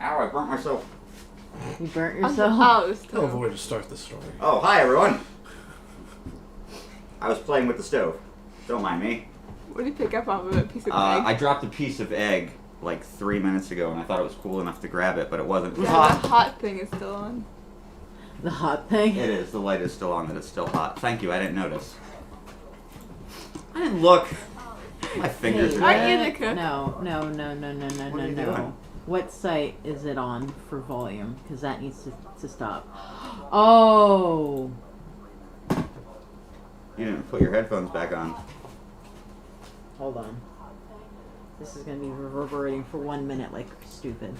Ow, I burnt myself. You burnt yourself? Tell a boy to start the story. Oh, hi everyone. I was playing with the stove. Don't mind me. What did you pick up off of it? A piece of egg? I dropped a piece of egg like 3 minutes ago, and I thought it was cool enough to grab it, but it wasn't. It was The hot. hot thing is still on. The hot thing? It is. The light is still on. That it's still hot. Thank you. I didn't notice. I didn't look. My fingers Hey, are. Aren't you the cook? No. What are you doing? What site is it on for volume? Because that needs to stop. Oh! You didn't put your headphones back on. Hold on. This is going to be reverberating for 1 minute like stupid.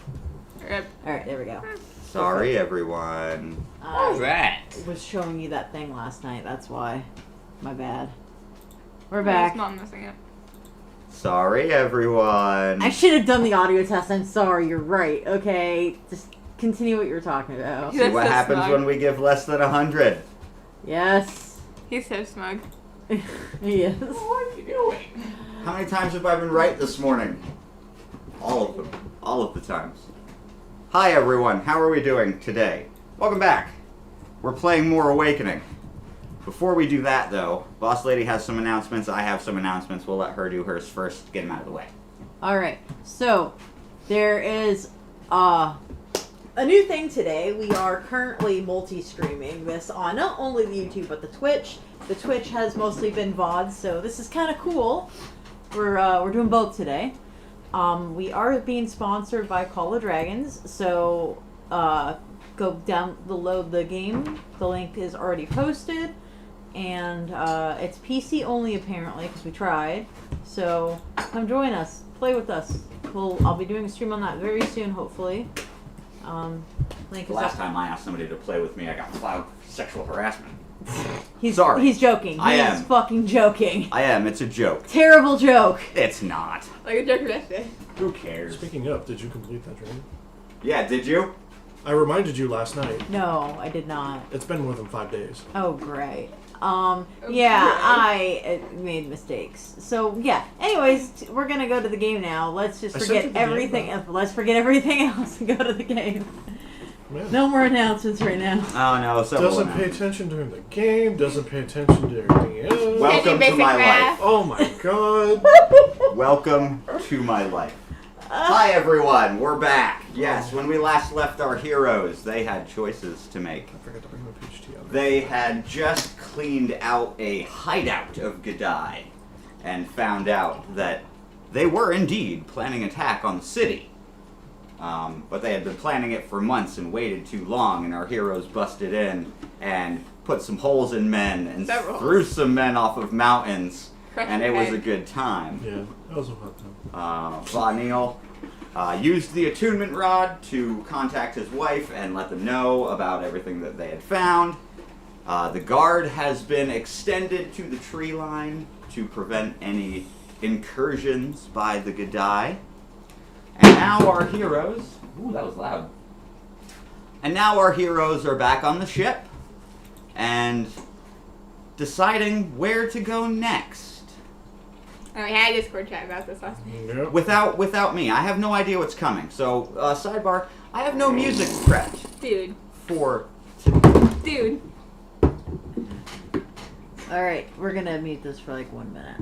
Alright, there we go. Sorry, everyone. I was showing you that thing last night, that's why. My bad. We're back. Not missing it. Sorry, everyone. I should have done the audio test. I'm sorry. You're right. Okay, just continue what you're talking about. Yeah. See what so happens smug. when we give less than 100. Yes. He's so smug. Yes. What are you doing? How many times have I been right this morning? All of them. All of the times. Hi, everyone. How are we doing today? Welcome back. We're playing more Awakening. Before we do that, though, Boss Lady has some announcements. I have some announcements. We'll let her do hers first. Get them out of the way. All right. So there is a new thing today. We are currently multi-streaming this on not only the YouTube but the Twitch. The Twitch has mostly been VODs, so this is kind of cool. We're doing both today. We are being sponsored by Call of Dragons, so go download the game. The link is already posted, and it's PC only apparently because we tried. So come join us, play with us. I'll be doing a stream on that very soon, hopefully. Link is Last up. time I asked somebody to play with me, I got flagged for sexual harassment. Sorry. He's joking. I am. He's fucking joking. I am. It's a joke. Terrible joke. It's not. Like a joke of yesterday. Who cares? Speaking of, did you complete that training? Yeah, did you? I reminded you last night. No, I did not. It's been more than 5 days. Oh, great. Yeah, great. I made mistakes. So, yeah. Anyways, we're gonna go to the game now. Let's just I sent forget you the game, everything. though. Let's forget everything else and go to the game. Man. No more announcements right now. Oh no, several Doesn't pay announcements. attention during the game, doesn't pay attention to everything else. Welcome to basic my math. life. Oh my god. Welcome to my life. Hi everyone, we're back. Yes, when we last left our heroes, they had choices to make. I forgot to bring my PhD out. They had just cleaned out a hideout of Gadai and found out that they were indeed planning an attack on the city. But they had been planning it for months and waited too long, and our heroes busted in and put some holes in men and Several threw some men off of mountains, Crushed and it was head. a good time. Yeah, that was a hot time. Vanil used the attunement rod to contact his wife and let them know about everything that they had found. The guard has been extended to the tree line to prevent any incursions by the Gadai. And now our heroes... Ooh, that was loud. And now our heroes are back on the ship and deciding where to go next. Oh, we had a Discord chat about this last week. Yep. Without me. I have no idea what's coming. So, sidebar, I have no music prepped Dude. for... Dude. Alright, we're gonna mute this for like 1 minute.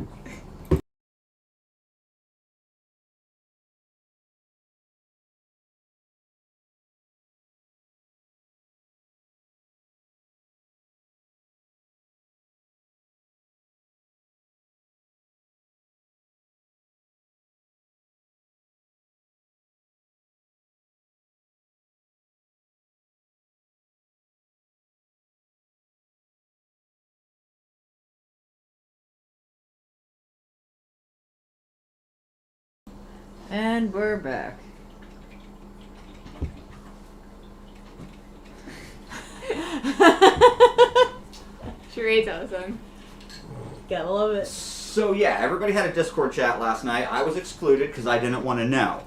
And we're back. Charades all of a sudden. Gotta love it. So yeah, everybody had a Discord chat last night. I was excluded because I didn't want to know.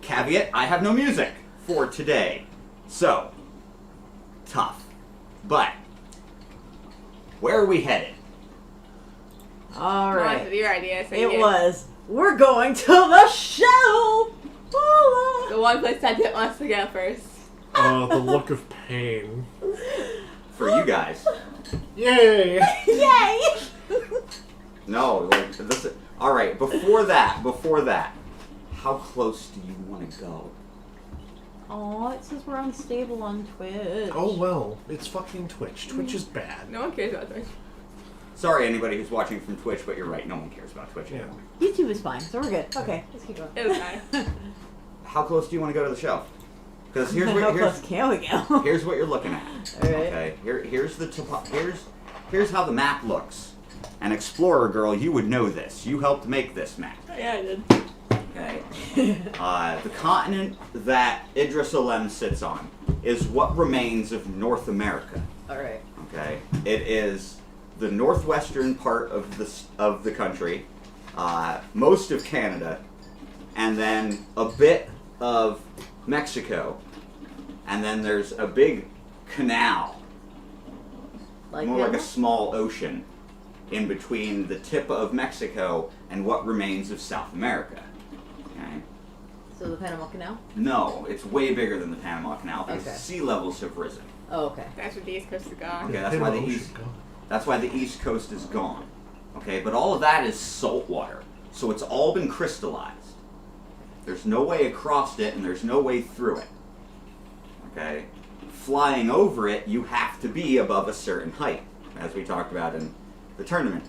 Caveat, I have no music for today. So, tough. But, where are we headed? Well, this Alright. is your idea, so It was. We're going to the shell! The one place that didn't want us to go first. The look of pain. For you guys. Yay! Yay! No, like this. All right. Before that, how close do you want to go? Oh, it says we're unstable on Twitch. Oh well, it's fucking Twitch. Twitch is bad. No one cares about Twitch. Sorry, anybody who's watching from Twitch, but you're right. No one cares about Twitch Yeah. anymore. YouTube is fine, so we're good. Okay, let's keep going. It was fine. How close do you want to go to the shelf? Because here's How what close can we go? here's what you're looking at. Alright. Okay. Here's the here's how the map looks. An explorer girl, you would know this. You helped make this map. Yeah, I did. Okay. The continent that Idris Alem sits on is what remains of North America. Alright. Okay. It is the northwestern part of the country, most of Canada, and then a bit of Mexico, and then there's a big canal, Like more like a Panama? small ocean, in between the tip of Mexico and what remains of South America. Okay. So the Panama Canal? No, it's way bigger than the Panama Canal because Okay. sea levels have risen. Oh, okay. That's what the East Coast is gone. Okay, that's why the East Coast is gone. Okay, but all of that is salt water, so it's all been crystallized. There's no way across it, and there's no way through it. Okay, flying over it, you have to be above a certain height, as we talked about in the tournament.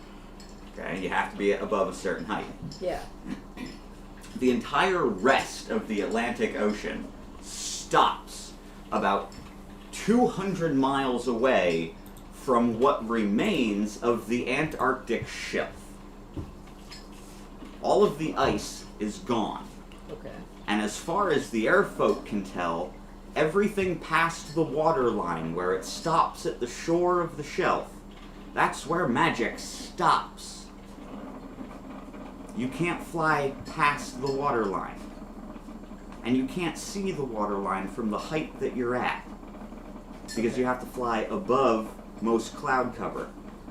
Okay, you have to be above a certain height. Yeah. The entire rest of the Atlantic Ocean stops about 200 miles away from what remains of the Antarctic shelf. All of the ice is gone. Okay. And as far as the airfolk can tell, everything past the waterline where it stops at the shore of the shelf, that's where magic stops. You can't fly past the waterline. And you can't see the waterline from the height that you're at. Because you have to fly above most cloud cover.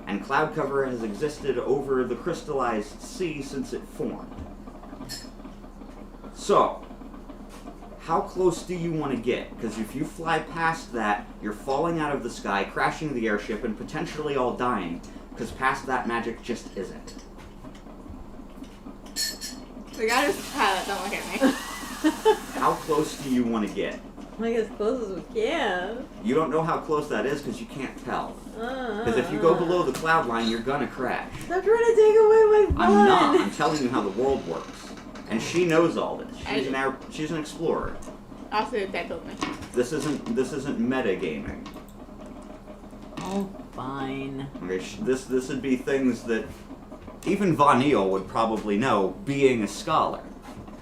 And cloud cover has existed over the crystallized sea since it formed. So, how close do you want to get? Because if you fly past that, you're falling out of the sky, crashing the airship, and potentially all dying. Because past that, magic just isn't. The guy just don't look at me. How close do you want to get? Like as close as we can. You don't know how close that is because you can't tell. Because if you go below the cloud line, you're gonna crash. Stop trying to take away my fun. I'm not. I'm telling you how the world works. And she knows all this. She's an explorer. Also, Dad told me. This isn't metagaming. Oh, fine. Okay, this would be things that even Von Neal would probably know, being a scholar.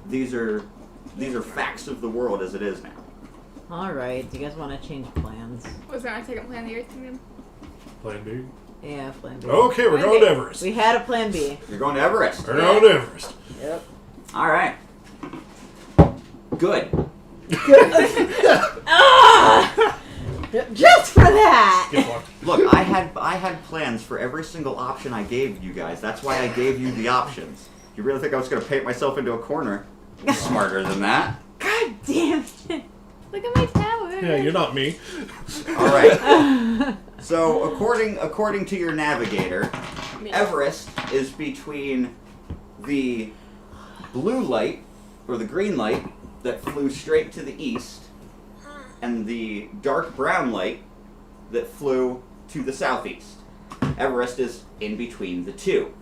These are facts of the world as it is now. Alright, do you guys want to change plans? Was that our second plan of the year team? Plan B. Yeah, plan B. Okay, we're going to Everest. We had a plan B. You're going to Everest. We're going to Everest. Yep. All right. Good. Just for that! Get fucked. Look, I had plans for every single option I gave you guys. That's why I gave you the options. You really think I was going to paint myself into a corner? I'm smarter than that. God damn it. Look at my tower. Yeah, you're not me. All right. So, according to your navigator, Me. Everest is between the blue light or the green light that flew straight to the east and the dark brown light that flew to the southeast. Everest is in between the two,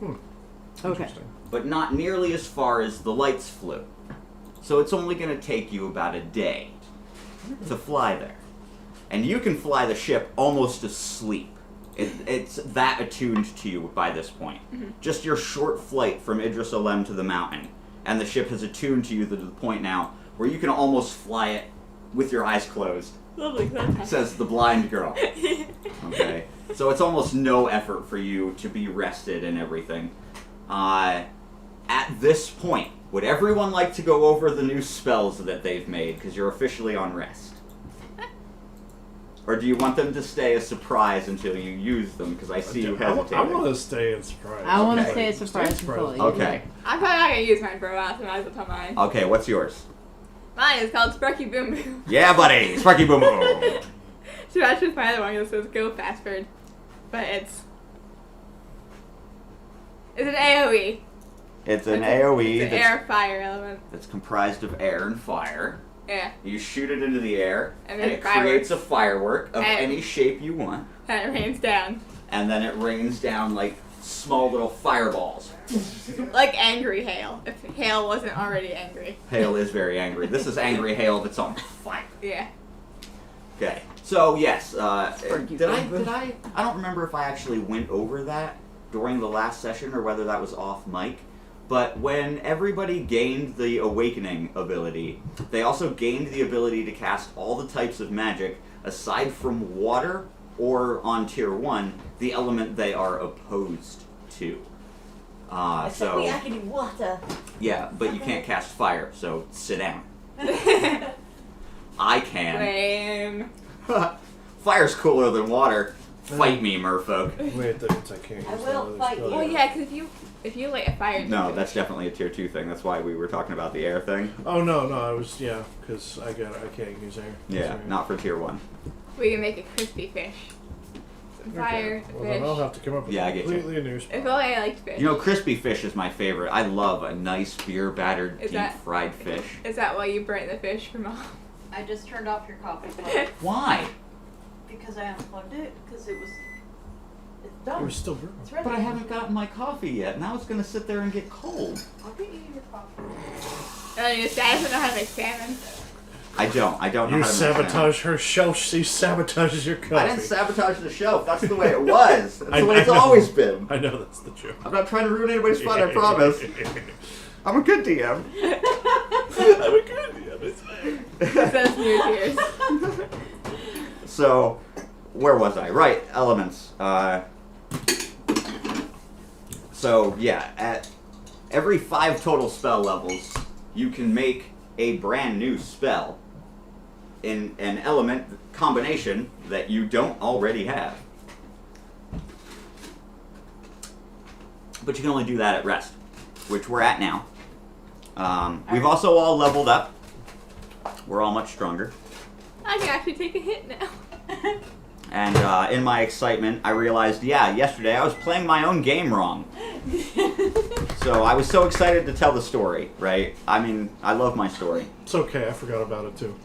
Okay. Interesting. but not nearly as far as the lights flew. So it's only going to take you about a day to fly there. And you can fly the ship almost asleep. It's that attuned to you by this point. Just your short flight from Idris Alem to the mountain, and the ship has attuned to you to the point now where you can almost fly it with your eyes closed, Lovely. That's says the blind girl. Okay? So it's almost no effort for you to be rested and everything. At this point, would everyone like to go over the new spells that they've made, because you're officially on rest? Or do you want them to stay a surprise until you use them, because I see you hesitating? I want to stay in surprise. I want to Okay. stay a surprise Stay until you Okay. I'm probably not gonna use mine for a while, so I might as well tell mine. Okay, what's yours? Mine is called Sparky Boom Boom. Yeah, buddy. Sparky Boom Boom. So that's just my other one that says Go Fast Bird. But it's an AoE. It's an AoE It's an air fire element. that's comprised of air and fire. Yeah. You shoot it into the air, And and then it creates a firework of And- any shape you want. And it rains down. And then it rains down like small little fireballs. Like angry hail. If hail wasn't already angry. Hail is very angry. This is angry hail that's on fire. Yeah. Okay. So yes, Sparky did Boom Boom. I don't remember if I actually went over that during the last session or whether that was off mic. But when everybody gained the awakening ability, they also gained the ability to cast all the types of magic aside from water or on tier 1, the element they are opposed to. So I can do water. yeah, but you can't cast fire, so sit down. I can. Lame. Fire's cooler than water. Fight me, merfolk. Wait, I can't use I will that other fight spell. you. Well, yeah, because if you light a fire. No, that's definitely a tier 2 thing. That's why we were talking about the air thing. Oh no, I was because I can't use air. Yeah, Sorry. not for tier 1. We can make a crispy fish. Some fire, Well, then I'll fish. have to come up with Yeah, I get you. completely new spell. If only I liked fish. You know, crispy fish is my favorite. I love a nice beer battered, Is deep that- fried fish. Is that why you burnt the fish from off? I just turned off your coffee pot Why? because I unplugged it because it's It done. was still brewing. It's ready. But I haven't gotten my coffee yet. Now it's gonna sit there and get cold. I'll get you your coffee. And your dad doesn't know how to make salmon. I don't know You how to make sabotage her shelf. She sabotages your coffee. I didn't sabotage the shelf. That's the way it was. That's I- the way I it's know. always been. I know that's the joke. I'm not trying to ruin anybody's fun, I promise. I'm a good DM. I'm a good DM, it's fine. That's new tears. So, where was I? Right, elements. So, yeah, at every 5 total spell levels, you can make a brand new spell in an element combination that you don't already have. But you can only do that at rest, which we're at now. We've also all leveled up. We're all much stronger. I can actually take a hit now. And in my excitement, I realized, yesterday I was playing my own game wrong. So I was so excited to tell the story, right? I mean, I love my story. It's okay, I forgot about it too.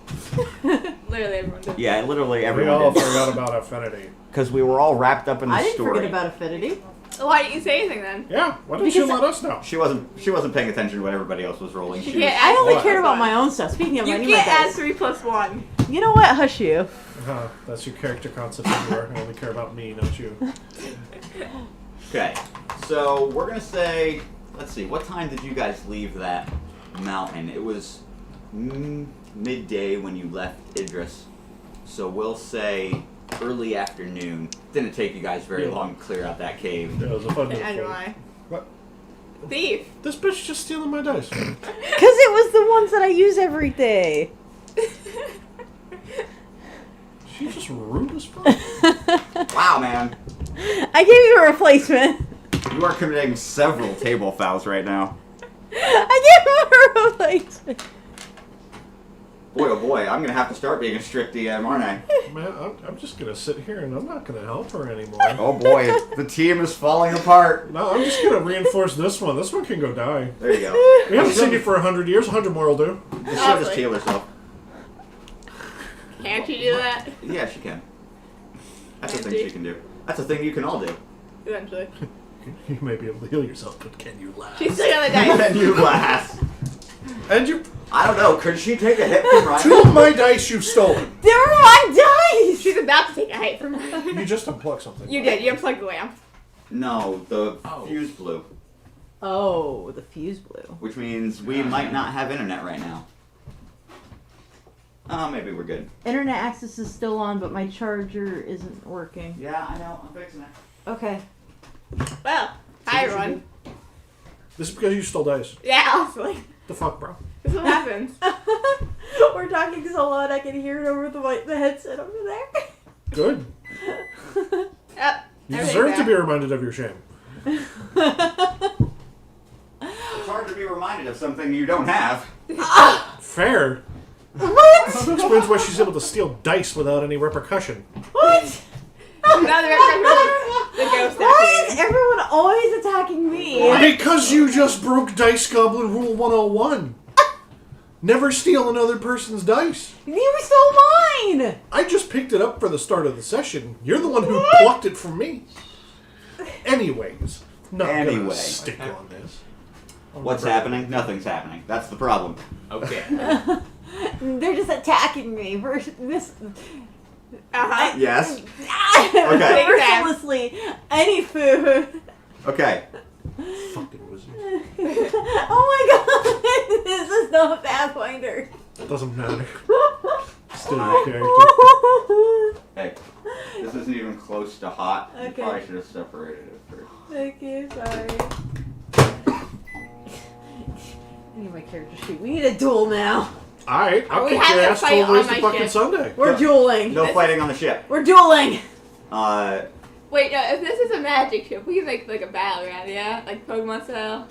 Literally everyone did. Yeah, literally We everyone all did. forgot about affinity. Because we were all wrapped up in the I didn't story. forget about affinity. Why didn't you say anything then? Yeah, why didn't you Because let us know? She wasn't paying attention to what everybody else was rolling. She Yeah, was, I only What? cared about my own stuff. Speaking of, You I need my can't add dice. 3 plus 1. You know what? Hush you. That's your character concept everywhere. I only care about me, not you. okay, so we're gonna say, let's see, what time did you guys leave that mountain? It was midday when you left Idris. So we'll say early afternoon. Didn't take you guys very long to clear out that cave. Yeah, it was a fun And day. why? What? Thief. This bitch just stealing my dice. Because it was the ones that I use every day. She just rude as fuck. Wow, man. I gave you a replacement. You are committing several table fouls right now. I gave her a replacement. Boy, oh boy, I'm gonna have to start being a strict DM, aren't I? Man, I'm just gonna sit here and I'm not gonna help her anymore. Oh boy, the team is falling apart. No, I'm just gonna reinforce this one. This one can go die. There you go. We haven't seen you for 100 years. 100 more will do. She'll just heal herself. Can't you do that? Yeah, she can. That's a Can thing she? she can do. That's a thing you can all do. Eventually. You may be able to heal yourself, but can you laugh? She's still on the dice. And you glass. And you. I don't know, could she take a hit from 2 Ryan? of my dice you've stolen. They were my dice! She's about to take a hit from her. You just unplugged something. You did. You unplugged the lamp. No, the fuse blew. Oh, the fuse blew. Which means we might not have internet right now. Oh, maybe we're good. Internet access is still on, but my charger isn't working. Yeah, I know. I'm fixing it. Okay. Well, hi everyone. This is because you stole dice. Yeah, honestly. The fuck, bro? This is what happens. We're talking so loud I can hear it over the headset over there. Good. Yep. You everything deserve to back. be reminded of your shame. It's hard to be reminded of something you don't have. Fair. Explains why she's able to steal dice without any repercussion. What? Now the ghost Why is activated. everyone always attacking me? Because you just broke Dice Goblin Rule 101. Never steal another person's dice. You stole mine! I just picked it up for the start of the session. You're the one who plucked it from me. Anyways, not Anyway. gonna stick on this. What's happening? Nothing's happening. That's the problem. Okay. They're just attacking me for this. Uh-huh. Yes. Okay. Mercilessly. Any food. Okay. Fucking wizard. Oh my god! This is no Pathfinder. Doesn't matter. Still your character. Hey, this isn't even close to hot. You Okay. probably should have separated it first. Thank you, sorry. I need my character sheet. We need a duel now. Alright, I'll We kick have your to ass fight till on the my fucking ship. Sunday. We're No. dueling. No fighting on the ship. We're dueling. Wait, no, if this is a magic ship, we can make like a battleground, yeah? Like Pokemon style.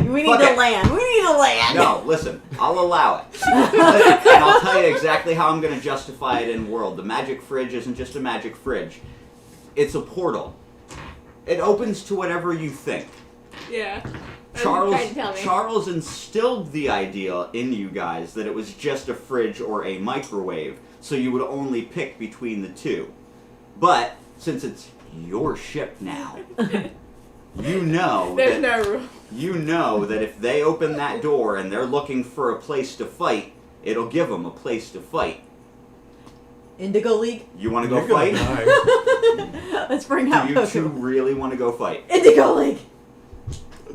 We need Fuck to it. land. We need to land. No, listen. I'll allow it. And I'll tell you exactly how I'm going to justify it in world. The magic fridge isn't just a magic fridge. It's a portal. It opens to whatever you think. Yeah. Trying to tell me. Charles instilled the idea in you guys that it was just a fridge or a microwave, so you would only pick between the two. But since it's your ship now, you know There's that no rule. you know that if they open that door and they're looking for a place to fight, it'll give them a place to fight. Indigo League. You want to You're go gonna fight? die. Let's bring out Do you two Pokemon. really want to go fight? Indigo League.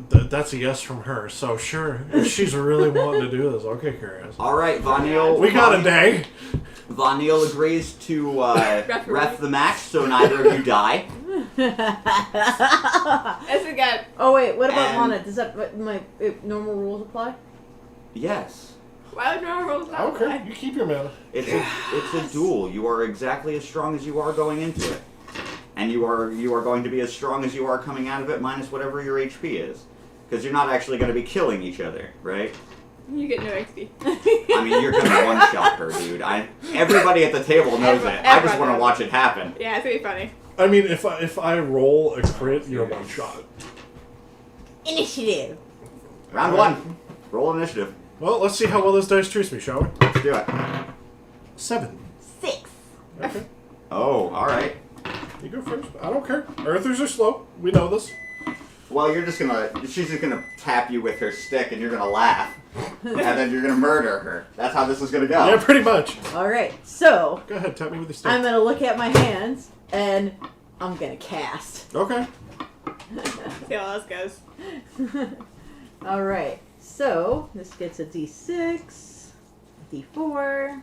That's a yes from her, so sure. If she's really wanting to do this, I'll kick her ass. All right, Von Neil. We got a day. Von Neil agrees to Referee. ref the match, so neither of you die. That's a good. Oh wait, what about And- mana? Does that my normal rules apply? Yes. Why would no rules not Okay, apply? you keep your mana. It's a duel. You are exactly as strong as you are going into it, and you are going to be as strong as you are coming out of it, minus whatever your HP is, because you're not actually going to be killing each other, right? You get no XP. I mean, you're going to one-shot her, dude. Everybody at the table knows it. I just Everyone want to knows. watch it happen. Yeah, it's gonna be funny. I mean, if I roll a crit, you're one shot. Initiative. Round one. Roll initiative. Well, let's see how well this dice treats me, shall we? Let's do it. 7. 6. Okay. Oh, all right. You go first. I don't care. Earthers are slow. We know this. Well, she's just gonna tap you with her stick, and you're gonna laugh, and then you're gonna murder her. That's how this is gonna go. Yeah, pretty much. All right, so Go ahead, tap me with your stick. I'm gonna look at my hands and I'm gonna cast. Okay. See how this goes. All right, so this gets a D6, D4.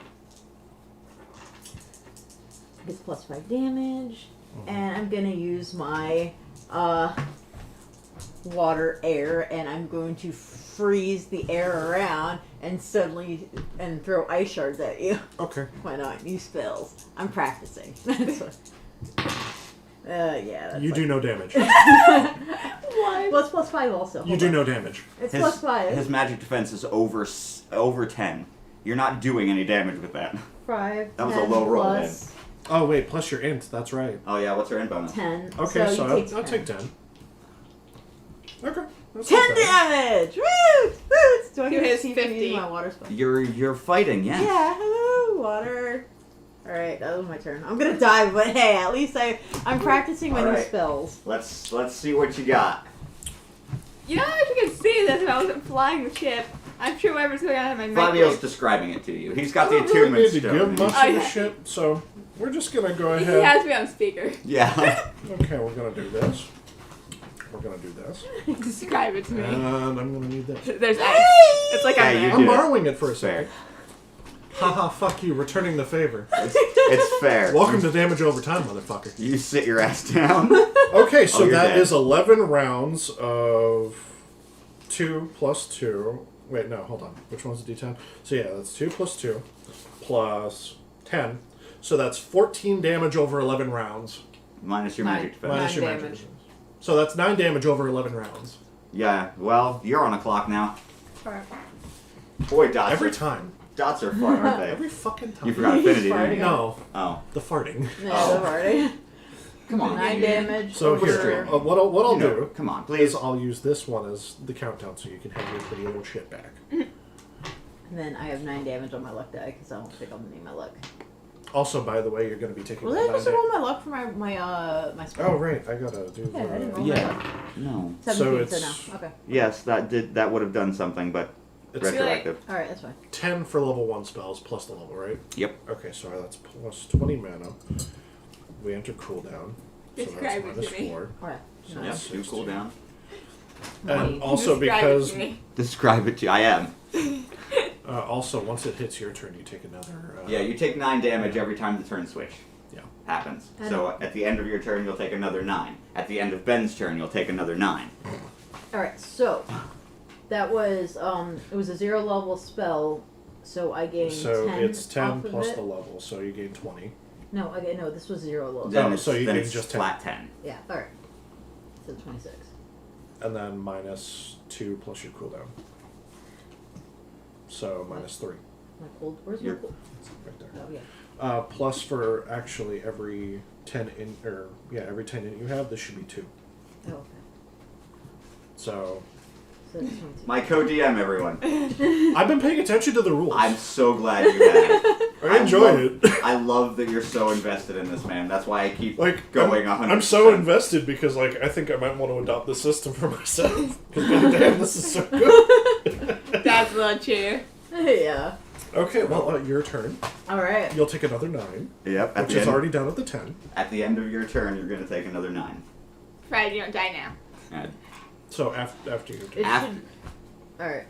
Gets plus 5 damage, and I'm gonna use my water air, and I'm going to freeze the air around and throw ice shards at you. Okay. Why not? Use spells. I'm practicing. That's what. Yeah. That's You do no damage. Why? Well, it's plus 5 also. You Hold do on. no damage. It's plus 5. His magic defense is over 10. You're not doing any damage with that. 5. That was a 10 low roll, plus Oh, wait, plus your int. That's right. Oh yeah, what's her in bonus? 10. Okay, so you take I'll take 10. Okay. that's 10 not bad. damage! Woo! Woo! Do I To get to his see if I use 50. my water spell? You're fighting, yeah. Yeah, woo, water. Alright, that was my turn. I'm gonna die, but hey, at least I'm practicing my new Alright. spells. Let's see what you got. You know if you could see this if I wasn't flying the ship. I'm sure whatever's going on in my mind. Fabio's describing it to you. He's got the I don't really attunement need to stone. give much Oh, of the yeah. shit, so we're just gonna go He ahead. has me on speaker. Yeah. Okay, we're gonna do this. We're gonna do this. Describe it to me. And I'm gonna need this. There's ice. It's like Yeah, I'm you there. I'm did it. borrowing it for a Fair. second. Haha, fuck you, returning the favor. It's fair. Welcome to Damage Over Time, motherfucker. You sit your ass down. Okay, so Oh, you're that dead. is 11 rounds of 2 plus 2. Wait, no, hold on. Which one's the D10? So yeah, that's 2 plus 2 plus 10. So that's 14 damage over 11 rounds. Minus your magic defense. Minus 9 your magic damage. defense. So that's 9 damage over 11 rounds. Yeah, well, you're on a clock now. Alright. Boy, dots. Every time. Dots are fun, aren't they? Every fucking time. You forgot affinity, He's didn't you? No. Oh. The farting. No, Oh. they've already. Come on. 9 dude. damage. So over- here, what I'll You know, do Come on, is please. I'll use this one as the countdown so you can have your pretty little shit back. And then I have 9 damage on my luck die because I don't think I'm need my luck. Also, by the way, you're going to be taking Was I that supposed to 9 roll my luck for my spell? Oh, right. I got to do Yeah, I didn't the... roll my luck. No. 17, so it's- no. Okay. Yes, that would have done something, but It's retroactive. Alright, that's fine. 10 for level 1 spells plus the level, right? Yep. Okay, so that's plus 20 mana. We enter cooldown. So Describe that's it minus to me. 4. Alright. So Yep. that's Do 16. cooldown. And also Describe it because... to me. Describe it to. I am. also, once it hits your turn, you take another... Yeah, you take 9 damage every time the turn switch Yeah. happens. I So know. at the end of your turn, you'll take another 9. At the end of Ben's turn, you'll take another 9. Alright, so that was it was a 0 level spell, so I gained So 10 it's 10 off of plus it. the level, so you gain 20. No, this was 0 level. Then Oh, it's, so you then gain it's just 10. flat 10. Yeah, alright. So 26. And then minus 2 plus your cooldown. So minus 3. My cold. Where's my You're- cold? It's right there. Oh yeah. Plus for actually every 10 every 10 in you have, this should be 2. Oh okay. So So that's 22. My co-DM, everyone. I've been paying attention to the rules. I'm so glad you have. I enjoy it. I love that you're so invested in this, man. That's why I keep Like going I'm, 100%. I'm so invested because like I think I might want to adopt the system for myself. Because goddamn, this is so good. That's not true. Yeah. Okay, well your turn. Alright. You'll take another 9, Yep. At which the, is end, already down at the 10. at the end of your turn, you're going to take another 9. Fred, you don't die now. And So after your turn. It Af- should. Alright.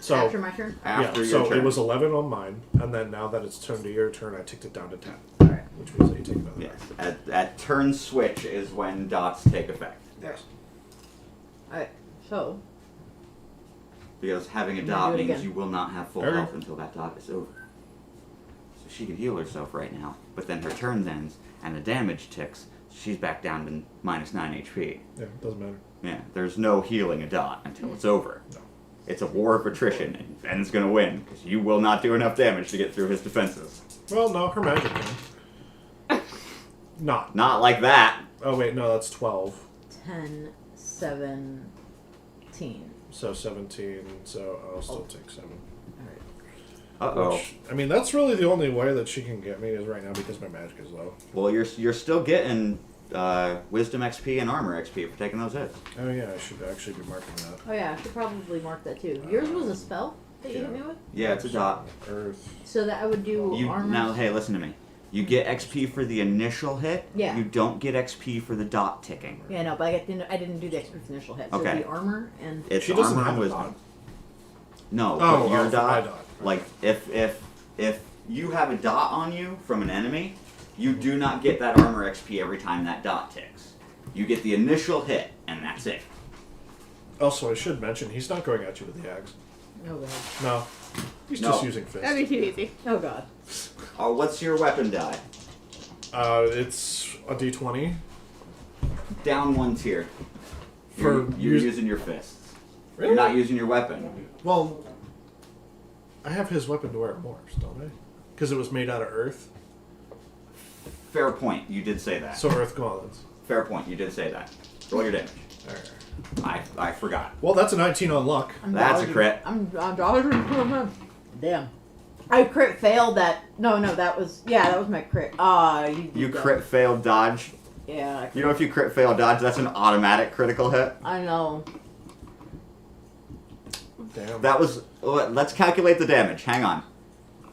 So After my turn? after yeah, your so turn. it was 11 on mine, and then now that it's turned to your turn, I ticked it down to 10, Alright. which means that you take another. Yes. At turn switch is when dots take effect. Yes. Alright. So. Because having a I'm dot gonna do it means again. you will not have full Okay. health until that dot is over. So she can heal herself right now, but then her turn ends and the damage ticks. She's back down to minus 9 HP. Yeah, it doesn't matter. Yeah, there's no healing a dot until it's over. No. It's a war of attrition, and Ben's gonna win because you will not do enough damage to get through his defenses. Well, no, her magic can. Not. Not like that. Oh wait, no, that's 12. 10, 17. So 17. So I'll still take 7. Alright. Uh-oh. Which, I mean, that's really the only way that she can get me is right now because my magic is low. Well, you're still getting wisdom XP and armor XP for taking those hits. Oh yeah, I should actually be marking that. Oh yeah, I should probably mark that too. Yours was a spell that you hit me with? Yeah, it's a dot. Earth. So that I would do You armor. now, hey, listen to me. You get XP for the initial hit. Yeah. You don't get XP for the dot ticking. Yeah, no, but I didn't do the expert initial hit. So Okay. the armor and It's She doesn't armor have and a wisdom. dot. No, Oh, but your for my dot. dot. Like if you have a dot on you from an enemy, you do not get that armor XP every time that dot ticks. You get the initial hit, and that's it. Also, I should mention he's not going at you with the axe. oh god, No, he's No. just using fist. That'd be too easy. oh god. Oh, what's your weapon die? It's a D20 Down one tier. for You're using your fists. Really? You're not using your weapon. Well, I have his weapon to where it morphs, don't I? Because it was made out of earth. Fair point. You did say that. So earth gauntlets. Fair point. You did say that. Roll your damage. Alright. I forgot. Well, that's a 19 on luck. I'm That's a dodging. crit. I'm dodging. Damn. I crit failed that. No, that was my crit. You crit fail dodge. Yeah. You know if you crit fail dodge, that's an automatic critical hit. I know. Damn. That was. Let's calculate the damage. Hang on.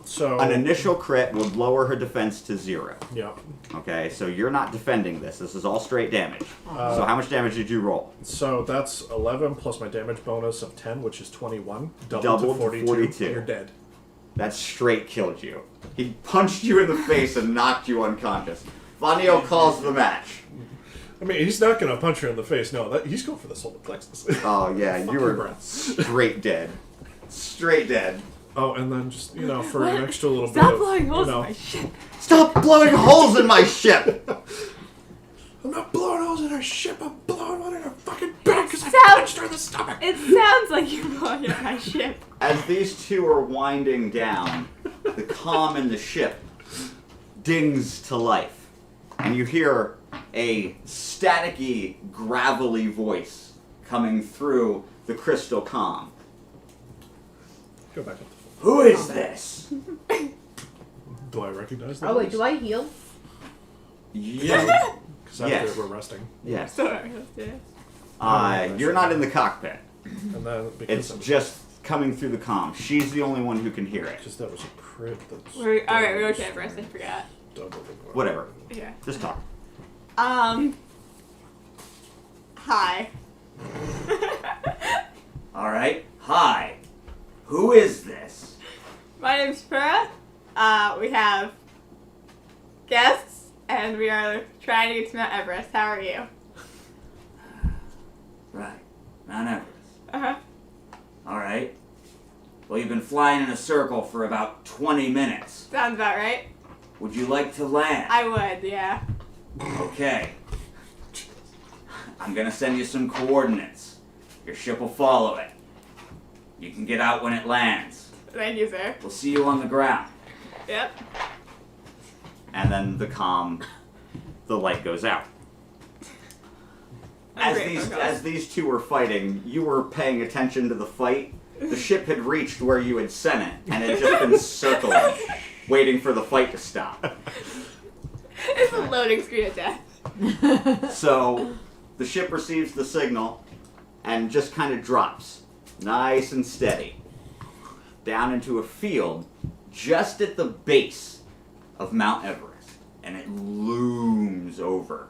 So. An initial crit would lower her defense to 0. Yeah. Okay, so you're not defending this. This is all straight damage. So how much damage did you roll? So that's 11 plus my damage bonus of 10, which is 21. Doubled to to 42. 42. You're dead. That straight killed you. He punched you in the face and knocked you unconscious. Vanio calls the match. I mean, he's not going to punch her in the face. No, he's going for the solar plexus. Oh yeah, Fuck you your were breath. straight dead. Straight dead. Oh, and then just, for an extra little Stop bit of, blowing holes in my shit. Stop blowing holes in my ship! I'm not blowing holes in her ship. I'm blowing one in her fucking back because sounds. Her in the stomach. It sounds like you're blowing up my ship. As these two are winding down, the comm in the ship dings to life, and you hear a staticky, gravelly voice coming through the crystal comm. Go back up. Who is this? Do I recognize that? Oh wait, do I heal? Yeah. Because after Yes. we're resting. Yes. Sorry. You're not in the cockpit. And then because It's that was, just coming through the comm. She's the only one who can hear it. because that was a crit. That's Alright, we're okay, Everest. I forgot. double the Whatever. Yeah. Just talk. Hi. Alright. Hi. Who is this? My name's Fura. We have guests, and we are trying to get to Mount Everest. How are you? Right. Mount Everest. Uh-huh. Alright. Well, you've been flying in a circle for about 20 minutes. Sounds about right. Would you like to land? I would, yeah. Okay. I'm gonna send you some coordinates. Your ship will follow it. You can get out when it lands. Thank you, sir. We'll see you on the ground. Yep. And then the light goes out. I'm grateful, guys. As these two were fighting, you were paying attention to the fight. The ship had reached where you had sent it, and it had just been circling, waiting for the fight to stop. It's a loading screen of death. So the ship receives the signal and just kind of drops, nice and steady, down into a field just at the base of Mount Everest. And it looms over,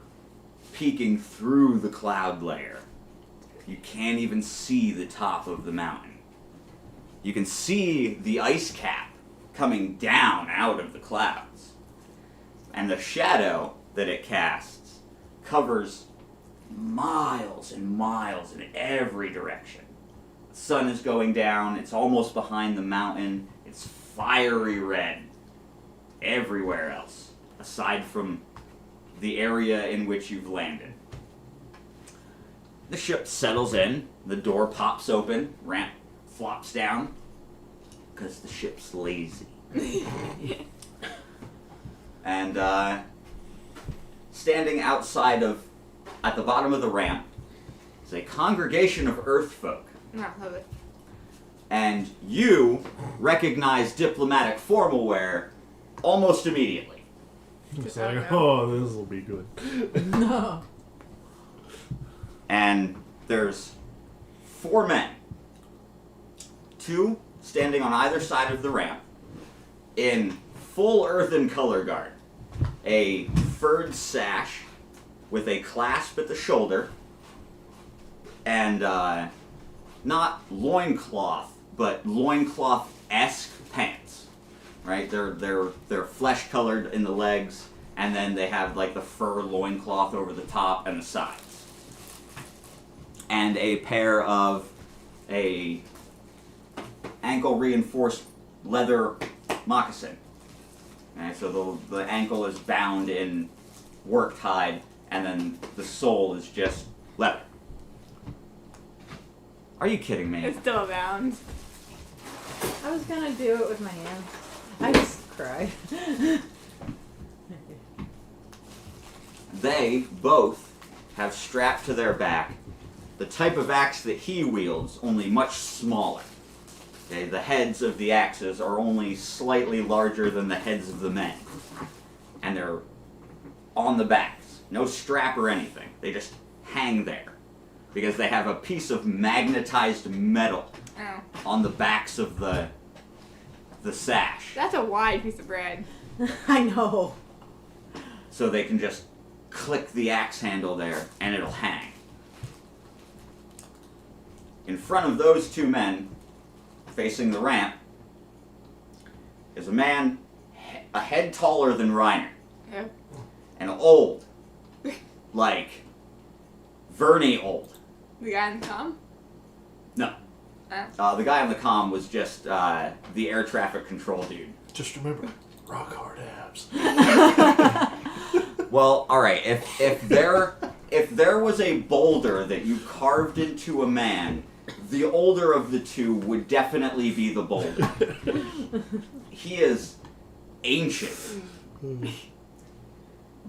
peeking through the cloud layer. You can't even see the top of the mountain. You can see the ice cap coming down out of the clouds. And the shadow that it casts covers miles and miles in every direction. The sun is going down, it's almost behind the mountain, it's fiery red everywhere else, aside from the area in which you've landed. The ship settles in, the door pops open, ramp flops down, because the ship's lazy. And standing outside at the bottom of the ramp, is a congregation of Earth folk. No, love it. And you recognize diplomatic formal wear almost immediately. It's like, oh, this will be good. No. And there's 4 men. 2 standing on either side of the ramp in full earthen color guard. A furred sash with a clasp at the shoulder and not loincloth, but loincloth-esque pants. Right? They're flesh colored in the legs, and then they have like the fur loincloth over the top and the sides. And a pair of ankle reinforced leather moccasin. Okay, so the ankle is bound in worked hide, and then the sole is just leather. Are you kidding me? It's still bound. I was gonna do it with my hands. I just cried. They both have strapped to their back the type of axe that he wields, only much smaller. Okay, the heads of the axes are only slightly larger than the heads of the men. And they're on the backs. No strap or anything. They just hang there. Because they have a piece of magnetized metal Oh. on the backs of the sash. That's a wide piece of bread. I know. So they can just click the axe handle there and it'll hang. In front of those 2 men, facing the ramp, is a man a head taller than Reiner. Yeah. And old. Like, Verney old. The guy in the comm? No. Oh. The guy on the comm was just the air traffic control dude. Just remember, rock hard abs. Well, alright, if if there was a boulder that you carved into a man, the older of the two would definitely be the boulder. He is ancient.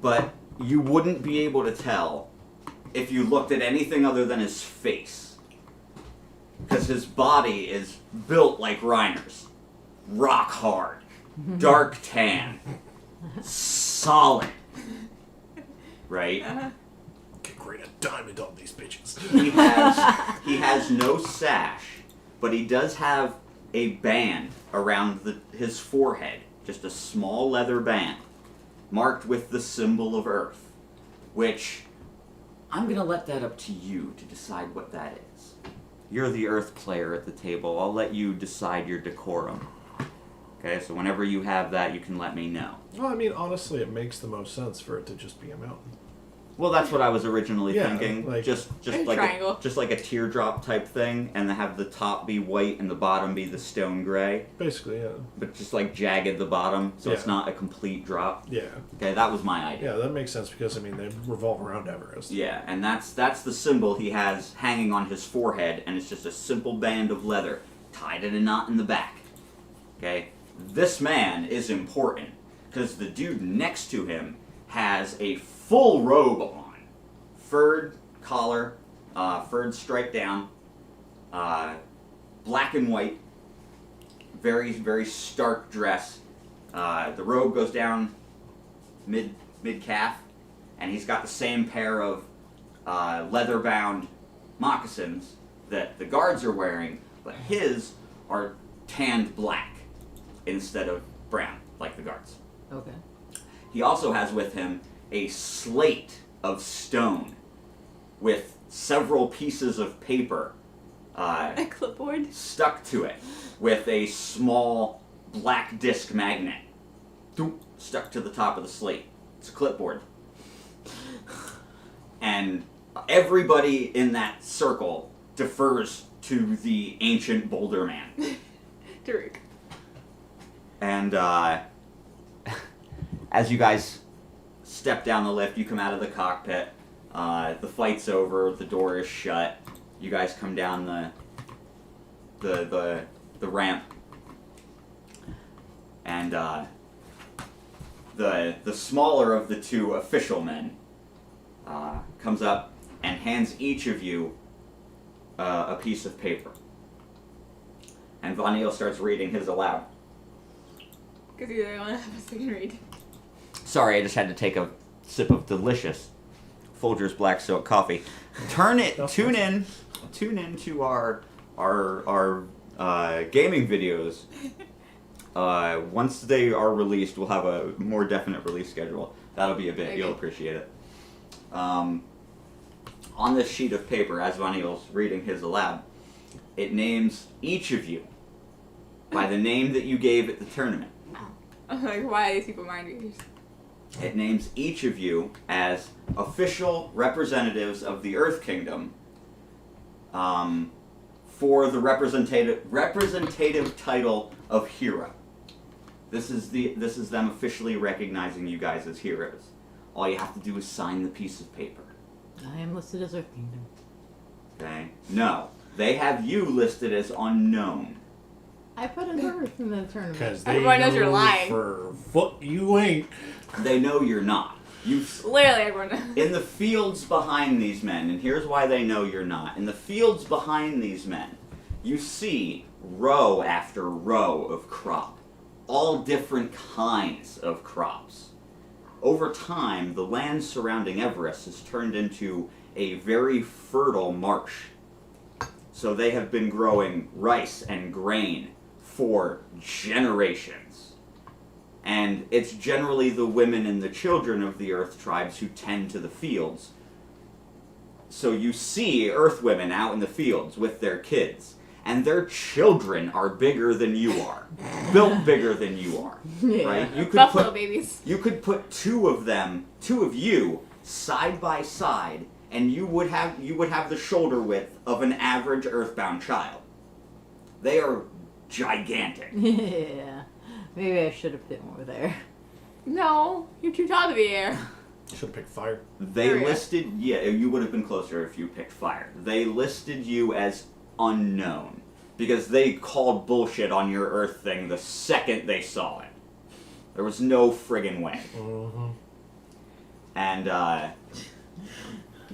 But you wouldn't be able to tell if you looked at anything other than his face. Because his body is built like Reiner's. Rock hard. Dark tan. Solid. Right? Get great a diamond on these bitches. He has no sash, but he does have a band around his forehead. Just a small leather band. Marked with the symbol of Earth. Which, I'm going to let that up to you to decide what that is. You're the Earth player at the table. I'll let you decide your decorum. Okay, so whenever you have that, you can let me know. Well, I mean, honestly, it makes the most sense for it to just be a mountain. Well, that's what I was originally Yeah, thinking. like- Just A like triangle. just like a teardrop type thing, and have the top be white and the bottom be the stone gray, Basically, yeah. but just like jagged the bottom, so it's Yeah. not a complete drop. Yeah. Okay, that was my idea. Yeah, that makes sense because, I mean, they revolve around Everest. Yeah, and that's the symbol he has hanging on his forehead, and it's just a simple band of leather tied in a knot in the back. Okay, this man is important because the dude next to him has a full robe on, furred collar, furred stripe down, black and white, very very stark dress. The robe goes down mid calf, and he's got the same pair of leather bound moccasins that the guards are wearing, but his are tanned black instead of brown like the guards. Okay. He also has with him a slate of stone with several pieces of paper A clipboard. stuck to it with a small black disc magnet stuck to the top of the slate. It's a clipboard. And everybody in that circle defers to the ancient boulder man. Daruk. And as you guys step down the lift, you come out of the cockpit. The flight's over. The door is shut. You guys come down the ramp, and the smaller of the two official men comes up and hands each of you a piece of paper. And Von Neil starts reading his aloud. Because you don't want to have a second read. Sorry, I just had to take a sip of delicious Folgers Black Silk coffee. Tune in to our gaming videos. Once they are released, we'll have a more definite release schedule. That'll be a bit. Okay. You'll appreciate it. On this sheet of paper, as Vanil's reading his aloud, it names each of you by the name that you gave at the tournament. I'm like, why are these people mind readers? It names each of you as official representatives of the Earth Kingdom for the representative title of hero. This is them officially recognizing you guys as heroes. All you have to do is sign the piece of paper. I am listed as Earth Kingdom. Okay? No, they have you listed as unknown. I put as Earth in the tournament. Because they Everyone knows know you're lying. for what you ain't. They know you're not. Literally everyone knows. In the fields behind these men, and here's why they know you're not. In the fields behind these men, you see row after row of crop. All different kinds of crops. Over time, the land surrounding Everest has turned into a very fertile marsh. So they have been growing rice and grain for generations. And it's generally the women and the children of the Earth tribes who tend to the fields. So you see Earth women out in the fields with their kids, and their children are bigger than you are, built bigger than you are, Yeah. right? You could Buffalo put babies. you could put two of you side by side, and you would have the shoulder width of an average Earthbound child. They are gigantic. Yeah. Maybe I should have put more there. No, you're too tall to be here. Should have picked fire. They There we go. listed, yeah, you would have been closer if you picked fire. They listed you as unknown because they called bullshit on your Earth thing the second they saw it. There was no friggin' way. Mm-hmm. And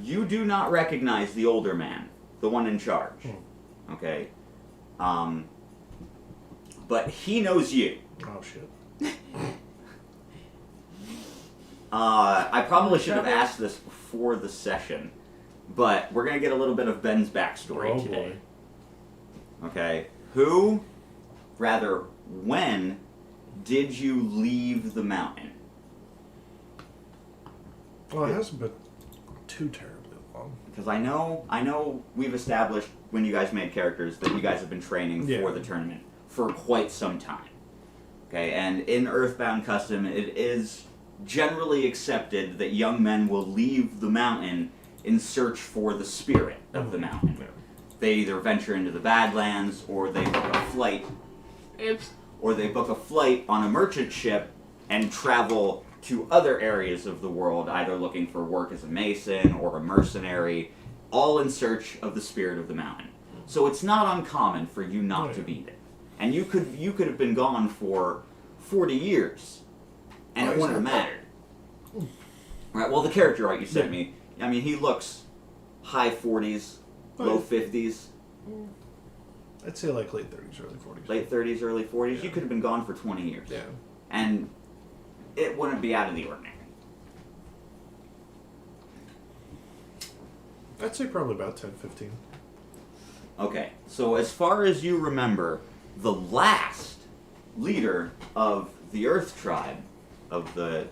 you do not recognize the older man, the one in charge. Okay? But he knows you. Oh, shit. I probably should have asked this before the session, but we're going to get a little bit of Ben's backstory Oh, today. boy. Okay? When did you leave the mountain? Well, it hasn't been too terribly long. Because I know we've established when you guys made characters that you guys have been training Yeah. for the tournament for quite some time. Okay, and in Earthbound Custom, it is generally accepted that young men will leave the mountain in search for the spirit of the mountain. Yeah. They either venture into the Badlands, or they book a flight, Oops. or they book a flight on a merchant ship and travel to other areas of the world, either looking for work as a mason or a mercenary, all in search of the spirit of the mountain. So it's not uncommon for you not to be there. And you could have been gone for 40 years, and Oh, it wouldn't have mattered. Right, well, the character art you sent me, I mean, he looks high 40s, low 50s, I'd say like late 30s, early 40s. late 30s, early 40s. Yeah. You could have been gone for 20 years. Yeah. And it wouldn't be out of the ordinary. I'd say probably about 10, 15. Okay, so as far as you remember, the last leader of the Earth tribe, of the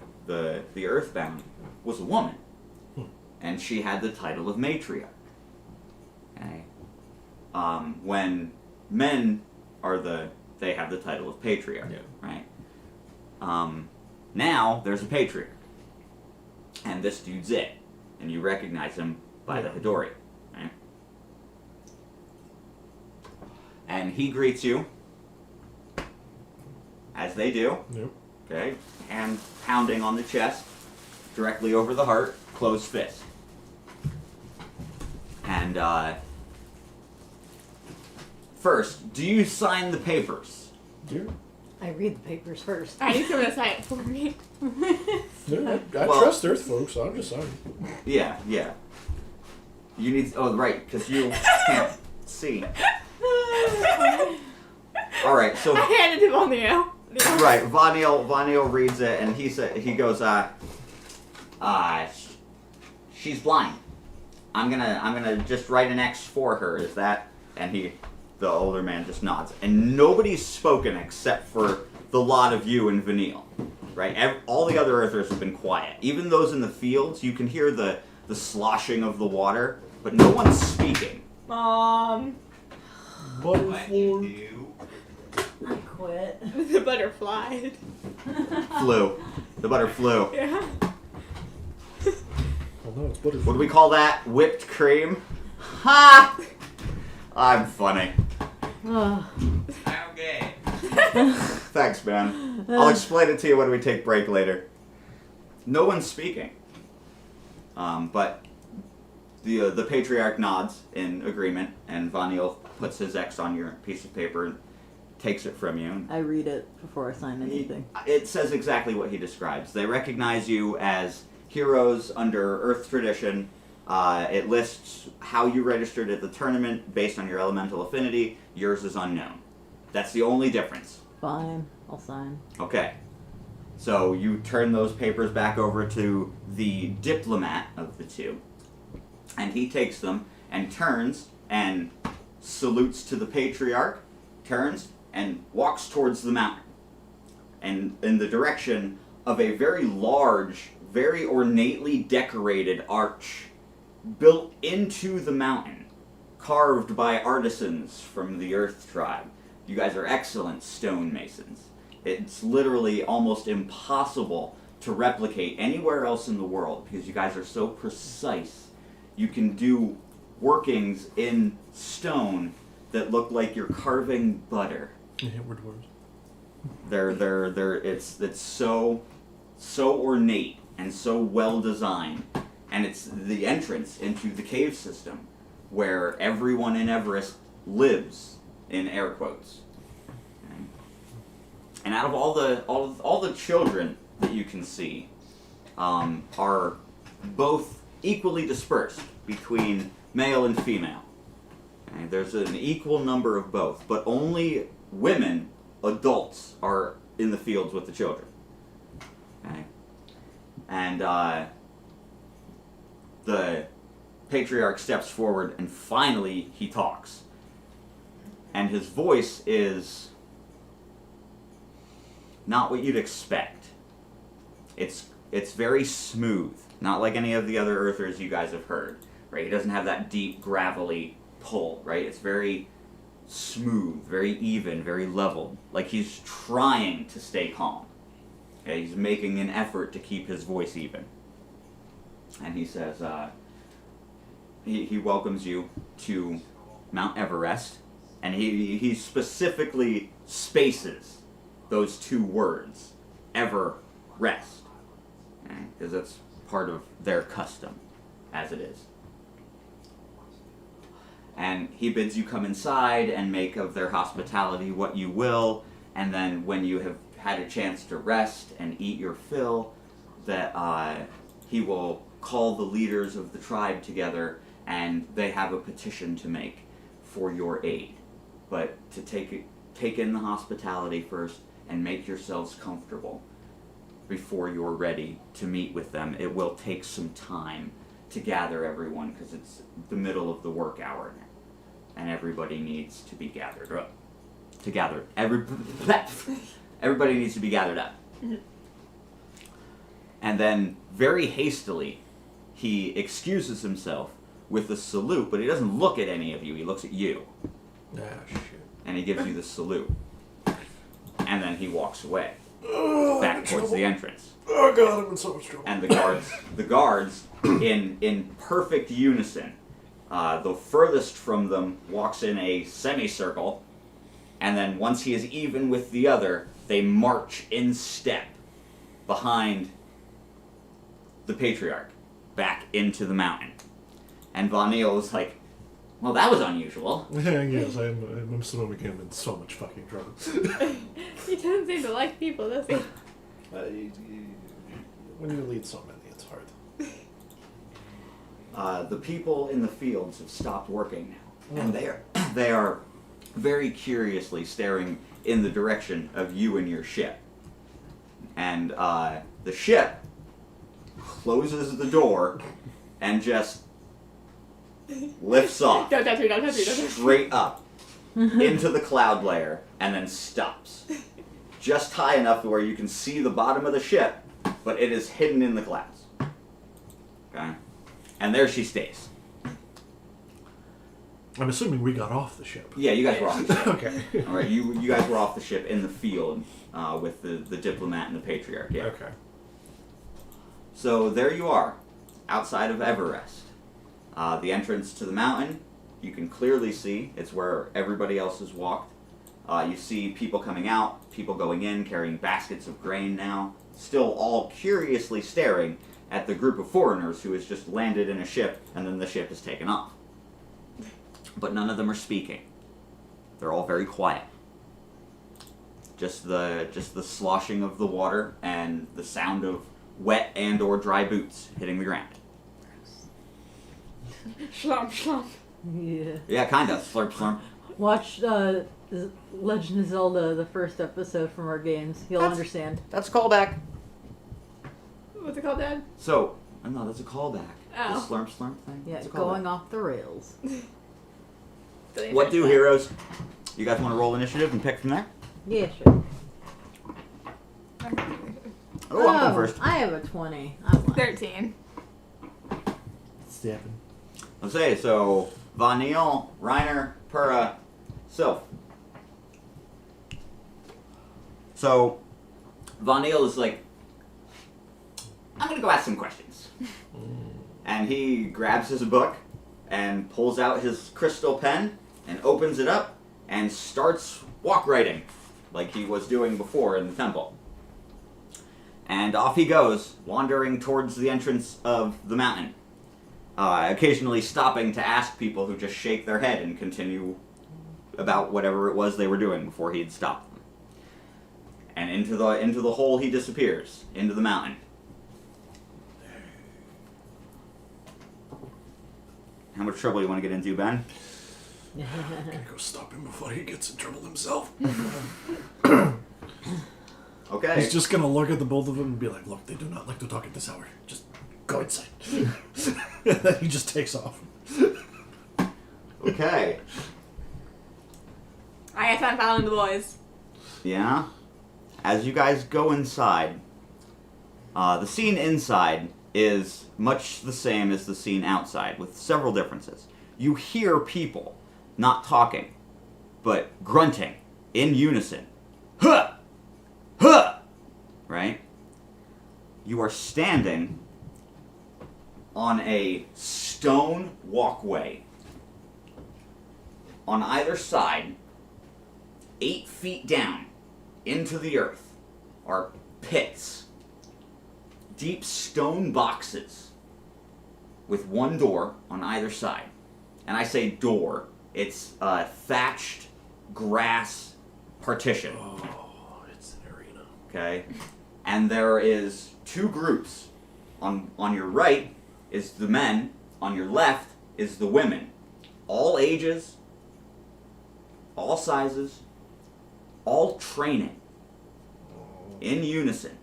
Earthbound, was a woman. And she had the title of matriarch. Okay? When men are they have the title of patriarch, Yeah. right? Now there's a patriarch. And this dude's it. And you recognize him by the Yeah. Hidori, right? And he greets you, as they do, Yep. okay? Hand pounding on the chest, directly over the heart, closed fist. And, first, do you sign the papers? Yeah. I read the papers first. I need someone to sign it for me. Yeah, I Well- trust Earth folks, I'm just saying. Yeah, yeah. You need, oh, right, because you can't see. Alright, so I handed him on the L. right, Vaniel reads it, and he goes, she's blind. I'm gonna just write an X for her. Is that? And the older man just nods, and nobody's spoken except for the lot of you and Vanille, right? All the other Earthers have been quiet. Even those in the fields, you can hear the sloshing of the water, but no one's speaking. Mom. Butterfly. I quit. The butterfly. Flew. The butter flew. Yeah. Well, no, it's butterfly. What do we call that? Whipped cream? Ha! I'm funny. Ugh. Okay. Thanks, man. I'll explain it to you when we take break later. No one's speaking. But the patriarch nods in agreement, and Vaniel puts his X on your piece of paper and takes it from you. I read it before I sign anything. It says exactly what he describes. They recognize you as heroes under Earth tradition. It lists how you registered at the tournament based on your elemental affinity. Yours is unknown. That's the only difference. Fine, I'll sign. Okay. So you turn those papers back over to the diplomat of the two, and he takes them and turns and salutes to the patriarch, turns and walks towards the mountain, and in the direction of a very large, very ornately decorated arch built into the mountain, carved by artisans from the Earth tribe. You guys are excellent stonemasons. It's literally almost impossible to replicate anywhere else in the world because you guys are so precise. You can do workings in stone that look like you're carving butter. Yeah, we're dwarves. It's so ornate and so well designed, and it's the entrance into the cave system where everyone in Everest lives, in air quotes. Okay? And out of all the children that you can see, are both equally dispersed between male and female. Okay? There's an equal number of both, but only women, adults, are in the fields with the children. Okay? And the patriarch steps forward and finally he talks. And his voice is not what you'd expect. It's very smooth, not like any of the other Earthers you guys have heard, right? He doesn't have that deep, gravelly pull, right? It's very smooth, very even, very level. Like he's trying to stay calm. Okay? He's making an effort to keep his voice even. And he says, he welcomes you to Mount Everest, and he specifically spaces those two words, Everest, because that's part of their custom, as it is. And he bids you come inside and make of their hospitality what you will, and then when you have had a chance to rest and eat your fill, that he will call the leaders of the tribe together, and they have a petition to make for your aid. But to take in the hospitality first and make yourselves comfortable before you're ready to meet with them. It will take some time to gather everyone because it's the middle of the work hour now, and everybody needs to be gathered up. Everybody needs to be gathered up. And then, very hastily, he excuses himself with a salute, but he doesn't look at any of you. He looks at you. Ah, shit. And he gives you the salute. And then he walks away, Oh, back towards the entrance. Oh god, I'm in so much trouble. And the guards, in perfect unison, the furthest from them walks in a semicircle, and then once he is even with the other, they march in step behind the patriarch back into the mountain. And Von Neil was like, well, that was unusual. Yes, I'm swimming him in so much fucking trouble. He doesn't seem to like people, does he? When you lead so many, it's hard. The people in the fields have stopped working now, and they are very curiously staring in the direction of you and your ship. And the ship closes the door and just lifts off Don't touch me, don't touch me, don't touch me. straight up into the cloud layer and then stops. Just high enough to where you can see the bottom of the ship, but it is hidden in the clouds. Okay? And there she stays. I'm assuming we got off the ship. Yeah, you guys were off the ship. Okay. Alright, you guys were off the ship in the field with the diplomat and the patriarch, yeah. Okay. So there you are, outside of Everest. The entrance to the mountain, you can clearly see. It's where everybody else has walked. You see people coming out, people going in, carrying baskets of grain now, still all curiously staring at the group of foreigners who has just landed in a ship, and then the ship is taken off. But none of them are speaking. They're all very quiet. Just the sloshing of the water and the sound of wet and or dry boots hitting the ground. Schlump, schlump. Yeah. Yeah, kind of. Slurp, slurp. Watch Legend of Zelda, the first episode from our games. You'll understand. That's a callback. What's it called, Dad? So, no, that's a callback. Oh. The slurp, slurp thing? Yeah, That's a callback. going off the rails. What do heroes? You guys want to roll initiative and pick from there? Yeah, sure. Oh, I'm going first. I have a 20. I'm like, 13. Stepping. Let's say, so, Von Neil, Reiner, Pura, Sylph. So, Von Neil is like, I'm going to go ask some questions. And he grabs his book and pulls out his crystal pen and opens it up and starts walk writing like he was doing before in the temple. And off he goes, wandering towards the entrance of the mountain, occasionally stopping to ask people who just shake their head and continue about whatever it was they were doing before he'd stopped them. And into the hole he disappears, into the mountain. How much trouble you want to get into, Ben? I'm gonna go stop him before he gets in trouble himself. Okay. He's just gonna look at the both of them and be like, look, they do not like to talk at this hour. Just go inside. And then he just takes off. Okay. I guess I'm following the boys. Yeah. As you guys go inside, the scene inside is much the same as the scene outside, with several differences. You hear people not talking, but grunting in unison. Huh! Huh! Right? You are standing on a stone walkway. On either side, 8 feet down into the earth, are pits. Deep stone boxes with one door on either side. And I say door, it's a thatched grass partition. Oh, it's an arena. Okay? And there is 2 groups. On your right is the men, on your left is the women. All ages, all sizes, all training in unison,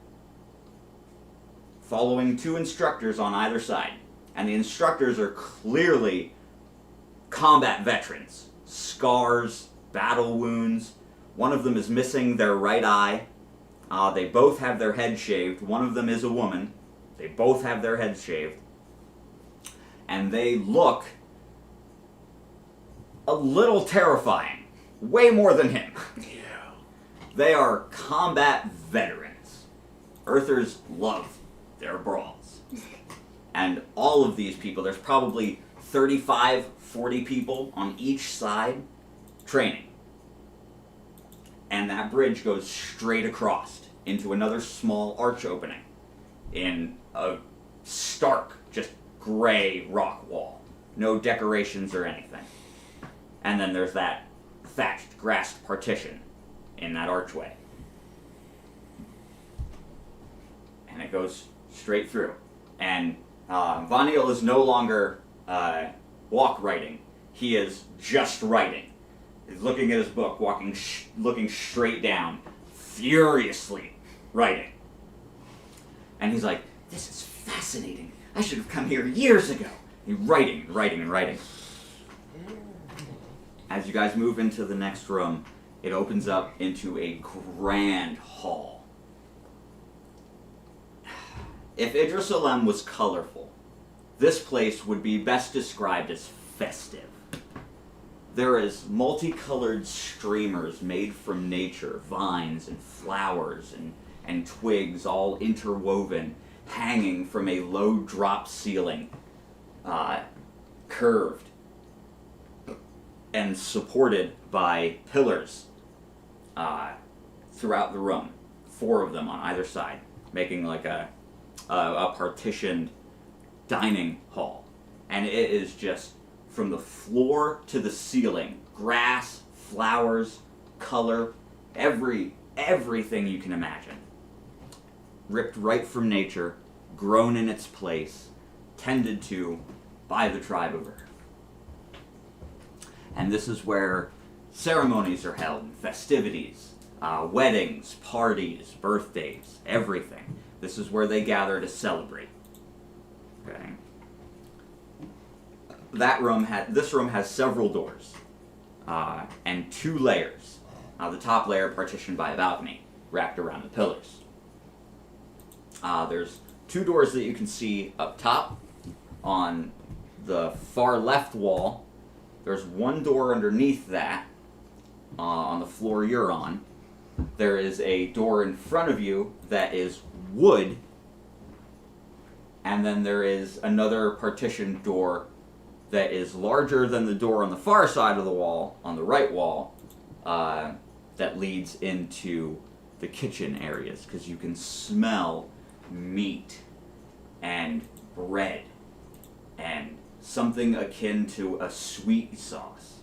following 2 instructors on either side. And the instructors are clearly combat veterans. Scars, battle wounds. One of them is missing their right eye. They both have their head shaved. One of them is a woman. They both have their heads shaved. And they look a little terrifying. Way more than him. Yeah. They are combat veterans. Earthers love their brawls. And all of these people, there's probably 35, 40 people on each side training. And that bridge goes straight across into another small arch opening in a stark, just gray rock wall. No decorations or anything. And then there's that thatched grass partition in that archway. And it goes straight through. And Vaniel is no longer walk writing. He is just writing. He's looking at his book, looking straight down, furiously writing. And he's like, this is fascinating. I should have come here years ago. He's writing and writing and writing. As you guys move into the next room, it opens up into a grand hall. If Idris Alem was colorful, this place would be best described as festive. There is multicolored streamers made from nature, vines and flowers and twigs all interwoven, hanging from a low drop ceiling, curved and supported by pillars throughout the room, 4 of them on either side, making like a partitioned dining hall. And it is just from the floor to the ceiling, grass, flowers, color, everything you can imagine. Ripped right from nature, grown in its place, tended to by the tribe of Earth. And this is where ceremonies are held, festivities, weddings, parties, birthdays, everything. This is where they gather to celebrate. Okay. This room has several doors and 2 layers. The top layer partitioned by a balcony wrapped around the pillars. There's 2 doors that you can see up top. On the far left wall, there's 1 door underneath that on the floor you're on. There is a door in front of you that is wood, and then there is another partition door that is larger than the door on the far side of the wall, on the right wall, that leads into the kitchen areas because you can smell meat and bread and something akin to a sweet sauce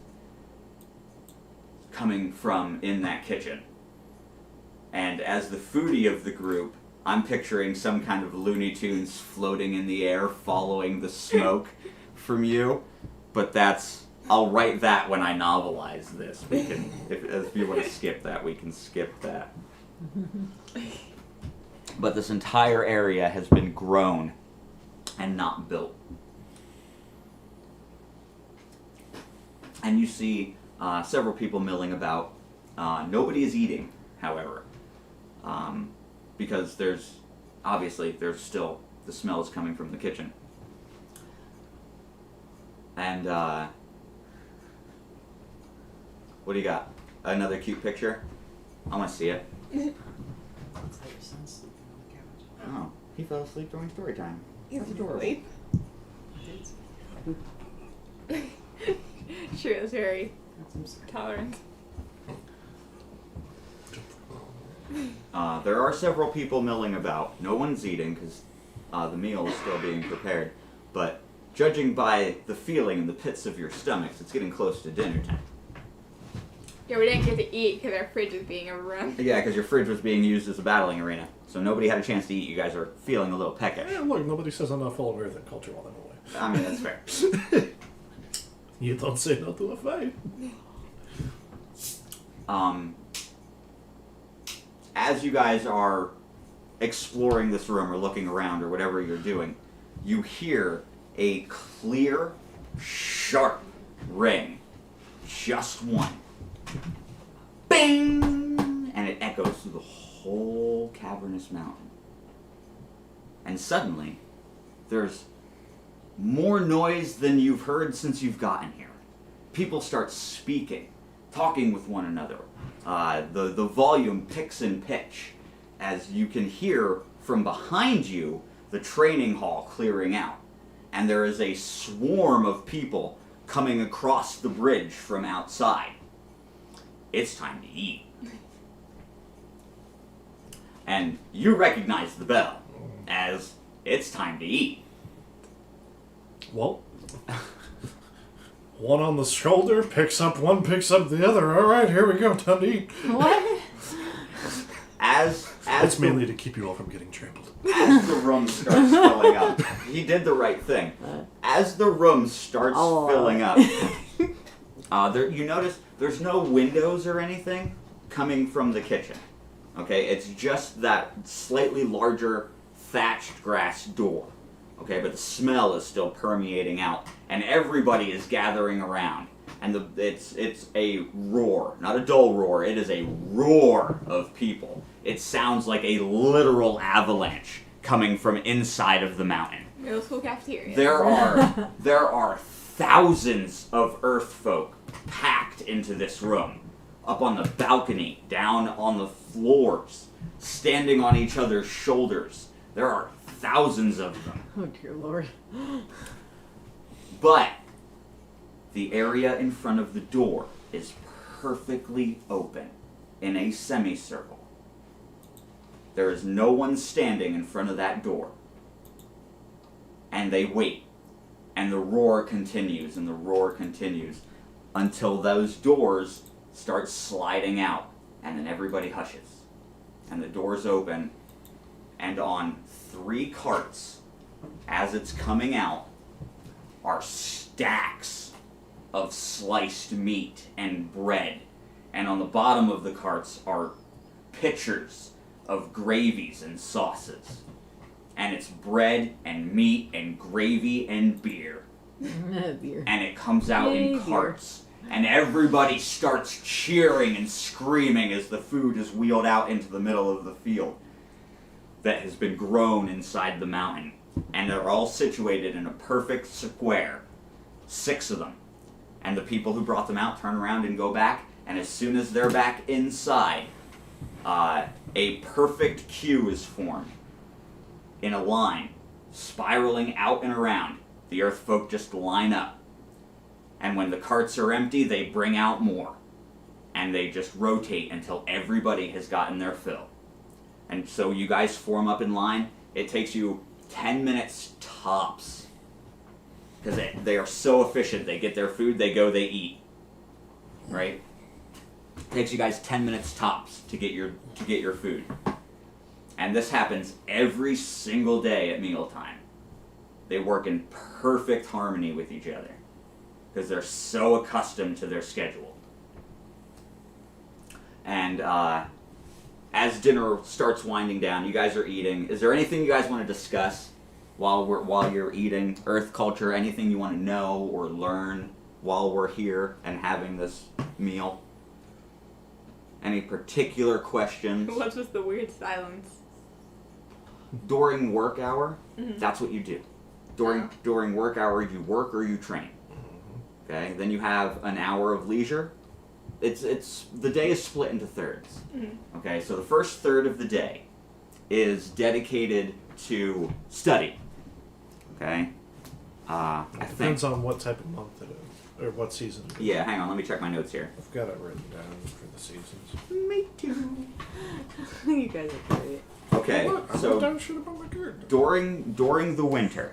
coming from in that kitchen. And as the foodie of the group, I'm picturing some kind of Looney Tunes floating in the air following the smoke from you. But I'll write that when I novelize this. We can, if you want to skip that, we can skip that. But this entire area has been grown and not built. And you see several people milling about. Nobody is eating, however, because there's still, the smell is coming from the kitchen. And what do you got? Another cute picture? I want to see it. Oh, he fell asleep during story time. He's That's adorable. asleep. She was very tolerant. There are several people milling about. No one's eating because the meal is still being prepared. But judging by the feeling in the pits of your stomachs, it's getting close to dinner time. Yeah, we didn't get to eat because our fridge is being overrun. Yeah, because your fridge was being used as a battling arena. So nobody had a chance to eat. You guys are feeling a little peckish. Yeah, look, nobody says I'm not full of earth and culture while I'm away. I mean, that's fair. You don't say no to a fight. As you guys are exploring this room or looking around or whatever you're doing, you hear a clear, sharp ring. Just one. Bing! And it echoes through the whole cavernous mountain. And suddenly, there's more noise than you've heard since you've gotten here. People start speaking, talking with one another. The volume picks in pitch as you can hear from behind you the training hall clearing out. And there is a swarm of people coming across the bridge from outside. It's time to eat. And you recognize the bell as it's time to eat. Well, one on the shoulder picks up one, picks up the other. All right, here we go. Time to eat. What? As It's the, mainly to keep you all from getting trampled. as the room starts filling up, he did the right thing. As the room starts filling up, you notice there's no windows or anything coming from the kitchen. Okay, it's just that slightly larger thatched grass door. Okay, but the smell is still permeating out, and everybody is gathering around. And it's a roar, not a dull roar. It is a roar of people. It sounds like a literal avalanche coming from inside of the mountain. Middle school cafeteria. There are thousands of Earth folk packed into this room, up on the balcony, down on the floors, standing on each other's shoulders. There are thousands of them. Oh dear Lord. But the area in front of the door is perfectly open in a semicircle. There is no one standing in front of that door. And they wait. And the roar continues and the roar continues until those doors start sliding out. And then everybody hushes. And the doors open. And on 3 carts, as it's coming out, are stacks of sliced meat and bread. And on the bottom of the carts are pitchers of gravies and sauces. And it's bread and meat and gravy and beer. Beer. And it comes out Yay, in beer. carts. And everybody starts cheering and screaming as the food is wheeled out into the middle of the field that has been grown inside the mountain. And they're all situated in a perfect square. 6 of them. And the people who brought them out turn around and go back. And as soon as they're back inside, a perfect queue is formed in a line, spiraling out and around. The Earth folk just line up. And when the carts are empty, they bring out more. and they just rotate until everybody has gotten their fill. And so you guys form up in line. It takes you 10 minutes tops. Because they are so efficient. They get their food, they go, they eat. Right? It takes you guys 10 minutes tops to get your food. And this happens every single day at mealtime. They work in perfect harmony with each other. Because they're so accustomed to their schedule. And as dinner starts winding down, you guys are eating. Is there anything you guys want to discuss while you're eating? Earth culture, anything you want to know or learn while we're here and having this meal? Any particular questions? What's with the weird silence? During work hour, Mhm. that's what you do. During work hour, you work or you train. Okay. Then you have an hour of leisure. It's the day is split into thirds. Mm-hmm. Okay. So the first third of the day is dedicated to study. Okay. I It think. depends on what type of month it is, or what season it is. Yeah. Hang on. Let me check my notes here. I've got it written down for the seasons. Me too. You guys are great. Okay. Look, I wrote So down shit about my character. during the winter,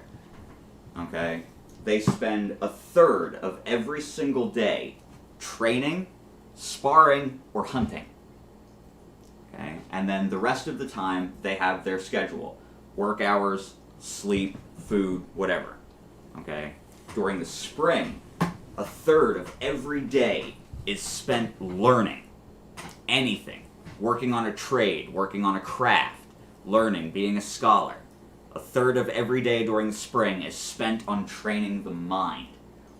okay, they spend a third of every single day training, sparring, or hunting. Okay, and then the rest of the time they have their schedule: work hours, sleep, food, whatever. Okay, during the spring, a third of every day is spent learning anything, working on a trade, working on a craft, learning, being a scholar. A third of every day during the spring is spent on training the mind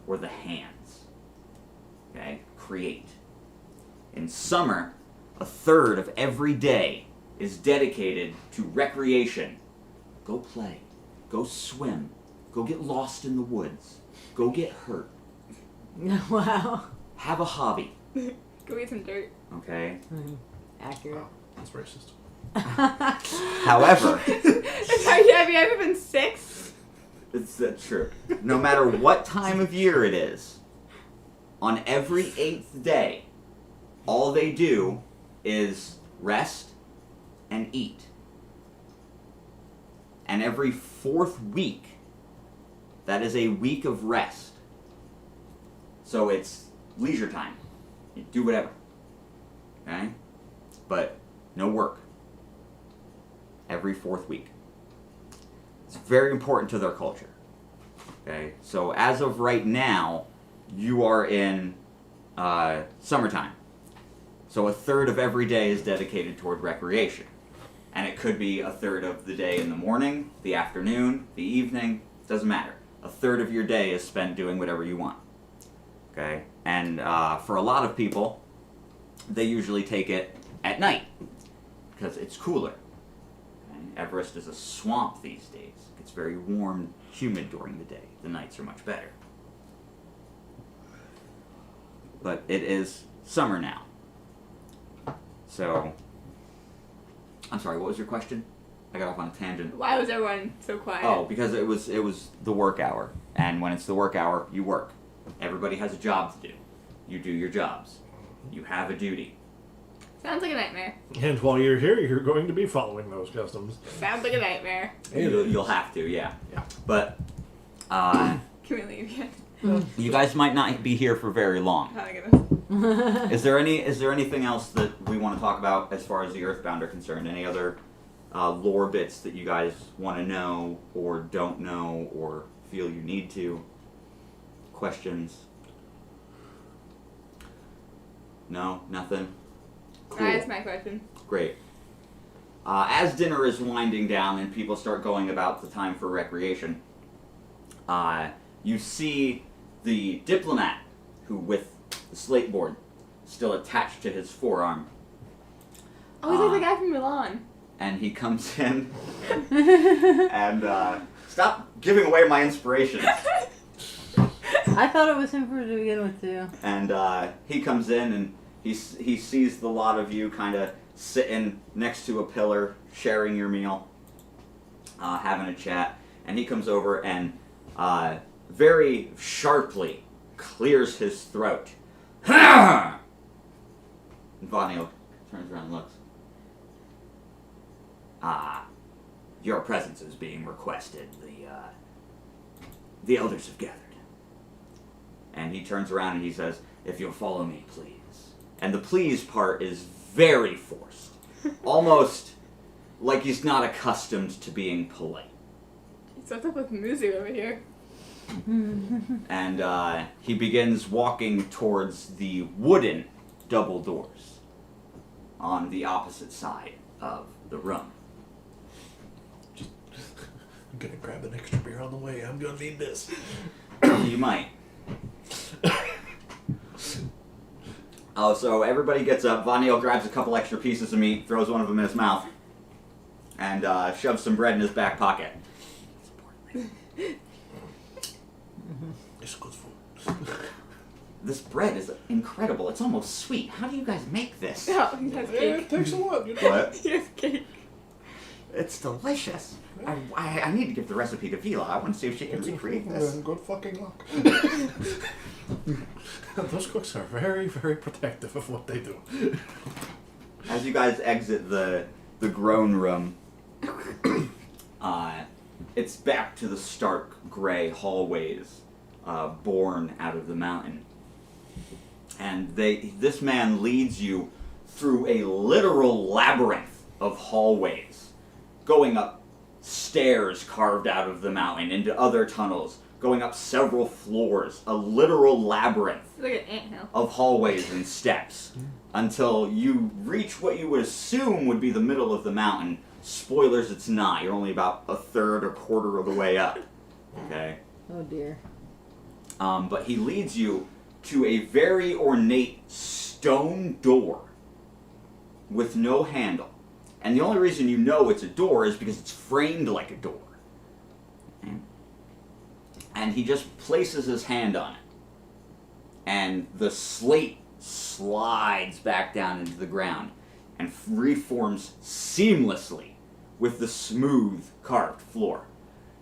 or the hands. Okay? Create. In summer, a third of every day is dedicated to recreation. Go play. Go swim. Go get lost in the woods. Go get hurt. Wow. Have a hobby. Go eat some dirt. Okay? Accurate. Wow, that's racist. However, Sorry, have you ever been 6? it's true. No matter what time of year it is, on every 8th day, all they do is rest and eat. And every 4th week, that is a week of rest. So it's leisure time. You do whatever. Okay? But no work. Every 4th week. It's very important to their culture. Okay? So as of right now, you are in summertime. So a third of every day is dedicated toward recreation. And it could be a third of the day in the morning, the afternoon, the evening, doesn't matter. A third of your day is spent doing whatever you want. Okay? And for a lot of people, they usually take it at night because it's cooler. Okay? Everest is a swamp these days. It's very warm, humid during the day. The nights are much better. But it is summer now. So, I'm sorry, what was your question? I got off on a tangent. Why was everyone so quiet? Oh, because it was the work hour. And when it's the work hour, you work. Everybody has a job to do. You do your jobs. You have a duty. Sounds like a nightmare. And while you're here, you're going to be following those customs. Sounds like a nightmare. You'll have to, yeah. Yeah. But Can we leave yet? you guys might not be here for very long. Oh my goodness. Is there anything else that we want to talk about as far as the Earthbound are concerned? Any other lore bits that you guys want to know or don't know or feel you need to? Questions? No? Nothing? Cool. That's my question. Great. As dinner is winding down and people start going about the time for recreation, you see the diplomat who, with the slate board still attached to his forearm, Oh, he's like the guy from Milan. and he comes in and stop giving away my inspirations. I thought it was him to begin with, too. And he comes in and he sees the lot of you kind of sitting next to a pillar, sharing your meal, having a chat, and he comes over and very sharply clears his throat. And Vanil turns around and looks. Your presence is being requested. The elders have gathered. And he turns around and he says, if you'll follow me, please. And the please part is very forced. Almost like he's not accustomed to being polite. What's up with music over here? And he begins walking towards the wooden double doors on the opposite side of the room. I'm gonna grab an extra beer on the way. I'm gonna need this. You might. Oh, so everybody gets up. Vanil grabs a couple extra pieces of meat, throws one of them in his mouth, and shoves some bread in his back pocket. It's good food. This bread is incredible. It's almost sweet. How do you guys make this? No, he has Yeah, it cake. takes a lot, you know. What? He has cake. It's delicious. I need to give the recipe to Vila. I want to see if she can recreate this. Good fucking luck. Those cooks are very, very protective of what they do. As you guys exit the groan room, it's back to the stark gray hallways born out of the mountain. And this man leads you through a literal labyrinth of hallways, going up stairs carved out of the mountain into other tunnels, going up several floors, a literal labyrinth It's like an anthill. of hallways and steps until you reach what you would assume would be the middle of the mountain. Spoilers, it's not. You're only about a third or quarter of the way up. Okay? Oh dear. But he leads you to a very ornate stone door with no handle. And the only reason you know it's a door is because it's framed like a door. Okay? And he just places his hand on it. And the slate slides back down into the ground and reforms seamlessly with the smooth carved floor.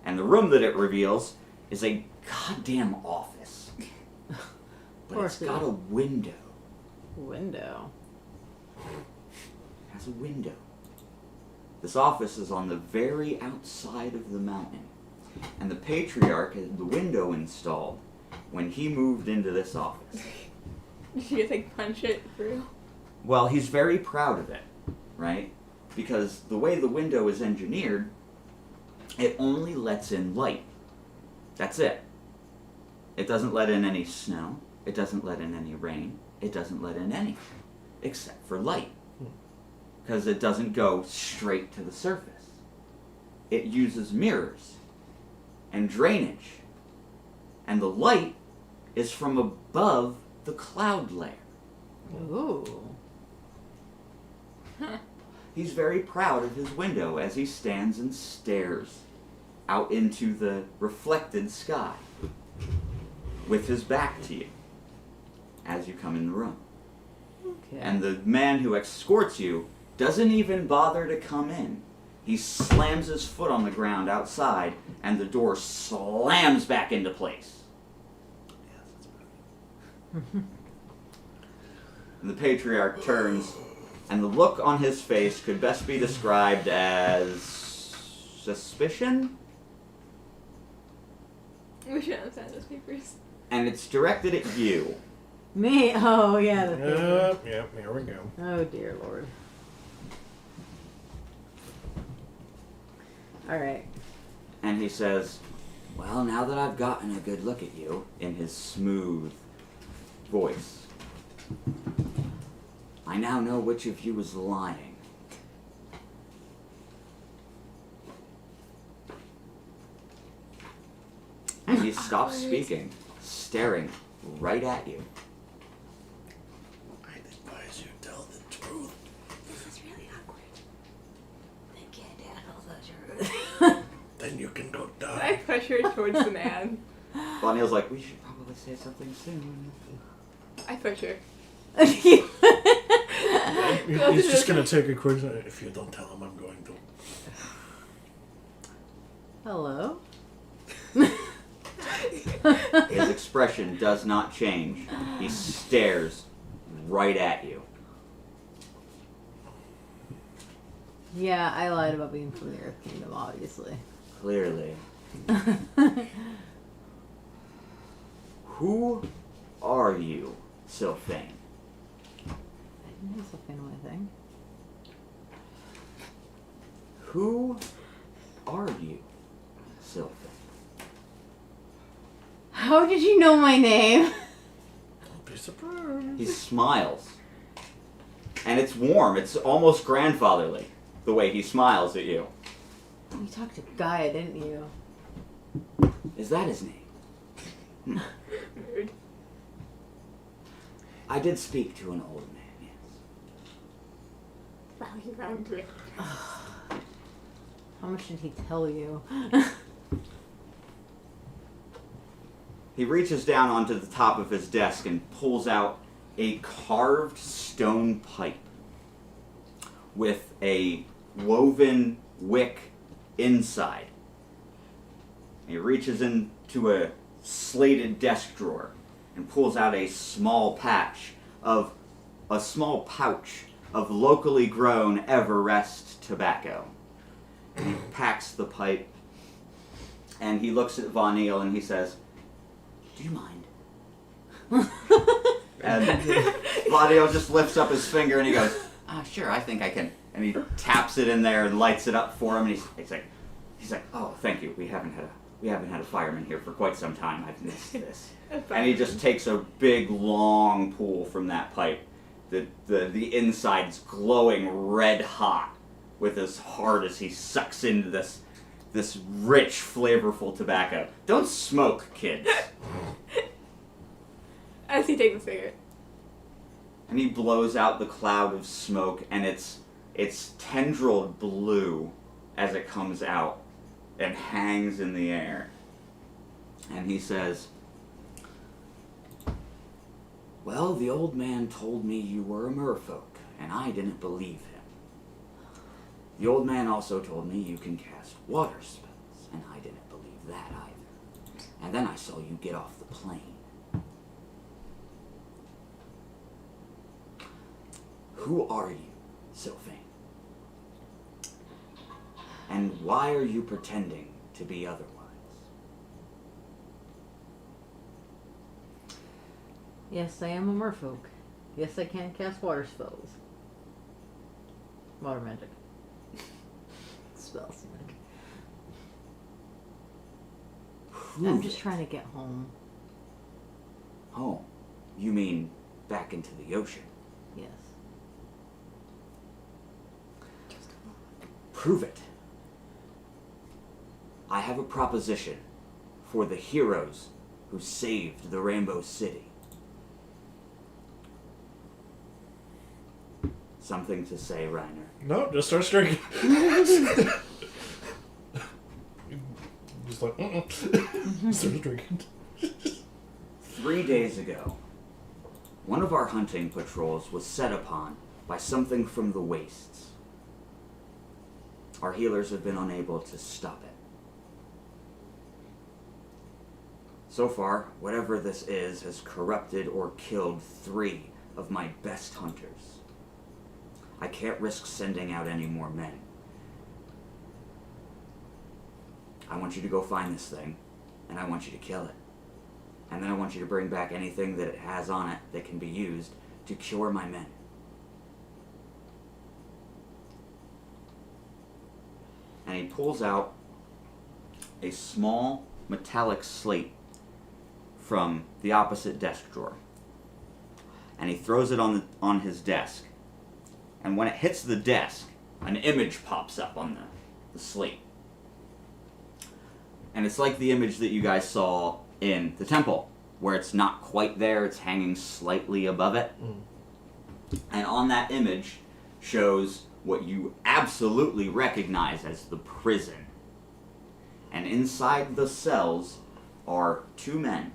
And the room that it reveals is a goddamn office. But it's got a window. Window. It has a window. This office is on the very outside of the mountain. And the patriarch had the window installed when he moved into this office. Did you like punch it through? Well, he's very proud of it, right? Because the way the window is engineered, it only lets in light. That's it. It doesn't let in any snow. It doesn't let in any rain. It doesn't let in anything except for light. Because it doesn't go straight to the surface. It uses mirrors and drainage. And the light is from above the cloud layer. Ooh. He's very proud of his window as he stands and stares out into the reflected sky with his back to you as you come in the room. Okay. And the man who escorts you doesn't even bother to come in. He slams his foot on the ground outside and the door slams back into place. And the patriarch turns, and the look on his face could best be described as suspicion? We shouldn't have signed those papers. And it's directed at you. Me? Oh yeah. The paper. Yep, here we go. Oh dear Lord. All right. And he says, well, now that I've gotten a good look at you, in his smooth voice, I now know which of you is lying. And he stops speaking, staring right at you. I'd advise you tell the truth. This is really awkward. They can't handle the truth. Then you can go I die. push her towards the man. Bonnie's like, we should probably say something soon. I push her. He's just gonna take a quick. If you don't tell him, I'm going to. Hello. His expression does not change. He stares right at you. Yeah, I lied about being from the Earth Kingdom, obviously. Clearly. Who are you, Sylphane? I didn't have something on my thing. Who are you, Sylphane? How did you know my name? Don't be surprised. He smiles. And it's warm. It's almost grandfatherly, the way he smiles at you. You talked to Gaia, didn't you? Is that his name? Rude. I did speak to an old man, yes. Rally around to it. How much did he tell you? He reaches down onto the top of his desk and pulls out a carved stone pipe with a woven wick inside. He reaches into a slated desk drawer and pulls out a small pouch of locally grown Everest tobacco. And he packs the pipe and he looks at Von Neal and he says, "Do you mind?" And Von Neal just lifts up his finger and he goes, "Sure, I think I can." And he taps it in there and lights it up for him. And he's like, "Oh, thank you. We haven't had a fireman here for quite some time. I've missed this." And he just takes a big long pull from that pipe. The inside's glowing red hot with as hard as he sucks into this rich, flavorful tobacco. Don't smoke, kids. As he takes a cigarette. And he blows out the cloud of smoke, and it's tendrilled blue as it comes out and hangs in the air. And he says, "Well, the old man told me you were a merfolk, and I didn't believe him. The old man also told me you can cast water spells, and I didn't believe that either. And then I saw you get off the plane. Who are you, Sylphane? And why are you pretending to be otherwise?" Yes, I am a merfolk. Yes, I can cast water spells. Water magic. Spells. I'm just trying to get home. Home? You mean back into the ocean? Yes. Prove it. I have a proposition for the heroes who saved the Rainbow City. Something to say, Reiner? No, just start drinking. Just like, start drinking. 3 days ago, one of our hunting patrols was set upon by something from the wastes. Our healers have been unable to stop it. So far, whatever this is has corrupted or killed 3 of my best hunters. I can't risk sending out any more men. I want you to go find this thing, and I want you to kill it. And then I want you to bring back anything that it has on it that can be used to cure my men. And he pulls out a small metallic slate from the opposite desk drawer. And he throws it on his desk. And when it hits the desk, an image pops up on the slate. And it's like the image that you guys saw in the temple, where it's not quite there, it's hanging slightly above it. And on that image shows what you absolutely recognize as the prison. And inside the cells are 2 men.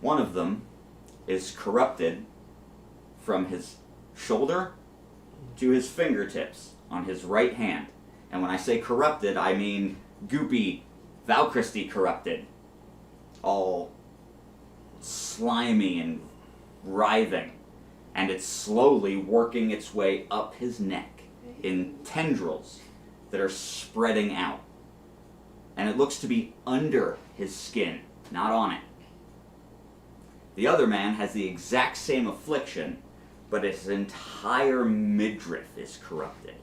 One of them is corrupted from his shoulder to his fingertips on his right hand. And when I say corrupted, I mean goopy, Valchristy corrupted. All slimy and writhing. And it's slowly working its way up his neck in tendrils that are spreading out. And it looks to be under his skin, not on it. The other man has the exact same affliction, but his entire midriff is corrupted.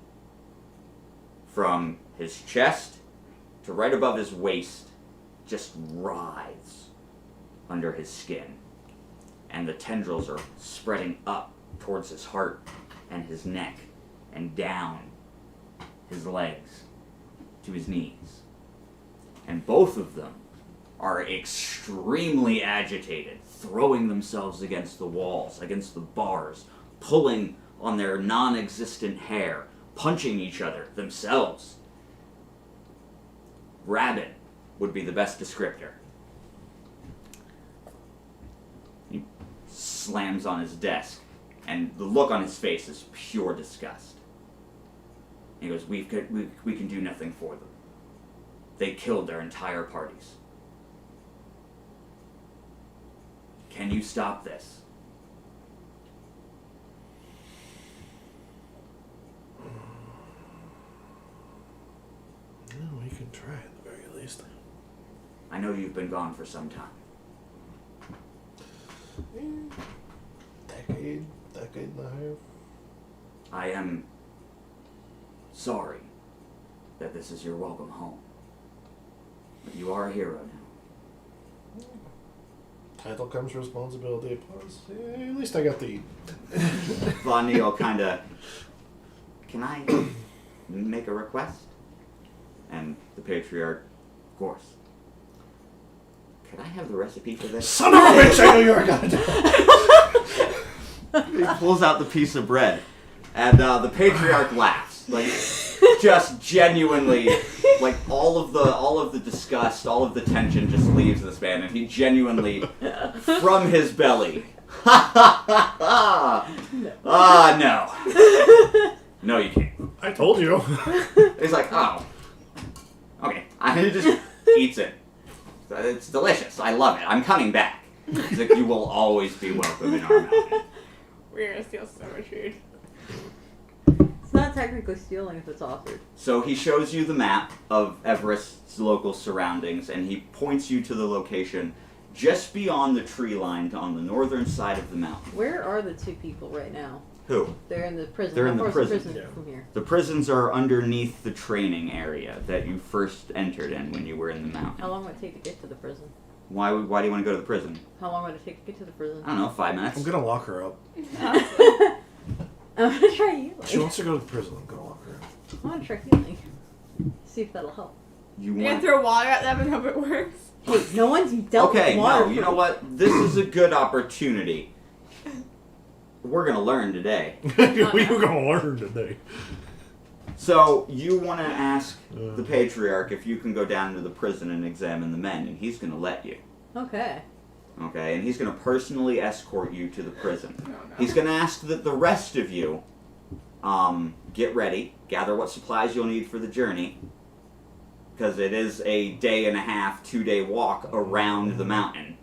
From his chest to right above his waist, just writhes under his skin. And the tendrils are spreading up towards his heart and his neck and down his legs to his knees. And both of them are extremely agitated, throwing themselves against the walls, against the bars, pulling on their non-existent hair, punching each other themselves. Rabid would be the best descriptor. He slams on his desk, and the look on his face is pure disgust. He goes, we can do nothing for them. They killed their entire parties. Can you stop this? No, we can try at the very least. I know you've been gone for some time. Decade and a half. I am sorry that this is your welcome home. But you are a hero now. Title comes responsibility. Plus, at least I got the. Von Neal kind of, can I make a request? And the patriarch, of course. Could I have the recipe for this? Son of a bitch! I know you were gonna do. He pulls out the piece of bread, and the patriarch laughs, like just genuinely, like all of the disgust, all of the tension just leaves this man, and he genuinely, from his belly, ha ha ha ha. No, you can't. I told you. He's like, oh, okay, and he just eats it. It's delicious. I love it. I'm coming back. He's like, you will always be welcome in our mountain. We're gonna steal so much food. It's not technically stealing if it's offered. So he shows you the map of Everest's local surroundings, and he points you to the location just beyond the tree line on the northern side of the mountain. Where are the two people right now? Who? They're in the prison. They're in How the far is prison, yeah. from here? The prisons are underneath the training area that you first entered in when you were in the How mountain. long would it take to get to the prison? Why do you want to go to the prison? How long would it take to get to the prison? I don't know, 5 minutes. I'm gonna lock her up. I'm gonna try healing. She wants to go to the prison. I'm gonna lock her up. I want to try healing. See if that'll help. You You want? gonna throw water at them and hope it works? Hey, no one's dealt Okay, with water. no, you know what? This is a good opportunity. We're gonna learn today. We were gonna learn today. So you want to ask the patriarch if you can go down to the prison and examine the men, and he's going to let you. Okay. Okay, and he's going to personally escort you to the prison. Oh, no. He's going to ask that the rest of you get ready, gather what supplies you'll need for the journey, because it is a 1.5 day, 2-day walk around the mountain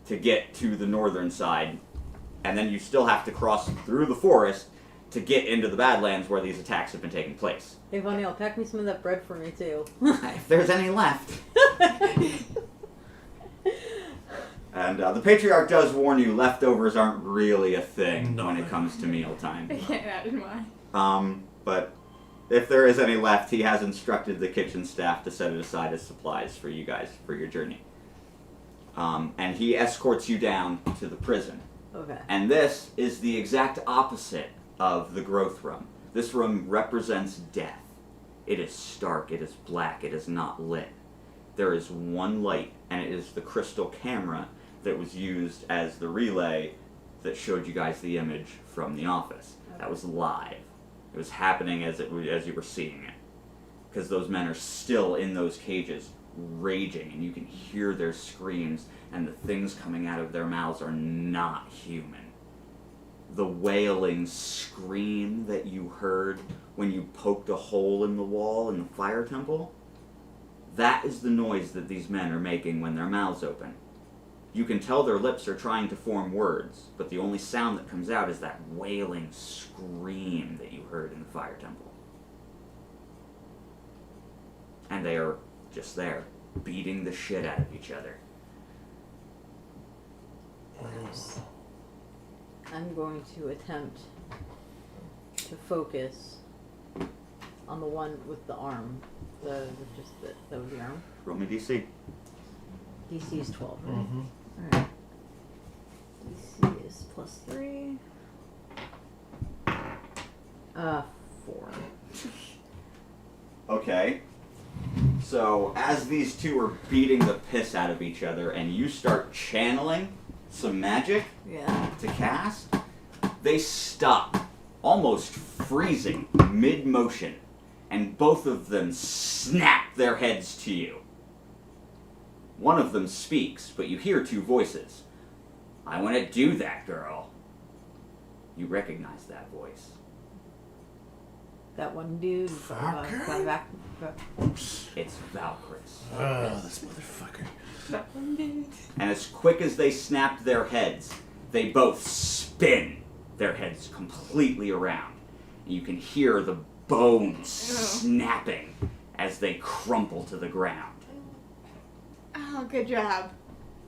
to get to the northern side, and then you still have to cross through the forest to get into the Badlands where these attacks have been taking place. Hey, Vonnie, pack me some of that bread for me, too. If there's any left. And the patriarch does warn you, leftovers aren't really a thing No. when it comes to mealtime. I can't imagine why. But if there is any left, he has instructed the kitchen staff to set it aside as supplies for you guys for your journey. And he escorts you down to the prison. Okay. And this is the exact opposite of the growth room. This room represents death. It is stark, it is black, it is not lit. There is one light, and it is the crystal camera that was used as the relay that showed you guys the image from the office. That was live. It was happening as you were seeing it. Because those men are still in those cages, raging, and you can hear their screams, and the things coming out of their mouths are not human. The wailing scream that you heard when you poked a hole in the wall in the fire temple, that is the noise that these men are making when their mouths open. You can tell their lips are trying to form words, but the only sound that comes out is that wailing scream that you heard in the fire temple. And they are just there, beating the shit out of each other. I'm going to attempt to focus on the one with the arm. That was the arm. Roll me DC. DC is 12, right? Mm-hmm. Alright. DC is +3. 4. Okay. So, as these two are beating the piss out of each other and you start channeling some magic Yeah. to cast, they stop, almost freezing mid-motion, and both of them snap their heads to you. One of them speaks, but you hear two voices. I want to do that, girl. You recognize that voice. That one dude. Fucker? It's Valkyris. This motherfucker. That one did. And as quick as they snapped their heads, they both spin their heads completely around. And you can hear the bones snapping as they crumple to the ground. Oh, good job.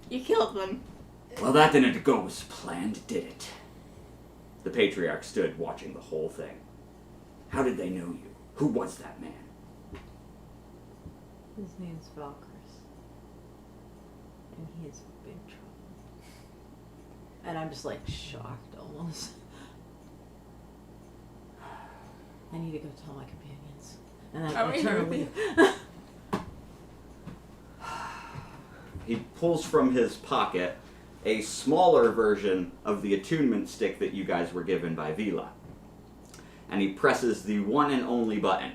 You killed them. Well, that didn't go as planned, did it? The Patriarch stood watching the whole thing. How did they know you? Who was that man? His name's Valkyris. And he is in big trouble. And I'm just like shocked almost. I need to go tell my companions. And then Oh, I you're turn with and leave. He pulls from his pocket a smaller version of the attunement stick that you guys were given by Vila. And he presses the one and only button.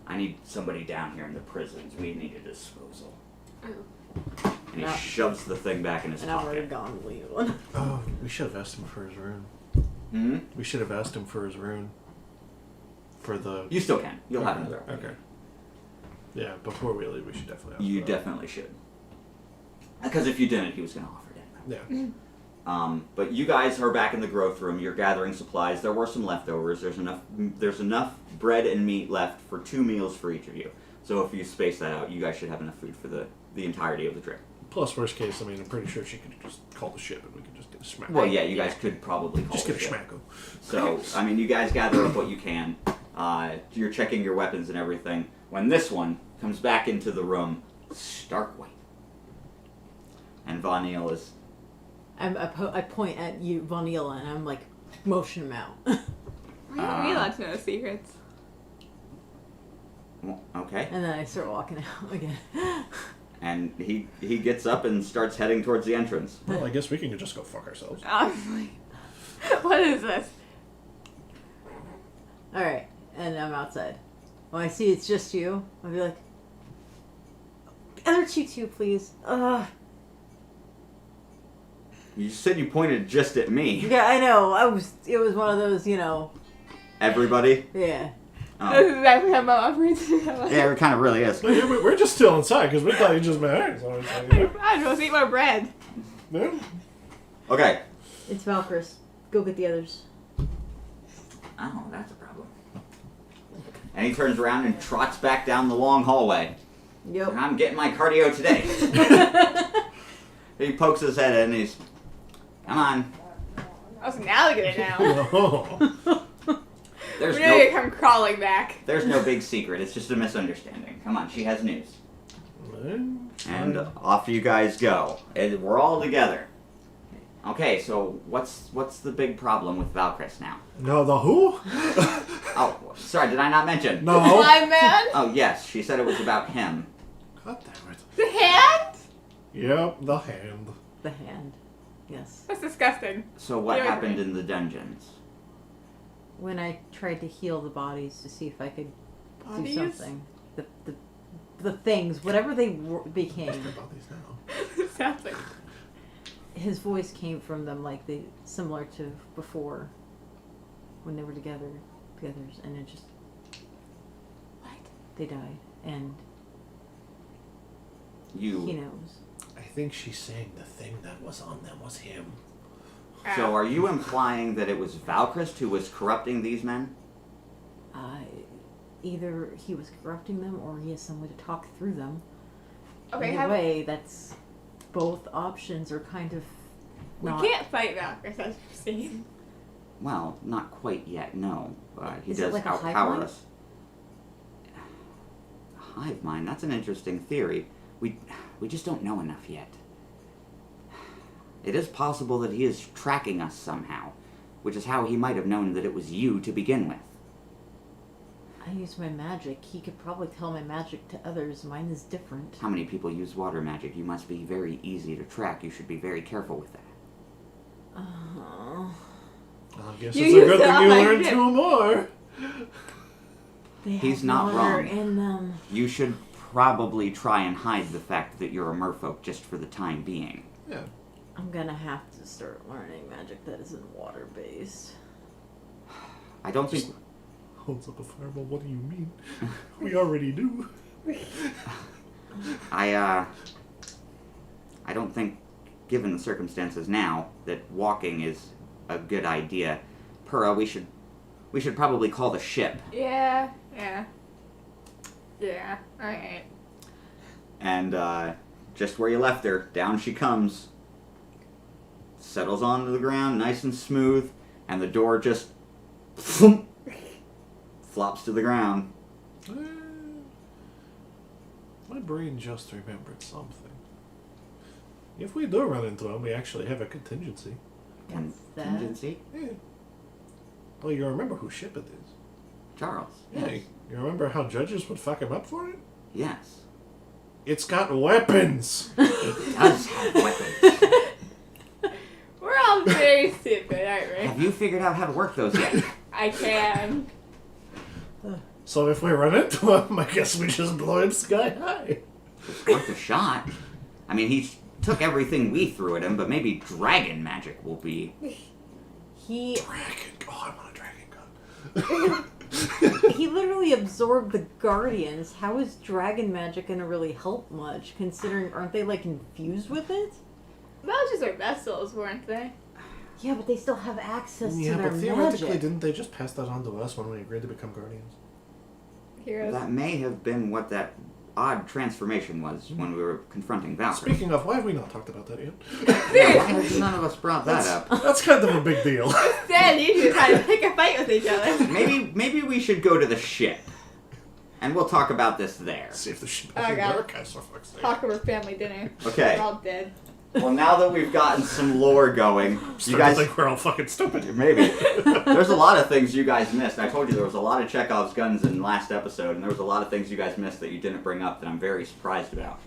I need somebody down here in the prisons. We need a disposal. Oh. And he Yeah. shoves the thing back in his And I'm already pocket. gone to leave one. Oh, we should have asked him for his rune. Hmm? We should have asked him for his rune. For the... You still can. You'll have another. Okay. Yeah, before we leave, we should definitely ask You for that. definitely should. Because if you didn't, he was going to offer it anyway. Yeah. But you guys are back in the growth room. You're gathering supplies. There were some leftovers. There's enough bread and meat left for 2 meals for each of you. So if you space that out, you guys should have enough food for the entirety of the trip. Plus, worst case, I mean, I'm pretty sure she could just call the ship and we could just get a smack. Well, yeah, you guys could probably call Just it get a shit. schmacko. So, I mean, you guys gather up what you can. You're checking your weapons and everything. When this one comes back into the room, stark white. And Von Neil is... I point at you, Vanilla, and I'm like, motion him out. Why are we allowed to know secrets? Well, okay. And then I start walking out again. And he gets up and starts heading towards the entrance. Well, I guess we can just go fuck ourselves. Honestly. What is this? Alright, and I'm outside. When I see it's just you, I'll be like, other two, please. Ugh. You said you pointed just at me. Yeah, I know. It was one of those, Everybody? yeah. Oh. This is exactly how my operates. Yeah, it kind of really is. But yeah, we're just still inside because we thought you just met. So it's like, you know, I'm supposed to eat more bread. yeah. Okay. It's Valkyris. Go get the others. Oh, that's a problem. And he turns around and trots back down the long hallway. Yep. I'm getting my cardio today. He pokes his head in and he's... Come on. I was an alligator now. Oh. There's We're gonna no... come crawling back. There's no big secret. It's just a misunderstanding. Come on, she has news. And off you guys go. And we're all together. Okay, so what's the big problem with Valkyris now? No, the who? Oh, sorry, did I not mention? No. My man? Oh, yes, she said it was about him. God damn it. The hand? Yep, the hand. The hand. Yes. That's disgusting. So what Yeah, happened right. in the dungeons? When I tried to heal the bodies to see if I could Bodies? do something. The things, whatever they became. About these now. Sounds like His voice came from them similar to before when they were together, and it just they died, and he You knows. I think she's saying the thing that was on them was him. So are you implying that it was Valkrist who was corrupting these men? Either he was corrupting them or he has some way to talk through them. Okay, Either way, that's both options are kind of we not... can't fight Valkyries as we've seen. Well, not quite yet, no. But he Is it does like a hive outpower mind? us. A hive mind? That's an interesting theory. We just don't know enough yet. It is possible that he is tracking us somehow, which is how he might have known that it was you to begin with. I use my magic. He could probably tell my magic to others. Mine is different. How many people use water magic? You must be very easy to track. You should be very careful with that. Uh, Well, I guess You it's a used good it thing on you my learned ship. 2 more. they He's have not water wrong. in them. You should probably try and hide the fact that you're a merfolk just for the time being. Yeah. I'm gonna have to start learning magic that isn't water-based. I don't think... Holds up a fireball. What do you mean? We already do. I don't think, given the circumstances now, that walking is a good idea. Pura, we should probably call the ship. Yeah. Alright. And, just where you left her, down she comes. Settles onto the ground, nice and smooth, and the door just... flops to the ground. My brain just remembered something. If we do run into him, we actually have a contingency. What's that? Contingency? Yeah. Well, you remember whose ship it is. Charles. Yeah. Yes. You remember how judges would fuck him up for it? Yes. It's got weapons! It does have weapons. We're all very stupid, aren't we? Have you figured out how to work those yet? I can. So if we run into him, I guess we just blow him sky high. It's worth a shot. I mean, he took everything we threw at him, but maybe dragon magic will be... He Dragon. Oh, I want a dragon gun. he literally absorbed the guardians. How is dragon magic gonna really help much? Considering, aren't they like infused with it? Those just are vessels, weren't they? Yeah, but they still have access Yeah, to their but theoretically, magic. didn't they just pass that on to us when we agreed to become guardians? Heroes. That may have been what that odd transformation was when we were confronting Valkyrie. Speaking of, why have we not talked about that yet? Yeah, why has none of us brought that up? That's kind of a big deal. Instead, you two try to pick a fight with each other. Maybe we should go to the ship. And we'll talk about this there. See if the ship Oh, doesn't God. work. I saw fuck's sake. Talk over family dinner. Okay. We're all dead. Well, now that we've gotten some lore going, you Starting to guys... think we're all fucking stupid. Maybe. There's a lot of things you guys missed. I told you there was a lot of Chekhov's guns in last episode, and there was a lot of things you guys missed that you didn't bring up that I'm very surprised about.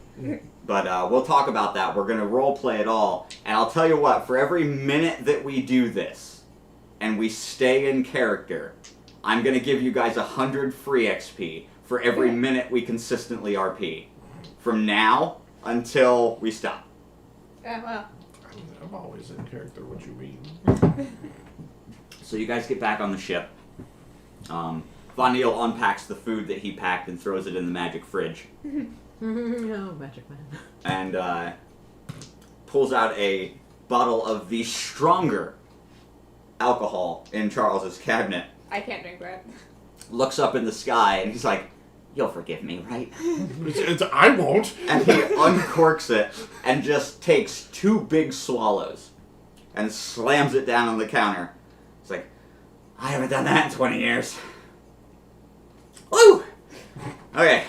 But we'll talk about that. We're going to role play it all. And I'll tell you what, for every minute that we do this, and we stay in character, I'm going to give you guys 100 free XP for every minute we consistently RP. From now until we stop. Yeah, well. I'm always in character, what you mean? So you guys get back on the ship. Von Neil unpacks the food that he packed and throws it in the magic fridge. No, magic man. And pulls out a bottle of the stronger alcohol in Charles's cabinet. I can't drink that. Looks up in the sky and he's like, "You'll forgive me, right?" I won't. And he uncorks it and just takes 2 big swallows and slams it down on the counter. It's like, "I haven't done that in 20 years." Woo! Okay.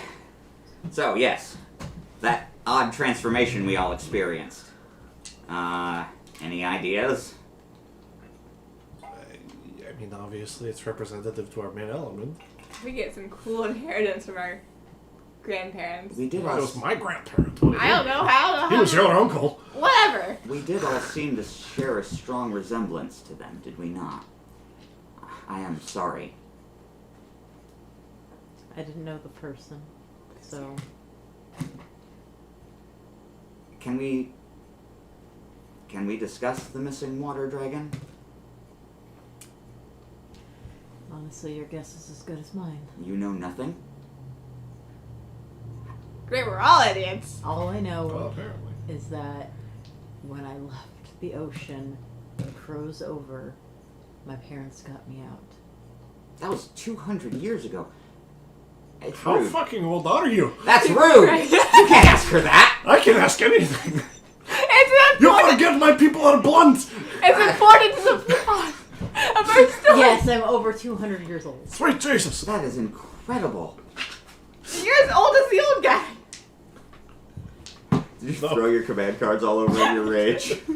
So, yes. That odd transformation we all experienced. Any ideas? I mean, obviously, it's representative to our main element. We get some cool inheritance from our grandparents. We did Well, it all, was my grandparent. What do you I don't mean? know how. He was your uncle. Whatever. we did all seem to share a strong resemblance to them, did we not? I am sorry. I didn't know the person, so Can we discuss the missing water dragon? honestly, your guess is as good as mine. You know nothing? Great, we're all idiots. All I know Well, apparently. is that when I left the ocean and froze over, my parents got me out. That was 200 years ago. It's How rude. fucking old are you? That's rude! You can't ask her that! I can ask anything. It's You important. want to get my people on blunt? It's important to the plot of our story. Yes, I'm over 200 years old. Sweet Jesus. That is incredible. You're as old as the old guy. Did you No. throw your command cards all over in your rage? It's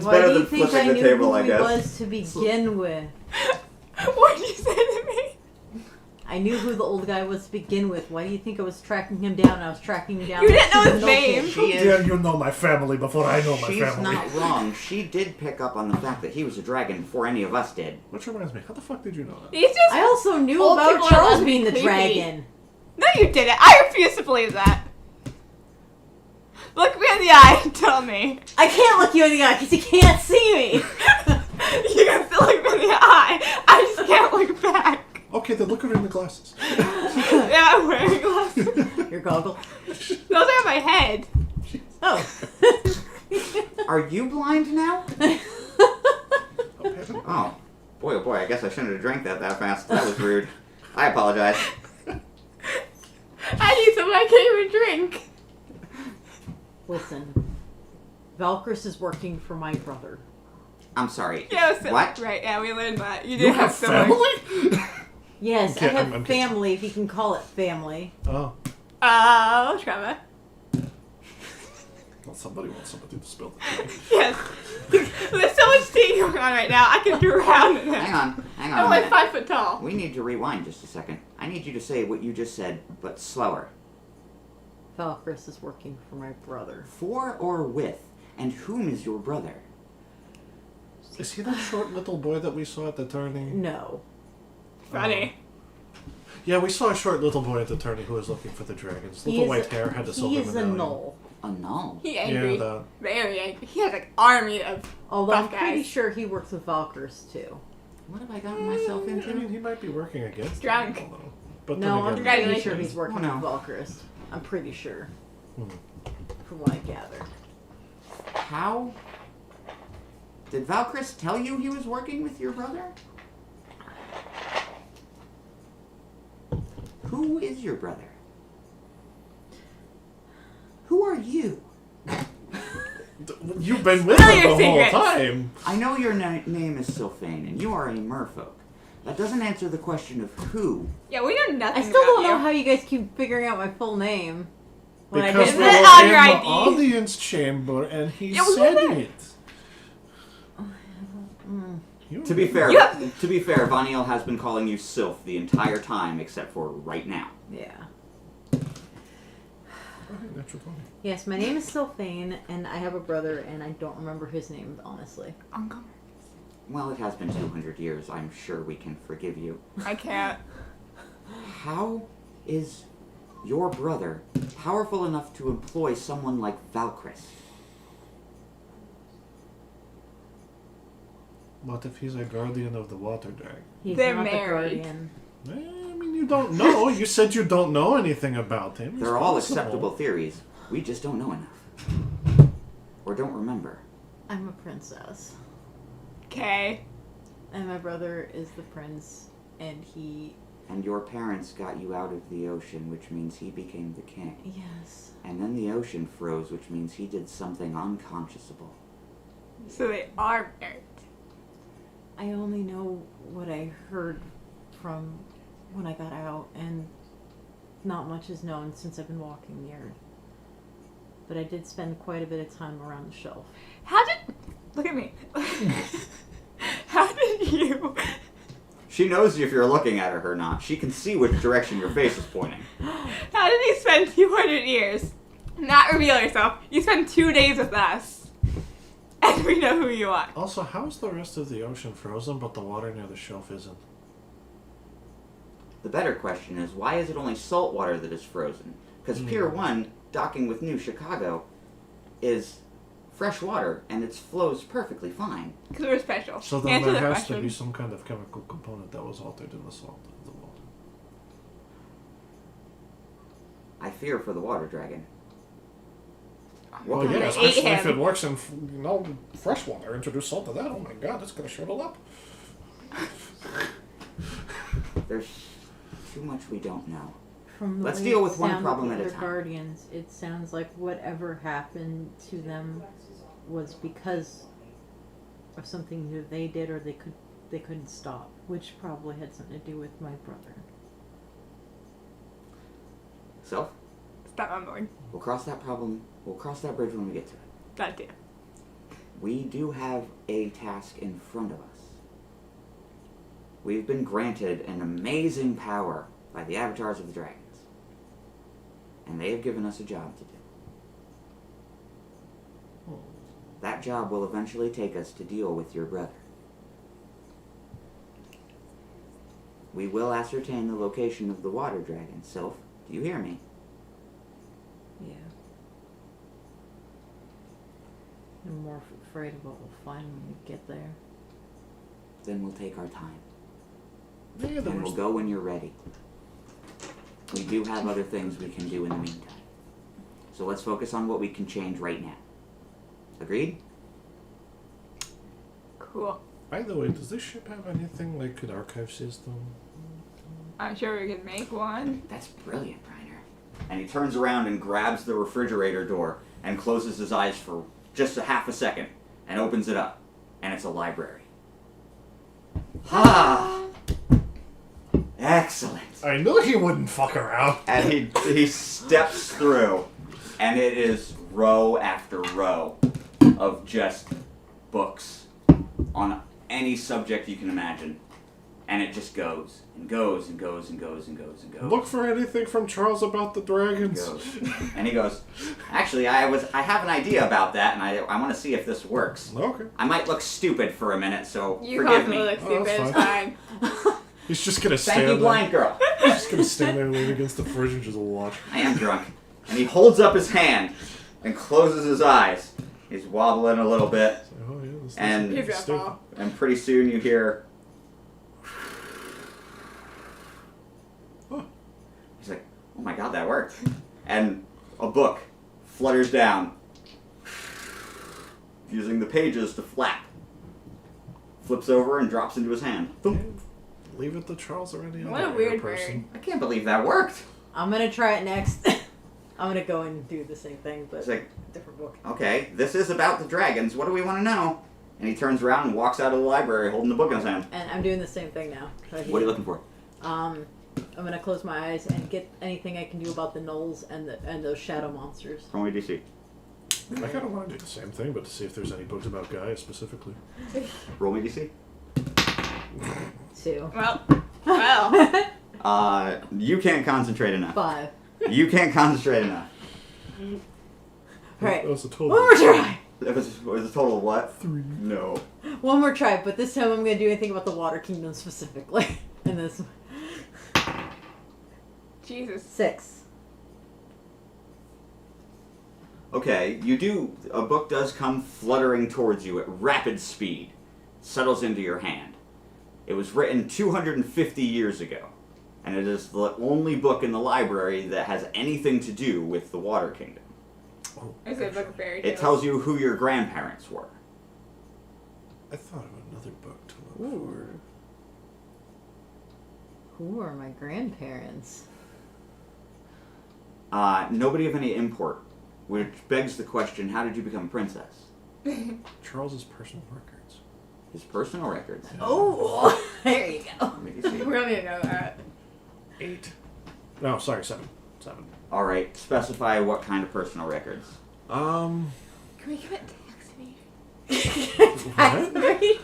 Why better do you than think I flipping the knew table, who I he guess. was to begin with? What did you say to me? I knew who the old guy was to begin with. Why do you think I was tracking him down? I was tracking him down. You didn't know like his no name. kid. She How dare is, you know my family before I know my she's family? not wrong. She did pick up on the fact that he was a dragon before any of us did. Which reminds me, how the fuck did you know that? He's just. I also knew Old about people are Charles allowed to be being the creepy. dragon. No, you didn't. I refuse to believe that. Look me in the eye and tell me. I can't look you in the eye because you can't see me. You can still look me in the eye. I just can't look back. Okay, then look her in the glasses. Yeah, I'm wearing glasses. Your goggle. Those are on my head. Oh. Are you blind now? Apparently. Oh. Boy, oh boy, I guess I shouldn't have drank that fast. That was rude. I apologize. I need something I can't even drink. Listen, Valkyris is working for my brother. I'm sorry. Yeah, so, What? Right, yeah, we learned that. You did You have have siblings. family? Yes, Okay, I have I'm kidding. family, if you can call it family. Oh. Oh, Trevor. Well, somebody wants somebody to spill the tea. Yes. There's so much tea going on right now. I can drown in it. Hang on. Hang on I'm a like minute. 5 foot tall. We need to rewind just a second. I need you to say what you just said, but slower. Valkyris is working for my brother. For or with? And whom is your brother? Is he that short little boy that we saw at the tourney? No. Funny. Yeah, we saw a short little boy at the tourney who was looking for the dragons. He Little is white a- hair, had the He silver is a medallion. null. A null. He angry. Yeah, the... Very angry. He has like army of Although I'm buff pretty guys. sure he works with Valkyris too. What have I gotten myself I mean, into? he might be working against Drunk. them, although. But No, I'm then pretty again, sure he's working Oh, no. with Valkyris. I'm pretty sure. Hmm. From what I gather. How? Did Valkyris tell you he was working with your brother? Who is your brother? Who are you? You've been with Spill him your the whole secrets. time. I know your name is Sylphane, and you are a merfolk. That doesn't answer the question of who. Yeah, we know nothing I still about don't know you. how you guys keep figuring out my full name. When I Because didn't we Is it were on in your the ID? audience chamber and he Yeah, we said were there. it. You To be fair, Yeah. Vaniel has been calling you Sylph the entire time, except for right now. Yeah. Right, natural 20. Yes, my name is Sylphane, and I have a brother, and I don't remember his name, honestly. Uncle. Well, it has been 200 years. I'm sure we can forgive you. I can't. How is your brother powerful enough to employ someone like Valkyris? What if he's a guardian of the water dragon? He's They're not married. the guardian. I mean, you don't know. You said you don't know anything about him. It's They're all possible. acceptable theories. We just don't know enough. Or don't remember. I'm a princess. Okay. And my brother is the prince, and he... And your parents got you out of the ocean, which means he became the king. Yes. And then the ocean froze, which means he did something unconscionable. So they are married. I only know what I heard from when I got out, and not much is known since I've been walking the earth. But I did spend quite a bit of time around the shelf. How did... Look at me. How did you... She knows if you're looking at her or not. She can see which direction your face is pointing. How did you spend 200 years? Not reveal yourself. You spend 2 days with us. And we know who you are. Also, how is the rest of the ocean frozen, but the water near the shelf isn't? The better question is, why is it only salt water that is frozen? Because Pier 1, docking with New Chicago, is fresh water, and it flows perfectly fine. Because we're special. So then Answer there the has to question. be some kind of chemical component that was altered in the salt of the water. I fear for the water dragon. Well, can yeah, we- They especially ate if him. it works in fresh water. Introduce salt to that. Oh my god, that's gonna shrivel up. There's too much we don't know. From the Let's way deal it with one sounded problem with at a their time. Guardians, it sounds like whatever happened to them was because of something that they did, or they couldn't stop, which probably had something to do with my brother. So, Stop on board. we'll cross that problem. We'll cross that bridge when we get to it. That too. We do have a task in front of us. We've been granted an amazing power by the avatars of the dragons. And they have given us a job to do. That job will eventually take us to deal with your brother. We will ascertain the location of the water dragon. Sylph, do you hear me? Yeah. I'm more afraid of what we'll find when we get there. Then we'll take our time. Yeah, And we'll go when you're ready. We do have other things we can do in the meantime. So let's focus on what we can change right now. Agreed? Cool. By the way, does this ship have anything like an archive system? I'm sure we could make one. That's brilliant, Reiner. And he turns around and grabs the refrigerator door and closes his eyes for just a half a second and opens it up. And it's a library. Ha! Excellent. I knew he wouldn't fuck around. And he steps through, and it is row after row of just books on any subject you can imagine. And it just goes and goes and goes and goes and goes and goes. Look for anything from Charles about the dragons. Goes. And he goes, actually, I have an idea about that, and I want to see if this works. Okay. I might look stupid for a minute, so You forgive constantly me. look Oh, stupid. that's It's fine. He's just gonna Thank stand you, blind girl. there. He's just gonna stand there, lean against the fridge, and just watch. I am drunk. And he holds up his hand and closes his eyes. He's wobbling a little bit, Oh yeah, this and He's gonna stupid. fall. pretty soon you hear. Huh. He's like, "Oh my god, that worked!" And a book flutters down, using the pages to flap. Flips over and drops into his hand. Boom. Leave it to Charles or any What other a weird person. I can't believe that worked. I'm gonna try it next. I'm gonna go and do the same thing, but It's like, different book. okay, this is about the dragons. What do we want to know? And he turns around and walks out of the library holding the book in his hand. And I'm doing the same thing now. What are you looking for? I'm gonna close my eyes and get anything I can do about the gnolls and those shadow monsters. Roll me DC. I kind of want to do the same thing, but to see if there's any books about Gaia specifically. Roll me DC. 2. Well. You can't concentrate enough. 5. You can't concentrate enough. Alright. That was a total. One more try! It was a total of what? 3. No. One more try, but this time I'm gonna do anything about the Water Kingdom specifically. In this. Jesus. 6. Okay, a book does come fluttering towards you at rapid speed. Settles into your hand. It was written 250 years ago. And it is the only book in the library that has anything to do with the Water Kingdom. Oh, Is it a book of fairy tales? It tells you who your grandparents were. I thought of another book to look for. Who are my grandparents? Nobody of any import. Which begs the question, how did you become a princess? Charles's personal records. His personal records. Oh! There you go. Let me see. We don't need to know that. 8. No, sorry, 7. 7. Alright, specify what kind of personal records. Can we give it tax evasion?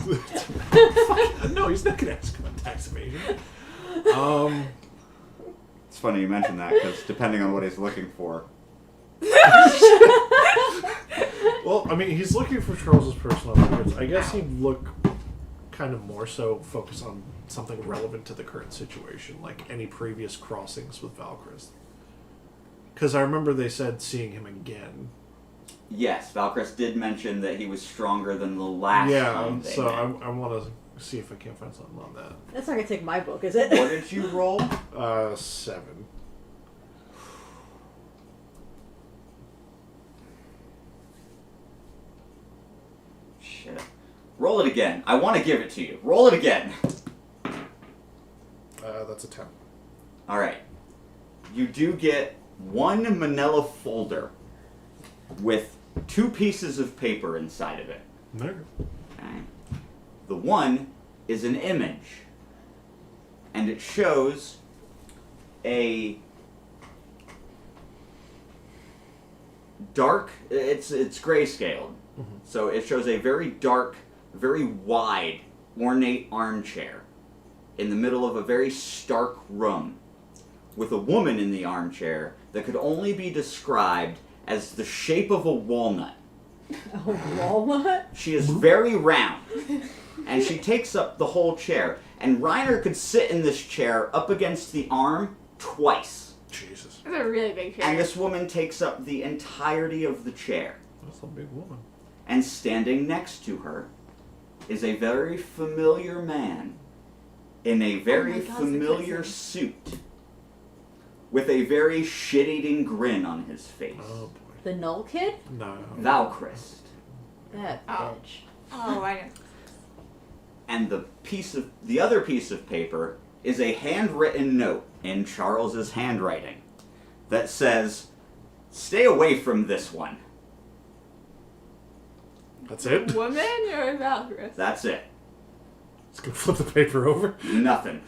What? No, he's not gonna ask about tax evasion. It's funny you mention that, because depending on what he's looking for. Well, I mean, he's looking for Charles's personal records. I guess he'd look kind of more so focus on something relevant to the current situation, like any previous crossings with Valkyries. Because I remember they said seeing him again. Yes, Valkrest did mention that he was stronger than the last time they so met. I want to see if I can't find something on that. That's not gonna take my book, is it? What did you roll? 7. Roll it again. I want to give it to you. Roll it again. That's a 10. All right. You do get one manila folder with 2 pieces of paper inside of it. No. Okay. The one is an image, and it shows a dark. It's grayscaled, so it shows a very dark, very wide, ornate armchair in the middle of a very stark room, with a woman in the armchair that could only be described as the shape of a walnut. A walnut? She is very round, and she takes up the whole chair. And Reiner could sit in this chair up against the arm twice. Jesus. That's a really big chair. And this woman takes up the entirety of the chair. That's a big woman. And standing next to her is a very familiar man in a very familiar suit with a very shit-eating grin on his face. Oh boy. The Null Kid? No. Valchrist. That Oh. bitch. Oh, I know. And the other piece of paper is a handwritten note in Charles's handwriting that says, "Stay away from this one." That's it? Woman or Valkyrie? That's it. Just gonna flip the paper over. Nothing.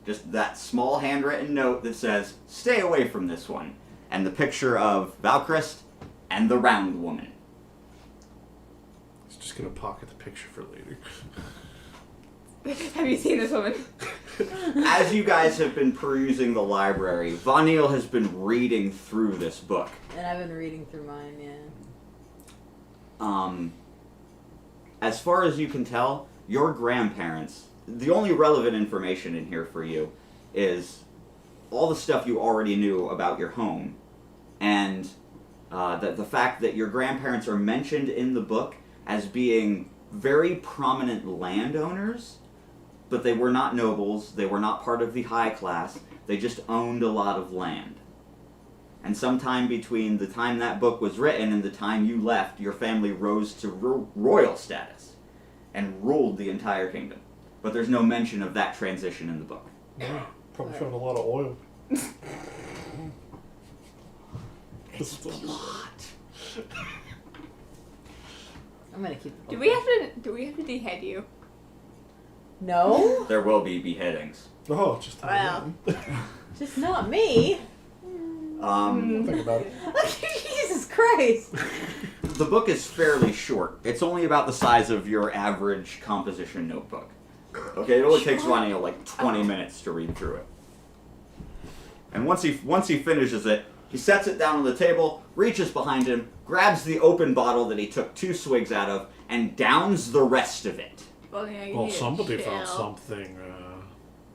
Just that small handwritten note that says, "Stay away from this one." And the picture of Valchrist and the round woman. It's just gonna pocket the picture for later. Have you seen this woman? As you guys have been perusing the library, Vanille has been reading through this book. And I've been reading through mine, yeah. As far as you can tell, your grandparents, the only relevant information in here for you is all the stuff you already knew about your home, and the fact that your grandparents are mentioned in the book as being very prominent landowners, but they were not nobles, they were not part of the high class, they just owned a lot of land. And sometime between the time that book was written and the time you left, your family rose to royal status and ruled the entire kingdom. But there's no mention of that transition in the book. Yeah, probably found a lot of oil. It's a lot. I'm gonna keep the book. Do we have to behead you? No? There will be beheadings. Oh, just Wow. Just not me. Think about it. Jesus Christ. The book is fairly short. It's only about the size of your average composition notebook. Okay, it only takes Ronnie like 20 minutes to read through it. And once he finishes it, he sets it down on the table, reaches behind him, grabs the open bottle that he took 2 swigs out of, and downs the rest of it. Well, yeah, you Well, need to somebody chill. found something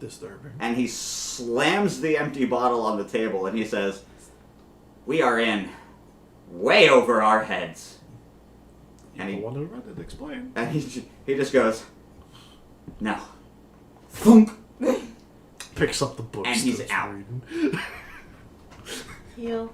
disturbing. And he slams the empty bottle on the table and he says, "We are in way over our heads." And The one who read it, explain. And he just goes, "No." Thunk! Picks up the book. And he's starts out. reading. Heal.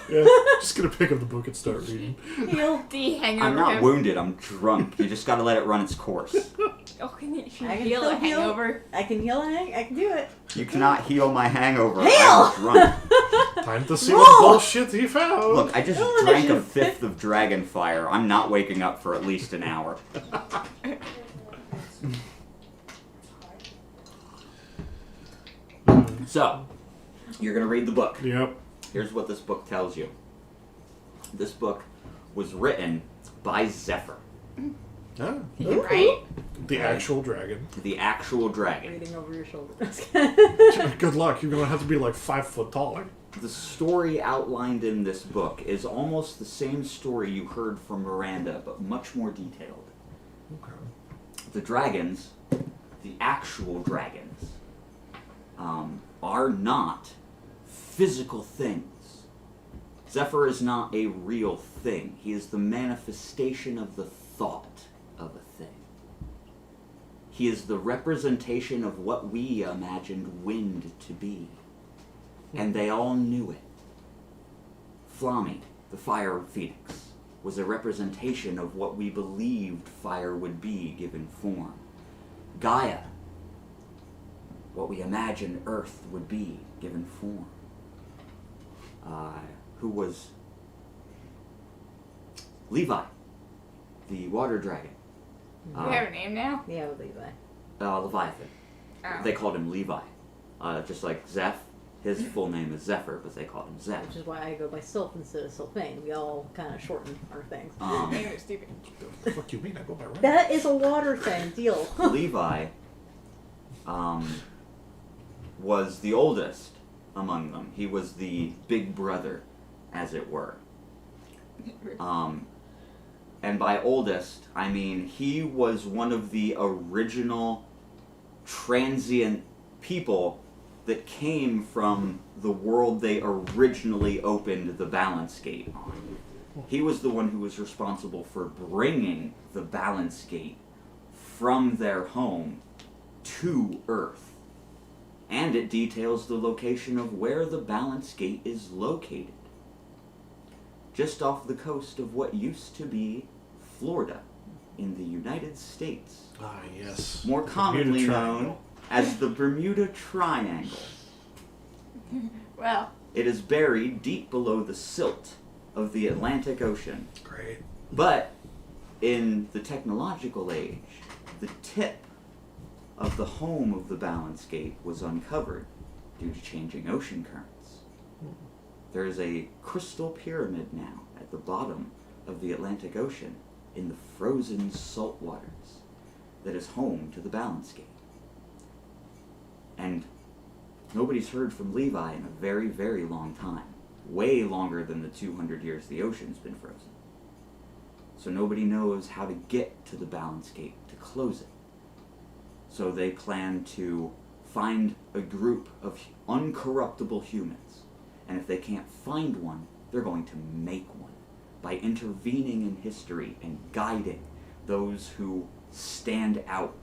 Yeah, just gonna pick up the book and start reading. Heal. Do you hang over I'm not him? wounded, I'm drunk. You just gotta let it run its course. Oh, can you I can heal still a heal. hangover? I can heal a hang. I can do it. You cannot heal my hangover. Heal! I'm drunk. Time to see Roll! what bullshit he found. Look, I just Roll drank a initiative. fifth of dragon fire. I'm not waking up for at least an hour. So, you're gonna read the book. Yep. Here's what this book tells you. This book was written by Zephyr, Ah, You're right. the actual dragon. the actual dragon. Reading over your shoulder. Good luck. You're gonna have to be like 5 foot taller. The story outlined in this book is almost the same story you heard from Miranda, but much more detailed. Okay. The dragons, the actual dragons, are not physical things. Zephyr is not a real thing. He is the manifestation of the thought of a thing. He is the representation of what we imagined wind to be. And they all knew it. Flammy, the fire phoenix, was a representation of what we believed fire would be given form. Gaia, what we imagined Earth would be given form. Who was Levi, the water dragon. Do you have a name now? Yeah, with Levi. Leviathan. Oh. They called him Levi. Just like Zeph, his full name is Zephyr, but they called him Zeph. Which is why I go by Sylph instead of Sylphane. We all kind of shorten our things. Name is stupid. The fuck you mean? I go by right. That is a water thing. Deal. Levi was the oldest among them. He was the big brother, as it were. And by oldest, I mean he was one of the original transient people that came from the world they originally opened the balance gate on. He was the one who was responsible for bringing the balance gate from their home to Earth. And it details the location of where the balance gate is located. Just off the coast of what used to be Florida in the United States. Ah, yes. More The commonly Bermuda known Triangle. as the Bermuda Triangle. Well, It is buried deep below the silt of the Atlantic Ocean. Great. But in the technological age, the tip of the home of the balance gate was uncovered due to changing ocean currents. There is a crystal pyramid now at the bottom of the Atlantic Ocean in the frozen salt waters that is home to the balance gate. And nobody's heard from Levi in a very, very long time. Way longer than the 200 years the ocean's been frozen. So nobody knows how to get to the balance gate to close it. So they plan to find a group of uncorruptible humans. And if they can't find one, they're going to make one by intervening in history and guiding those who stand out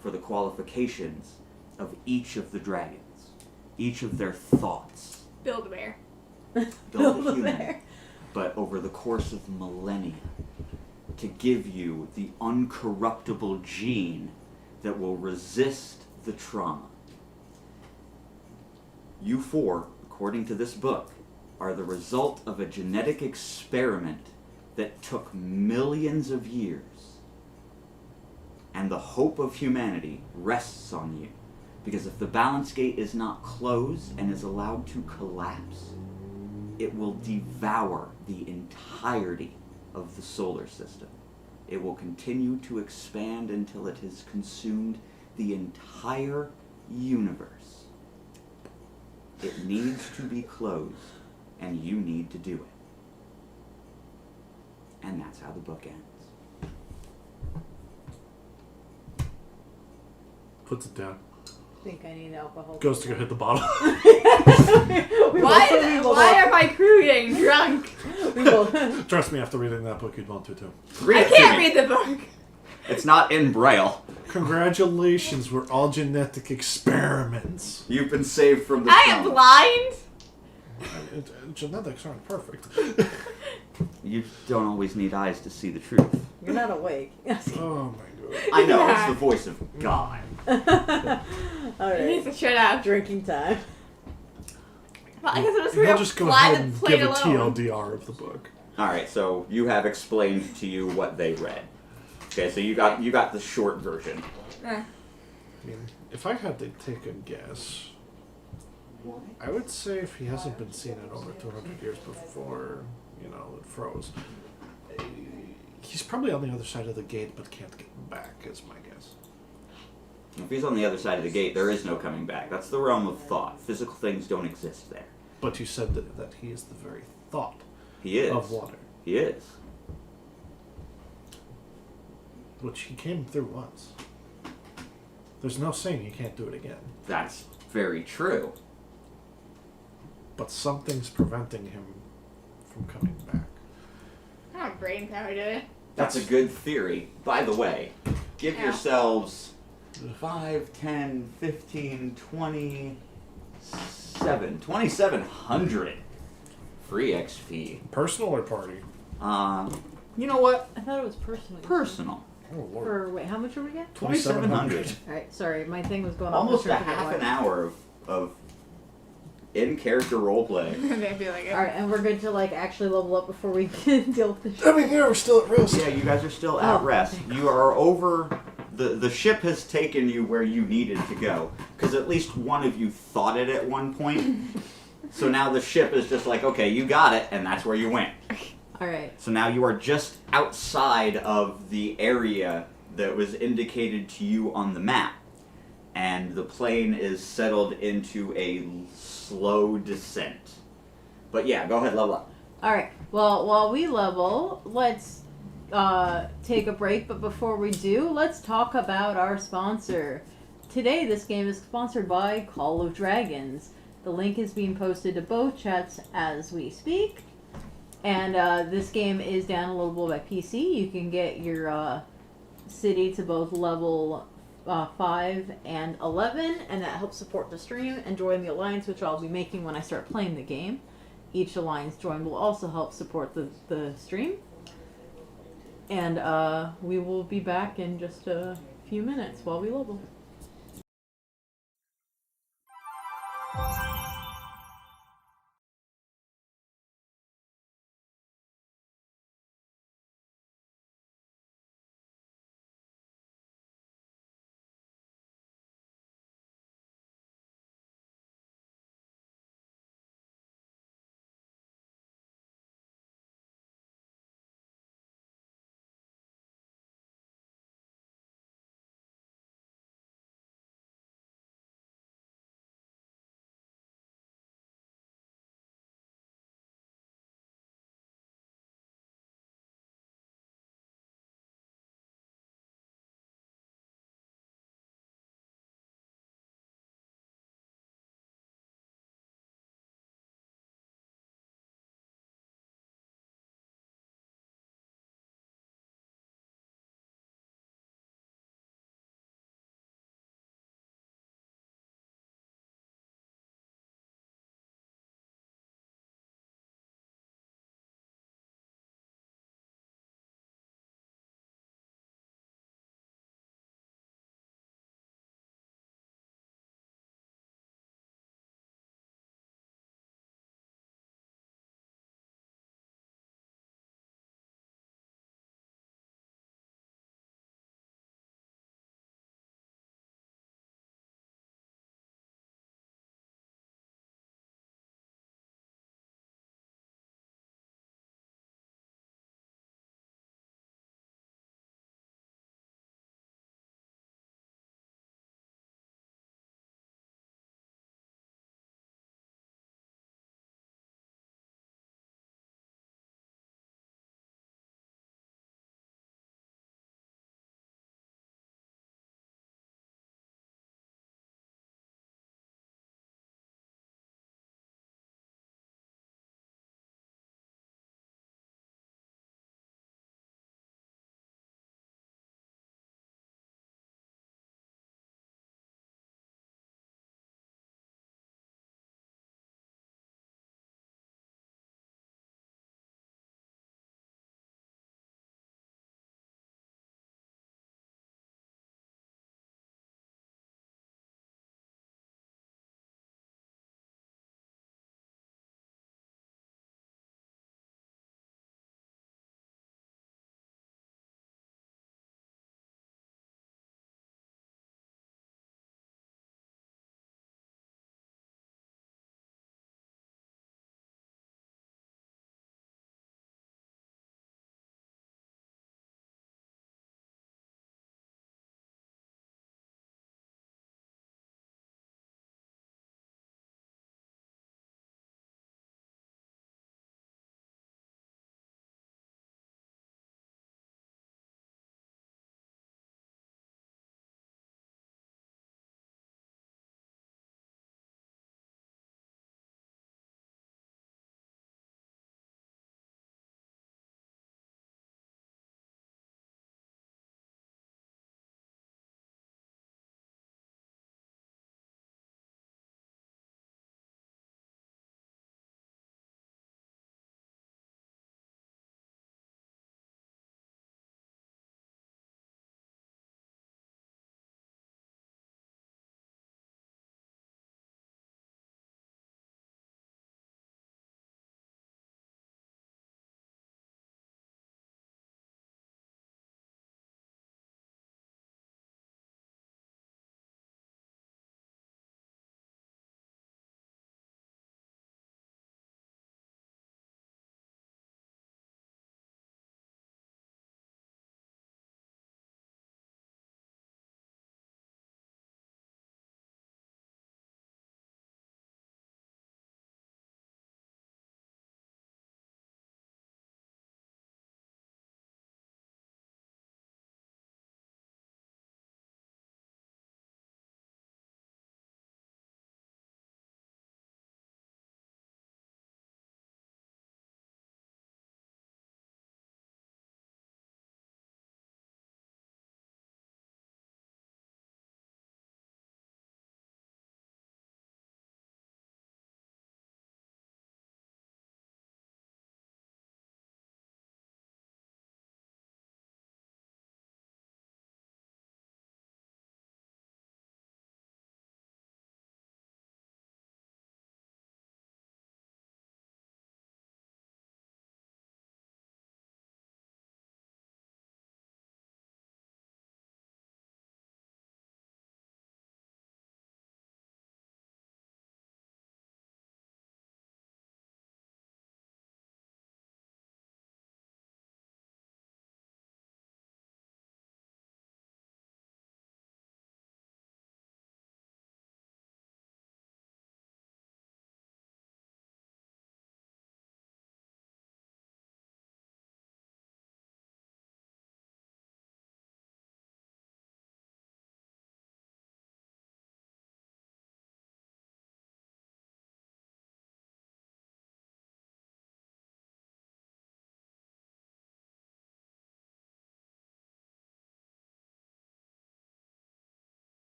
for the qualifications of each of the dragons, each of their thoughts. Build a bear. Build a human, Bear. but over the course of millennia, to give you the uncorruptible gene that will resist the trauma. You four, according to this book, are the result of a genetic experiment that took millions of years. And the hope of humanity rests on you. Because if the balance gate is not closed and is allowed to collapse, it will devour the entirety of the solar system. It will continue to expand until it has consumed the entire universe. It needs to be closed, and you need to do it. And that's how the book ends. Puts it down. I think I need alcohol. Goes to go hit the bottle. Why are my crew getting drunk? We will. Trust me, after reading that book, you'd want to too. Read I it to can't me. read the book. It's not in Braille. Congratulations, we're all genetic experiments. You've been saved from the I am trauma. blind. Genetics aren't perfect. You don't always need eyes to see the truth. You're not awake. Oh my god. I know, it's the voice of God. All He needs right. to shut up. Drinking time. Well, I guess I'm just He'll gonna just go fly ahead the and plate give a alone. TLDR of the book. Alright, so you have explained to you what they read. Okay, so you got the short version. I mean, if I had to take a guess, I would say if he hasn't been seen in over 200 years before, it froze, he's probably on the other side of the gate but can't get back, is my guess. If he's on the other side of the gate, there is no coming back. That's the realm of thought. Physical things don't exist there. But you said that he is the very thought He is. of water, He is. which he came through once. There's no saying he can't do it again. That's very true. But something's preventing him from coming back. I don't have brain power, do I? That's a good theory. By the way, give Yeah. yourselves 5, 10, 15, 2,700 free XP. Personal or party? You know what? I thought it was personal. Personal. Oh lord. For wait, how much are we get? 2,700. All right, sorry, my thing was going off. Almost I was a trying to half figure an out hour of in-character roleplay. I feel like it. why. All right, and we're good to like actually level up before we can deal with the shit. I mean, yeah, we're still at risk. Yeah, you guys are still at Oh, rest. thank You are over. The ship has taken you where you needed to go. Because at least one of you thought it at one point. So now the ship is just like, okay, you got it, and that's where you went. All right. So now you are just outside of the area that was indicated to you on the map. And the plane is settled into a slow descent. But yeah, go ahead, level up. All right. Well, while we level, let's take a break. But before we do, let's talk about our sponsor. Today, this game is sponsored by Call of Dragons. The link is being posted to both chats as we speak. And this game is downloadable by PC. You can get your city to both level 5 and 11, and that helps support the stream and join the alliance, which I'll be making when I start playing the game. Each alliance join will also help support the stream. And we will be back in just a few minutes while we level.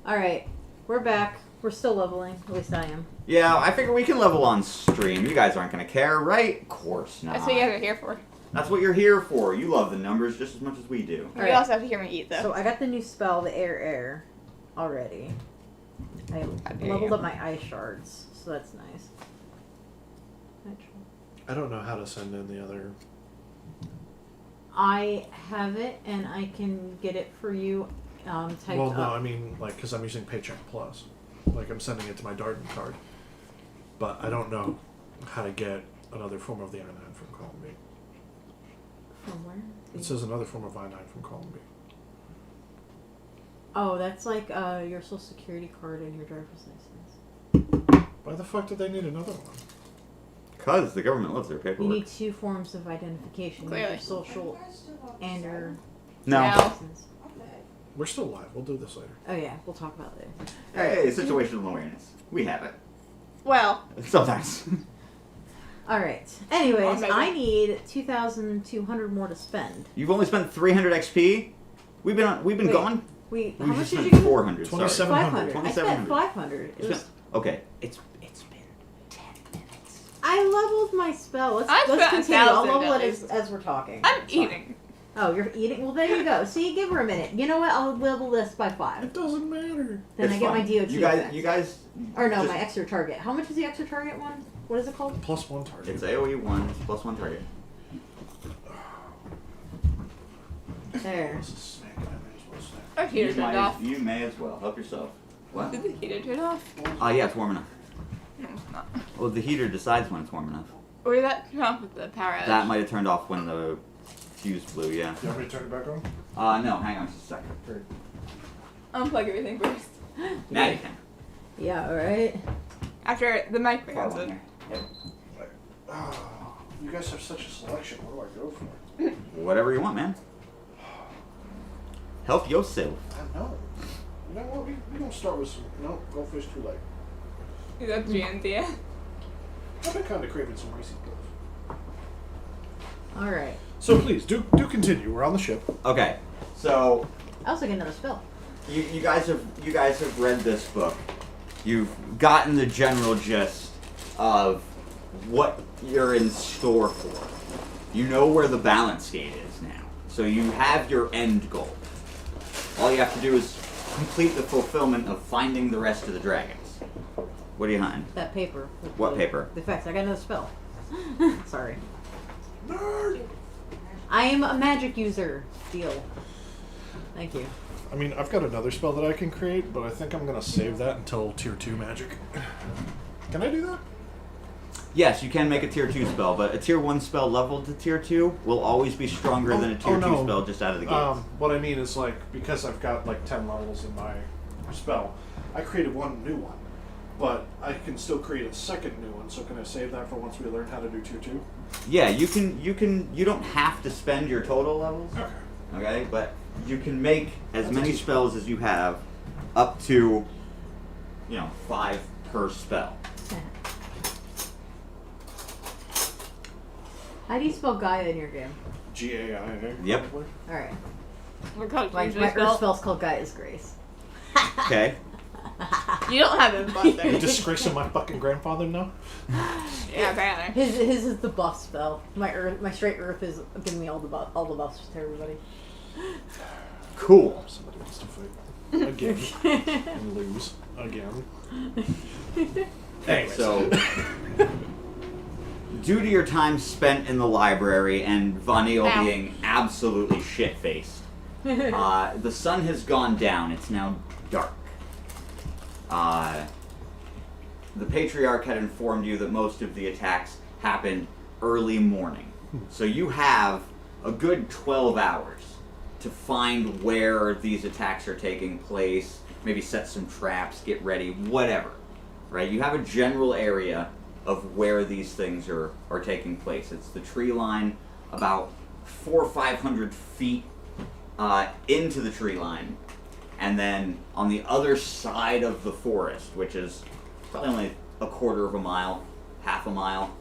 All right, we're back. We're still leveling. At least I am. Yeah, I figure we can level on stream. You guys aren't gonna care, right? Of course not. That's what you guys are here for. That's what you're here for. You love the numbers just as much as we do. We Alright. also have to hear me eat, though. So I got the new spell, the air, already. I dare leveled you. up my ice shards, so that's nice. I don't know how to send in the other. I have it, and I can get it for you. Typed Well, no, up. I mean, like, because I'm using Paycheck Plus. Like, I'm sending it to my Darden card. But I don't know how to get another form of the I-9 from column B. From where? It says another form of I-9 from column B. Oh, that's like your social security card and your driver's license. Why the fuck did they need another one? Because the government loves their You paperwork. need 2 forms of identification: Clearly. your social and your No. No. license. We're still live. We'll do this later. Oh yeah, we'll talk about it later. Hey, situational awareness. We have it. Well, Sometimes. All right. Anyways, Okay. I need 2,200 more to spend. You've only spent 300 XP? We've been Wait. gone? How We've much just did spent you give me? 400. Sorry. 2700. 500. I spent 500. It was. Okay, it's been 10 minutes. I leveled my spell. Let's I spent continue. I'll $1,000 level it as we're talking. I'm It's fine. eating. Oh, you're eating? Well, there you go. See, give her a minute. You know what? I'll level this by 5. It doesn't matter. Then It's I get my fine. DOT effect. You guys. Or no, just- my extra target. How much is the extra target one? What is it called? Plus 1 target. It's AoE 1 plus 1 target. There. This is snack. I may as well snack. Our heater turned off. You may as well. Help yourself. What? Did the heater turn off? Yeah, it's warm enough. No, it's not. Well, the heater decides when it's warm enough. Or did that turn off with the power outage? That might have turned off when the fuse blew, yeah. Do you want me to turn it back on? No, hang on just a second. Unplug everything first. Now you can. Yeah, alright. After the mic Follow brings in it. there. Oh, you guys have such a selection. What do I go for? Whatever you want, man. Help yourself. I know. You know what? We don't start with some. No, goldfish too late. Is that Gianthia? I've been kind of craving some Reese's Puffs. Alright. So please do continue. We're on the ship. Okay, so I also get another spell. you guys have read this book. You've gotten the general gist of what you're in store for. You know where the balance gate is now. So you have your end goal. All you have to do is complete the fulfillment of finding the rest of the dragons. What are you hunting? That paper. with What the- paper? The effects. I got another spell. Sorry. Nerd. I am a magic user. Deal. Thank you. I mean, I've got another spell that I can create, but I think I'm gonna save that until tier 2 magic. Can I do that? Yes, you can make a tier 2 spell, but a tier 1 spell leveled to tier 2 will always be stronger than a tier 2 spell just out of the gates. What I mean is, like, because I've got like 10 levels in my spell, I created one new one, but I can still create a second new one. So can I save that for once we learn how to do tier 2? Yeah, you don't have to spend your total levels, Okay. okay? But you can make as many spells as you have, up to, 5 per spell. How do you spell Gaia in your game? GAIA. Yep. probably. Alright. We're called My usually Earth spelled. spell's called Gaia's Grace. Okay. You don't have it buff You there. disgracing my fucking grandfather now? Yeah, apparently. His is the buff spell. My straight Earth is giving me all the buffs to everybody. Cool. Somebody wants to fight again and lose again. Anyways. So, due to your time spent in the library and Vanille Ow. being absolutely shit-faced, the sun has gone down. It's now dark. The Patriarch had informed you that most of the attacks happened early morning. So you have a good 12 hours to find where these attacks are taking place, maybe set some traps, get ready, whatever. Right? You have a general area of where these things are taking place. It's the tree line about 400 or 500 feet into the tree line, and then on the other side of the forest, which is probably only a quarter of a mile, half a mile,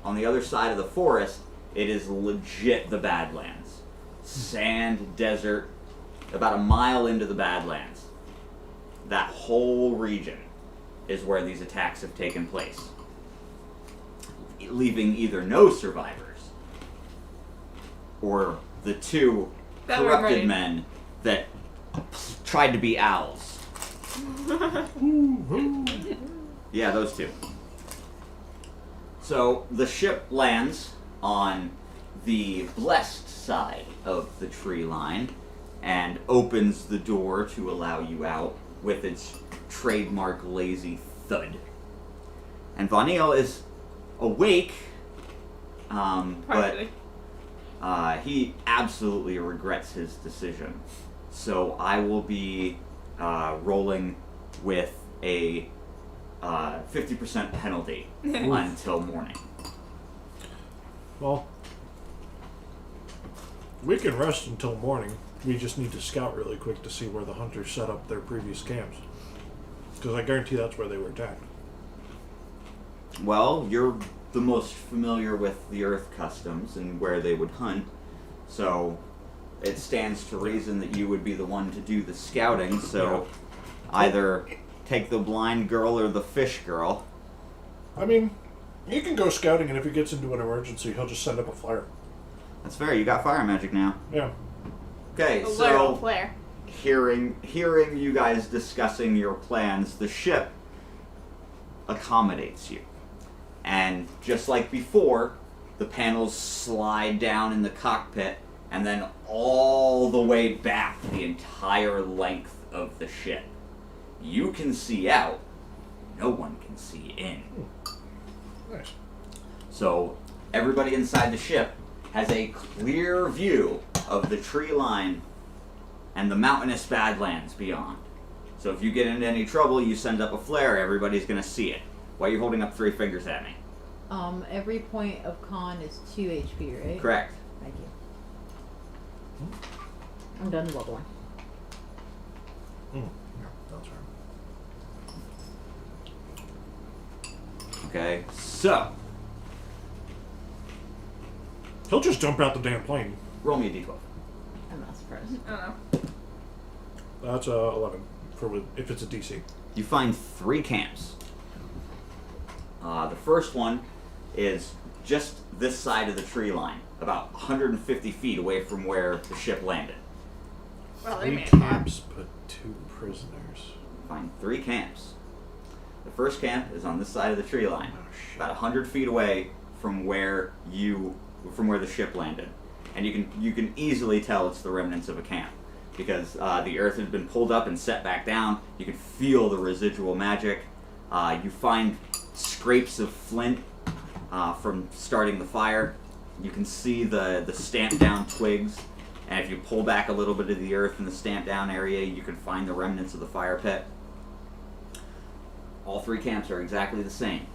on the other side of the forest, it is legit the Badlands. Sand, desert, about a mile into the Badlands. that whole region is where these attacks have taken place, leaving either no survivors or the two That were corrupted running. men that tried to be owls. Yeah, those two. So the ship lands on the blessed side of the tree line and opens the door to allow you out with its trademark lazy thud. And Von Eel is awake, but Partially. he absolutely regrets his decision. So I will be rolling with a 50% penalty until morning. Well, we can rest until morning. We just need to scout really quick to see where the hunters set up their previous camps. Because I guarantee that's where they were attacked. Well, you're the most familiar with the Earth customs and where they would hunt, so it stands to reason that you would be the one to do the scouting, so either take the blind girl or the fish girl. I mean, he can go scouting, and if he gets into an emergency, he'll just send up a flare. That's fair, you got fire magic now. Yeah. Okay, A literal so flare. hearing you guys discussing your plans, the ship accommodates you. And just like before, the panels slide down in the cockpit and then all the way back the entire length of the ship. You can see out, no one can see in. Nice. So everybody inside the ship has a clear view of the tree line and the mountainous badlands beyond. So if you get into any trouble, you send up a flare, everybody's gonna see it. Why are you holding up 3 fingers at me? Every point of con is 2 HP, right? Correct. Thank you. I'm done leveling. Yeah, that's right. Okay, so He'll just jump out the damn plane. roll me a d12. I'm not surprised. I don't know. That's 11 for if it's a DC. You find 3 camps. The first one is just this side of the tree line, about 150 feet away from where the ship landed. Well, they 3 made it far. camps, but 2 prisoners. Find 3 camps. The first camp is on this side of the tree line, Oh shit. about 100 feet away from where the ship landed, and you can easily tell it's the remnants of a camp because the earth has been pulled up and set back down. You can feel the residual magic. You find scrapes of flint from starting the fire. You can see the stamped down twigs, and if you pull back a little bit of the earth in the stamped down area, you can find the remnants of the fire pit. All 3 camps are exactly the same.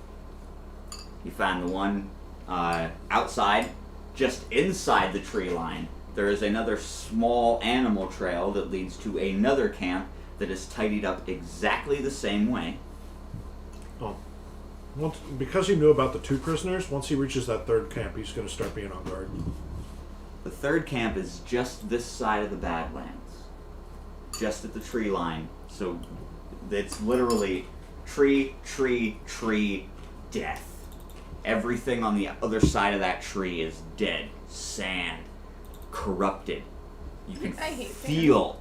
You find the one outside, just inside the tree line. There is another small animal trail that leads to another camp that is tidied up exactly the same way. Oh. Because he knew about the 2 prisoners, once he reaches that 3rd camp, he's going to start being on guard. The 3rd camp is just this side of the Badlands, just at the tree line. So it's literally tree, death. Everything on the other side of that tree is dead, sand, corrupted. You can I hate feel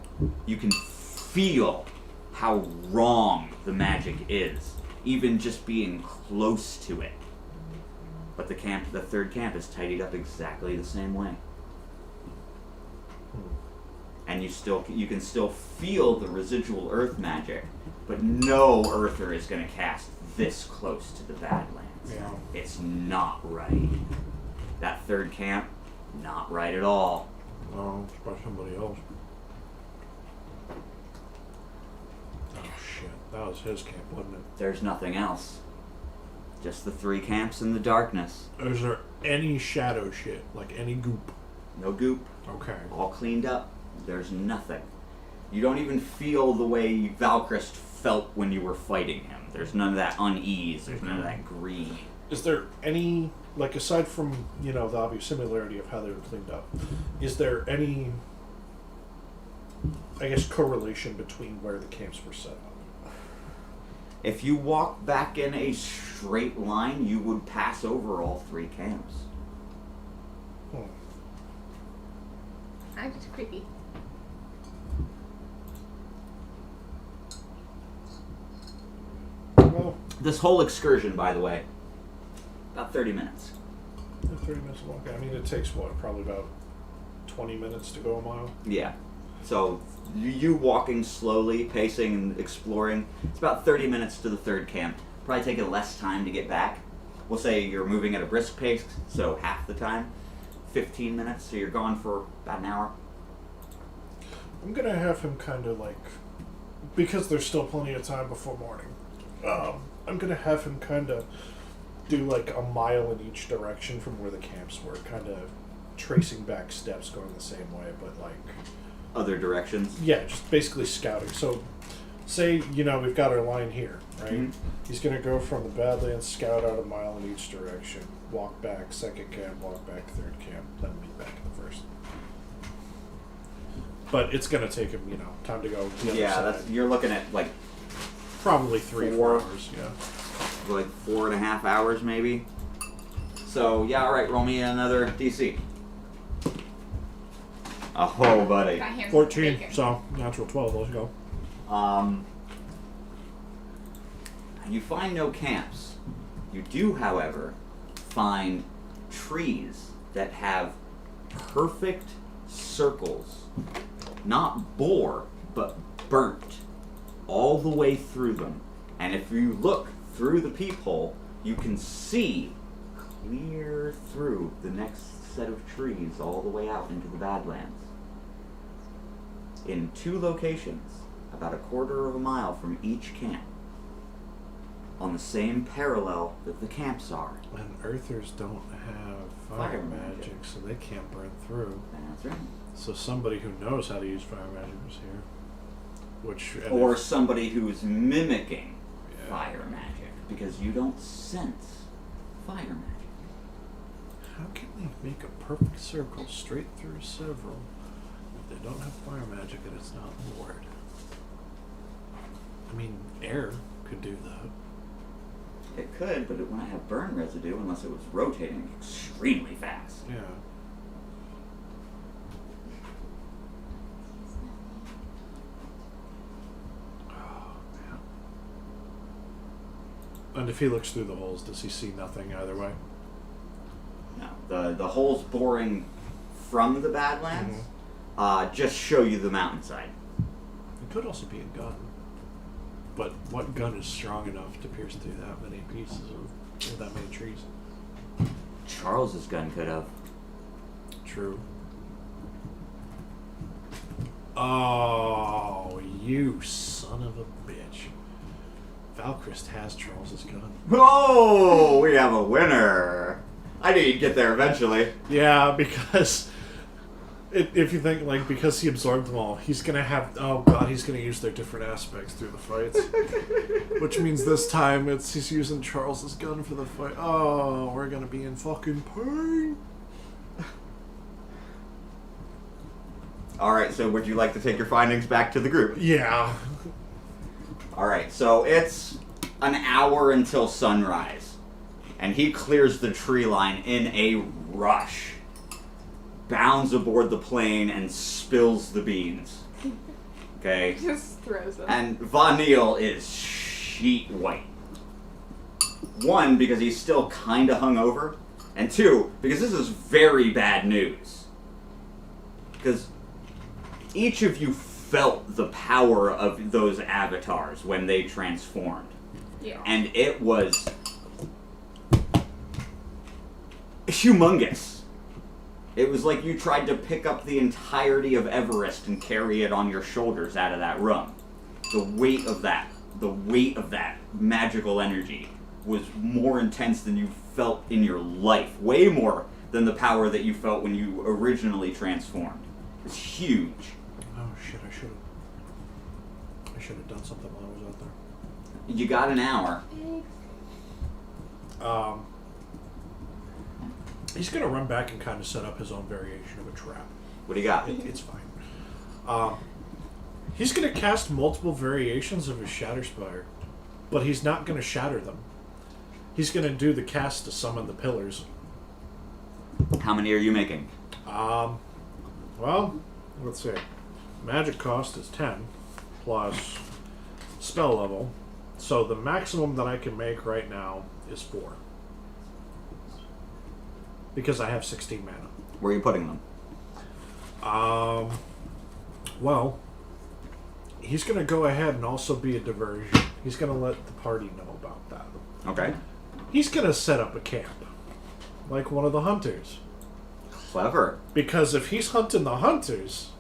how wrong the magic is, even just being close to it. But the 3rd camp is tidied up exactly the same way. And you can still feel the residual earth magic, but no earther is going to cast this close to the Badlands. Yeah. It's not right. That 3rd camp, not right at all. Oh, it's by somebody else. Oh shit, that was his camp, wasn't it? There's nothing else. Just the 3 camps in the darkness. Is there any shadow shit? Like any goop? No goop. Okay. All cleaned up. There's nothing. You don't even feel the way Valchrist felt when you were fighting him. There's none of that unease. There's none of that green. Is there any, like, aside from, the obvious similarity of how they were cleaned up, is there any, I guess, correlation between where the camps were set up? If you walk back in a straight line, you would pass over all 3 camps. I'm just creepy. Well, This whole excursion, by the way, about 30 minutes. 30 minutes long. I mean, it takes what? Probably about 20 minutes to go a mile. Yeah. So you walking slowly, pacing and exploring, it's about 30 minutes to the 3rd camp. Probably taking less time to get back. We'll say you're moving at a brisk pace, so half the time. 15 minutes, so you're gone for about an hour. I'm gonna have him kind of like, because there's still plenty of time before morning. I'm gonna have him kind of do like a mile in each direction from where the camps were, kind of tracing back steps, going the same way, but like Other directions. yeah, just basically scouting. So, say we've got our line here, right? Mhm. He's gonna go from the Badlands, scout out a mile in each direction, walk back 2nd camp, walk back 3rd camp, then meet back in the 1st. But it's gonna take him, time to go. To the other Yeah, side. you're looking at like Probably 3-4 4. hours. Yeah. 4.5 hours maybe. So yeah, all right. Roll me another DC. Oh, buddy. Got him 14. bacon. So natural 12. Let's go. You find no camps. You do, however, find trees that have perfect circles, not bore, but burnt, all the way through them. And if you look through the peephole, you can see clear through the next set of trees all the way out into the Badlands. In 2 locations, about a quarter of a mile from each camp, on the same parallel that the camps are. And Earthers don't have fire magic, so they can't burn through. That's right. So somebody who knows how to use fire magic is here. Which Or somebody who's mimicking Yeah. fire magic, because you don't sense fire magic. how can they make a perfect circle straight through several if they don't have fire magic and it's not ward? I mean, air could do that. It could, but it wouldn't have burn residue unless it was rotating extremely fast. Yeah. Oh, man. And if he looks through the holes, does he see nothing either way? No, the holes boring from the Badlands just show you the mountainside. It could also be a gun. But what gun is strong enough to pierce through that many pieces of that many trees? Charles's gun could have. True. Oh, you son of a bitch. Valchrist has Charles's gun. Oh, we have a winner. I knew you'd get there eventually. Yeah, because if you think, like, because he absorbed them all, he's gonna have, oh god, he's gonna use their different aspects through the fights. Which means this time he's using Charles's gun for the fight. Oh, we're gonna be in fucking pain. Alright, so would you like to take your findings back to the group? Yeah. Alright, so it's an hour until sunrise. And he clears the tree line in a rush. Bounds aboard the plane and spills the beans. Okay? Just throws them. And Von Neil is sheet white. 1, because he's still kinda hungover. And 2, because this is very bad news. Because each of you felt the power of those avatars when they transformed. Yeah. And it was humongous. It was like you tried to pick up the entirety of Everest and carry it on your shoulders out of that room. The weight of that magical energy was more intense than you felt in your life. Way more than the power that you felt when you originally transformed. It's huge. Oh shit, I should have done something while I was out there. You got an hour. He's gonna run back and kind of set up his own variation of a trap. What do you got? It's fine. He's gonna cast multiple variations of his Shatterspire. but he's not going to shatter them. He's going to do the cast to summon the pillars. How many are you making? Well, let's see. Magic cost is 10 plus spell level. So the maximum that I can make right now is 4. Because I have 16 mana. Where are you putting them? Well, he's going to go ahead and also be a diversion. He's going to let the party know about that. Okay. He's going to set up a camp. Like one of the hunters. Clever. Because if he's hunting the hunters,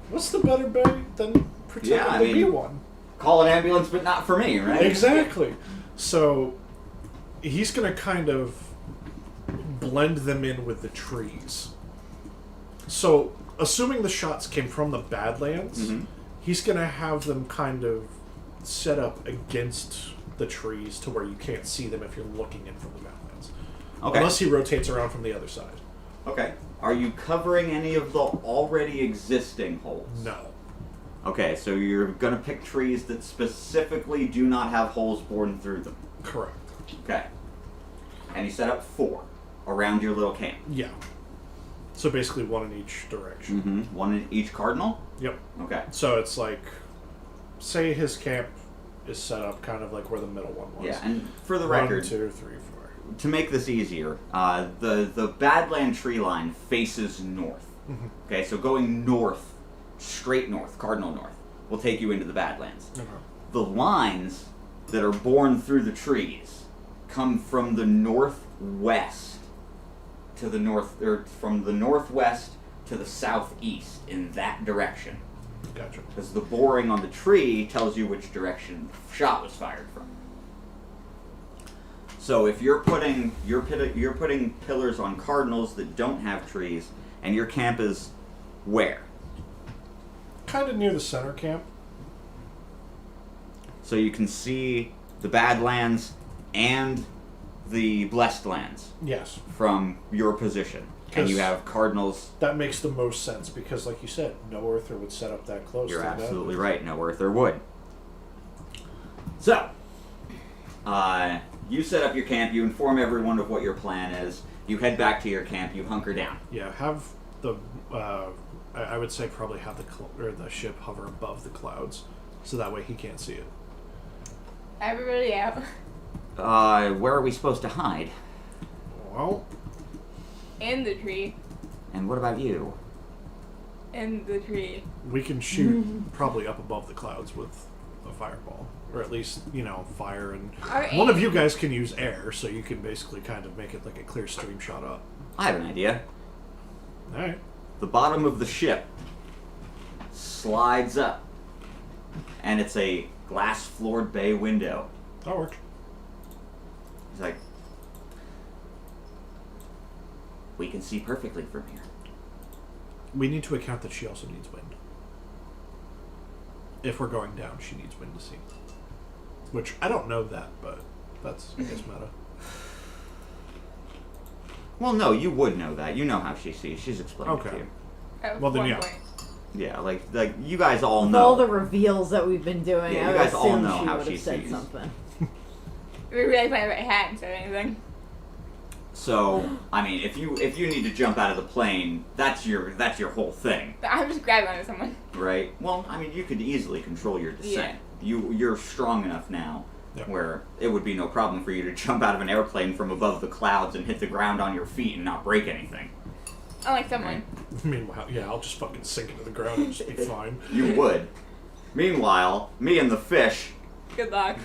what's the better bet than pretending Yeah, I to be mean- one? Call an ambulance, but not for me, right? Exactly. So he's going to kind of blend them in with the trees. So, assuming the shots came from the Badlands, Mhm. he's going to have them kind of set up against the trees to where you can't see them if you're looking in from the Badlands. Okay. Unless he rotates around from the other side. Okay. Are you covering any of the already existing holes? No. Okay, so you're gonna pick trees that specifically do not have holes bored through them. Correct. Okay. And you set up 4 around your little camp. Yeah. So basically one in each direction. Mm-hmm. 1 in each cardinal? Yep. Okay. So it's like, say his camp is set up kind of like where the middle one was. Yeah, and for the 1, record, 2, 3, 4. to make this easier, the Badland tree line faces north. Mhm. Okay, so going north, straight north, cardinal north, will take you into the Badlands. Okay. The lines that are born through the trees come from the northwest to the north, or from the northwest to the southeast in that direction. Gotcha. Because the boring on the tree tells you which direction the shot was fired from. So if you're putting pillars on cardinals that don't have trees, and your camp is where? Kind of near the center camp. So you can see the Badlands and the Blessed Lands Yes. from your position. And you 'Cause- have cardinals. That makes the most sense because, like you said, no earther would set up that close. You're to that. absolutely right. No earth or wood. So, you set up your camp. You inform everyone of what your plan is. You head back to your camp. You hunker down. Yeah, have the. I would say probably have the ship hover above the clouds, so that way he can't see it. Everybody out. Where are we supposed to hide? Well, In the tree. And what about you? In the tree. we can shoot probably up above the clouds with a fireball, or at least fire, and one of you guys can use air, so you can basically kind of make it like a clear stream shot up. I have an idea. All right. The bottom of the ship slides up, and it's a glass-floored bay window. That'll work. He's like, we can see perfectly from here. We need to account that she also needs wind. If we're going down, she needs wind to see. Which, I don't know that, but that's, I guess, meta. Well, no, you would know that. You know how she sees. She's explained it Okay. to you. At Well, then, one yeah. point. Yeah, like you guys all With know. all the reveals that we've been doing, Yeah, I you would guys all assume know she how would she have said sees. something. We really played right hat and said anything. So, I mean, if you need to jump out of the plane, that's your whole thing, I'm just grabbing onto someone. right? Well, I mean, you could easily control your descent. You're strong enough now Yep. where it would be no problem for you to jump out of an airplane from above the clouds and hit the ground on your feet and not break anything. Unlike someone. Meanwhile, yeah, I'll just fucking sink into the ground and just be fine. You would. Meanwhile, me and the fish, Good luck.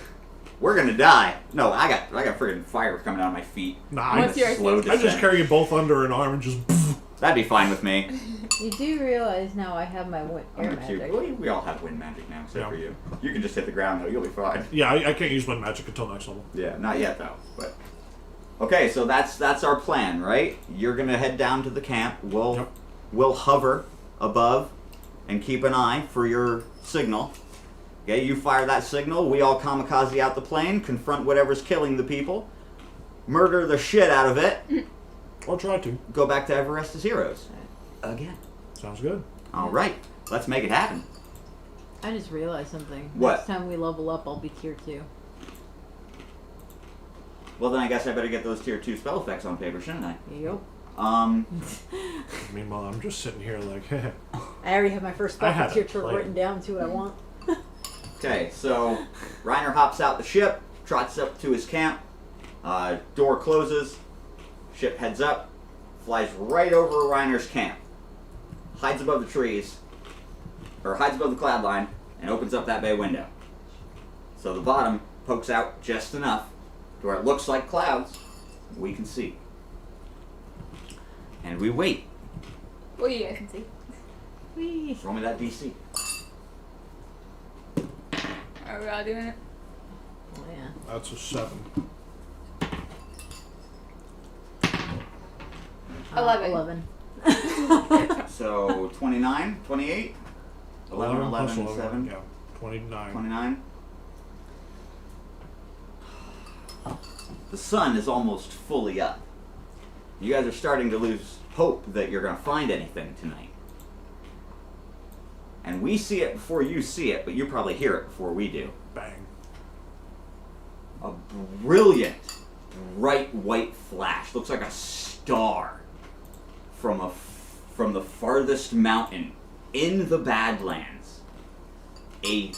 we're gonna die. No, I got friggin' fire coming out of my feet. Nah, I'm I, What's your slow I just descent. carry you both under an arm and just... That'd be fine with me. You do realize now I have my air I'm cute. magic. We all have wind magic now, except Yeah. for you. You can just hit the ground though. You'll be fine. Yeah, I can't use wind magic until next level. Yeah, not yet though. But okay, so that's our plan, right? You're gonna head down to the camp. Yep. We'll hover above and keep an eye for your signal. Okay, you fire that signal. We all kamikaze out the plane, confront whatever's killing the people, murder the shit out of it, Or try to. go back to Everest as heroes again. Sounds good. All right, let's make it happen. I just realized something. What? Next time we level up, I'll be tier 2. Well, then I guess I better get those tier 2 spell effects on paper, shouldn't I? Yep. Meanwhile, I'm just sitting here like, heh. I already have my first spell I for haven't tier 2 played. written down. See what I want. Okay, so Reiner hops out the ship, trots up to his camp, door closes, ship heads up, flies right over Reiner's camp, hides above the trees, or hides above the cloud line, and opens up that bay window. So the bottom pokes out just enough to where it looks like clouds we can see. And we wait. Well, you guys can see. Whee. Roll me that DC. Are we all doing it? Oh, yeah. That's a 7. 11. 11. So 29, 28, 11, 11, plus 7, Yeah, 29. 29. The sun is almost fully up. You guys are starting to lose hope that you're going to find anything tonight. And we see it before you see it, but you probably hear it before we do. Bang. A brilliant, bright white flash. Looks like a star from the farthest mountain in the Badlands. A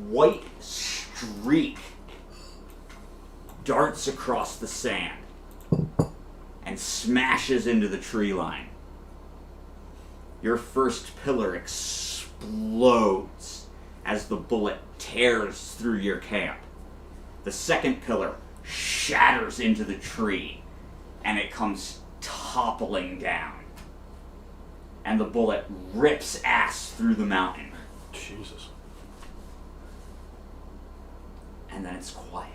white streak darts across the sand and smashes into the tree line. Your first pillar explodes as the bullet tears through your camp. The second pillar shatters into the tree and it comes toppling down. And the bullet rips ass through the mountain. Jesus. And then it's quiet.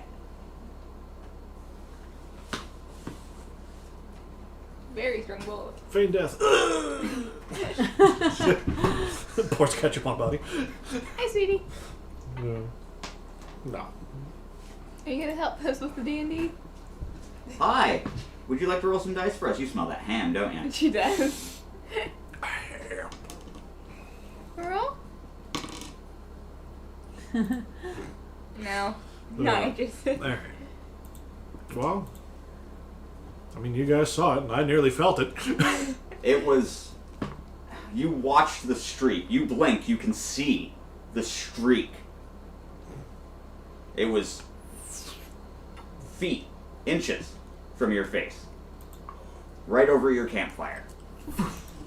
Very strong bullet. Feign death. Pours ketchup on body. Hi, sweetie. No. No. Are you gonna help us with the D&D? Hi! Would you like to roll some dice for us? You smell that ham, don't you? She does. Roll? No. Not interested. Alright. Well, I mean, you guys saw it, and I nearly felt it. It was... You watched the streak. You blink, you can see the streak. It was feet, inches from your face. Right over your campfire.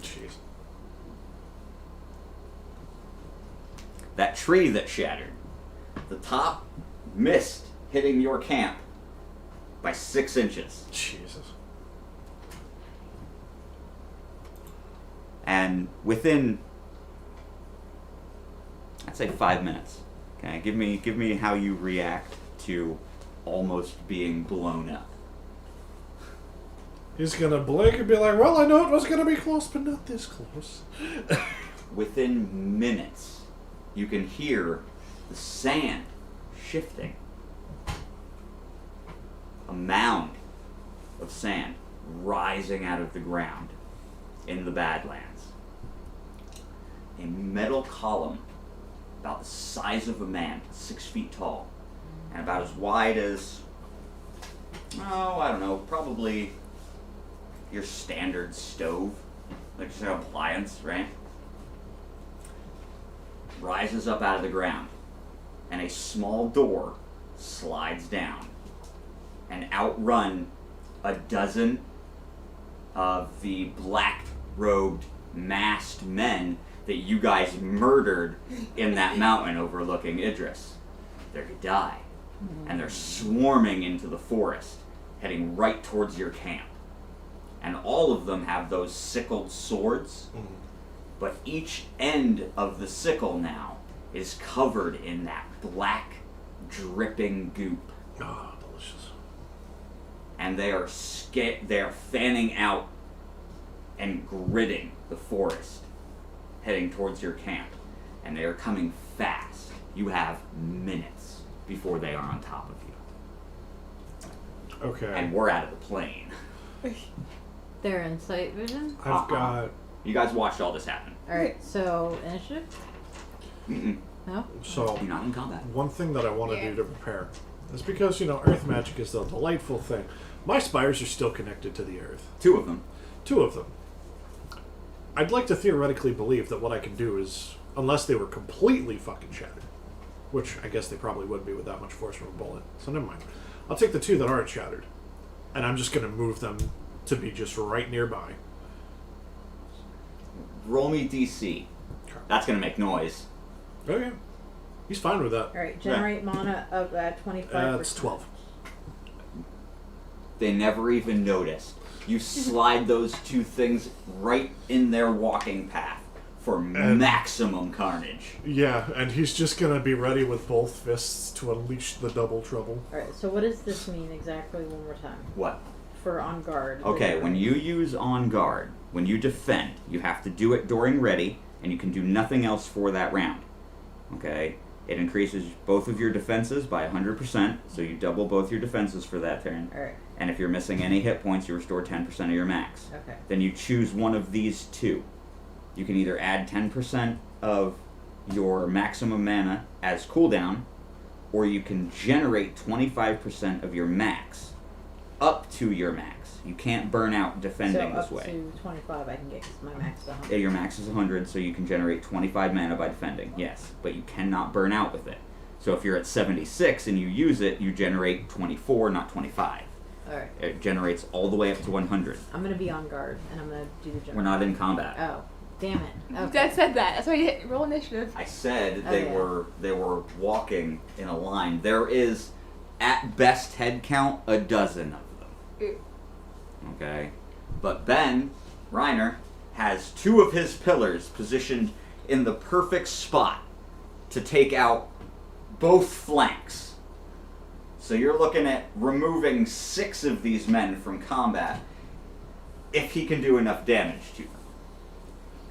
Jeez. That tree that shattered. The top missed hitting your camp by 6 inches. Jesus. And within, I'd say 5 minutes. Okay, give me how you react to almost being blown up. He's gonna blink and be like, well, I know it was gonna be close, but not this close. Within minutes, you can hear the sand shifting. A mound of sand rising out of the ground in the Badlands. A metal column about the size of a man, 6 feet tall, and about as wide as, oh, I don't know, probably your standard stove, like just an appliance, right? Rises up out of the ground, and a small door slides down, and outrun a dozen of the black-robed, masked men that you guys murdered in that mountain overlooking Idris. They're Gadai, and they're swarming into the forest, heading right towards your camp. And all of them have those sickled swords, but each end of the sickle now is covered in that black, dripping goop. Ah, delicious. And they are fanning out and gridding the forest, heading towards your camp. And they are coming fast. You have minutes before they are on top of you. Okay. And we're out of the plane. They're in sight vision. I've got... You guys watched all this happen. Alright, so initiative? Mm-mm. No? So You're not in combat. one thing that I want to Yeah. do to prepare is because, earth magic is the delightful thing. My spires are still connected to the earth. 2 of them. 2 of them. I'd like to theoretically believe that what I can do is, unless they were completely fucking shattered, which I guess they probably would be with that much force from a bullet, so never mind. I'll take the 2 that aren't shattered, and I'm just going to move them to be just right nearby. Roll me DC. That's going to make noise. Oh, yeah. He's fine with that. Alright, generate mana of 25%. That's 12. They never even noticed. You slide those 2 things right in their walking path for maximum carnage. Yeah, and he's just going to be ready with both fists to unleash the double trouble. Alright, so what does this mean exactly one more time? What? For on guard. Okay, when you use on guard, when you defend, you have to do it during ready, and you can do nothing else for that round. Okay? It increases both of your defenses by 100%, so you double both your defenses for that turn. Alright, And if you're missing any hit points, you restore 10% of your max. okay. Then you choose one of these 2. You can either add 10% of your maximum mana as cooldown, or you can generate 25% of your max up to your max. You can't burn out defending so this way. up to 25 I can get because my max is 100. Yeah, your max is 100, so you can generate 25 mana by defending, yes. But you cannot burn out with it. So if you're at 76 and you use it, you generate 24, not 25. Alright, It generates all the way up to 100. I'm gonna be on guard and I'm gonna do the generate. We're not in combat. Oh, damn it. Okay. Dad said that. That's why you hit roll initiative. I said Oh, they yeah. they were walking in a line. There is, at best head count, a dozen of them. Okay, but Ben Reiner has 2 of his pillars positioned in the perfect spot to take out both flanks. So you're looking at removing 6 of these men from combat if he can do enough damage to them.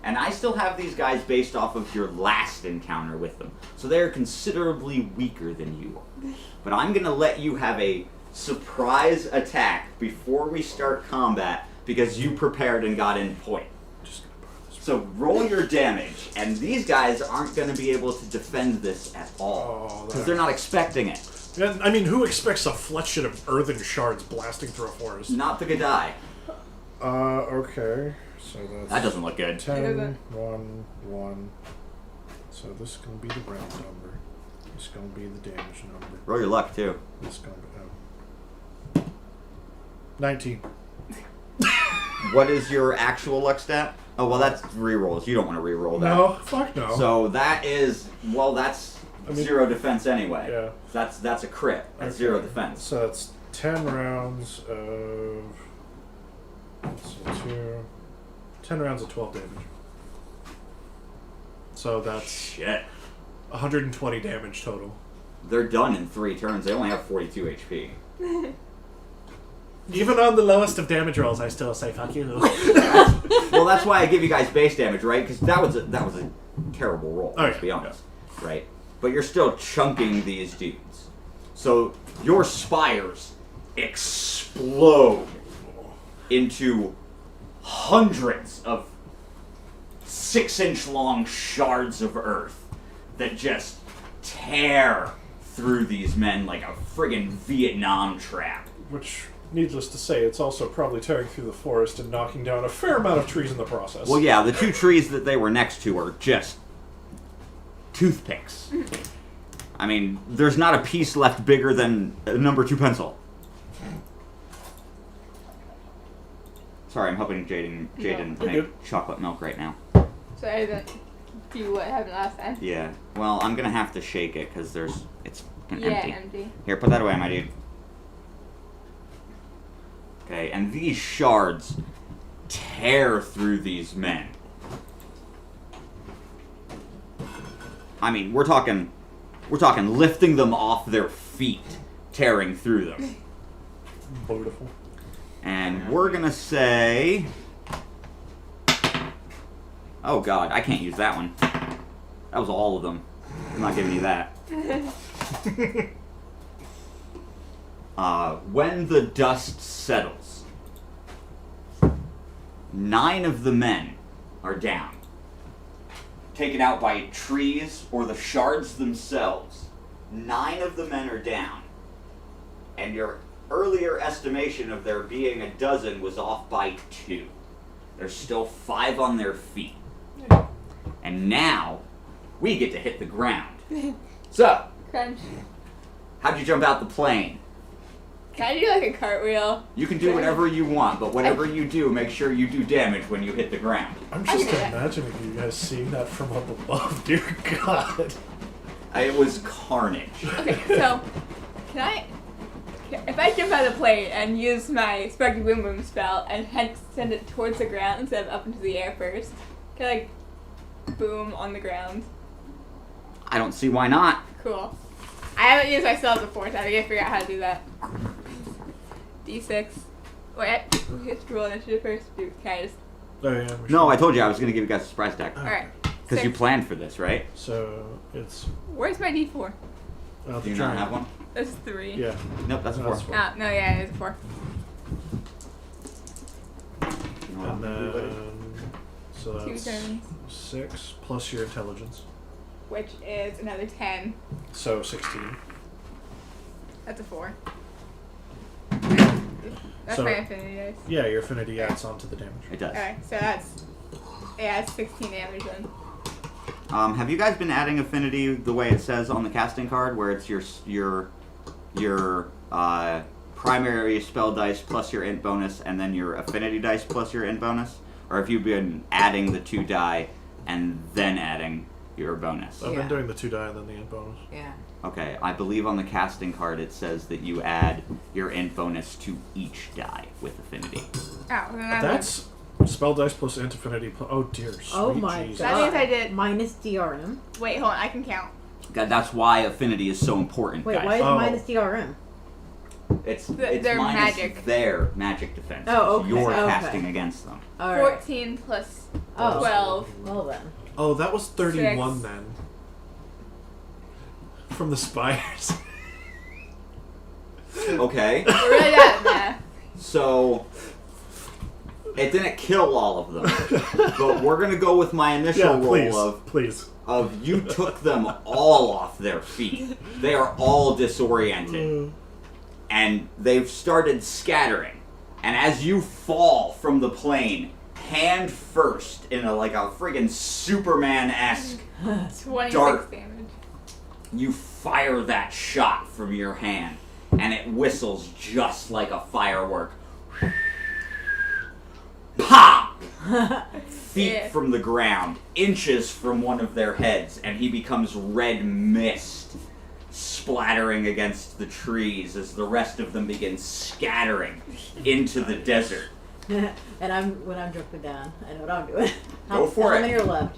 And I still have these guys based off of your last encounter with them. So they're considerably weaker than you are. But I'm going to let you have a surprise attack before we start combat because you prepared and got in point. Just gonna borrow this. So roll your damage, and these guys aren't going to be able to defend this at all Oh, because they're not expecting it. Yeah, I mean, who expects a fletchet of earthen shards blasting through a forest? Not the Gadai. Okay. So that's That doesn't look good. 10, 1, 1. So this is going to be the round number. This is going to be the damage number. Roll your luck too. This is going to be 19. What is your actual luck stat? Oh well, that's rerolls. You don't want to reroll that. No, fuck no. So that is that's I mean- 0 defense anyway. Yeah. That's a crit. That's Okay. 0 defense. So that's 10 rounds of. So 10 rounds of 12 damage. So that's Shit. 120 damage total. They're done in 3 turns. They only have 42 HP. Even on the lowest of damage rolls, I still say fuck you. Well, that's why I give you guys base damage, right? Because that was a terrible roll. Oh, Let's yeah. be honest, right? But you're still chunking these dudes. So your spires explode into hundreds of 6-inch long shards of earth that just tear through these men like a friggin' Vietnam trap. Which, needless to say, it's also probably tearing through the forest and knocking down a fair amount of trees in the process. Well, yeah, the 2 trees that they were next to are just toothpicks. I mean, there's not a piece left bigger than a number 2 pencil. Sorry, I'm helping Jaden You're make good. chocolate milk right now. So I didn't do what happened last time. Yeah. Well, I'm gonna have to shake it because it's Yeah, empty. empty. Here, put that away, my dude. Okay, and these shards tear through these men. I mean, we're talking lifting them off their feet, tearing through them. Beautiful. And we're gonna say, oh god, I can't use that one. That was all of them. I'm not giving you that. When the dust settles, 9 of the men are down. taken out by trees or the shards themselves. 9 of the men are down. And your earlier estimation of there being a dozen was off by 2. There's still 5 on their feet. And now, we get to hit the ground. So, Crunch. how'd you jump out the plane? Can I do like a cartwheel? You can do whatever you want, but whatever you do, make sure you do damage when you hit the ground. I'm just Okay. imagining you guys seeing that from up above. Dear God. It was carnage. Okay, so if I jump out of the plane and use my Sparky Boom Boom spell and send it towards the ground instead of up into the air first, can I boom on the ground? I don't see why not. Cool. I haven't used my spells before, so I gotta figure out how to do that. D6. Wait, we have to roll initiative first. Can I just? Oh, yeah. we No, should- I told you I was going to give you guys a surprise attack. Alright. Because you planned for this, right? So it's. Where's my D4? Do you not have one? That's 3. Yeah. Nope, that's a 4. That's four. Oh, no, yeah, it is a 4. And then. So 2 that's turns. 6 plus your intelligence. Which is another 10. So 16. That's a 4. That's So- my affinity dice. Yeah, your affinity adds on to the damage. It does. Okay, so that's. Yeah, it's 16 damage then. Have you guys been adding affinity the way it says on the casting card, where it's your primary spell dice plus your int bonus, and then your affinity dice plus your int bonus? Or have you been adding the 2 die and then adding your bonus? I've Yeah. been doing the 2 die and then the int bonus. Yeah. Okay, I believe on the casting card it says that you add your int bonus to each die with affinity. Oh, then that That's spell dice plus int affinity. Oh dear. Oh sweet my Jesus. That means I did. Minus DRM. Wait, hold on, I can count. That's why affinity is so important, Wait, guys. why is Oh. it minus DRM? It's Their minus magic. their magic defense. Oh, okay, You're okay. casting against them. Alright. 14 plus Oh. 12. Well then. Oh, that was 31 6. then. From the spires. Okay, We're really bad at math. so it didn't kill all of them, but we're gonna go with my initial Yeah, roll please. Please. of you took them all off their feet. They are all disoriented, and they've started scattering. And as you fall from the plane, hand first, in a friggin' Superman-esque, 26 Dark. damage. you fire that shot from your hand, and it whistles just like a firework. Pop! Feet Yeah. from the ground, inches from one of their heads, and he becomes red mist splattering against the trees as the rest of them begin scattering into the desert. And when I'm jumping down, I know what I'm doing. Go for how it. many are left?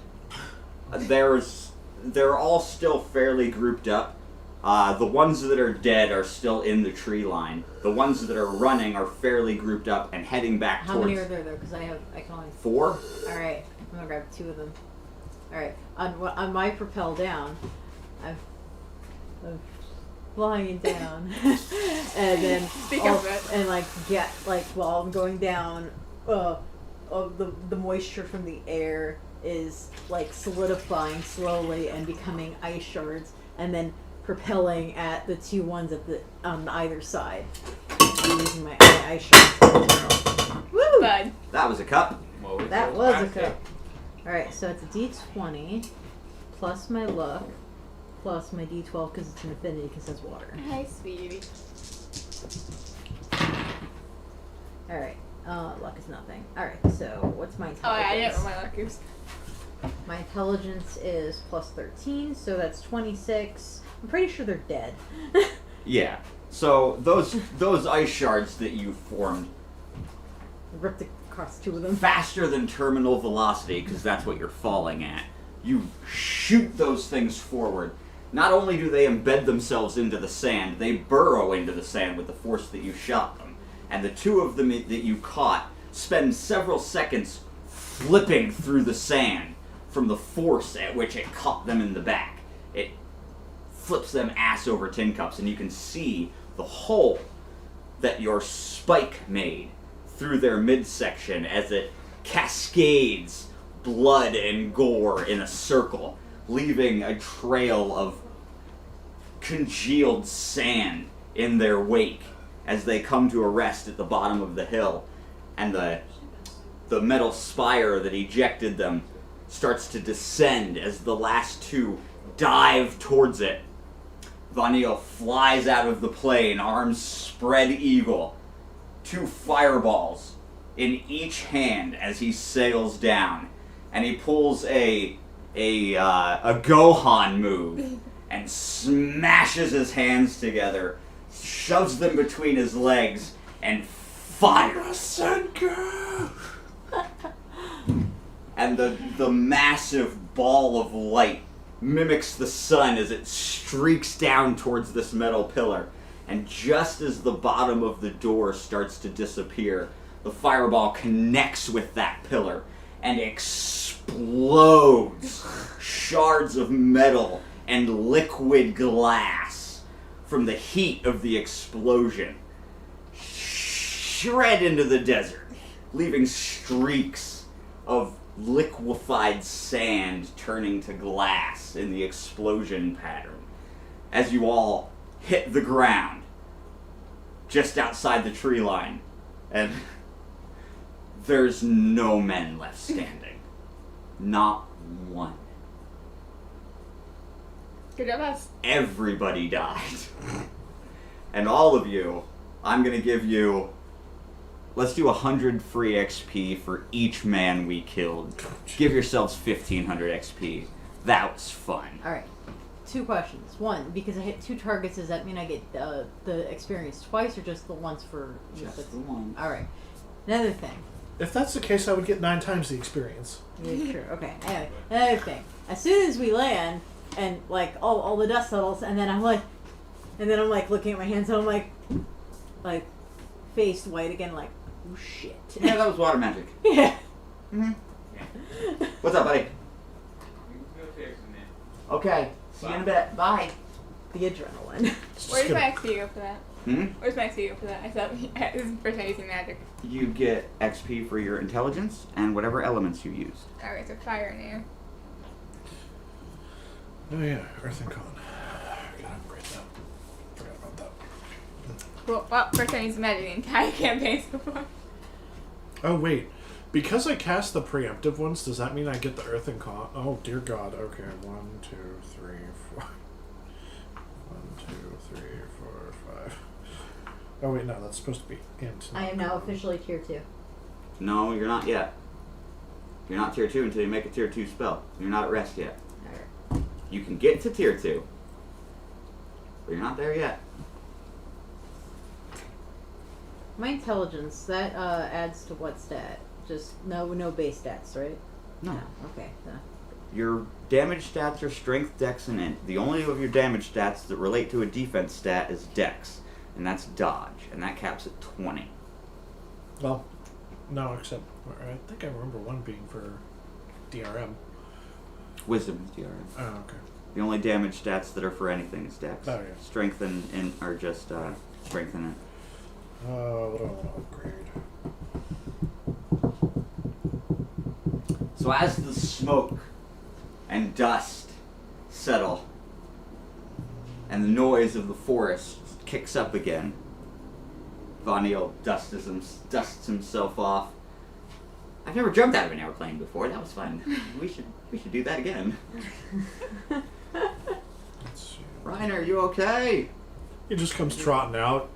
They're all still fairly grouped up. The ones that are dead are still in the tree line. The ones that are running are fairly grouped up and heading back How towards many are there though? Because I can only. 4. All right, I'm gonna grab 2 of them. All right, on my propel down, I'm flying down, and then Speak of it. and get while I'm going down, of the moisture from the air is solidifying slowly and becoming ice shards, and then propelling at the 2 ones on either side. I'm using my ice shards. Woo! Bud. That was a cup. That was a cup. Alright, so it's a d20 plus my luck plus my d12 because it's an affinity because it's water. Hi, sweetie. Alright, luck is nothing. Alright, so what's my Oh, yeah, I didn't intelligence? know my luck is. My intelligence is plus 13, so that's 26. I'm pretty sure they're dead. Yeah. So those ice shards that you formed Ripped across 2 of them. faster than terminal velocity, because that's what you're falling at. You shoot those things forward. Not only do they embed themselves into the sand, they burrow into the sand with the force that you shot them. And the 2 of them that you caught spend several seconds flipping through the sand from the force at which it caught them in the back. It flips them ass over tin cups, and you can see the hole that your spike made through their midsection as it cascades blood and gore in a circle, leaving a trail of congealed sand in their wake as they come to a rest at the bottom of the hill, and the metal spire that ejected them starts to descend as the last two dive towards it. Vanille flies out of the plane, arms spread eagle, 2 fireballs in each hand as he sails down, and he pulls a Gohan move and smashes his hands together, shoves them between his legs, and fires. And the massive ball of light mimics the sun as it streaks down towards this metal pillar. And just as the bottom of the door starts to disappear, the fireball connects with that pillar and explodes shards of metal and liquid glass from the heat of the explosion. Shred into the desert, leaving streaks of liquefied sand turning to glass in the explosion pattern as you all hit the ground just outside the tree line, and there's no men left standing. Not one. Good job, us. Everybody died. And all of you, I'm gonna give you, let's do 100 free XP for each man we killed. Give yourselves 1500 XP. That was fun. Alright. 2 questions. 1, because I hit 2 targets, does that mean I get the experience twice or just the once for... Just the one. Alright. Another thing. If that's the case, I would get 9 times the experience. Yeah, sure. Okay. Anyway, another thing. As soon as we land, and like all the dust settles, and then I'm like looking at my hands, and I'm like faced white again, like, oh shit. Yeah, that was water magic. Yeah. Mm-hmm. What's up, buddy? Okay. See you in a bit. Bye. The adrenaline. Where's my XP go for that? Hmm? Where's my XP go for that? I thought this is the first time using magic. You get XP for your intelligence and whatever elements you used. Alright, so fire and air. Oh yeah, Earth and Con. Gotta upgrade that. Forgot about that. Well, first time using magic the entire campaign so far. Oh wait, because I cast the preemptive ones, does that mean I get the Earth and Con? Oh dear God. Okay, 1, 2, 3, 4. 1, 2, 3, 4, 5. Oh wait, no, that's supposed to be int. I am now officially tier 2. No, you're not yet. You're not tier 2 until you make a tier 2 spell. You're not at rest yet. Alright. You can get to tier 2, but you're not there yet. My intelligence, that adds to what stat? Just no base stats, right? No. Okay. Your damage stats are strength, dex, and int. The only of your damage stats that relate to a defense stat is dex, and that's dodge, and that caps at 20. Well, no, except I think I remember one being for DRM. Wisdom is DRM. Oh, okay. The only damage stats that are for anything is dex. Oh, yeah. Strength and int are just strength and int. What do I want to upgrade? So as the smoke and dust settle, and the noise of the forest kicks up again, Vanille dusts himself off. I've never jumped out of an airplane before. That was fun. We should do that again. Let's see. Reiner, you okay? He just comes trotting out.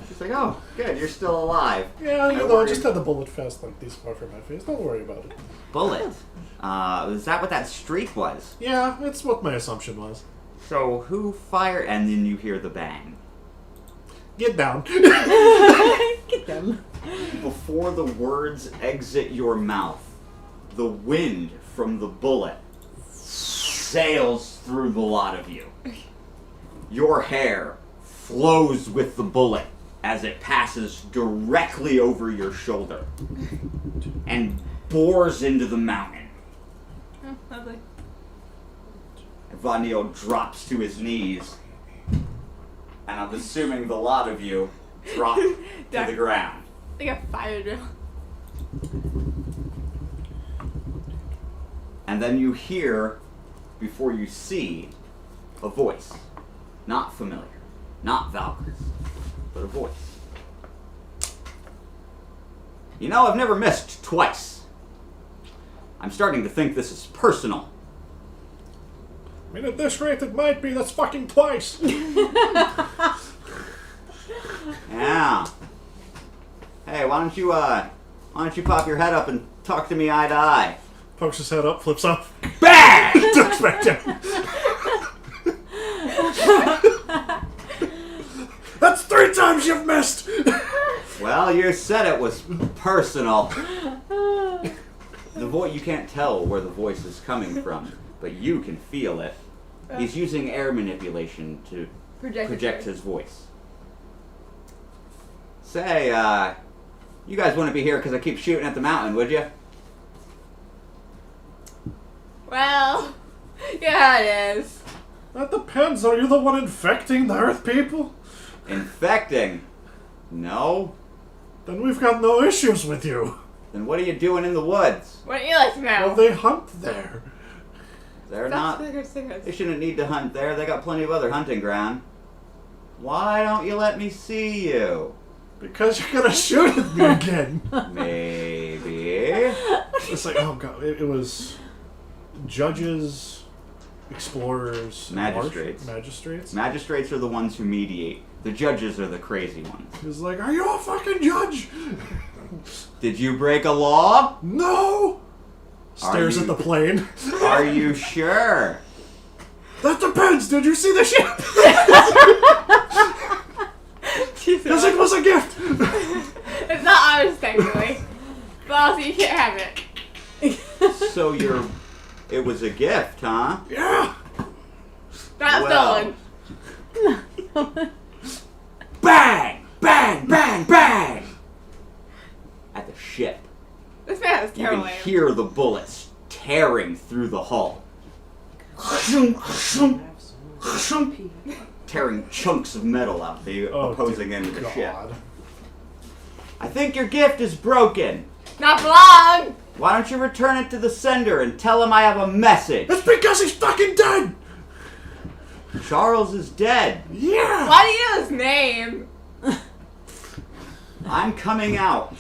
He's like, oh, good, you're still alive. Yeah, you I know, I worried. just had the bullet fest like this far from my face. Don't worry about it. Bullet. Is that what that streak was? Yeah, it's what my assumption was. So who fired? And then you hear the bang. Get down. Get them. Before the words exit your mouth, the wind from the bullet sails through the lot of you. Your hair flows with the bullet as it passes directly over your shoulder and bores into the mountain. Oh, lovely. Vanille drops to his knees, and I'm assuming the lot of you drop to the ground. Like a fire drill. And then you hear, before you see, a voice. Not familiar. Not Valkyr's. But a voice. You know, I've never missed twice. I'm starting to think this is personal. I mean, at this rate, it might be. That's fucking twice. Yeah. Hey, why don't you pop your head up and talk to me eye to eye? Pokes his head up, flips off. Bang! Don't expect him. That's 3 times you've missed. Well, you said it was personal. The voice, you can't tell where the voice is coming from, but you can feel it. He's using air manipulation to project his voice. Say, you guys wouldn't be here because I keep shooting at the mountain, would you? Well, yeah, it is. That depends. Are you the one infecting the Earth people? Infecting? No. Then we've got no issues with you. Then what are you doing in the woods? What do you like to know? Well, they hunt there. They're Stop not. cigarettes. They shouldn't need to hunt there. They got plenty of other hunting ground. Why don't you let me see you? Because you're gonna shoot at me again. Maybe. It's like, oh god, it was judges, explorers, Magistrates. Magistrates. Magistrates are the ones who mediate. The judges are the crazy ones. He's like, are you a fucking judge? Did you break a law? No. Stares you- at the plane. Are you sure? That depends. Did you see the ship? Because it was a gift. It's not ours, technically. But also, you can't have it. So it was a gift, huh? Yeah. Not Well. stolen. Bang! Bang! Bang! Bang! At the ship. This man has You can terrible aim. hear the bullets tearing through the hull. Tearing chunks of metal out the opposing end of the ship. I think your gift is broken. Not for long! Why don't you return it to the sender and tell him I have a message? It's because he's fucking dead. Charles is dead. Yeah. Why do you know his name? I'm coming out.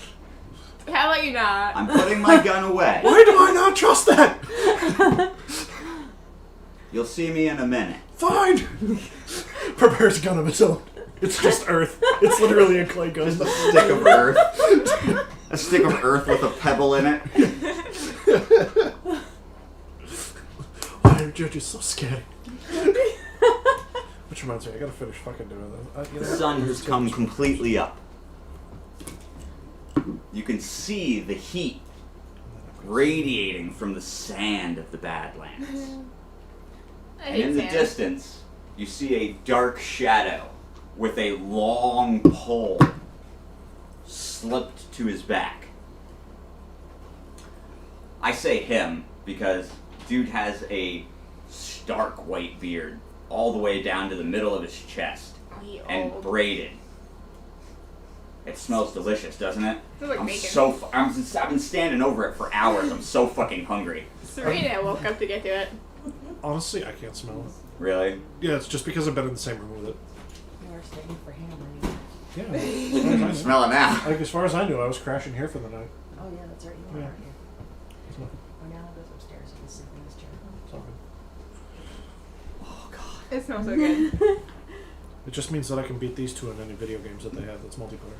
How about you not? I'm putting my gun away. Why do I not trust that? You'll see me in a minute. Fine. Prepares a gun of his own. It's just earth. It's literally a clay gun. Just a stick of earth. A stick of earth with a pebble in it. Why are judges so scary? Which reminds me, I gotta finish fucking doing this. The sun has come completely up. You can see the heat radiating from the sand of the Badlands. I And hate in the sand. distance, you see a dark shadow with a long pole slipped to his back. I say him because dude has a stark white beard all the way down to the middle of his chest and Old. braided. It smells delicious, doesn't it? Smells like I'm bacon. I've been standing over it for hours. I'm so fucking hungry. Serena woke up to get to it. Honestly, I can't smell it. Really? Yeah, it's just because I've been in the same room with it. You were staying for hammering. Yeah. As far as I knew. Smell it now. Like, as far as I knew, I was crashing here for the night. Oh yeah, that's right. You Yeah. are, aren't you? It's not- Oh, now it goes upstairs. You can sit in this chair. it's all good. Oh god. It smells so good. It just means that I can beat these two in any video games that they have that's multiplayer.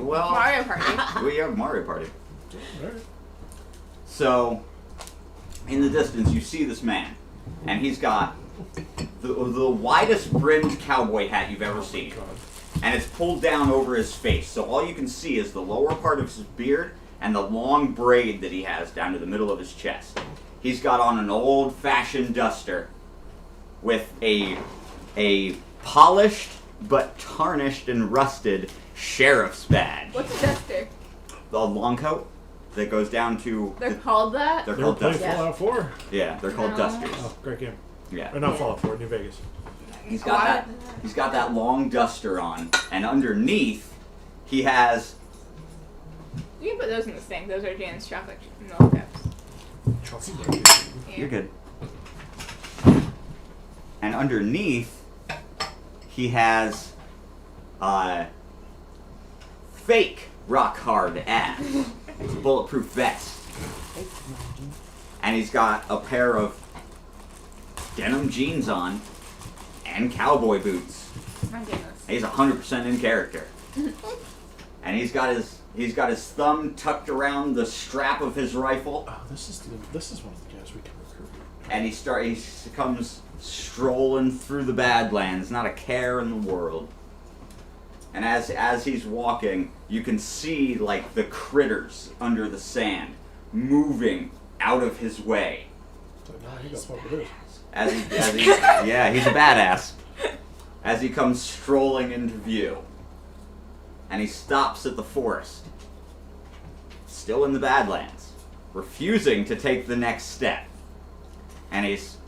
Well, Mario Party. we have Mario Party. Alright. So, in the distance, you see this man, and he's got the widest brimmed cowboy hat you've ever seen, God. and it's pulled down over his face. So all you can see is the lower part of his beard and the long braid that he has down to the middle of his chest. He's got on an old-fashioned duster with a polished but tarnished and rusted sheriff's badge. What's a duster? The long coat that goes down to. They're called that? They're Never called played dusters. Fallout 4. Yeah, they're called No. dusters. Oh, great game. Yeah. Or not Fallout 4, New Vegas. He's got that long duster on, and underneath he has You can put those in the sink. Those are Jan's chocolate milk cups. Chelsea. You're good. And underneath, he has fake rock hard ass. It's a bulletproof vest. And he's got a pair of denim jeans on and cowboy boots. My goodness. He's 100% in character. And he's got his thumb tucked around the strap of his rifle. Oh, this is one of the guys we can recruit. And he comes strolling through the Badlands, not a care in the world. And as he's walking, you can see like the critters under the sand moving out of his way. So now he got fucked with this. Yeah, he's a badass. As he comes strolling into view. And he stops at the forest. Still in the Badlands. Refusing to take the next step. And he's...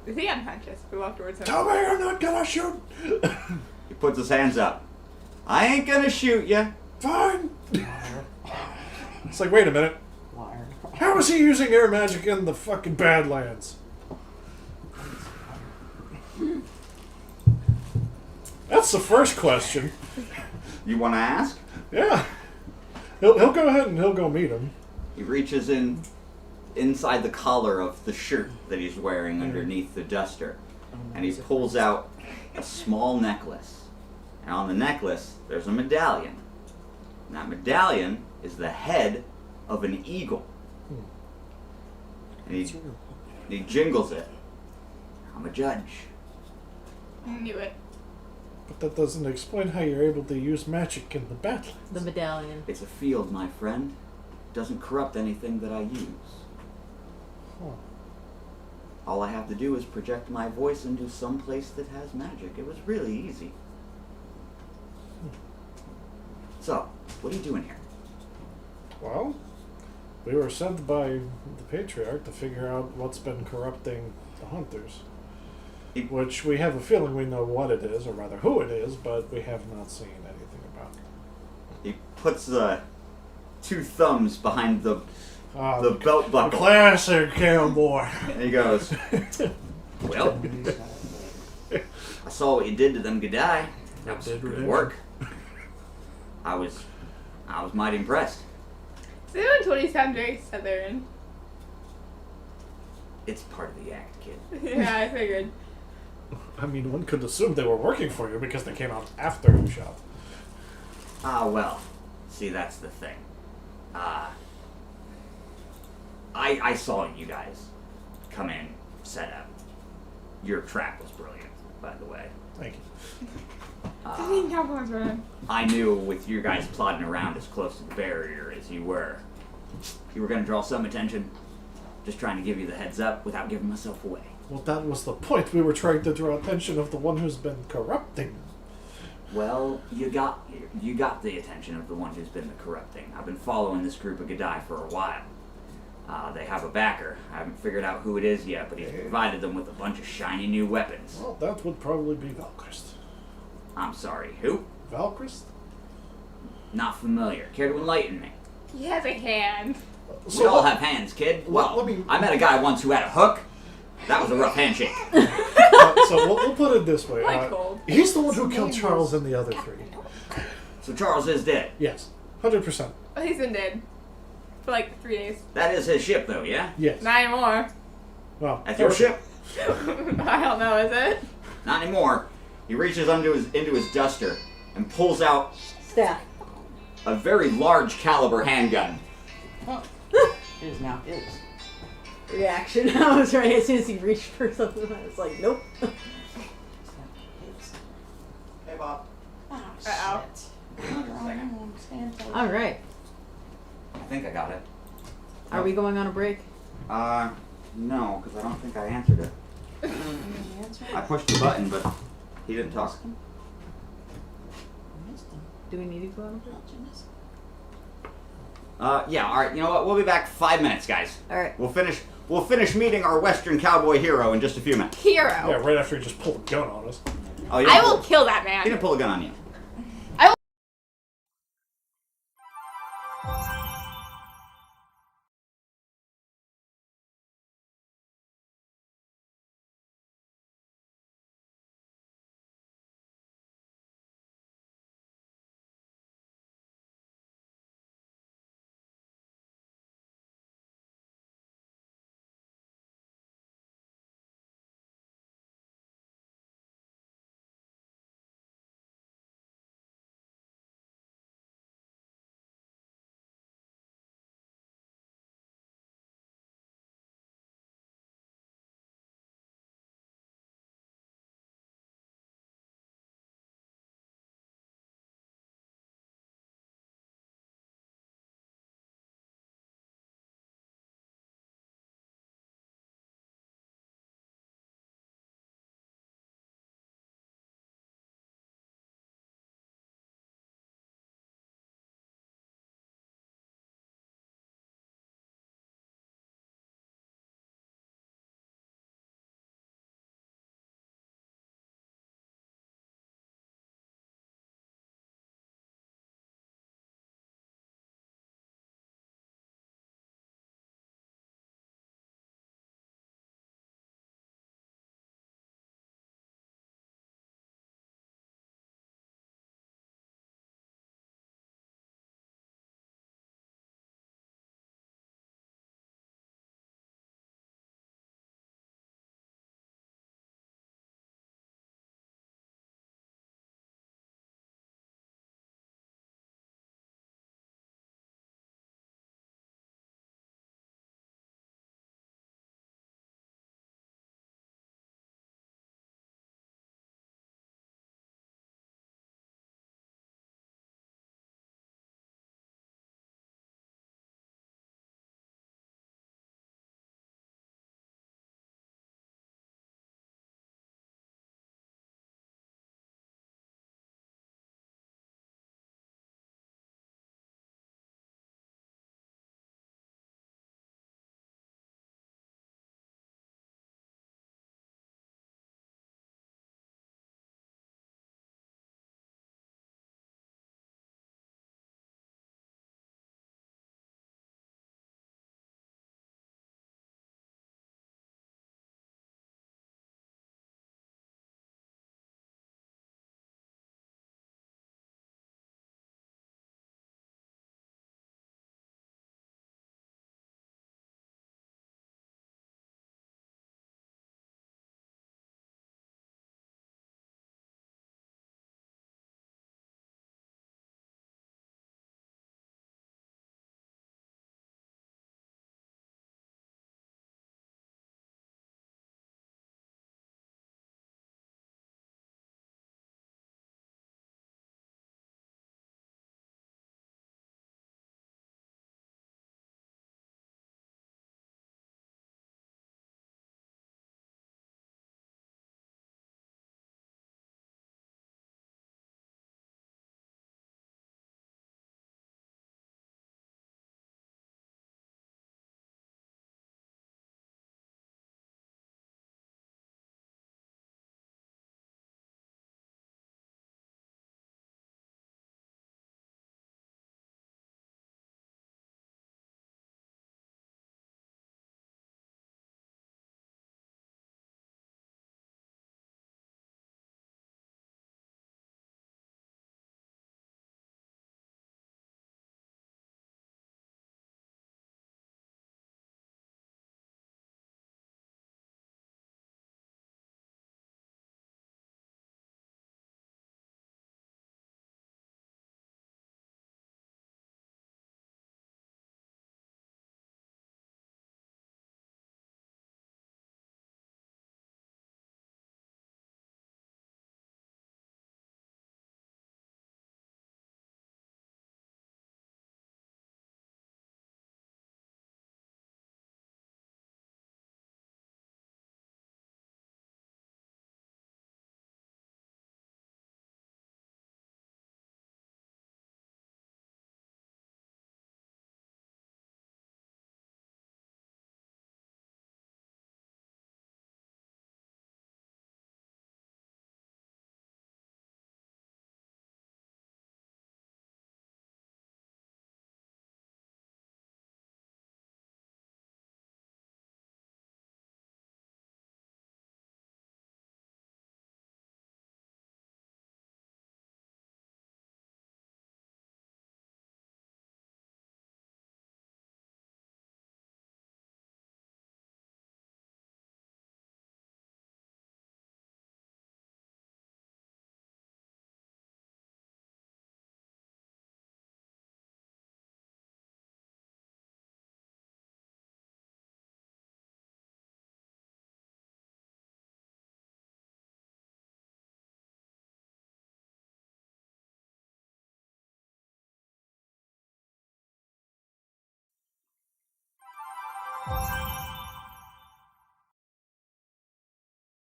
Is he unconscious? We walk towards him. Tell me I'm not gonna shoot! He puts his hands up. I ain't gonna shoot ya. Fine! It's like, wait a minute. Liar. How is he using air magic in the fucking Badlands? That's the first question. You wanna ask? Yeah. He'll go ahead and he'll go meet him. He reaches inside the collar of the shirt that he's wearing underneath the duster. And he pulls out a small necklace. And on the necklace, there's a medallion. And that medallion is the head of an eagle. And he jingles it. I'm a judge. I knew it. But that doesn't explain how you're able to use magic in the Badlands. The medallion. It's a field, my friend. It doesn't corrupt anything that I use. Huh. All I have to do is project my voice into some place that has magic. It was really easy. So, what are you doing here? Well, we were sent by the Patriarch to figure out what's been corrupting the Hunters. Which we have a feeling we know what it is, or rather who it is, but we have not seen anything about it. He puts the two thumbs behind the belt The buckle. classic cowboy. And he goes, well, I saw what you did to them Gadai. That was good work. I was mighty impressed. Someone told you sound very southern. It's part of the act, kid. Yeah, I figured. I mean, one could assume they were working for you because they came out after the shop. Ah, well, see, that's the thing. I saw you guys come in, set up. Your trap was brilliant, by the way. Thank you. 15 cowboys running. I knew with you guys plodding around as close to the barrier as you were going to draw some attention. Just trying to give you the heads up without giving myself away. Well, that was the point. We were trying to draw attention of the one who's been corrupting. Well, you got the attention of the one who's been the corrupting. I've been following this group of Gadai for a while. They have a backer. I haven't figured out who it is yet, but he's provided them with a bunch of shiny new weapons. Well, that would probably be Valchrist. I'm sorry, who? Valchrist? Not familiar. Care to enlighten me? He has a hand. We all have hands, kid. Well, let me- I met a guy once who had a hook. That was a rough handshake. So we'll put it this way. Quite cold. He's the one who killed Charles and the other three. So Charles is dead. Yes. 100%. Oh, he's been dead. For like 3 days. That is his ship, though, yeah? Yes. 9 more. Well, That's your ship? I don't know, is it? Not anymore. He reaches into his duster and pulls out Staff. a very large caliber handgun. It is now his. Reaction. I was right as soon as he reached for something. I was like, nope. It's now his. Hey, Bob. Oh, Uh-oh. shit. Stand for it. All right. I think I got it. Are we going on a break? No, because I don't think I answered it. Any answer? I pushed the button, but he didn't talk. Missed him. Missed him. Do we need to go on a break? How'd you miss him? Yeah, alright, you know what? We'll be back 5 minutes, guys. All right. We'll finish meeting our Western cowboy hero in just a few minutes. Hero. Yeah, right after he just pulled a gun on us. Oh, you I didn't will pull- kill that He man. didn't pull a gun on you.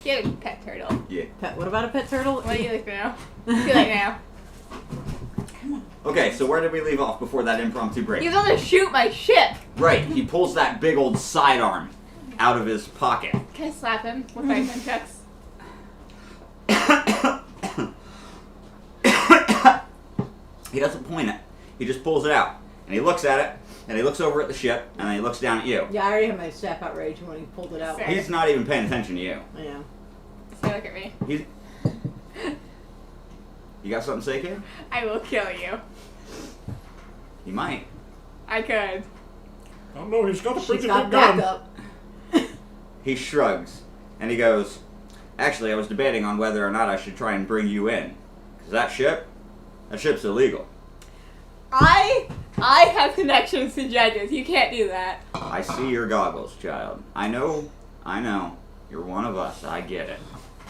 Get a pet turtle. Yeah. Pet. What about a pet turtle? What do you like now? What do you like now? Okay, so where did we leave off before that impromptu break? He was going to shoot my ship. Right, he pulls that big old sidearm out of his pocket. Can I slap him with my nunchucks? He doesn't point it. He just pulls it out. And he looks at it, and he looks over at the ship, and then he looks down at you. Yeah, I already had my staff out ready when he pulled it out. Same. He's not even paying attention to you. Yeah. So look at me. He's... You got something to say, kid? I will kill you. You might. I could. Oh no, he's got a pretty She's got big gun. backup. He shrugs, and he goes, actually, I was debating on whether or not I should try and bring you in. Because that ship's illegal. I have connections to judges. You can't do that. I see your goggles, child. I know. You're one of us. I get it.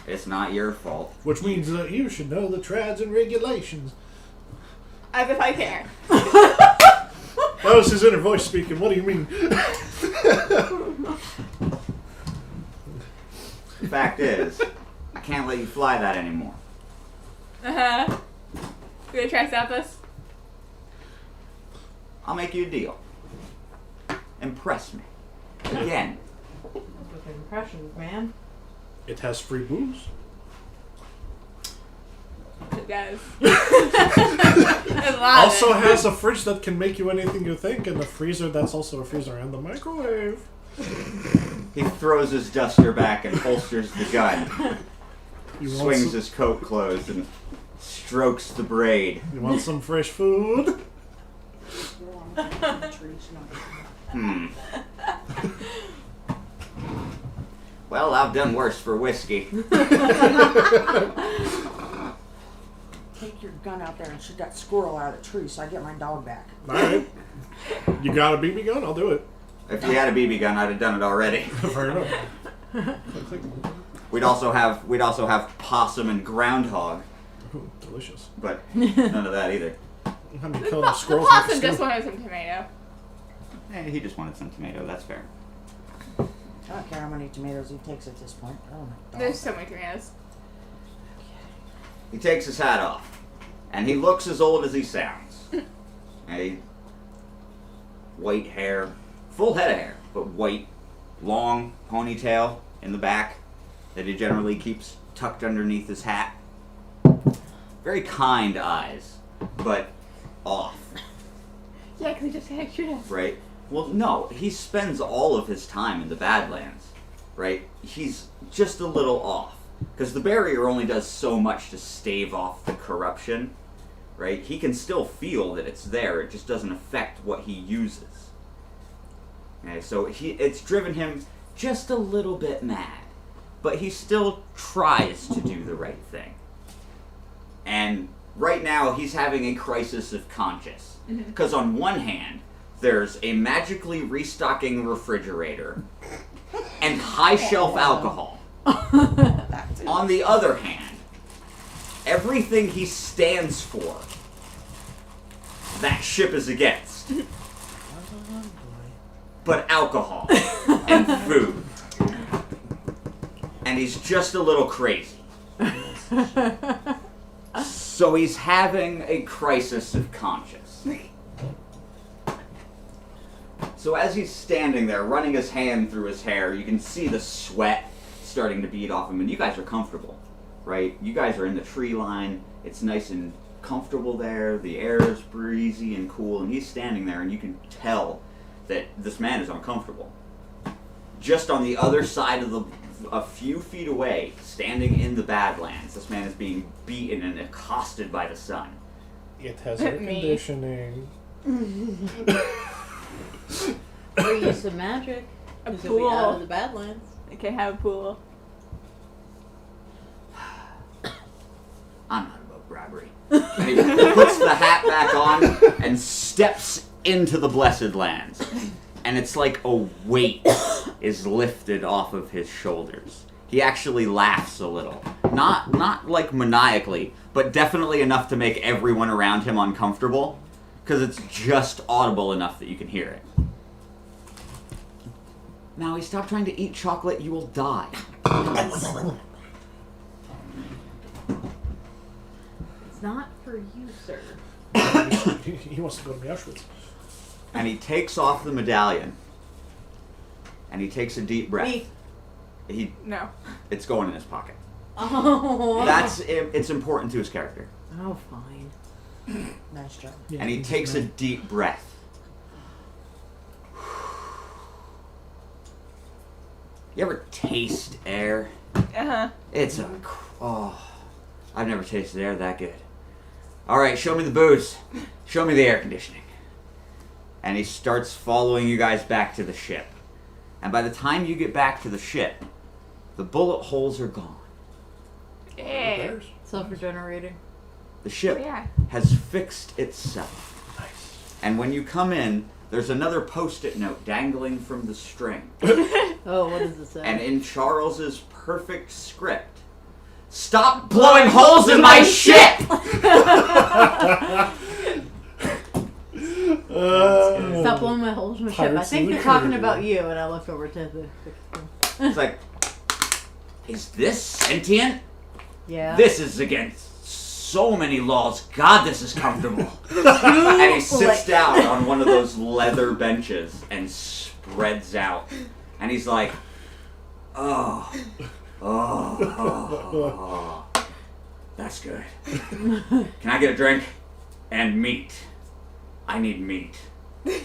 It's not your fault. Which means that you should know the trads and regulations. As if I care. That was his inner voice speaking. What do you mean? The fact is, I can't let you fly that anymore. Uh-huh. You gonna try to stop us? I'll make you a deal. Impress me. Again. With impressions, man. It has free booze. It does. There's a lot Also of it. has a fridge that can make you anything you think, and a freezer that's also a freezer and the microwave. He throws his duster back and holsters the gun. You want Swings some, his coat closed and strokes the braid. you want some fresh food? Well, I've done worse for whiskey. Take your gun out there and shoot that squirrel out of the tree so I get my dog back. Alright. You got a BB gun? I'll do it. If you had a BB gun, I'd have done it already. Fair enough. We'd also have possum and groundhog, Ooh, delicious. but none of that either. How many The, killing the squirrels possum make a just stew? wanted some tomato. He just wanted some tomato. That's fair. I don't care how many tomatoes he takes at this point. Oh my dog. There's so many tomatoes. He takes his hat off, and he looks as old as he sounds. White hair, full head of hair, but white, long ponytail in the back that he generally keeps tucked underneath his hat. Very kind eyes, but off, Yeah, because he just had shoot us. right? Well, no, he spends all of his time in the Badlands, right? He's just a little off. Because the barrier only does so much to stave off the corruption, right? He can still feel that it's there, it just doesn't affect what he uses. Okay, so it's driven him just a little bit mad, but he still tries to do the right thing. And right now, he's having a crisis of conscience. Because on one hand, there's a magically restocking refrigerator and high shelf alcohol. That's it. On the other hand, everything he stands for, that ship is against. But alcohol and food. And he's just a little crazy. So he's having a crisis of conscience. So as he's standing there, running his hand through his hair, you can see the sweat starting to bead off him, and you guys are comfortable, right? You guys are in the tree line. It's nice and comfortable there. The air is breezy and cool, and he's standing there, and you can tell that this man is uncomfortable. Just on the other side of a few feet away, standing in the Badlands, this man is being beaten and accosted by the sun. It has air Me. conditioning. Or use some magic. A Because you'll be out pool. of the Badlands. I can have a pool. I'm not above bribery. And he puts the hat back on and steps into the Blessed Lands. And it's like a weight is lifted off of his shoulders. He actually laughs a little. Not like maniacally, but definitely enough to make everyone around him uncomfortable. Because it's just audible enough that you can hear it. Maui, stop trying to eat chocolate, you will die. It's not for you, sir. He wants to go to Auschwitz. And he takes off the medallion. And he takes a deep breath. Me. No. It's going in his pocket. Oh. It's important to his character. Oh, fine. Nice job. Yeah, And he takes a deep breath. You ever taste air? Uh-huh. It's I've never tasted air that good. All right, show me the booze. Show me the air conditioning. And he starts following you guys back to the ship. And by the time you get back to the ship, the bullet holes are gone. Yeah. Self-regenerating. The ship Yeah. has fixed itself. Nice. And when you come in, there's another post-it note dangling from the string. Oh, what does it say? And in Charles's perfect script, stop blowing holes in my ship! Stop blowing my holes in my ship. I Pirates think of the they're talking Caribbean. about you, and I looked over to the. It's like, is this sentient? Yeah. This is against so many laws. God, this is comfortable. And he sits down on one of those leather benches and spreads out. And he's like, oh, that's good. Can I get a drink? And meat. I need meat. You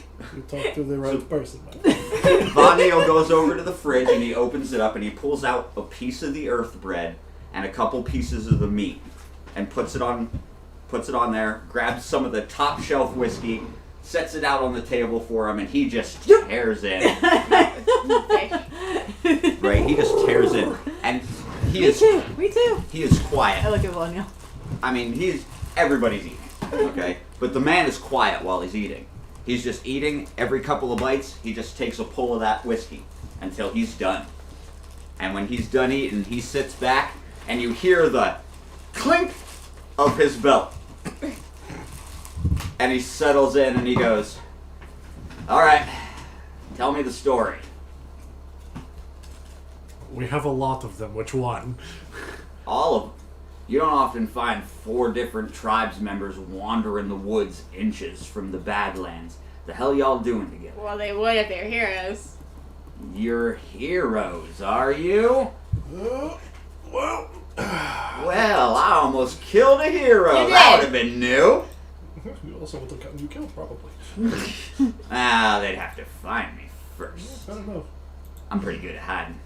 talked to the right person, man. Vanio goes over to the fridge and he opens it up and he pulls out a piece of the earth bread and a couple pieces of the meat and puts it on there, grabs some of the top shelf whiskey, sets it out on the table for him, and he just tears in. Right, he just tears in. And he is Me too. he is I quiet. look at Vanya. I mean, everybody's eating, okay? But the man is quiet while he's eating. He's just eating. Every couple of bites, he just takes a pull of that whiskey until he's done. And when he's done eating, he sits back, and you hear the clink of his belt. And he settles in and he goes, all right, tell me the story. We have a lot of them. Which one? All of them. You don't often find 4 different tribes members wandering the woods inches from the Badlands. The hell y'all doing together? Well, they would if they're heroes. You're heroes, are you? Well, Well, I almost killed a hero. You That did. would have been new. you also would have gotten you killed, probably. Ah, they'd have to find me first. I don't know. I'm pretty good at hiding.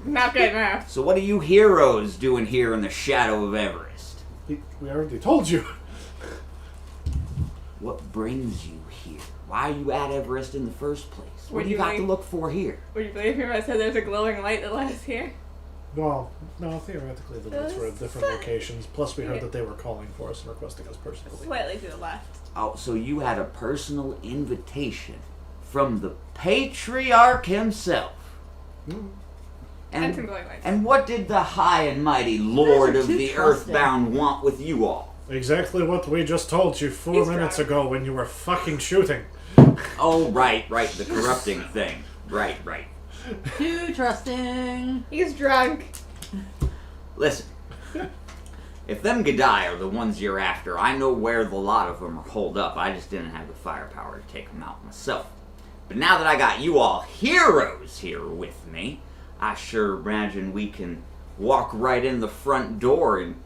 Not good enough. So what are you heroes doing here in the shadow of Everest? We already told you. What brings you here? Why are you at Everest in the first place? What Would do you you got like- to look for here? Would you believe me if I said there's a glowing light that led us here? Well, no, theoretically the lights were at different locations. Plus, we heard that they were calling for us and requesting us personally. Slightly to the left. Oh, so you had a personal invitation from the patriarch himself. And some glowing lights. And what did the high and mighty Lord are of too the trusting. Earthbound want with you all? Exactly what we just told you 4 He's minutes drunk. ago when you were fucking shooting. Oh, right, the corrupting thing. Right. Too trusting. He's drunk. Listen, if them Gadai are the ones you're after, I know where the lot of them are holed up. I just didn't have the firepower to take them out myself. But now that I got you all heroes here with me, I sure imagine we can walk right in the front door and,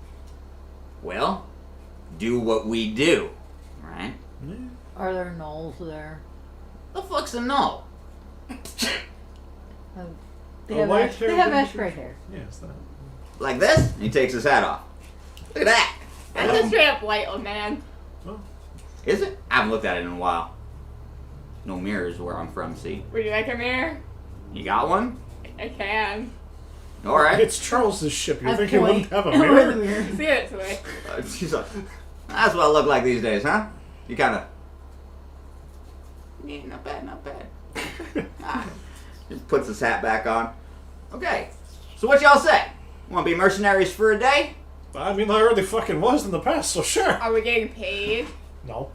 well, do what we do, right? Are there gnolls there? The fuck's a null? They A have white ash, they hair have dancer? ash gray hair. Yes, that. Like this? And he takes his hat off. Look at that. That's a straight up white old man. Well, Is it? I haven't looked at it in a while. No mirrors where I'm from, see? Would you like a mirror? You got one? I can. Alright. it's Charles's ship. You I think he wouldn't point have a over the mirror? mirror. See it this way. She's like, that's what I look like these days, huh? You kind of. Yeah, not bad. Just puts his hat back on. Okay. So what y'all say? Want to be mercenaries for a day? I mean, I already fucking was in the past, so sure. Are we getting paid? No.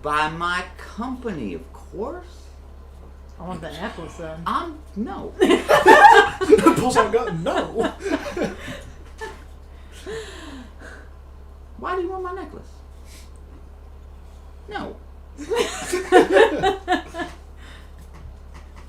By my company, of course. I want the necklace then. No. Pulls out a gun. No. Why do you want my necklace? No. I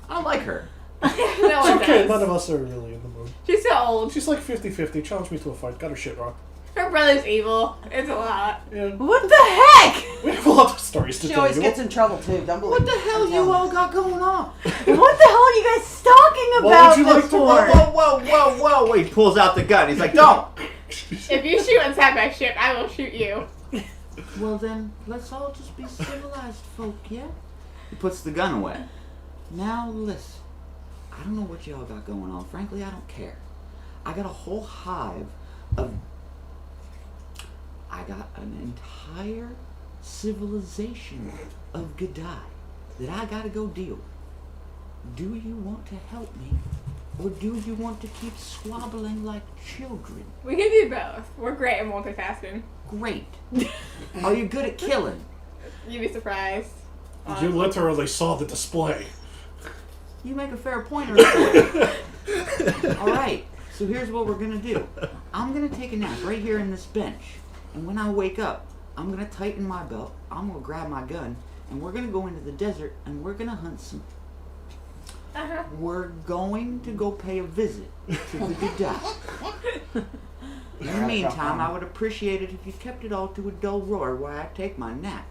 don't like her. No It's one okay, does. none of us are really in the mood. She's so old. She's like 50-50. Challenge me to a fight. Got her shit wrong. Her brother's evil. It's a lot. Yeah. What the heck? We have a lot of stories to She tell always you. gets in trouble too. Don't believe What the hell you all got going on? What the hell are you guys talking What about would you like this to- for? Whoa. He pulls out the gun. He's like, don't. If you shoot inside my ship, I will shoot you. Well then, let's all just be civilized folk, yeah? He puts the gun away. Now listen, I don't know what y'all got going on. Frankly, I don't care. I got a whole hive of... I got an entire civilization of Gadai that I gotta go deal with. Do you want to help me? Or do you want to keep squabbling like children? We can do both. We're great at multitasking. Great. Are you good at killing? You'd be surprised. You literally saw the display. You make a fair point, or Alright, so here's what we're gonna do. I'm gonna take a nap right here in this bench. And when I wake up, I'm gonna tighten my belt, I'm gonna grab my gun, and we're gonna go into the desert and we're gonna hunt some. Uh-huh. We're going to go pay a visit to the Gadai. In the meantime, I would appreciate it if you kept it all to a dull roar while I take my nap.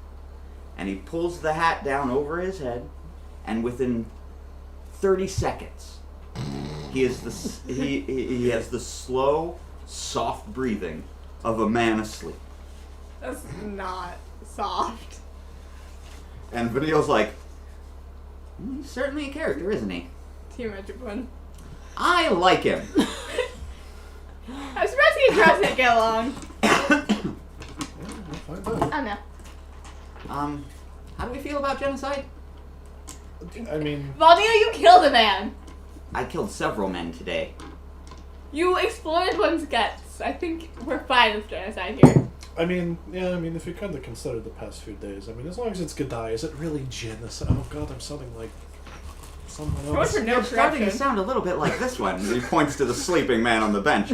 And he pulls the hat down over his head, and within 30 seconds, he has the slow, soft breathing of a man asleep. That's not soft. And Vanille's like, he's certainly a character, isn't he? Too much of one. I like him. I'm surprised he and Charles didn't get along. We'll find out. I don't know. How do we feel about genocide? I mean, Valdino, you killed a man. I killed several men today. You exploded one's guts. I think we're fine with genocide here. if you kind of consider the past few days, as long as it's Gadai, is it really genocide? Oh god, I'm sounding like someone What's else. for no You're starting to correction? sound a little bit like this one. He points to the sleeping man on the bench.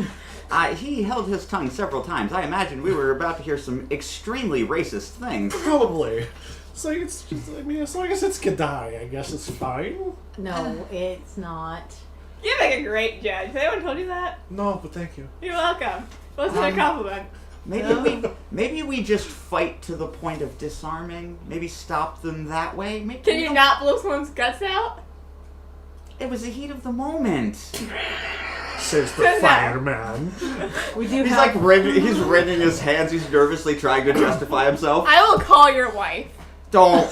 He held his tongue several times. I imagine we were about to hear some extremely racist things. Probably. So it's just, as long as it's Gadai, I guess it's fine. No, it's not. You make a great judge. Has anyone told you that? No, but thank you. You're welcome. What's a compliment? Maybe we just fight to the point of disarming. Maybe stop them that way. Maybe Can you not blow someone's guts out? It was the heat of the moment. Says the Says that. fireman. We do He's have. like he's wringing his hands. He's nervously trying to justify himself. I will call your wife. No,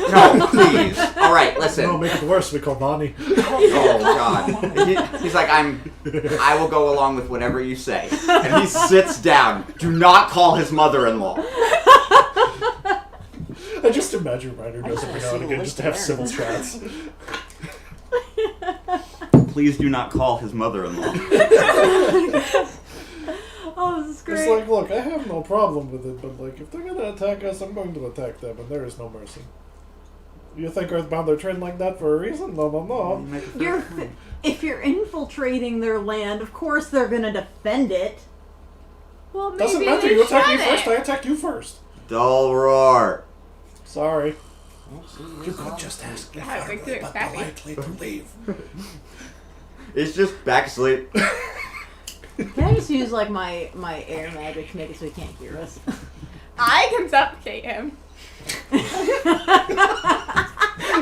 please. All right, listen. No, make it worse. We call Bonnie. Oh God. He's like, I will go along with whatever you say. And he sits down. Do not call his mother-in-law. I just imagine Ryder does every now and again just to have civil List chats. Please do not call his mother-in-law. Oh, this is great. It's like, look, I have no problem with it, but like, if they're gonna attack us, I'm going to attack them, and there is no mercy. You think Earthbound are trained like that for a reason? No. If you're infiltrating their land, of course they're gonna defend it. Well, maybe Doesn't matter. they You attack me shouldn't. first. I attack you first. Dull roar. Sorry. You You could just ask me I think they're happy. politely to leave. It's just back asleep. Can I just use like my air magic to make it so he can't hear us? I can suffocate him.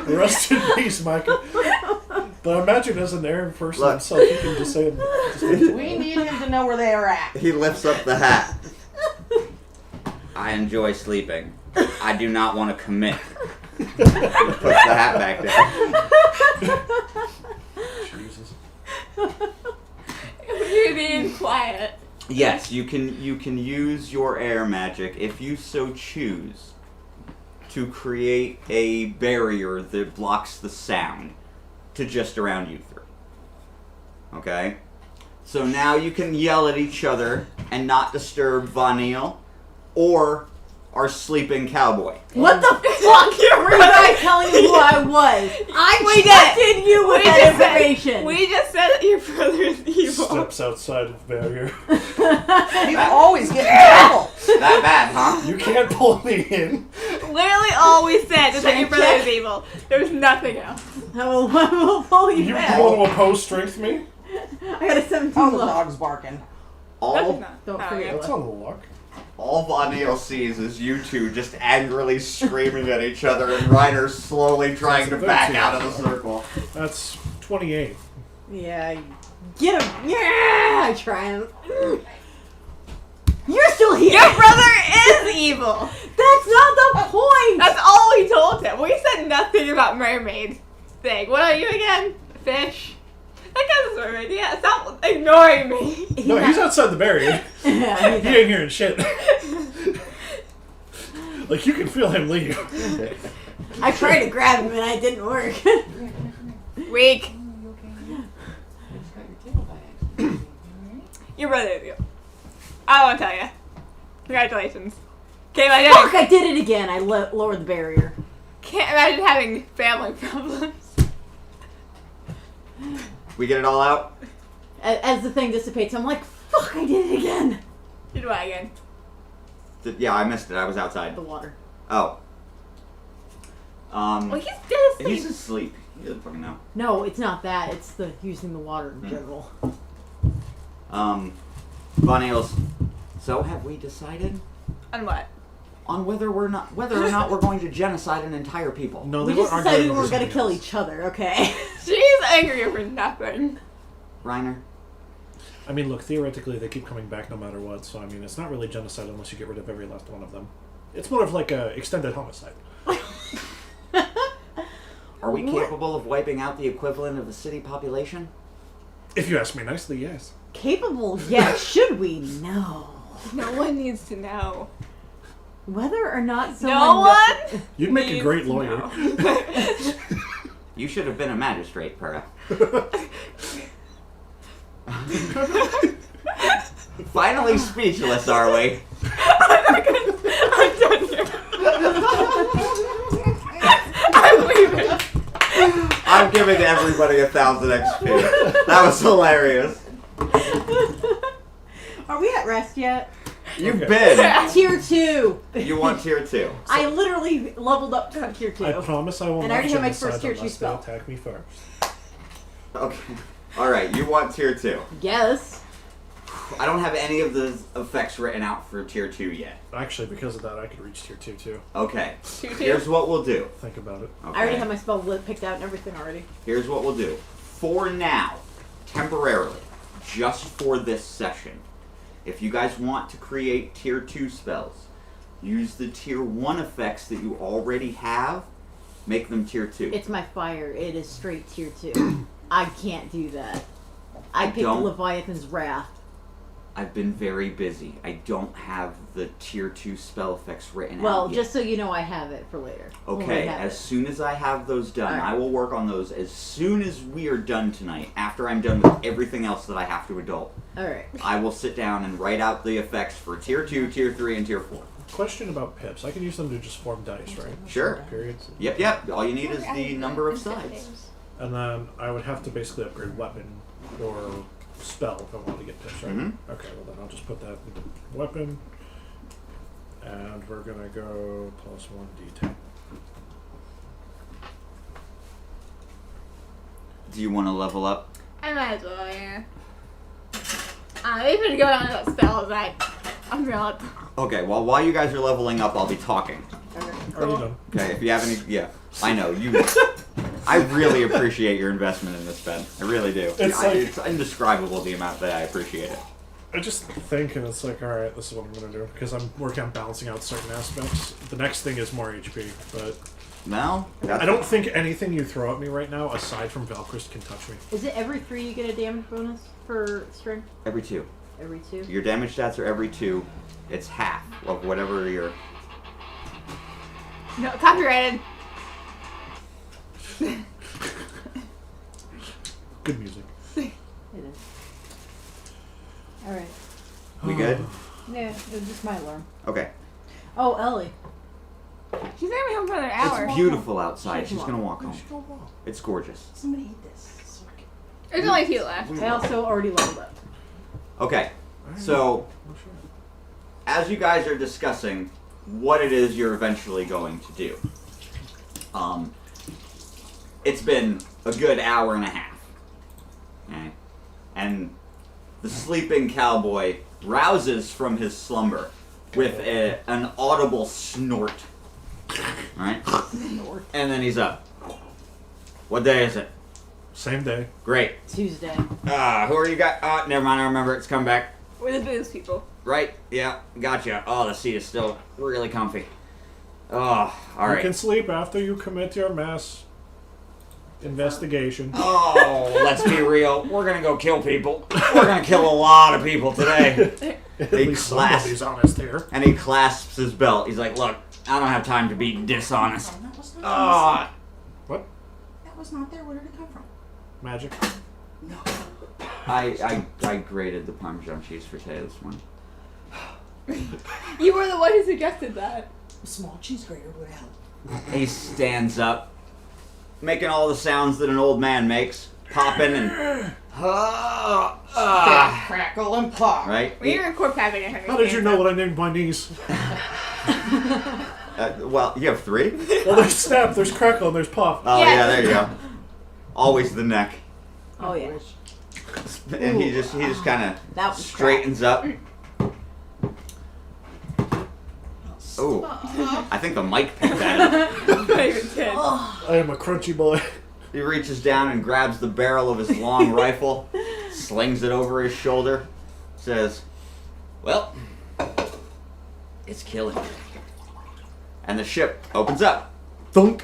Rest in peace, Micah. But imagine as an Aaron person Look. himself, he can just say, We need him to know where they are at. He lifts up the hat. I enjoy sleeping. I do not want to commit. He puts the hat back down. Jesus. You're being quiet. Yes, you can use your air magic if you so choose to create a barrier that blocks the sound to just around you three. Okay? So now you can yell at each other and not disturb Vanille or our sleeping cowboy. What the fuck? You were not telling me who I was. I trusted you with that information. We just said that your brother is evil. Steps outside of barrier. You always get in trouble. That bad, huh? You can't pull me in. Literally all we said is that your Strength brother check. is evil. There was nothing else. I will pull you You back. want to oppose strength me? I got a 17 Oh, the look. dog's barking. All Don't Oh, forget yeah. That's on the luck. all Von Neil sees is you two just angrily screaming at each other, and Reiner slowly trying to back out of the circle. That's 28. Yeah, get him. Yeah, I try him. You're still here. Your brother is evil. That's not the point. That's all we told him. We said nothing about mermaid thing. What are you again? Fish? That counts as mermaid. Yeah, stop ignoring me. No, he's outside the barrier. Yeah, He ain't hearing shit. Like, you can feel him leave. I tried to grab him and it didn't work. Weak. You okay? I just got your tail back. Your brother is evil. I don't want to tell you. Congratulations. Okay, my Fuck! dad I did it again. I lowered the barrier. can't imagine having family problems. We get it all out? As the thing dissipates, I'm like, fuck! I did it again. Did what again? Yeah, I missed it. I was outside. The water. Oh. Well, he's dead asleep. He's asleep. He doesn't fucking know. No, it's not that. It's the using the water in general. Von Eels, so have we decided On what? on whether or not we're going to genocide an entire people? No, We they just were decided we arguing were over gonna something kill else. each other, okay? She's angry over nothing. Reiner? I mean, look, theoretically, they keep coming back no matter what, so I mean, it's not really genocide unless you get rid of every last one of them. It's more of like a extended homicide. Are we capable of wiping out the equivalent of a city population? If you ask me nicely, yes. Capable? Yes. Should we? No. No one needs to know. Whether or not someone. No one You'd make a needs great to lawyer. know. You should have been a magistrate, Pura. Finally speechless, are we? I'm done here. I'm leaving. I'm giving everybody 1,000 XP. That was hilarious. Are we at rest yet? You've Okay. been. Tier 2. You want tier 2. I literally leveled up to tier 2. I promise I will And not I already have my genocide first tier two unless spell. they attack me first. Okay. Alright, you want tier 2. Yes. I don't have any of the effects written out for tier 2 yet. Actually, because of that, I could reach tier 2 too. Okay. Tier 2? Here's what we'll do. Think about it. Okay. I already have my spell picked out and everything already. Here's what we'll do. For now, temporarily, just for this session, if you guys want to create tier 2 spells, use the tier 1 effects that you already have, make them tier 2. It's my fire. It is straight tier 2. I can't do that. I picked don't- Leviathan's Wrath. I've been very busy. I don't have the tier 2 spell effects written Well, out yet. just so you know, I have it for later. When we Okay, have as it. soon as I have those done, Alright. I will work on those as soon as we are done tonight, after I'm done with everything else that I have to adult. Alright. I will sit down and write out the effects for tier 2, tier 3, and tier 4. Question about pips. I can use them to just form dice, right? Sure. Periods. Yep. All you need is the number of sides. And then I would have to basically upgrade weapon or spell if I wanted to get pips, right? Mhm. Okay, well then I'll just put that into weapon. And we're gonna go plus 1d10. Do you want to level up? I might as well, yeah. We should go on that spells. I'm real. Okay, well, while you guys are leveling up, I'll be talking. Already done. Okay, if you have any... Yeah, I know, you... I really appreciate your investment in this, Ben. I really do. It's like- it's indescribable the amount that I appreciate it. I just think, and it's like, alright, this is what I'm gonna do. Because I'm working on balancing out certain aspects. The next thing is more HP, but No? I don't think anything you throw at me right now, aside from Valkyrie, can touch me. Is it every 3 you get a damage bonus for strength? Every 2. Every 2? Your damage stats are every 2. It's half of whatever your... No, copyrighted. Good music. It is. Alright. We good? Yeah, it was just my alarm. Okay. Oh, Ellie. She's gonna be home for another hour. It's beautiful outside. She's She's gonna walk You home. should go walk. It's gorgeous. Somebody eat this. There's only 2 left. I also already leveled up. Okay, so... Oh, sure. As you guys are discussing what it is you're eventually going to do. It's been a good hour and a half. Okay? And the sleeping cowboy rouses from his slumber with an audible snort. Alright? And then he's up. What day is it? Same day. Great. Tuesday. Who are you guys? Never mind, I remember. It's come back. We're the booze people. Right? Yeah, gotcha. Oh, the seat is still really comfy. Oh, You alright. can sleep after you commit your mass investigation. Oh, let's be real. We're gonna go kill people. We're gonna kill a lot of people today. At They least class- somebody's honest here. And he clasps his belt. He's like, look, I don't have time to be dishonest. Oh, that was not Ah. What? That was not there. Where did it come from? Magic? No. I grated the Parmesan cheese for Tay this morning. You were the one who suggested that. A small cheese grater would help. He stands up, making all the sounds that an old man makes, popping and Crackle and pop. right? When you're in core papping, I How did you know what I named my niece? Well, you have 3? Well, there's snap, there's crackle, and there's pop. Oh Yeah. yeah, there you go. Always the neck. Oh yeah. And he just kind That of was straightens up. Oh, I think the mic picked that up. Not even 10. Oh, I am a crunchy boy. He reaches down and grabs the barrel of his long rifle, slings it over his shoulder, says, "Well, it's killing." And the ship opens up. Thunk.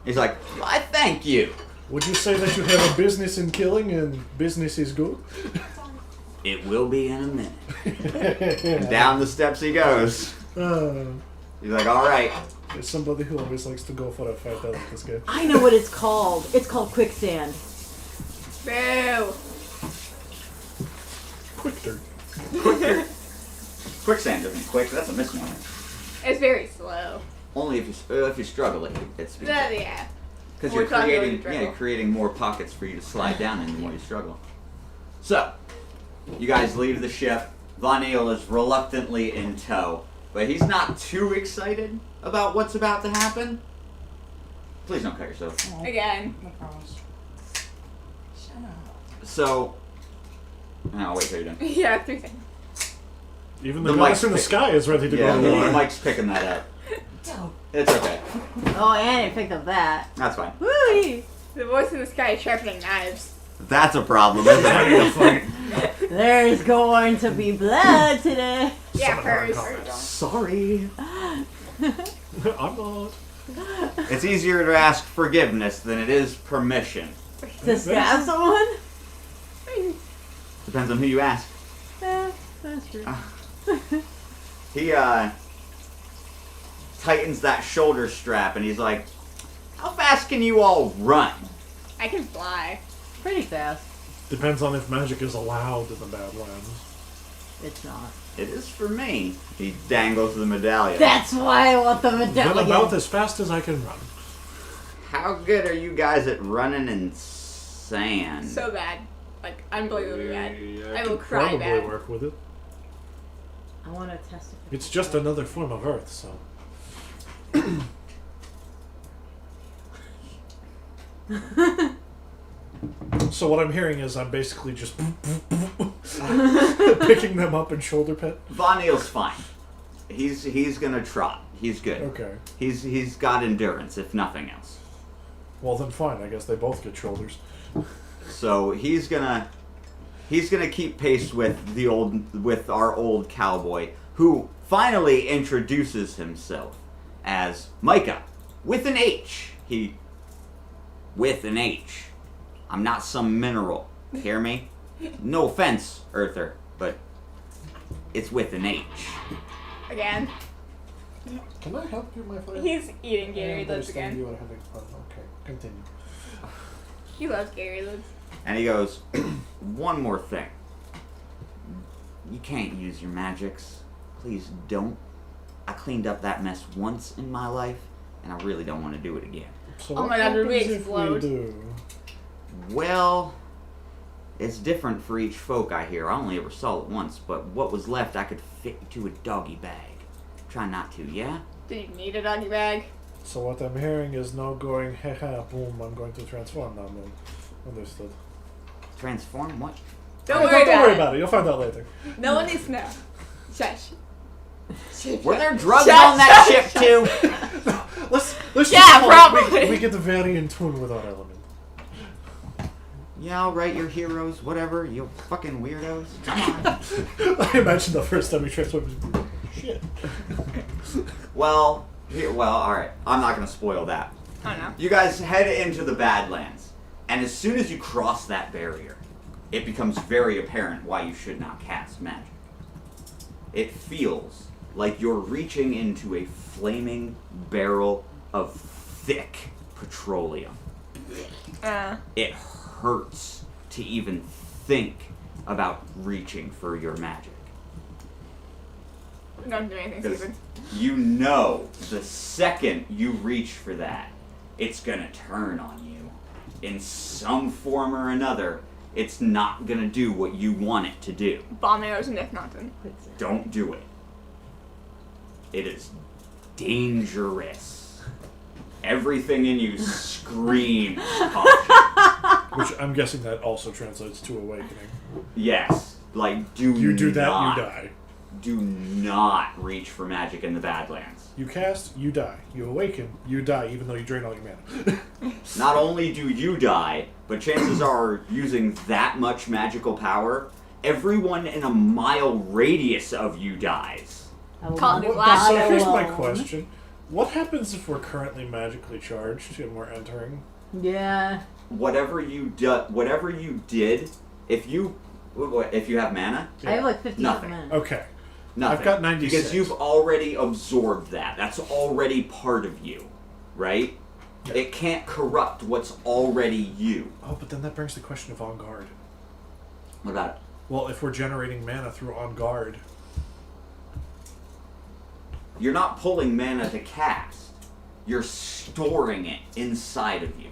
He's like, "I thank you." Would you say that you have a business in killing and business is good? It will be in a minute. And down the steps he goes. He's like, "All right." There's somebody who always likes to go for a fight. I like this guy. I know what it's called. It's called quicksand. Boo. Quick dirt. Quicksand isn't quick. That's a misnomer. It's very slow. Only if you struggle, it's Yeah. because We're you're talking about creating the struggle. creating more pockets for you to slide down in the more you struggle. So, you guys leave the ship. Von Eel is reluctantly in tow, but he's not too excited about what's about to happen. Please don't cut yourself. Oh, Again. no promise. Shut up. So, no, I'll wait till you're done. Yeah, 3 things. Even the The goddess mic's in the pick- sky is ready to Yeah, go to war. Mike's picking that up. Don't. It's okay. Oh, and it picked up that. That's fine. Woo! The voice in the sky is sharpening knives. That's a problem, isn't it? There's going to be blood today. Yeah, hers. Sorry. I'm not. It's easier to ask forgiveness than it is permission. To stab someone? Depends on who you ask. That's true. He tightens that shoulder strap and he's like, "How fast can you all run?" I can fly. Pretty fast. Depends on if magic is allowed in the Badlands. It's not. It is for me. He dangles the medallion. That's why I want the Run medallion. about as fast as I can run. How good are you guys at running in sand? So bad. Like, unbelievably bad. Yeah, I will could cry probably bad. work with it. I want to test it. It's just another form of Earth, so. So what I'm hearing is I'm basically just picking them up in shoulder pit. Von Eel's fine. He's gonna trot. He's good. Okay. He's got endurance, if nothing else. Well then fine, I guess they both get shoulders. So he's gonna keep pace with our old cowboy, who finally introduces himself as Micah with an H. With an H. I'm not some mineral. Hear me? No offense, Earther, but it's with an H. Again. Can I help you, my friend? He's eating I Gary Lids understand again. you are having fun. Okay, continue. He loves Gary Lids. And he goes, "One more thing. You can't use your magics. Please don't. I cleaned up that mess once in my life, and I really don't want to do it again." So Oh what my God, did we happens if explode? do? Well, it's different for each folk, I hear. I only ever saw it once, but what was left I could fit into a doggy bag. Try not to, yeah? Do you need a doggy bag? So what I'm hearing is no going, haha, boom, I'm going to transform now, boom. Understood. Transform what? Don't Hey, worry don't about worry it. about it. You'll find out later. No one needs to know. Shush. Were there drugs Shut, on that shut, ship too? Let's Yeah, just call it probably. we get the very in tune with our element. Yeah, alright, you're heroes, whatever, you fucking weirdos. Come on. I imagine the first time we transformed. Shit. Well, alright. I'm not gonna spoil that. I don't know. You guys head into the Badlands, and as soon as you cross that barrier, it becomes very apparent why you should not cast magic. It feels like you're reaching into a flaming barrel of thick petroleum. It hurts to even think about reaching for your magic. Don't do anything Because stupid. you know the second you reach for that, it's gonna turn on you. In some form or another, it's not gonna do what you want it to do. Bomb arrows in Death Mountain. Don't do it. It is dangerous. Everything in you screams caution. Which I'm guessing that also translates to awakening. Yes. Like, do You do that, not, you die. Do not reach for magic in the Badlands. You cast, you die. You awaken, you die, even though you drain all your mana. Not only do you die, but chances are, using that much magical power, everyone in a mile radius of you dies. Call me So Flash. here's my question. What happens if we're currently magically charged and we're entering? Yeah. Whatever you did, if you have mana, I have like 50 Nothing. minutes. Okay. nothing. I've got 96. Because you've already absorbed that. That's already part of you, right? Yeah. It can't corrupt what's already you. Oh, but then that brings the question of on guard. What about it? Well, if we're generating mana through on guard, You're not pulling mana to cast. You're storing it inside of you.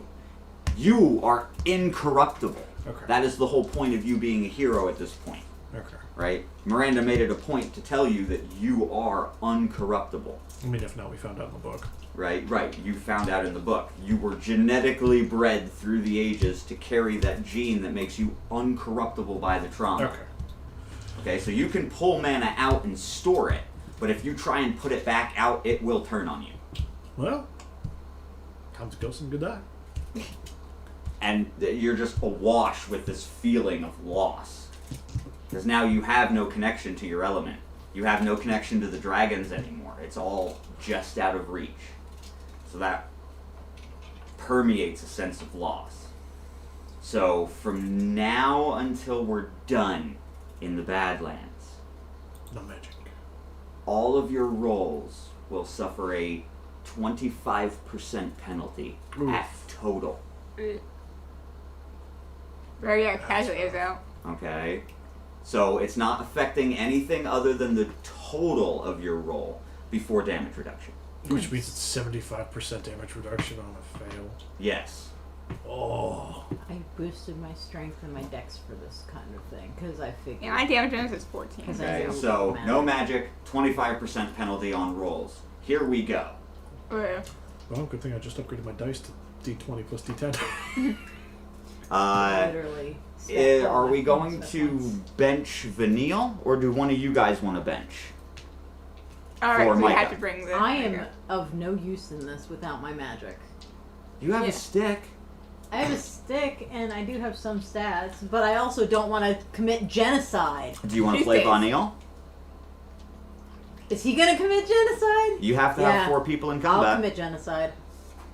You are incorruptible. Okay. That is the whole point of you being a hero at this point, okay. right? Miranda made it a point to tell you that you are uncorruptible, I mean, if not, we found out in the book. right? Right. You found out in the book. You were genetically bred through the ages to carry that gene that makes you uncorruptible by the trauma. Okay. Okay, so you can pull mana out and store it, but if you try and put it back out, it will turn on you. Well, time to go some good die. And you're just awash with this feeling of loss. Because now you have no connection to your element. You have no connection to the dragons anymore. It's all just out of reach. So that permeates a sense of loss. So from now until we're done in the Badlands, No magic. all of your rolls will suffer a 25% penalty Oof. at total. Very casually though. Okay? So it's not affecting anything other than the total of your roll before damage reduction. Which means it's 75% damage reduction on a fail. Yes. Oh. I boosted my strength and my dex for this kind of thing because I figured. Yeah, my damage bonus is 14. 'Cause I Okay, know so magic. no magic, 25% penalty on rolls. Here we go. Okay. Well, good thing I just upgraded my dice to D20 plus D10. Literally. Are we going to bench Vanille, or do one of you guys want to bench? Alright, For so we Micah. have to bring the. I am of no use in this without my magic. You have Yeah. a stick. I have a stick and I do have some stats, but I also don't want to commit genocide. Do you want to These play days. Vanille? Is he gonna commit genocide? You have to Yeah. have 4 people in I'll combat. commit genocide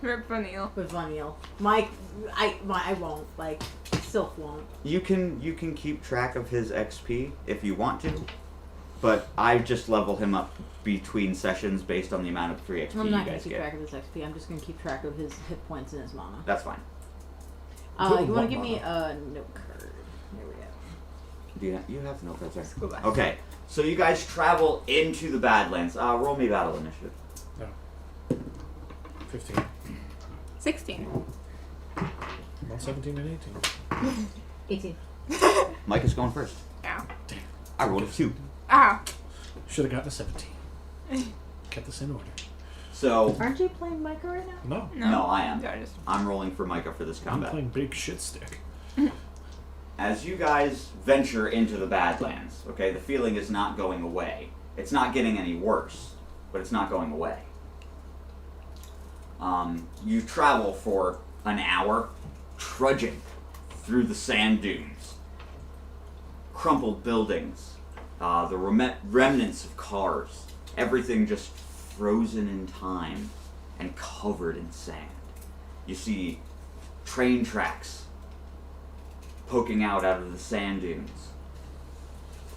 Rip Vanille. with Vanille. I won't. Like, Sylph won't. You can keep track of his XP if you want to, but I just level him up between sessions based on the amount of free XP I'm you not gonna guys keep get. track of his XP. I'm just gonna keep track of his hit points and his mana. That's fine. You want to give me a note card? Here we go. Do you have no cards there? School bus. Okay, so you guys travel into the Badlands. Roll me battle initiative. No. 15. 16. I'm on 17 and 18. 18. Mike is going first. Ow. I rolled a 2. Ow. Should have gotten a 17. get this in order. So, Aren't you playing Micah right now? No. no, I am. I just I'm rolling for Micah for this I'm combat. playing big shit stick. As you guys venture into the Badlands, okay, the feeling is not going away. It's not getting any worse, but it's not going away. You travel for an hour, trudging through the sand dunes, crumpled buildings, the remnants of cars, everything just frozen in time and covered in sand. You see train tracks poking out of the sand dunes.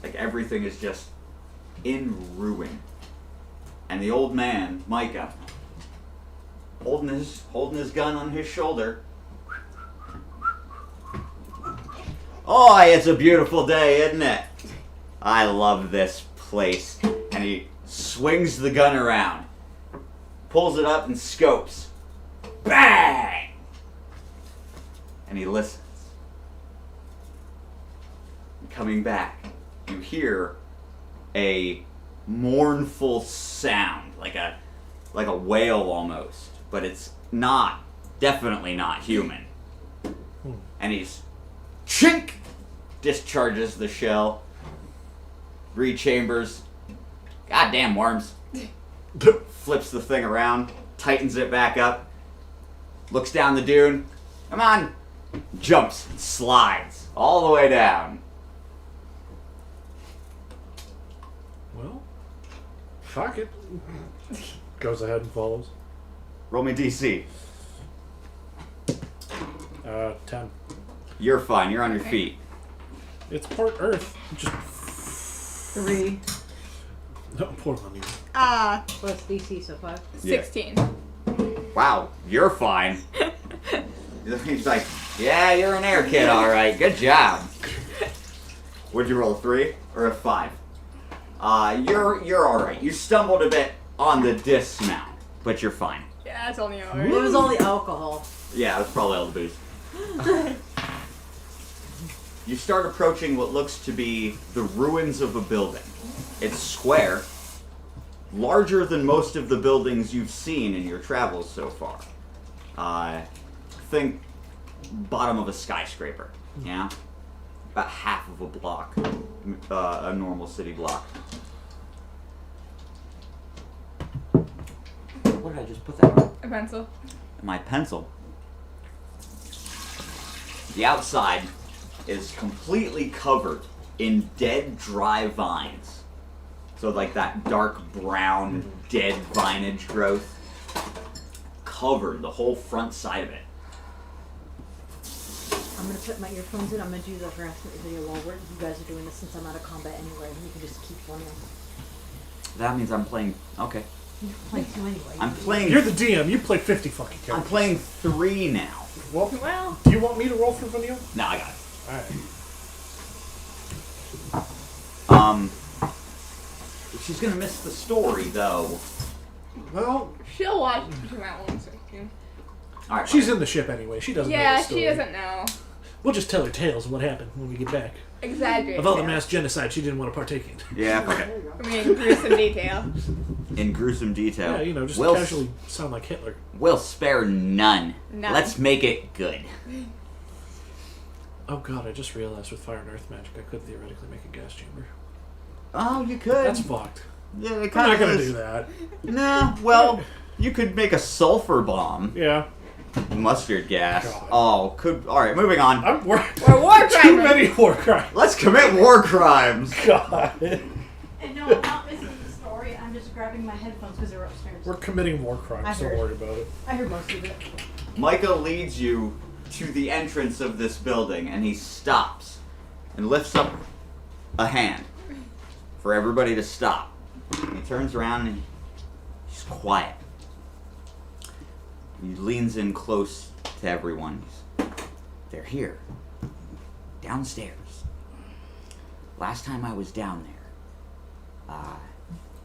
Like everything is just in ruin. And the old man, Micah, holding his gun on his shoulder. Oh, it's a beautiful day, isn't it? I love this place. And he swings the gun around, pulls it up and scopes. Bang! And he listens. Coming back, you hear a mournful sound, like a wail almost, but it's not, definitely not human. And he's chink, discharges the shell, rechambers, goddamn worms, flips the thing around, tightens it back up, looks down the dune, come on, jumps and slides all the way down. Well, fuck it. Goes ahead and follows. Roll me DC. 10. You're fine, you're on your feet. It's part Earth. Just 3 no, poor money. plus DC, so 5. 16. Wow, you're fine. He's like, yeah, you're an air kid, alright, good job. Would you roll a 3 or a 5? You're alright. You stumbled a bit on the dismount, but you're fine. Yeah, that's only It yours. was all the alcohol. Yeah, that's probably all the booze. You start approaching what looks to be the ruins of a building. It's square, larger than most of the buildings you've seen in your travels so far. Think bottom of a skyscraper, yeah? About half of a block, a normal city block. What did I just put that on? A pencil. My pencil. The outside is completely covered in dead, dry vines. So like that dark brown, dead vinage growth. Covered the whole front side of it. I'm gonna put my earphones in. I'm gonna do the harassment video while you guys are doing this since I'm out of combat anyway. You can just keep one in. That means I'm playing. Okay. You're playing 2 anyway. I'm playing. You're the DM. You play 50 fucking characters. I'm playing 3 now. Well, Well, do you want me to roll for Vanille? No, I got it. Alright. She's gonna miss the story though. Well, she'll watch that one second. All right. she's in the ship anyway. She doesn't know Yeah, the story. she doesn't know. We'll just tell her tales of what happened when we get back. Exaggerate. Of all the tales. mass genocide she didn't want to partake in. Yeah. There Okay. you go. I mean, gruesome detail. In gruesome detail. Yeah, you know, just We'll casually sound like Hitler. We'll spare none. None. Let's make it good. Oh god, I just realized with fire and earth magic I could theoretically make a gas chamber. Oh, you could. That's fucked. Yeah, it I'm kind not of gonna is. do that. Nah. Well, you could make a sulfur bomb. Yeah. Mustard gas. God. Oh, could. All right, moving on. We're war too crimes. many war crimes. Let's commit war crimes. God. And no, I'm not missing the story. I'm just grabbing my headphones because they're upstairs. We're committing war I crimes. Don't heard. worry about it. I heard most of it. Micah leads you to the entrance of this building, and he stops and lifts up a hand for everybody to stop. He turns around and he's quiet. He leans in close to everyone. They're here, downstairs. Last time I was down there,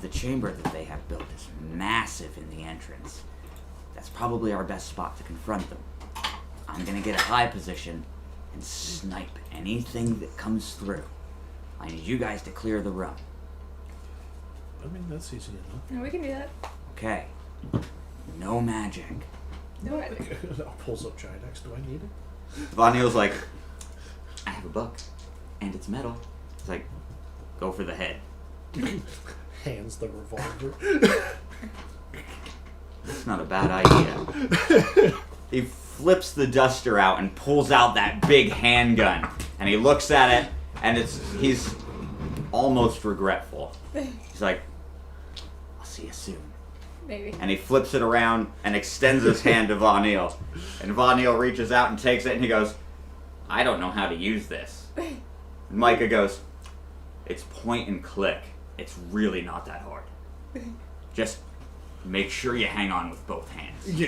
the chamber that they have built is massive in the entrance. That's probably our best spot to confront them. I'm gonna get a high position and snipe anything that comes through. I need you guys to clear the room. I mean, that's easy enough. And we can do that. Okay. No magic. No magic. Pulls up giant axe. Do I need it? Von Neal's like, I have a book, and it's metal. It's like, go for the head. Hands the revolver. That's not a bad idea. He flips the duster out and pulls out that big handgun, and he looks at it, and he's almost regretful. He's like, I'll see you soon. Maybe. And he flips it around and extends his hand to Von Neal. And Von Neal reaches out and takes it, and he goes, I don't know how to use this. And Micah goes, it's point and click. It's really not that hard. Just make sure you hang on with both hands. Yeah,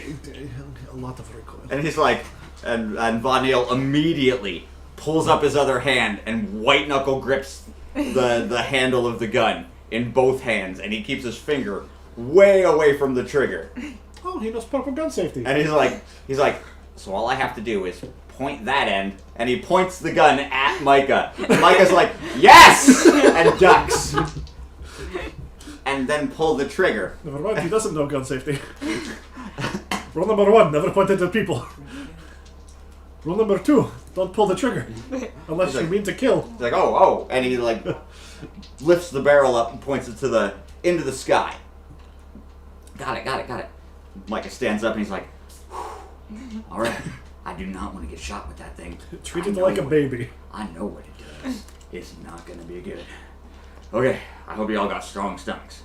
a lot of recoil. And he's like, and Von Neal immediately pulls up his other hand and white knuckle grips the handle of the gun in both hands, and he keeps his finger way away from the trigger. Oh, he knows proper gun safety. And he's like, so all I have to do is point that end, and he points the gun at Micah. And Micah's like, yes! And ducks. And then pull the trigger. Never mind, he doesn't know gun safety. Rule number 1, never point it at people. Rule number 2, don't pull the trigger. Unless you mean to kill. He's like, oh, and he like lifts the barrel up and points it into the sky. Got it. Micah stands up and he's like, all right, I do not want to get shot with that thing. Treat it like a baby. I know what it does. It's not going to be good. Okay, I hope you all got strong stomachs.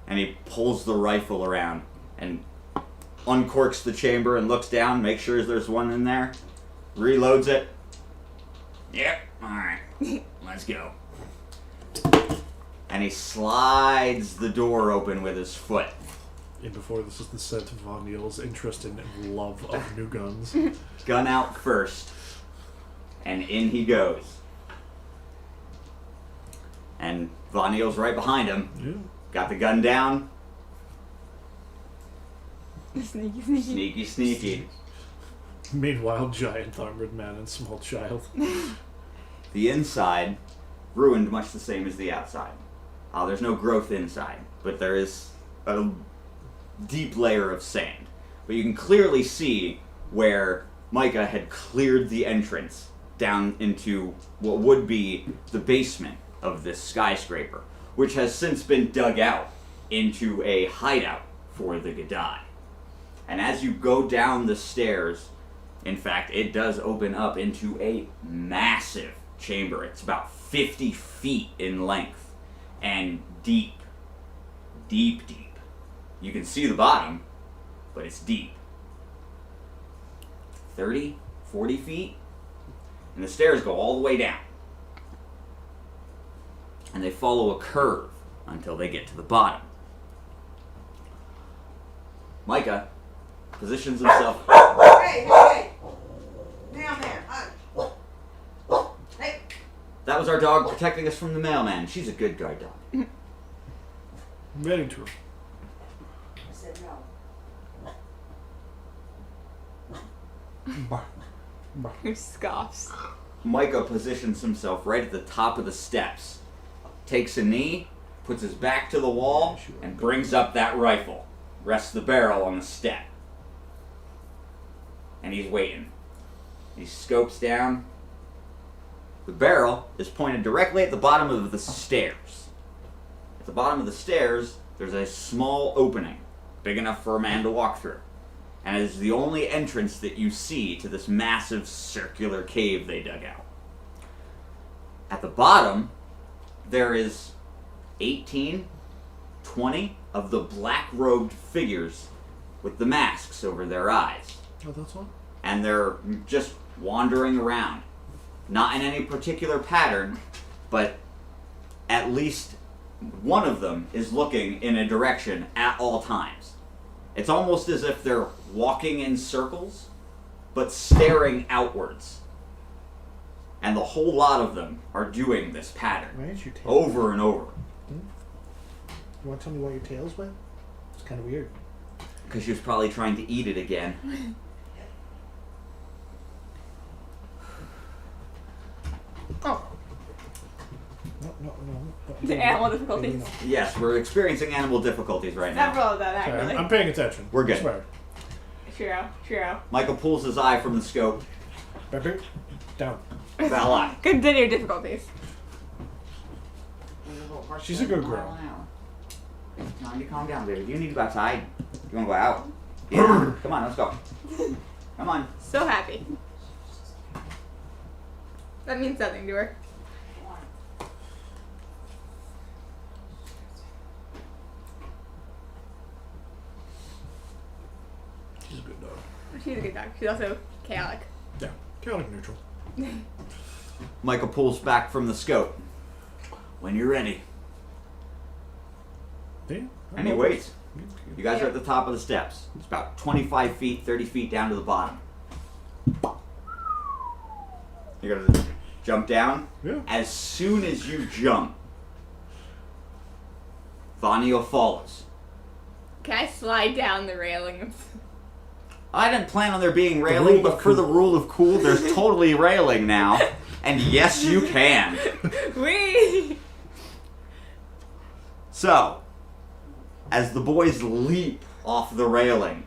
And he pulls the rifle around and uncorks the chamber and looks down, makes sure there's one in there, reloads it. Yep, alright, let's go. And he slides the door open with his foot. And before this is the scent of Von Neal's interest in and love of new guns. Gun out first. And in he goes. And Von Neal's right behind him. Yeah. Got the gun down. Sneaky. Sneaky. Meanwhile, giant armored man and small child. The inside, ruined much the same as the outside. There's no growth inside, but there is a deep layer of sand. But you can clearly see where Micah had cleared the entrance down into what would be the basement of this skyscraper, which has since been dug out into a hideout for the Gadai. And as you go down the stairs, in fact, it does open up into a massive chamber. It's about 50 feet in length and deep. You can see the bottom, but it's deep. 30, 40 feet, and the stairs go all the way down. And they follow a curve until they get to the bottom. Micah positions himself. Hey! Mailman, hush. Hey! That was our dog protecting us from the mailman. She's a good guard dog. Very true. I said no. Who scoffs? Micah positions himself right at the top of the steps, takes a knee, puts his back to the wall, and brings up that rifle. Rests the barrel on the step. And he's waiting. He scopes down. The barrel is pointed directly at the bottom of the stairs. At the bottom of the stairs, there's a small opening, big enough for a man to walk through. And it is the only entrance that you see to this massive circular cave they dug out. At the bottom, there is 18, 20 of the black-robed figures with the masks over their eyes. Oh, that's all? And they're just wandering around. Not in any particular pattern, but at least one of them is looking in a direction at all times. It's almost as if they're walking in circles, but staring outwards. And the whole lot of them are doing this pattern Why is your tail? over and over. You want to tell me why your tail's wet? It's kind of weird. Because she was probably trying to eat it again. Oh. No. The animal difficulties. Yes, we're experiencing animal difficulties right now. Several of them, Sorry, actually. I'm paying attention. We're good. I swear. True. Michael pulls his eye from the scope. Pepper, down. Val Continue difficulties. She's a good girl. Time to calm down, baby. You need to go outside. You want to go out? Yeah. Come on, let's go. Come on. So happy. That means something to her. She's a good dog. She's a good dog. She's also chaotic. Yeah, chaotic neutral. Michael pulls back from the scope. When you're ready. Yeah. And he waits. You guys are at the top of the steps. It's about 25 feet, 30 feet down to the bottom. You're going to jump down. Yeah. As soon as you jump, Vanio follows. Can I slide down the railings? I didn't plan on there being railing, but for the rule of cool, there's totally railing now. And yes, you can. Whee! So, as the boys leap off the railing,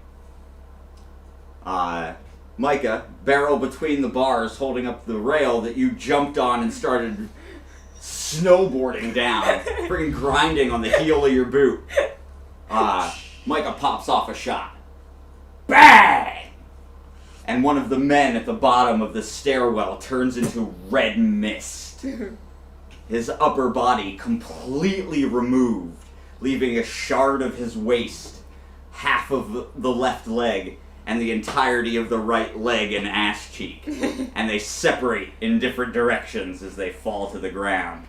Micah, barrel between the bars, holding up the rail that you jumped on and started snowboarding down, freaking grinding on the heel of your boot. Micah pops off a shot. Bang! And one of the men at the bottom of the stairwell turns into red mist. His upper body completely removed, leaving a shard of his waist, half of the left leg, and the entirety of the right leg and ass cheek. And they separate in different directions as they fall to the ground.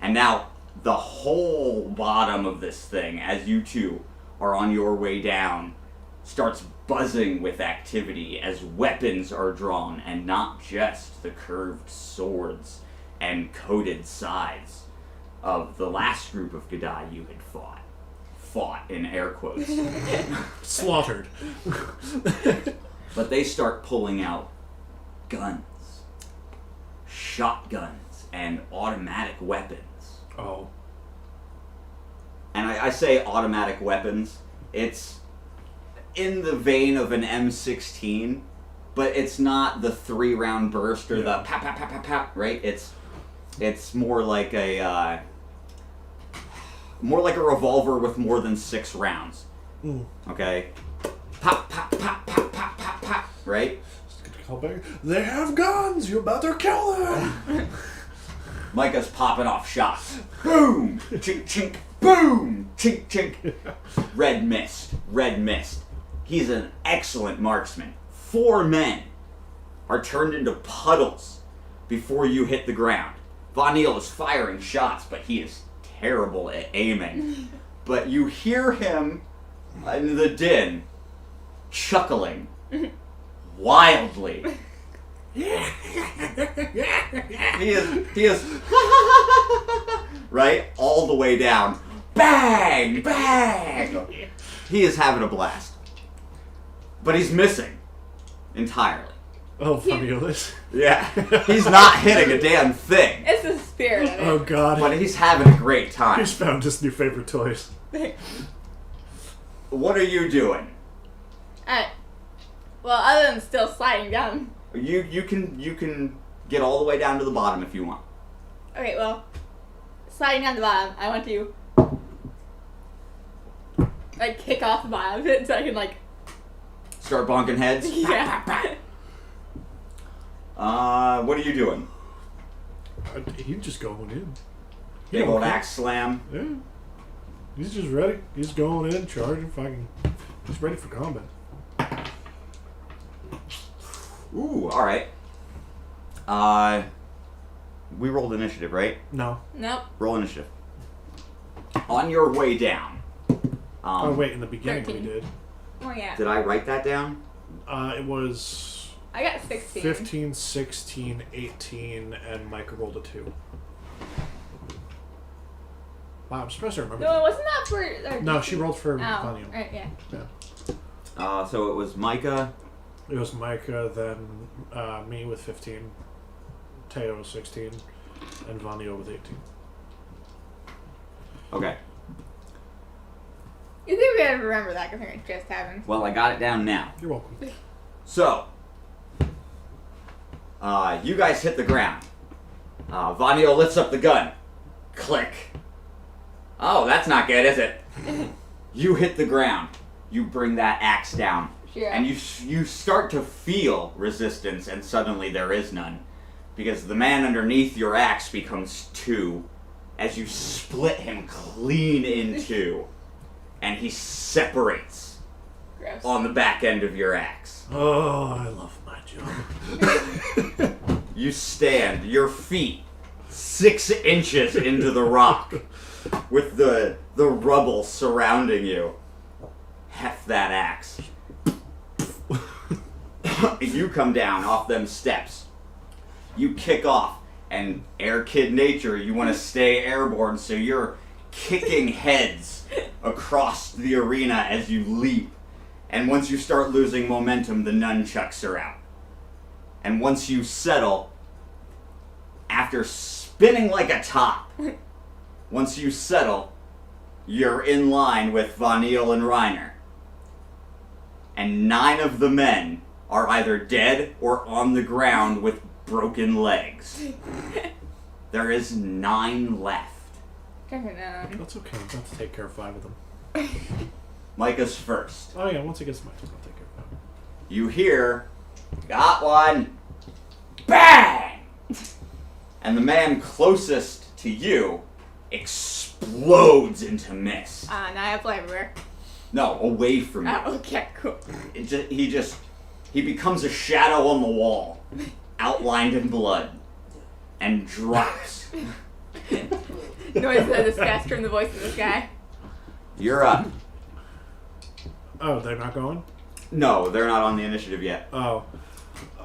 And now, the whole bottom of this thing, as you two are on your way down, starts buzzing with activity as weapons are drawn, and not just the curved swords and coated sides of the last group of Gadai you had fought. Fought in air quotes. Slaughtered. But they start pulling out guns, shotguns, and automatic weapons. Oh. And I say automatic weapons, it's in the vein of an M16, but it's not the 3-round burst or the pap pap pap pap pap, right? It's more like a revolver with more than 6 rounds. Okay? Pop pop pop pop pop pop pop, right? Call back. They have guns! You better kill them! Micah's popping off shots. Boom! Chink chink. Boom! Chink chink. Red mist. Red mist. He's an excellent marksman. 4 men are turned into puddles before you hit the ground. Von Neal is firing shots, but he is terrible at aiming. But you hear him in the din chuckling wildly. He is right all the way down. Bang! Bang! He is having a blast. But he's missing entirely. Oh, funny this. Yeah. He's not hitting a damn thing. It's the spirit of it. Oh, God. But he's having a great time. He's found his new favorite toys. What are you doing? Alright. Well, other than still sliding down. You can get all the way down to the bottom if you want. Okay, well, sliding down the bottom, I want to like kick off the bottom of it so I can like Start bonking heads. yeah. What are you doing? He's just going in. Big old axe slam. Yeah. He's just ready. He's going in, charging, fucking. He's ready for combat. Ooh, all right. We rolled initiative, right? No. Nope. Roll initiative. On your way down. Oh, wait, in the beginning 13. we did. Oh yeah. Did I write that down? It was I got 16. 15, 16, 18, and Micah rolled a 2. Wow, I'm supposed to remember. No, wasn't that for? No, she rolled for Oh, Vanya. right, yeah. So it was Micah. It was Micah, then me with 15, Teo with 16, and Vanya with 18. Okay. You think we gotta remember that because it just happened. Well, I got it down now. You're welcome. So, you guys hit the ground. Vanio lifts up the gun. Click. Oh, that's not good, is it? You hit the ground. You bring that axe down. Sure. And you start to feel resistance, and suddenly there is none. Because the man underneath your axe becomes 2 as you split him clean in 2. And he separates Gross. on the back end of your axe. Oh, I love my job. You stand, your feet 6 inches into the rock, with the rubble surrounding you. Heft that axe. You come down off them steps. You kick off, and air kid nature, you want to stay airborne, so you're kicking heads across the arena as you leap. And once you start losing momentum, the nunchucks are out. And once you settle, after spinning like a top, once you settle, you're in line with Von Eel and Reiner. And 9 of the men are either dead or on the ground with broken legs. There is 9 left. That's okay. I'm going to take care of 5 of them. Micah's first. Oh, yeah, once it gets my turn, I'll take care of 5. You hear, got one, bang! And the man closest to you explodes into mist. Now I have fly everywhere. No, away from you. Oh, okay, cool. He becomes a shadow on the wall, outlined in blood, and drops. Noise of disgust from the voice of this guy. You're up. Oh, they're not going? No, they're not on the initiative yet. Oh.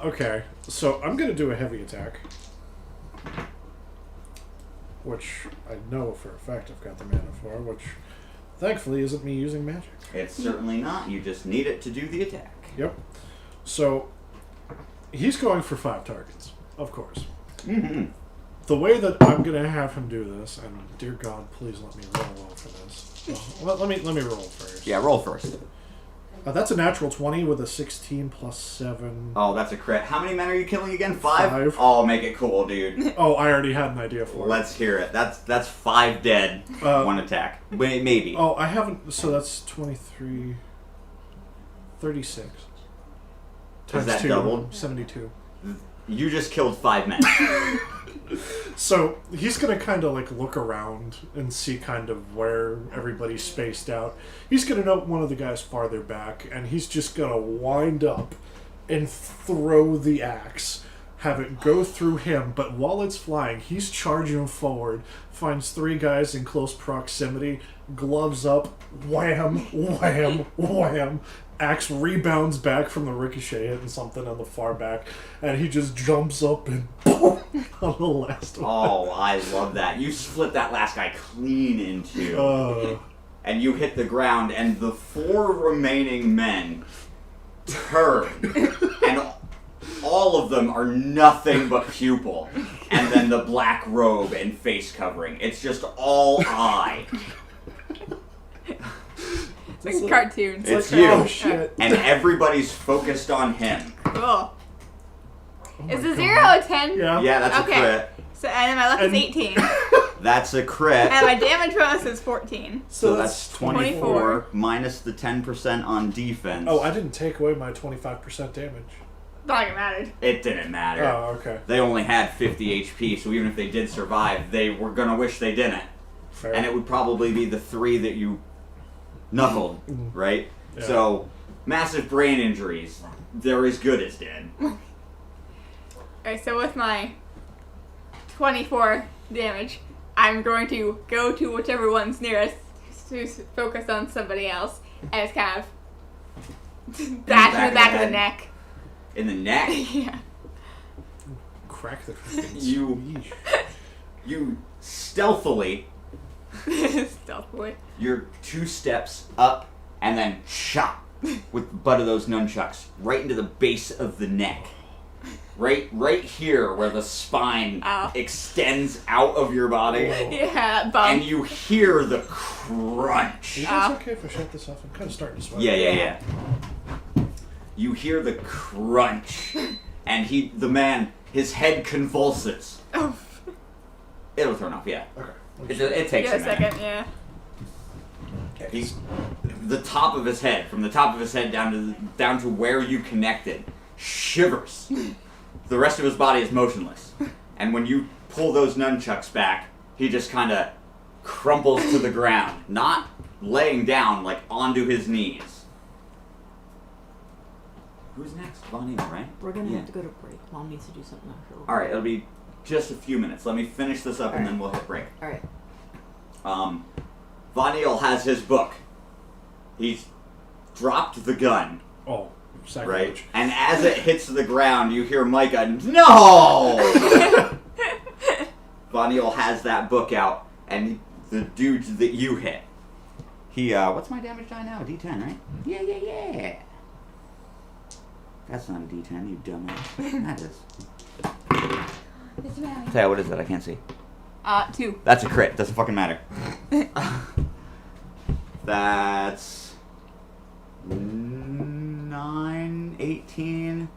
Okay. So I'm going to do a heavy attack. Which I know for a fact I've got the mana for, which thankfully isn't me using magic. It's certainly not. You just need it to do the attack. Yep. So he's going for 5 targets, of course. Mm-hmm. The way that I'm going to have him do this, and dear God, please let me roll well for this. Well, let me roll first. Yeah, roll first. That's a natural 20 with a 16 plus 7. Oh, that's a crit. How many men are you killing again? 5? 5. Oh, make it cool, dude. Oh, I already had an idea for it. Let's hear it. That's 5 dead. 1 attack. Maybe. Oh, I haven't. So that's 23. 36. Is that 2, doubled? 72. You just killed 5 men. So he's gonna kind of like look around and see kind of where everybody's spaced out. He's gonna note one of the guys farther back, and he's just gonna wind up and throw the axe, have it go through him. But while it's flying, he's charging forward, finds 3 guys in close proximity, gloves up, wham, wham, wham. Axe rebounds back from the ricochet hitting something on the far back, and he just jumps up and boom on the last one. Oh, I love that. You split that last guy clean in 2. And you hit the ground, and the 4 remaining men turn. And all of them are nothing but pupil. And then the black robe and face covering. It's just all eye. It's like cartoons. It's like, you. oh, shit. And everybody's focused on him. Cool. Oh Is my it God. 0 or 10? Yeah. Yeah, that's Okay. a crit. So, and then my luck is And- 18. That's a crit. And my damage bonus is 14. So that's 24 24. minus the 10% on defense. Oh, I didn't take away my 25% damage. Not like it mattered. It didn't matter. Oh, okay. They only had 50 HP, so even if they did survive, they were gonna wish they didn't. Fair. And it would probably be the 3 that you knuckled, right? Yeah. So, massive brain injuries. They're as good as dead. Alright, so with my 24 damage, I'm going to go to whichever one's nearest to focus on somebody else and just kind of bash in the back of the neck. In the neck? Yeah. Crack the freaking You- yeesh. You stealthily, Stealthily. you're 2 steps up and then chop with the butt of those nunchucks right into the base of the neck. right here where the spine Ow. extends out of your body, Yeah, that bump. and you hear the crunch. Are you guys Ow. okay if I shut this off? I'm kind of starting to sweat. Yeah. You hear the crunch, and the man, his head convulses. Oh. It'll turn off, yeah. Okay. It takes Yeah, a a minute. second, yeah. He's the top of his head, from the top of his head down to where you connected, shivers. The rest of his body is motionless, and when you pull those nunchucks back, he just kind of crumples to the ground, not laying down, like onto his knees. Who's next? Vonnie, right? We're gonna Yeah. have to go to break. Mom needs to do something after. All right, it'll be just a few minutes. Let me finish this up, and Alright. then we'll hit break. All right. Vaniel has his book. He's dropped the gun, Oh, right? sacrilege. And as it hits the ground, you hear Micah, "No!" Vaniel has that book out, and the dude that you hit, he, what's my damage die now? A D10, right? Yeah. That's not a D10, you dumbass. That is. It's Maddie. Tell you, what is that? I can't see. 2. That's a crit. Doesn't fucking matter. That's 9, 18.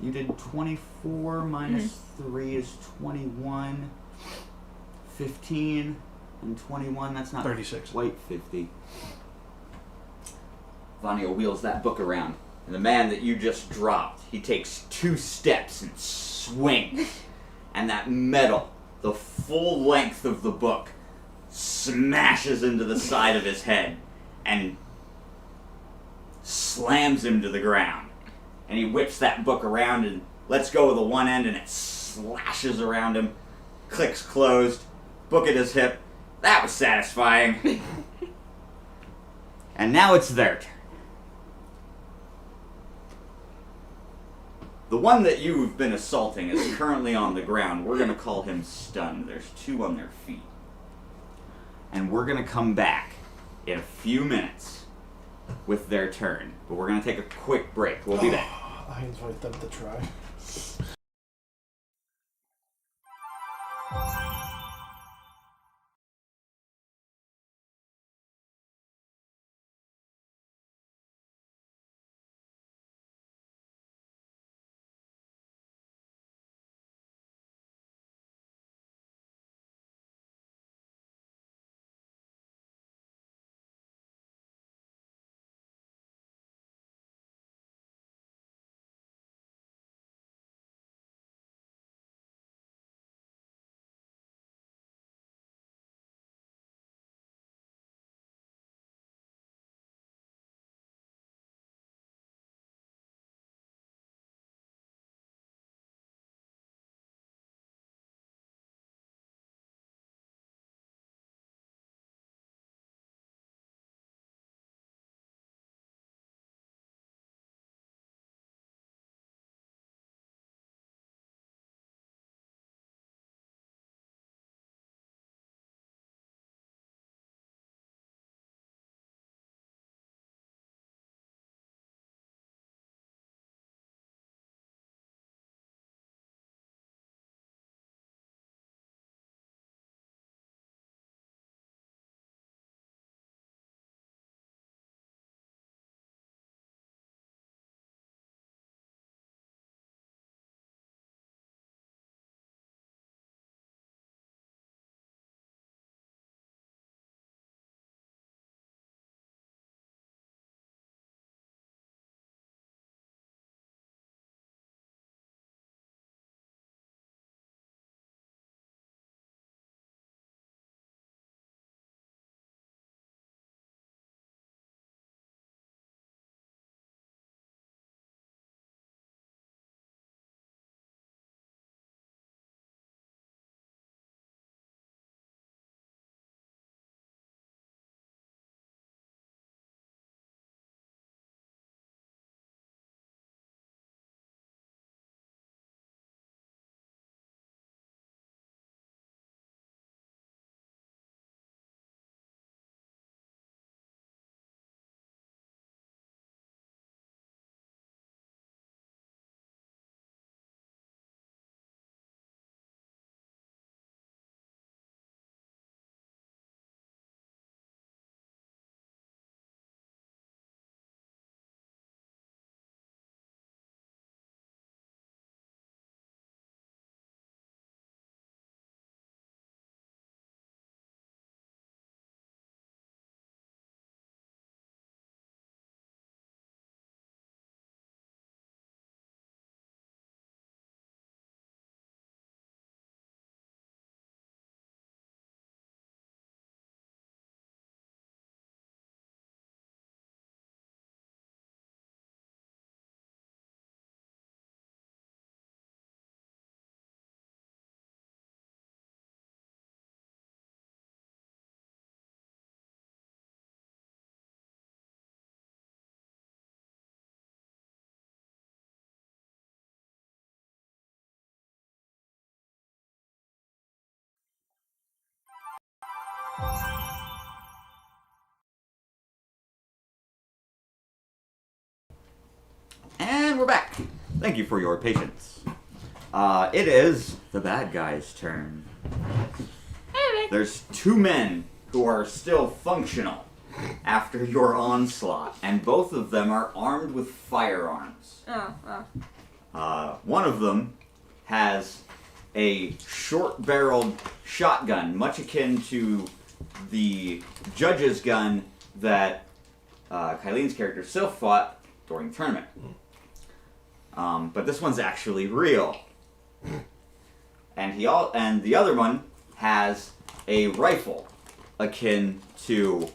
You did 24 minus 3 is 21. 15 and 21. That's not 36. quite 50. Vaniel wheels that book around. And the man that you just dropped, he takes 2 steps and swings. And that metal, the full length of the book, smashes into the side of his head and slams him to the ground. And he whips that book around and lets go of the one end, and it slashes around him. Clicks closed. Book at his hip. That was satisfying. And now it's their turn. The one that you've been assaulting is currently on the ground. We're going to call him stunned. There's 2 on their feet. And we're going to come back in a few minutes with their turn. But we're going to take a quick break. We'll be back. I invite them to try. And we're back. Thank you for your patience. It is the bad guy's turn. There's 2 men who are still functional after your onslaught, and both of them are armed with firearms. One of them has a short-barreled shotgun, much akin to the judge's gun that Kylene's character Sylph fought during the tournament. But this one's actually real. And the other one has a rifle akin to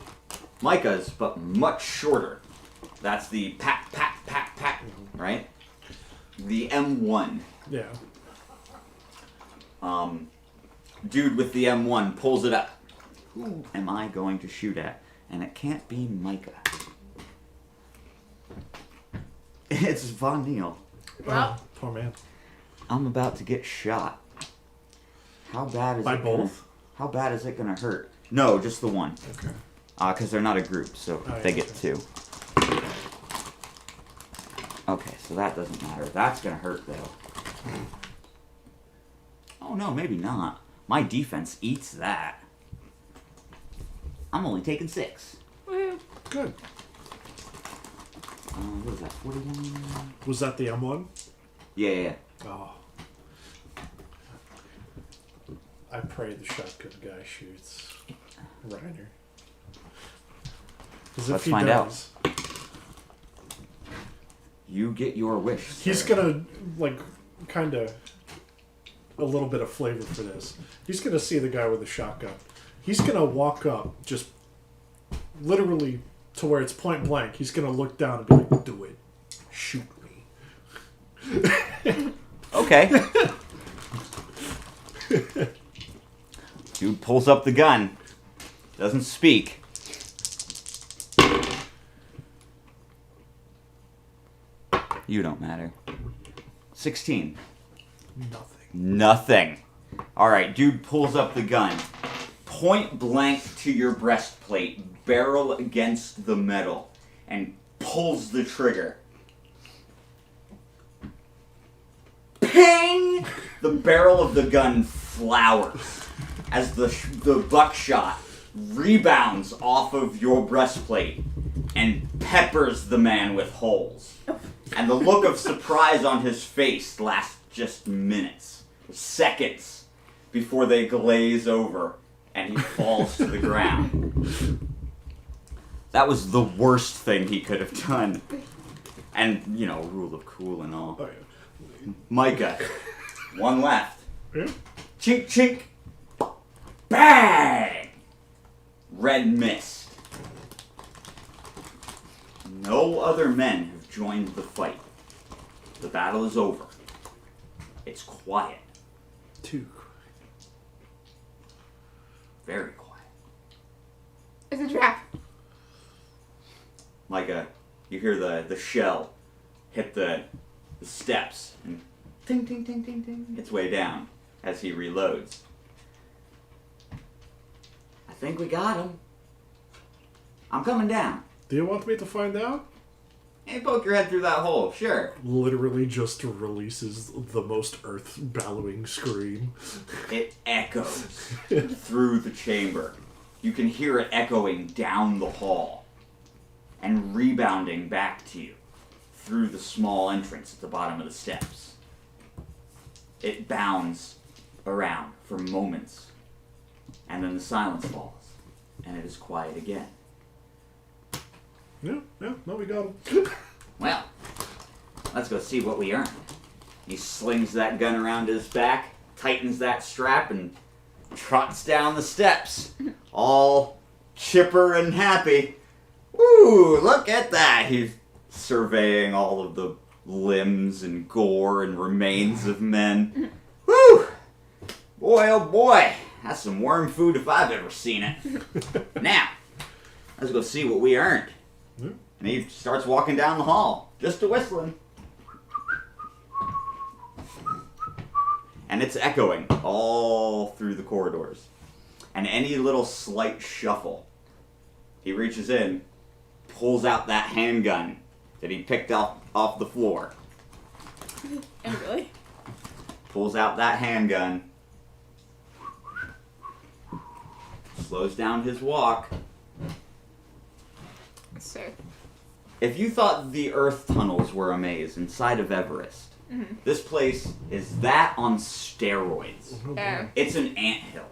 Micah's, but much shorter. That's the pat, pat, pat, pat, right? The M1. Yeah. Dude with the M1 pulls it up. Who am I going to shoot at? And it can't be Micah. It's Von Neal. Well, Poor man. I'm about to get shot. How bad is By it? both? How bad is it gonna hurt? No, just the one. Okay. Because they're not a group, so they get okay. 2. Okay, so that doesn't matter. That's gonna hurt though. Oh no, maybe not. My defense eats that. I'm only taking 6. woohoo. Good. What is that? 41. Was that the M1? Yeah. Oh. I pray the shotgun guy shoots Reiner. Let's find out. You get your wish. He's sir. gonna, like, kind of a little bit of flavor for this. He's gonna see the guy with the shotgun. He's gonna walk up, just literally to where it's point blank. He's gonna look down and be like, "Do it, shoot me." Okay. Dude pulls up the gun. Doesn't speak. You don't matter. 16. Nothing. Alright, dude pulls up the gun. Point blank to your breastplate, barrel against the metal, and pulls the trigger. Ping! The barrel of the gun flowers as the buckshot rebounds off of your breastplate and peppers the man with holes. And the look of surprise on his face lasts just minutes, seconds, before they glaze over and he falls to the ground. That was the worst thing he could have done. And, you know, rule of cool and all. Oh, yeah. Micah, one left. Yeah. Chink, chink. Bang! Red mist. No other men have joined the fight. The battle is over. It's quiet. Too. Very quiet. It's a trap. Micah, you hear the shell hit the steps and ting, ting, ting, ting, ting, its way down as he reloads. I think we got him. I'm coming down. Do you want me to find out? Hey, poke your head through that hole, sure. Literally just releases the most earth-bellowing scream. It echoes through the chamber. You can hear it echoing down the hall and rebounding back to you through the small entrance at the bottom of the steps. It bounds around for moments, and then the silence falls, and it is quiet again. Yeah, no, we got him. Well, let's go see what we earned. He slings that gun around his back, tightens that strap, and trots down the steps, all chipper and happy. Woo, look at that! He's surveying all of the limbs and gore and remains of men. Woo! Boy, oh boy, that's some worm food if I've ever seen it. Now, let's go see what we earned. And he starts walking down the hall, just a whistling. And it's echoing all through the corridors. And any little slight shuffle, he reaches in, pulls out that handgun that he picked up off the floor. Oh, really? Pulls out that handgun, slows down his walk. Sure. If you thought the Earth tunnels were a maze inside of Everest, this place is that on steroids. It's an anthill.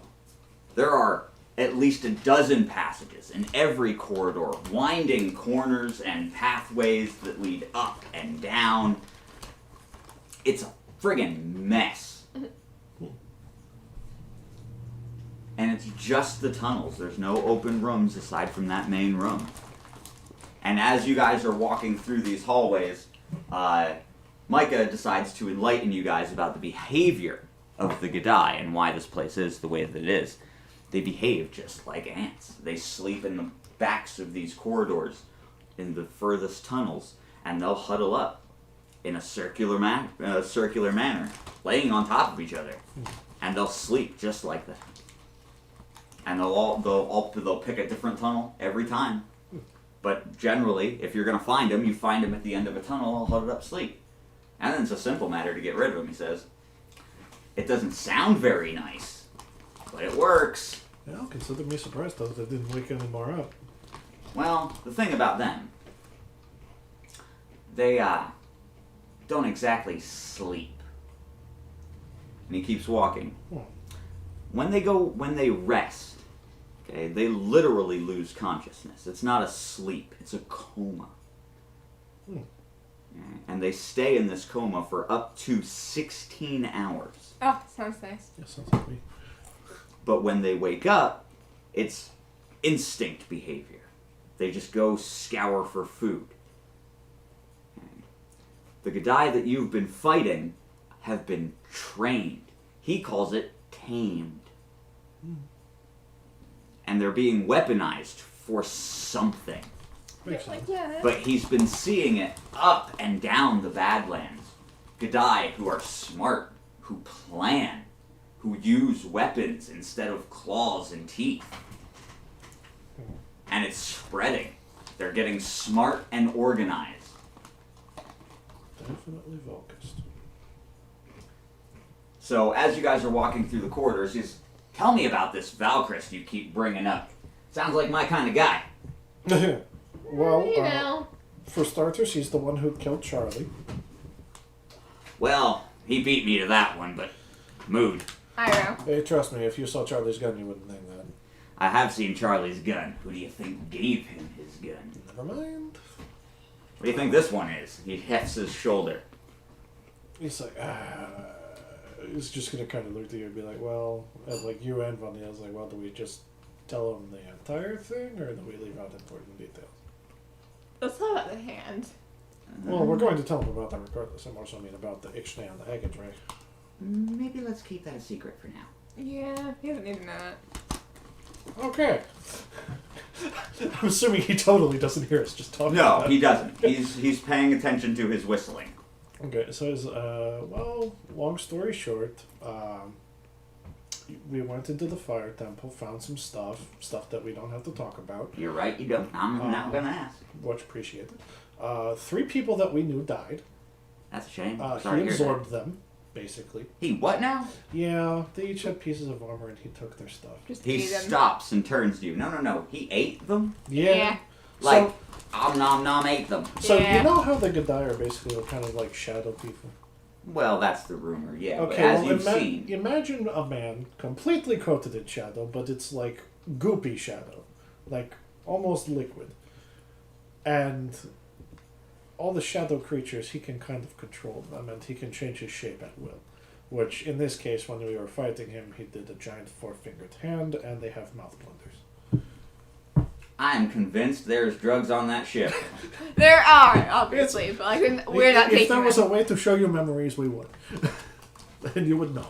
There are at least a dozen passages in every corridor, winding corners and pathways that lead up and down. It's a friggin' mess. And it's just the tunnels. There's no open rooms aside from that main room. And as you guys are walking through these hallways, Micah decides to enlighten you guys about the behavior of the Gadai and why this place is the way that it is. They behave just like ants. They sleep in the backs of these corridors in the furthest tunnels, and they'll huddle up in a circular manner, laying on top of each other, and they'll sleep just like that. And they'll pick a different tunnel every time. But generally, if you're gonna find them, you find them at the end of a tunnel, all huddled up sleep. And then it's a simple matter to get rid of them, he says. It doesn't sound very nice, but it works. Yeah, consider me surprised though that they didn't wake any more up. Well, the thing about them, they don't exactly sleep. And he keeps walking. When they rest, okay, they literally lose consciousness. It's not a sleep, it's a coma. And they stay in this coma for up to 16 hours. Oh, sounds nice. Yeah, sounds like me. But when they wake up, it's instinct behavior. They just go scour for food. The Gadai that you've been fighting have been trained. He calls it tamed. And they're being weaponized for something. Makes sense. But he's been seeing it up and down the Badlands. Gadai who are smart, who plan, who use weapons instead of claws and teeth. And it's spreading. They're getting smart and organized. Definitely Volkist. So as you guys are walking through the corridors, he's, tell me about this Valchrist you keep bringing up. Sounds like my kind of guy. Well, You know. for starters, he's the one who killed Charlie. Well, he beat me to that one, but mood. I know. Hey, trust me, if you saw Charlie's gun, you wouldn't think that. I have seen Charlie's gun. Who do you think gave him his gun? Never mind. What do you think this one is? He hefts his shoulder. He's like, he's just gonna kind of look at you and be like, well, like you and Vonnie, I was like, well, do we just tell him the entire thing, or do we leave out important details? Let's talk about the hand. Well, we're going to tell him about that regardless. I more so mean about the Ixnay and the Eggage, right? Maybe let's keep that a secret for now. Yeah, he doesn't need to know that. Okay. I'm assuming he totally doesn't hear us just talking No, about he it. doesn't. He's paying attention to his whistling. Okay, so his, well, long story short, we went into the fire temple, found some stuff that we don't have to talk about. You're right, you don't. I'm not gonna ask. Much appreciated. 3 people that we knew died. That's a shame. He Sorry to hear absorbed them, basically. that. He what now? Yeah, they each had pieces of armor and he took their stuff. Just He eat them. stops and turns to you. No. He ate them? Yeah. Like, nom nom ate them. So Yeah. you know how the Gadai are basically kind of like shadow people? Well, that's the rumor, yeah. Okay, but as well, you've seen, imagine a man completely coated in shadow, but it's like goopy shadow, like almost liquid. And all the shadow creatures, he can kind of control them, and he can change his shape at will. Which, in this case, when we were fighting him, he did a giant 4-fingered hand, and they have mouth blunders. I am convinced there's drugs on that ship. There are, obviously, but like we're not If taking there was them. a way to show you memories, we would. And you would know.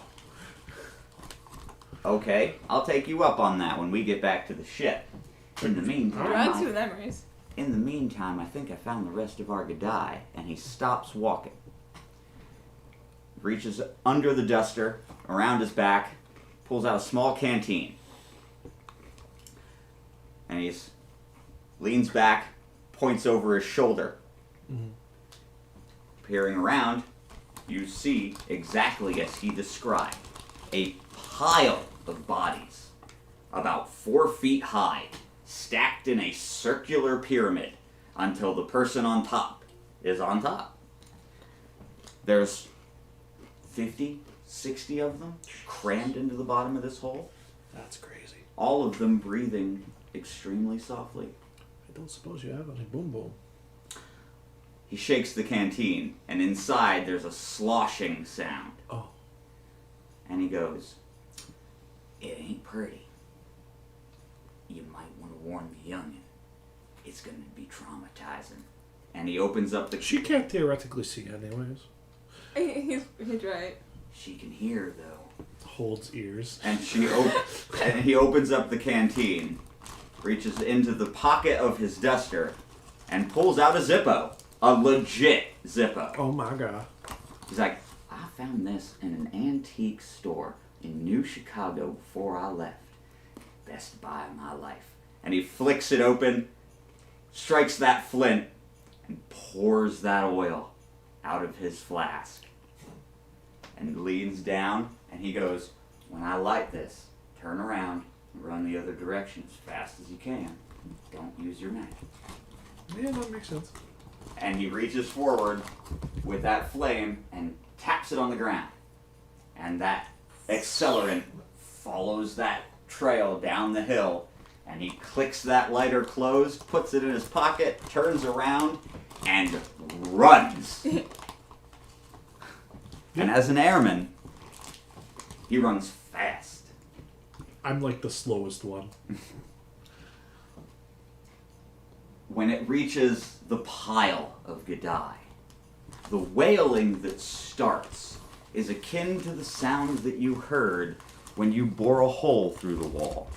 Okay, I'll take you up on that when we get back to the ship. In the Drugs meantime, with memories. I think I found the rest of our Gadai, and he stops walking. Reaches under the duster, around his back, pulls out a small canteen. And he's leans back, points over his shoulder. Peering around, you see exactly as he described, a pile of bodies, about 4 feet high, stacked in a circular pyramid until the person on top is on top. There's 50, 60 of them crammed into the bottom of this hole, That's crazy. all of them breathing extremely softly. I don't suppose you have any boom boom. He shakes the canteen, and inside there's a sloshing sound. Oh. And he goes, "It ain't pretty. You might want to warn the youngin'. It's gonna be traumatizing." And he opens up the... She can't theoretically see anyways. He's right. She can hear, though. Holds ears. And and he opens up the canteen, reaches into the pocket of his duster, and pulls out a Zippo. A legit Zippo. Oh my god. He's like, "I found this in an antique store in New Chicago before I left. Best buy of my life." And he flicks it open, strikes that flint, and pours that oil out of his flask. And leans down, and he goes, "When I light this, turn around and run the other direction as fast as you can. Don't use your magic." Yeah, that makes sense. And he reaches forward with that flame and taps it on the ground. And that accelerant follows that trail down the hill. And he clicks that lighter closed, puts it in his pocket, turns around, and runs. And as an airman, he runs fast. I'm like the slowest one. When it reaches the pile of Gadai, the wailing that starts is akin to the sound that you heard when you bore a hole through the wall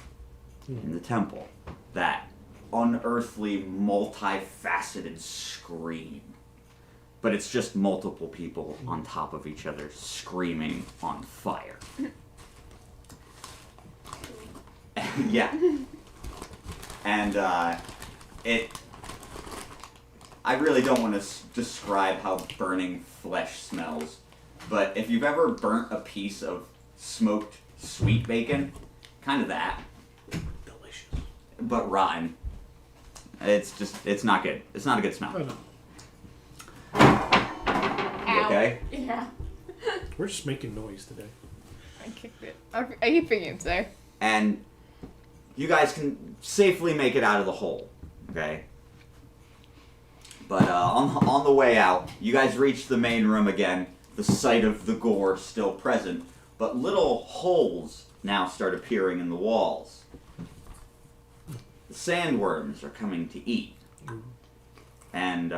in the temple. That unearthly, multifaceted scream. But it's just multiple people on top of each other screaming on fire. Yeah. And I really don't want to describe how burning flesh smells, but if you've ever burnt a piece of smoked sweet bacon, kind of that, Delicious. but rotten. It's not good. It's not a good smell. I know. You Ow. okay? Yeah. We're just making noise today. I kicked it. I keep thinking it's there. And you guys can safely make it out of the hole, okay? But on the way out, you guys reach the main room again, the site of the gore still present, but little holes now start appearing in the walls. The sandworms are coming to eat. And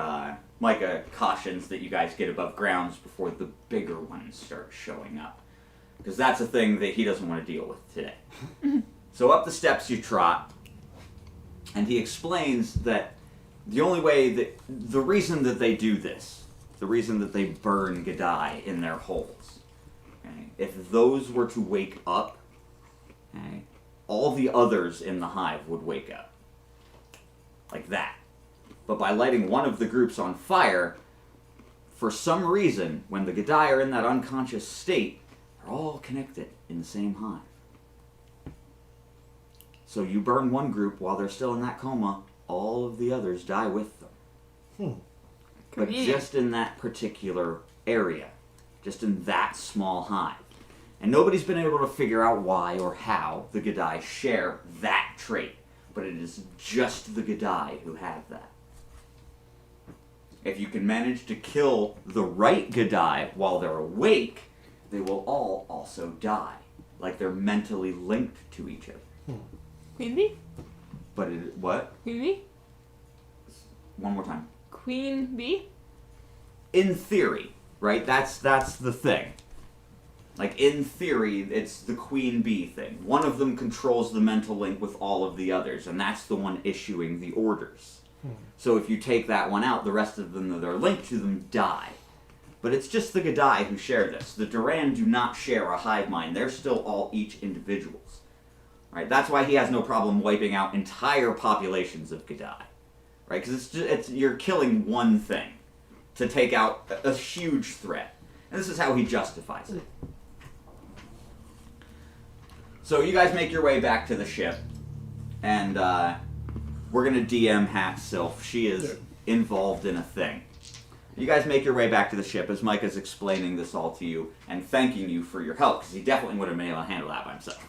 Micah cautions that you guys get above grounds before the bigger ones start showing up. Because that's a thing that he doesn't want to deal with today. So up the steps you trot, and he explains that the only way that, the reason that they do this, the reason that they burn Gadai in their holes, okay, if those were to wake up, okay, all the others in the hive would wake up. Like that. But by lighting one of the groups on fire, for some reason, when the Gadai are in that unconscious state, they're all connected in the same hive. So you burn one group while they're still in that coma, all of the others die with them. But just in that particular area, just in that small hive. And nobody's been able to figure out why or how the Gadai share that trait. But it is just the Gadai who have that. If you can manage to kill the right Gadai while they're awake, they will all also die. Like they're mentally linked to each other. Queen bee? But it, what? Queen bee? One more time. Queen bee? In theory, right? That's the thing. Like, in theory, it's the queen bee thing. One of them controls the mental link with all of the others, and that's the one issuing the orders. So if you take that one out, the rest of them that are linked to them die. But it's just the Gadai who share this. The Duran do not share a hive mind. They're still all each individuals. Right? That's why he has no problem wiping out entire populations of Gadai. Right? Because you're killing one thing to take out a huge threat. And this is how he justifies it. So you guys make your way back to the ship, and we're going to DM Hat Sylph. She is involved in a thing. You guys make your way back to the ship as Mike is explaining this all to you and thanking you for your help, because he definitely would have been able to handle that by himself.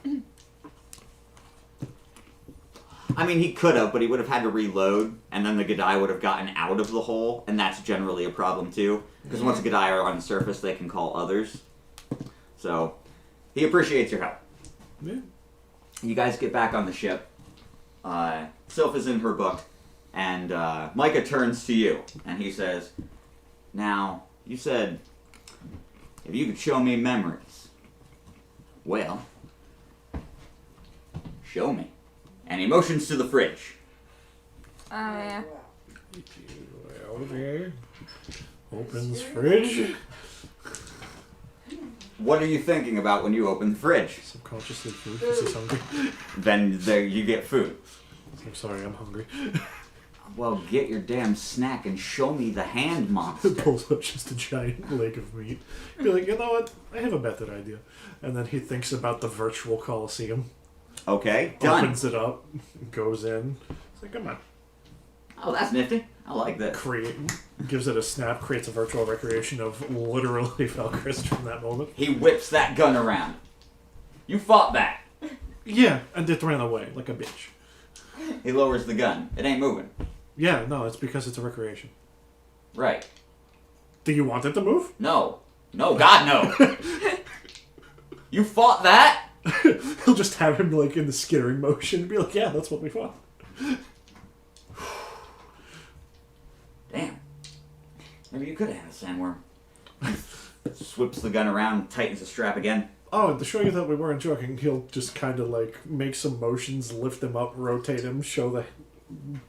I mean, he could have, but he would have had to reload, and then the Gadai would have gotten out of the hole, and that's generally a problem too, because once the Gadai are on the surface, they can call others. So, he appreciates your help. Yeah. You guys get back on the ship. Sylph is in her book, and Micah turns to you, and he says, "Now, you said if you could show me memories. Well, show me." And he motions to the fridge. Oh, yeah. Okay. Opens fridge. What are you thinking about when you open the fridge? Subconsciously food because he's hungry. Then there you get food. I'm sorry, I'm hungry. Well, get your damn snack and show me the hand monster. Pulls up just a giant leg of meat. Be like, you know what? I have a method idea. And then he thinks about the virtual Coliseum. Okay, done. Opens it up, goes in. It's like, come on. Oh, that's nifty. I like that. Gives it a snap, creates a virtual recreation of literally Valkyrie from that moment. He whips that gun around. You fought back. Yeah, and it ran away like a bitch. He lowers the gun. It ain't moving. Yeah, no, it's because it's a recreation. Right. Do you want it to move? No. No, God, no. You fought that? He'll just have him like in the skittering motion and be like, yeah, that's what we fought. Damn. Maybe you could have had a sandworm. Whips the gun around, tightens the strap again. Oh, and to show you that we weren't joking, he'll just kind of like make some motions, lift him up, rotate him, show the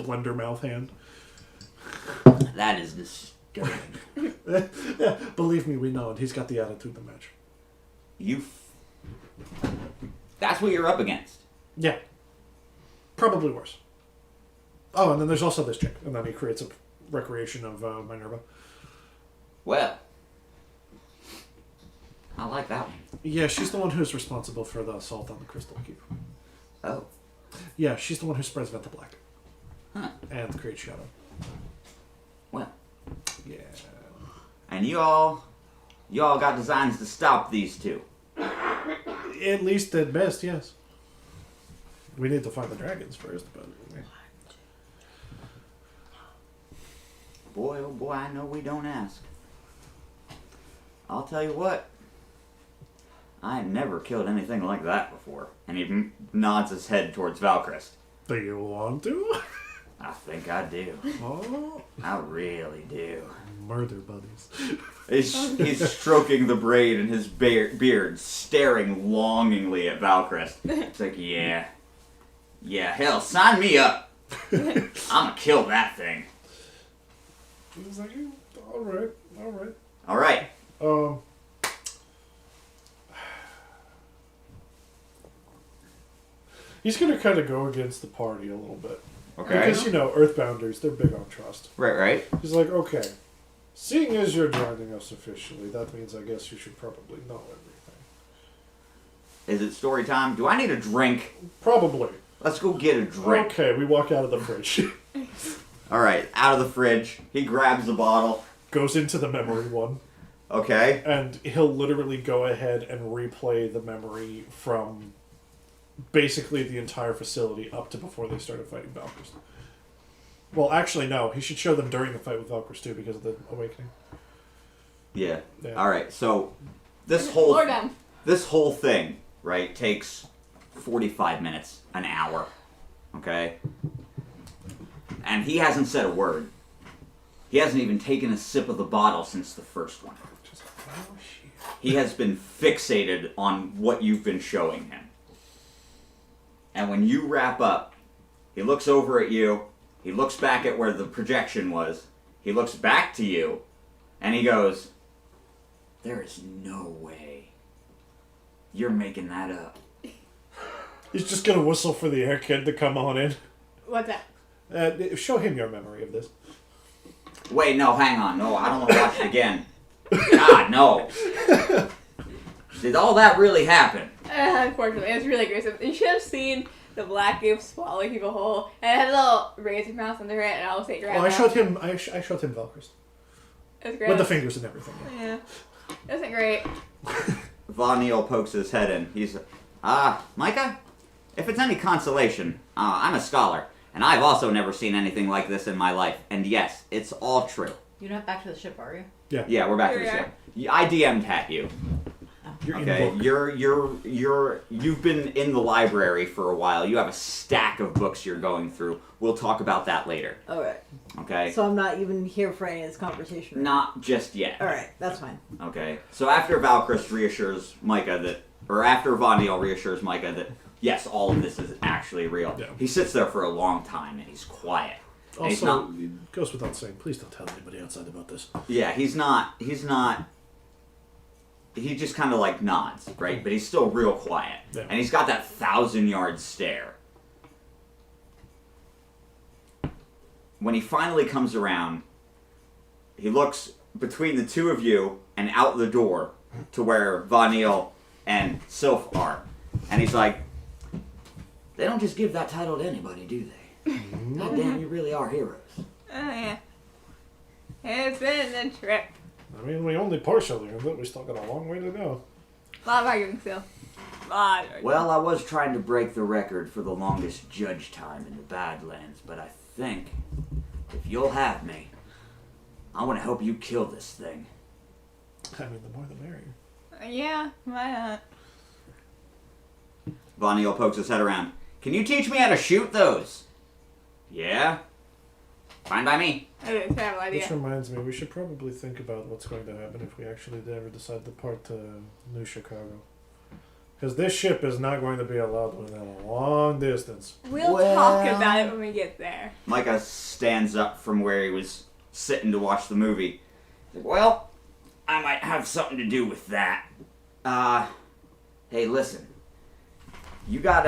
blender mouth hand. That is disgusting. Yeah, believe me, we know it. He's got the attitude to match. That's what you're up against. Yeah. Probably worse. Oh, and then there's also this chick. And then he creates a recreation of Minerva. Well, I like that one. Yeah, she's the one who's responsible for the assault on the Crystal Keep. Oh. Yeah, she's the one who spreads Venta Black. Huh. And creates Shadow. Well. Yeah. And you all got designs to stop these two. At least at best, yes. We need to find the dragons first, but... Yeah. Boy, oh boy, I know we don't ask. I'll tell you what. I never killed anything like that before. And he nods his head towards Valkrist. Do you want to? I think I do. Oh. I really do. Murder buddies. He's stroking the braid in his beard, staring longingly at Valkrist. It's like, yeah, hell, sign me up. I'm gonna kill that thing. He's like, alright. All right. He's gonna kind of go against the party a little bit. Okay. Because, you know, Earthbounders, they're big on trust. Right. He's like, okay, seeing as you're joining us officially, that means I guess you should probably know everything. Is it story time? Do I need a drink? Probably. Let's go get a drink. Okay, we walk out of the fridge. All right, out of the fridge. He grabs the bottle. Goes into the memory one. Okay. And he'll literally go ahead and replay the memory from basically the entire facility up to before they started fighting Valkyries. Well, actually, no. He should show them during the fight with Valkyries too because of the awakening. Yeah. Yeah. All right. So this whole thing, right, takes 45 minutes, an hour. Okay? And he hasn't said a word. He hasn't even taken a sip of the bottle since the first one. He has been fixated on what you've been showing him. And when you wrap up, he looks over at you, he looks back at where the projection was, he looks back to you, and he goes, "There is no way you're making that up." He's just gonna whistle for the air kid to come on in. What's that? Show him your memory of this. Wait, no, hang on. No, I don't want to watch it again. God, no. Did all that really happen? Unfortunately, it was really gruesome. You should have seen the black goop swallowing people whole, and it had a little razor mouth under it, and I almost ate your Oh, I showed him Valkyrie. It was great. With the fingers and everything. Yeah. It wasn't great. Von Neil pokes his head in. He's, Micah? If it's any consolation, I'm a scholar, and I've also never seen anything like this in my life. And yes, it's all true. You're not back to the ship, are you? Yeah, we're back to the Yeah. ship. I DM'd at you. You're Okay, in book. you've been in the library for a while. You have a stack of books you're going through. We'll talk about that later. Alright. Okay? So I'm not even here for any of this conversation. Not just yet. Alright, that's fine. Okay. So after Valkyrie reassures Micah that, or after Von Neil reassures Micah that, yes, all of this is actually real, Yeah. he sits there for a long time and he's quiet. And he's Also, not, it goes without saying, please don't tell anybody outside about this. yeah, he's not, he just kind of like nods, right? But he's still real quiet. Yeah. And he's got that 1,000-yard stare. When he finally comes around, he looks between the two of you and out the door to where Von Neil and Sylph are. And he's like, they don't just give that title to anybody, do they? God damn, you really are heroes. Oh, yeah. It's been a trip. I mean, we only partially have it. We still got a long way to go. A lot of arguing still. A lot of arguing. Well, I was trying to break the record for the longest judge time in the Badlands, but I think if you'll have me, I want to help you kill this thing. I mean, the more the merrier. Yeah, why not? Von Neil pokes his head around. Can you teach me how to shoot those? Yeah? Fine by me. It's a terrible idea. Which reminds me, we should probably think about what's going to happen if we actually ever decide to part to New Chicago. Because this ship is not going to be allowed within a long distance. We'll Well- talk about it when we get there. Micah stands up from where he was sitting to watch the movie. Well, I might have something to do with that. Hey, listen. You got,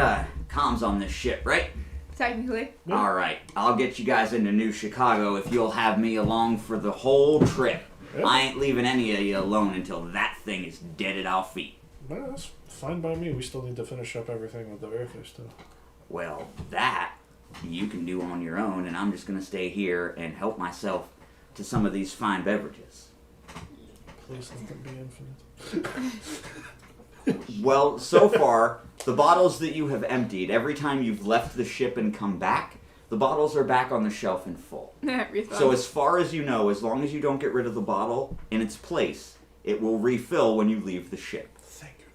comms on this ship, right? Technically. Yeah. Alright, I'll get you guys into New Chicago if you'll have me along for the whole trip. Yeah. I ain't leaving any of you alone until that thing is dead at our feet. Well, that's fine by me. We still need to finish up everything with the airfish, too. Well, that you can do on your own, and I'm just gonna stay here and help myself to some of these fine beverages. Please let them be infinite. Well, so far, the bottles that you have emptied, every time you've left the ship and come back, the bottles are back on the shelf and full. Respawn. So as far as you know, as long as you don't get rid of the bottle in its place, it will refill when you leave the ship. Thank you,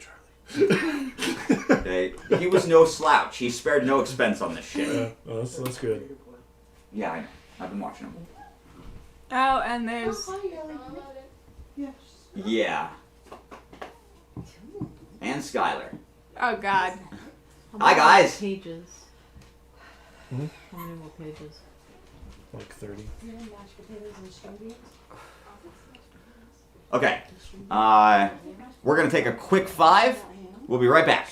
Charlie. Okay? He was no slouch. He spared no expense on this ship. Yeah, well, that's good. Yeah, I know. I've been watching him. Oh, and there's... Yeah. And Skylar. Oh, God. How Hi, many guys. Pages. Hmm? How many more pages? Like 30. Okay. We're going to take a quick 5. We'll be right back.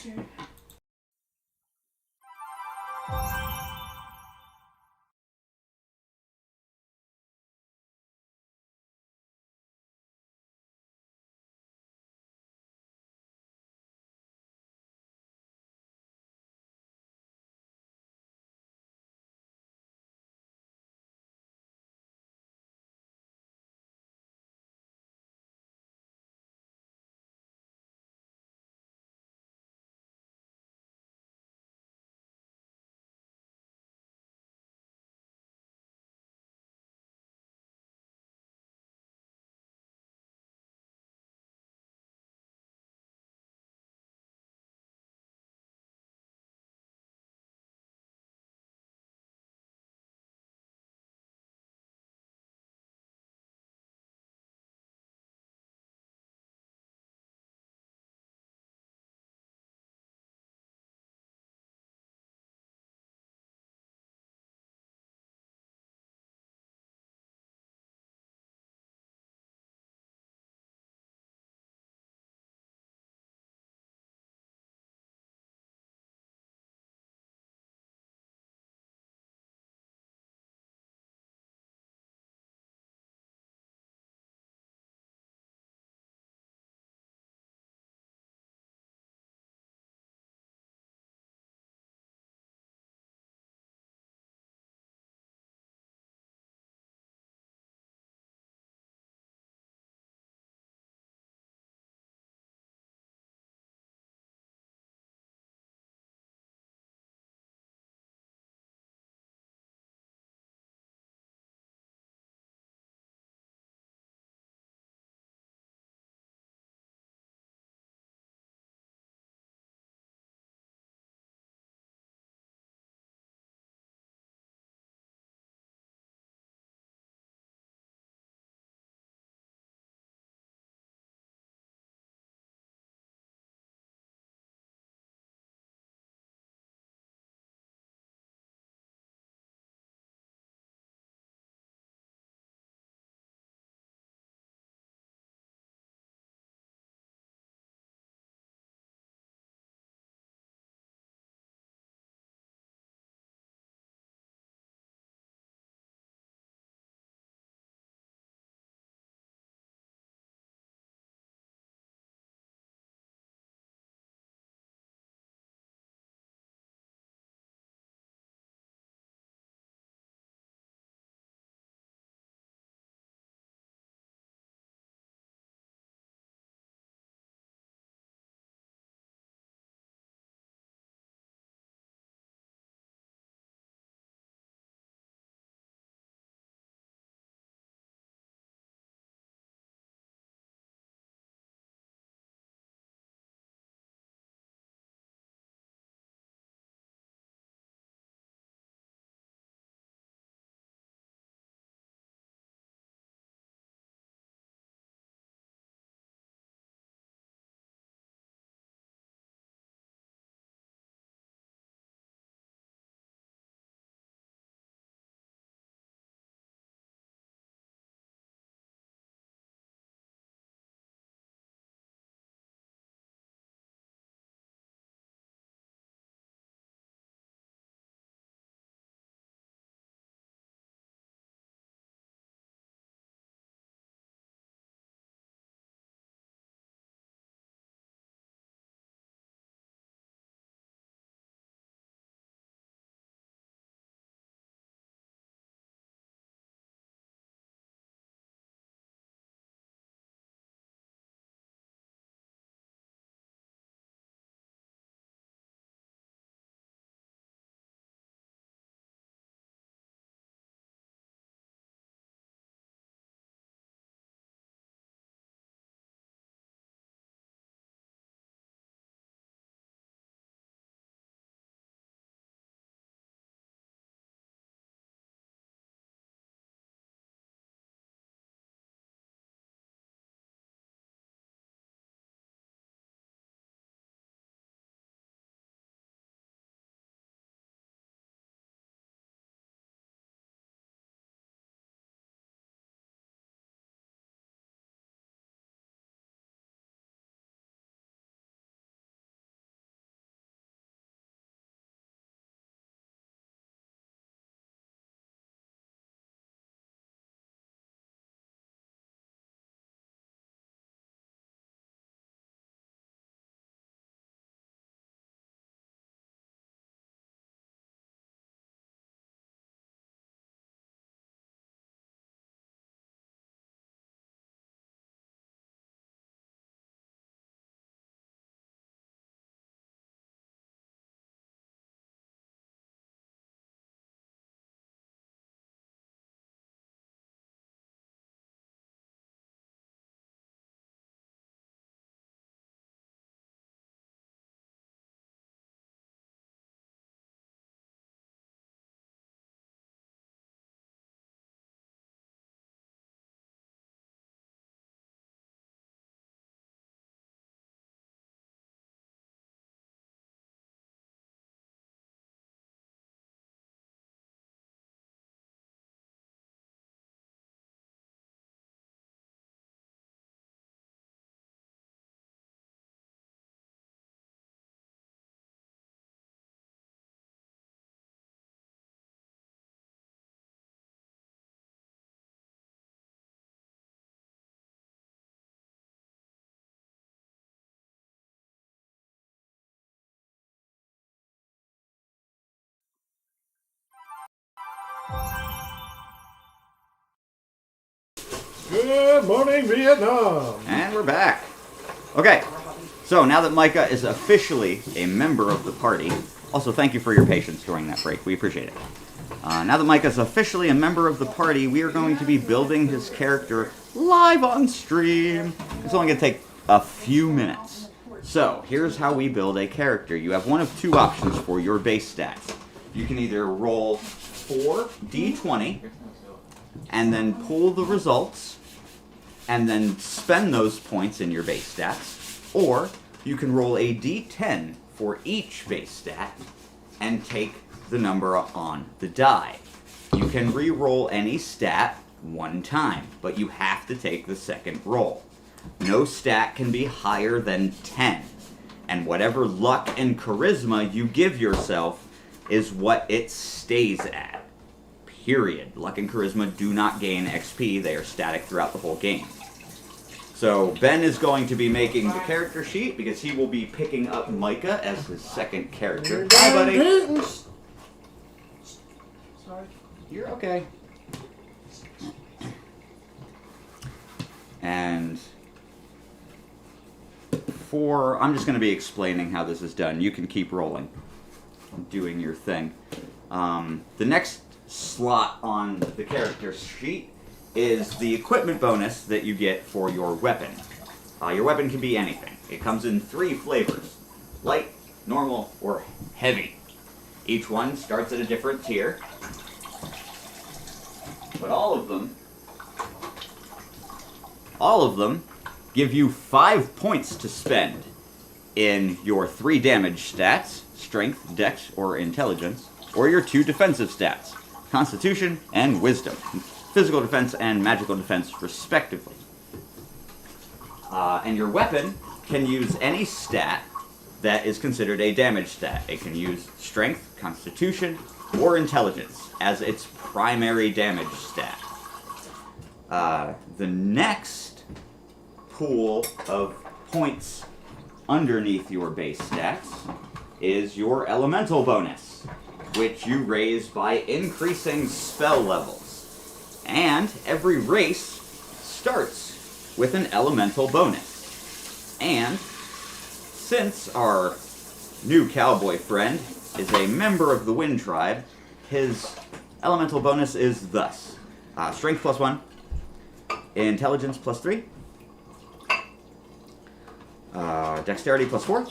Good morning, Vietnam. And we're back. Okay, so now that Micah is officially a member of the party, also thank you for your patience during that break. We appreciate it. Now that Micah is officially a member of the party, we are going to be building his character live on stream. It's only going to take a few minutes. So, here's how we build a character. You have one of two options for your base stats. You can either roll 4d20 and then pull the results and then spend those points in your base stats, or you can roll a d10 for each base stat and take the number on the die. You can re-roll any stat one time, but you have to take the second roll. No stat can be higher than 10, and whatever luck and charisma you give yourself is what it stays at. Period. Luck and charisma do not gain XP, they are static throughout the whole game. So Ben is going to be making the character sheet because he will be picking up Micah as his second character. Hi, buddy. Sorry. You're okay. And I'm just going to be explaining how this is done. You can keep rolling, doing your thing. The next slot on the character sheet is the equipment bonus that you get for your weapon. Your weapon can be anything. It comes in 3 flavors: light, normal, or heavy. Each one starts at a different tier, but all of them give you 5 points to spend in your 3 damage stats, strength, dex, or intelligence, or your 2 defensive stats, constitution and wisdom, physical defense and magical defense respectively. And your weapon can use any stat that is considered a damage stat. It can use strength, constitution, or intelligence as its primary damage stat. The next pool of points underneath your base stats is your elemental bonus, which you raise by increasing spell levels. And every race starts with an elemental bonus. And since our new cowboy friend is a member of the Wind Tribe, his elemental bonus is thus: strength +1, intelligence +3, dexterity +4,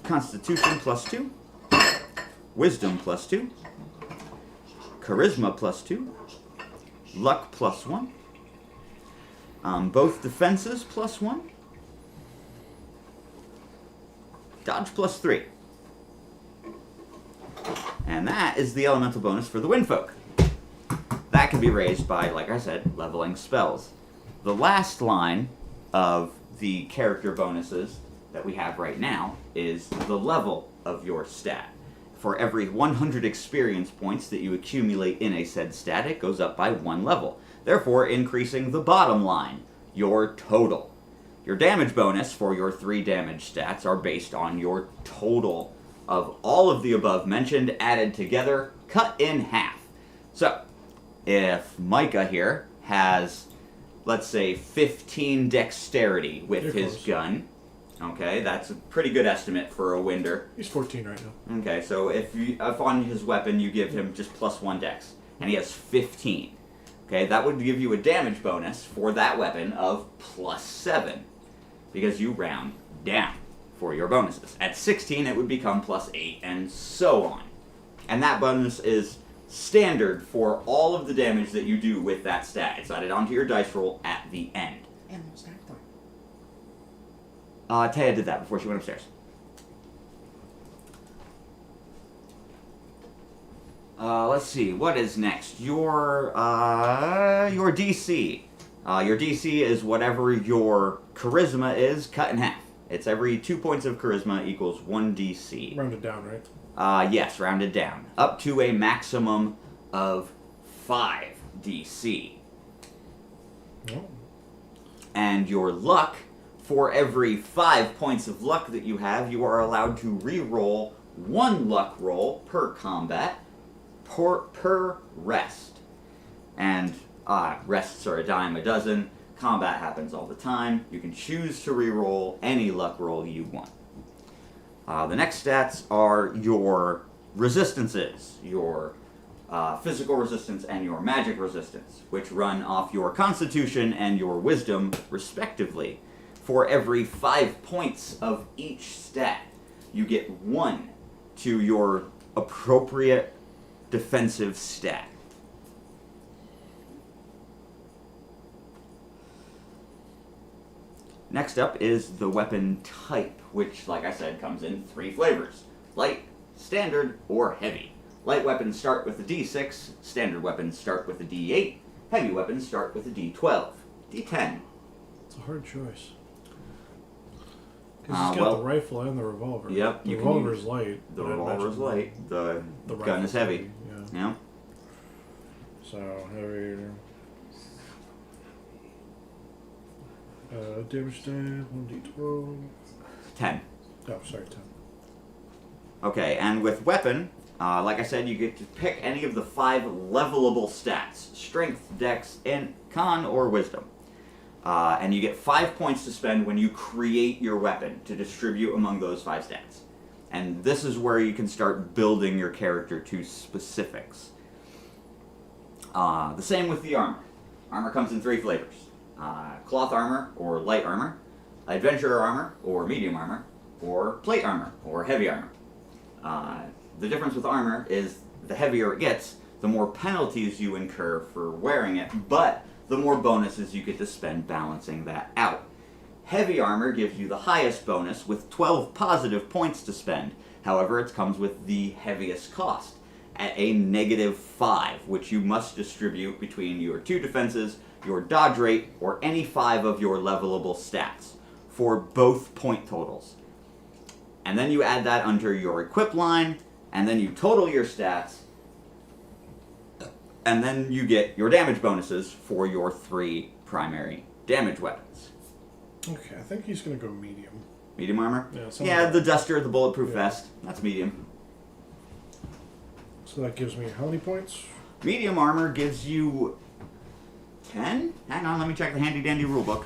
constitution +2, wisdom +2, charisma +2, luck +1, both defenses +1, dodge +3. And that is the elemental bonus for the Windfolk. That can be raised by, like I said, leveling spells. The last line of the character bonuses that we have right now is the level of your stat. For every 100 experience points that you accumulate in a said stat, it goes up by 1 level, therefore increasing the bottom line, your total. Your damage bonus for your 3 damage stats are based on your total of all of the above mentioned added together, cut in half. So, if Micah here has, let's say, 15 dexterity with You're his close. gun, okay, that's a pretty good estimate for a winder. He's 14 right now. Okay, so if on his weapon you give him just +1 dex, and he has 15, okay, that would give you a damage bonus for that weapon of +7, because you round down for your bonuses. At 16, it would become +8, and so on. And that bonus is standard for all of the damage that you do with that stat. It's added onto your dice roll at the end. And what's that for? Taya did that before she went upstairs. Let's see, what is next? Your DC. Your DC is whatever your charisma is cut in half. It's every 2 points of charisma equals 1 DC. Rounded down, right? Yes, rounded down. Up to a maximum of 5 DC. Oh. And your luck, for every 5 points of luck that you have, you are allowed to re-roll 1 luck roll per combat, per rest. And Rests are a dime a dozen. Combat happens all the time. You can choose to re-roll any luck roll you want. The next stats are your resistances, your physical resistance and your magic resistance, which run off your constitution and your wisdom, respectively. For every 5 points of each stat, you get 1 to your appropriate defensive stat. Next up is the weapon type, which, like I said, comes in 3 flavors: light, standard, or heavy. Light weapons start with a D6, standard weapons start with a D8, heavy weapons start with a D12, D10. It's a hard choice. Because he's got the rifle and the revolver. Yep. The revolver's light. The revolver's light. The gun is heavy. Yeah. So, heavy. Damage die, 1d12. 10. Oh, sorry, 10. Okay, and with weapon, like I said, you get to pick any of the 5 levelable stats: strength, dex, and con, or wisdom. And you get 5 points to spend when you create your weapon to distribute among those 5 stats. And this is where you can start building your character to specifics. The same with the armor. Armor comes in 3 flavors: cloth armor or light armor, adventurer armor or medium armor, or plate armor or heavy armor. The difference with armor is the heavier it gets, the more penalties you incur for wearing it, but the more bonuses you get to spend balancing that out. Heavy armor gives you the highest bonus with 12 positive points to spend. However, it comes with the heaviest cost at a -5, which you must distribute between your 2 defenses, your dodge rate, or any 5 of your levelable stats for both point totals. And then you add that under your equip line, and then you total your stats, and then you get your damage bonuses for your 3 primary damage weapons. Okay, I think he's going to go medium. Medium armor? Yeah, the duster, the bulletproof vest. That's medium. So that gives me how many points? Medium armor gives you 10? Hang on, let me check the handy dandy rulebook.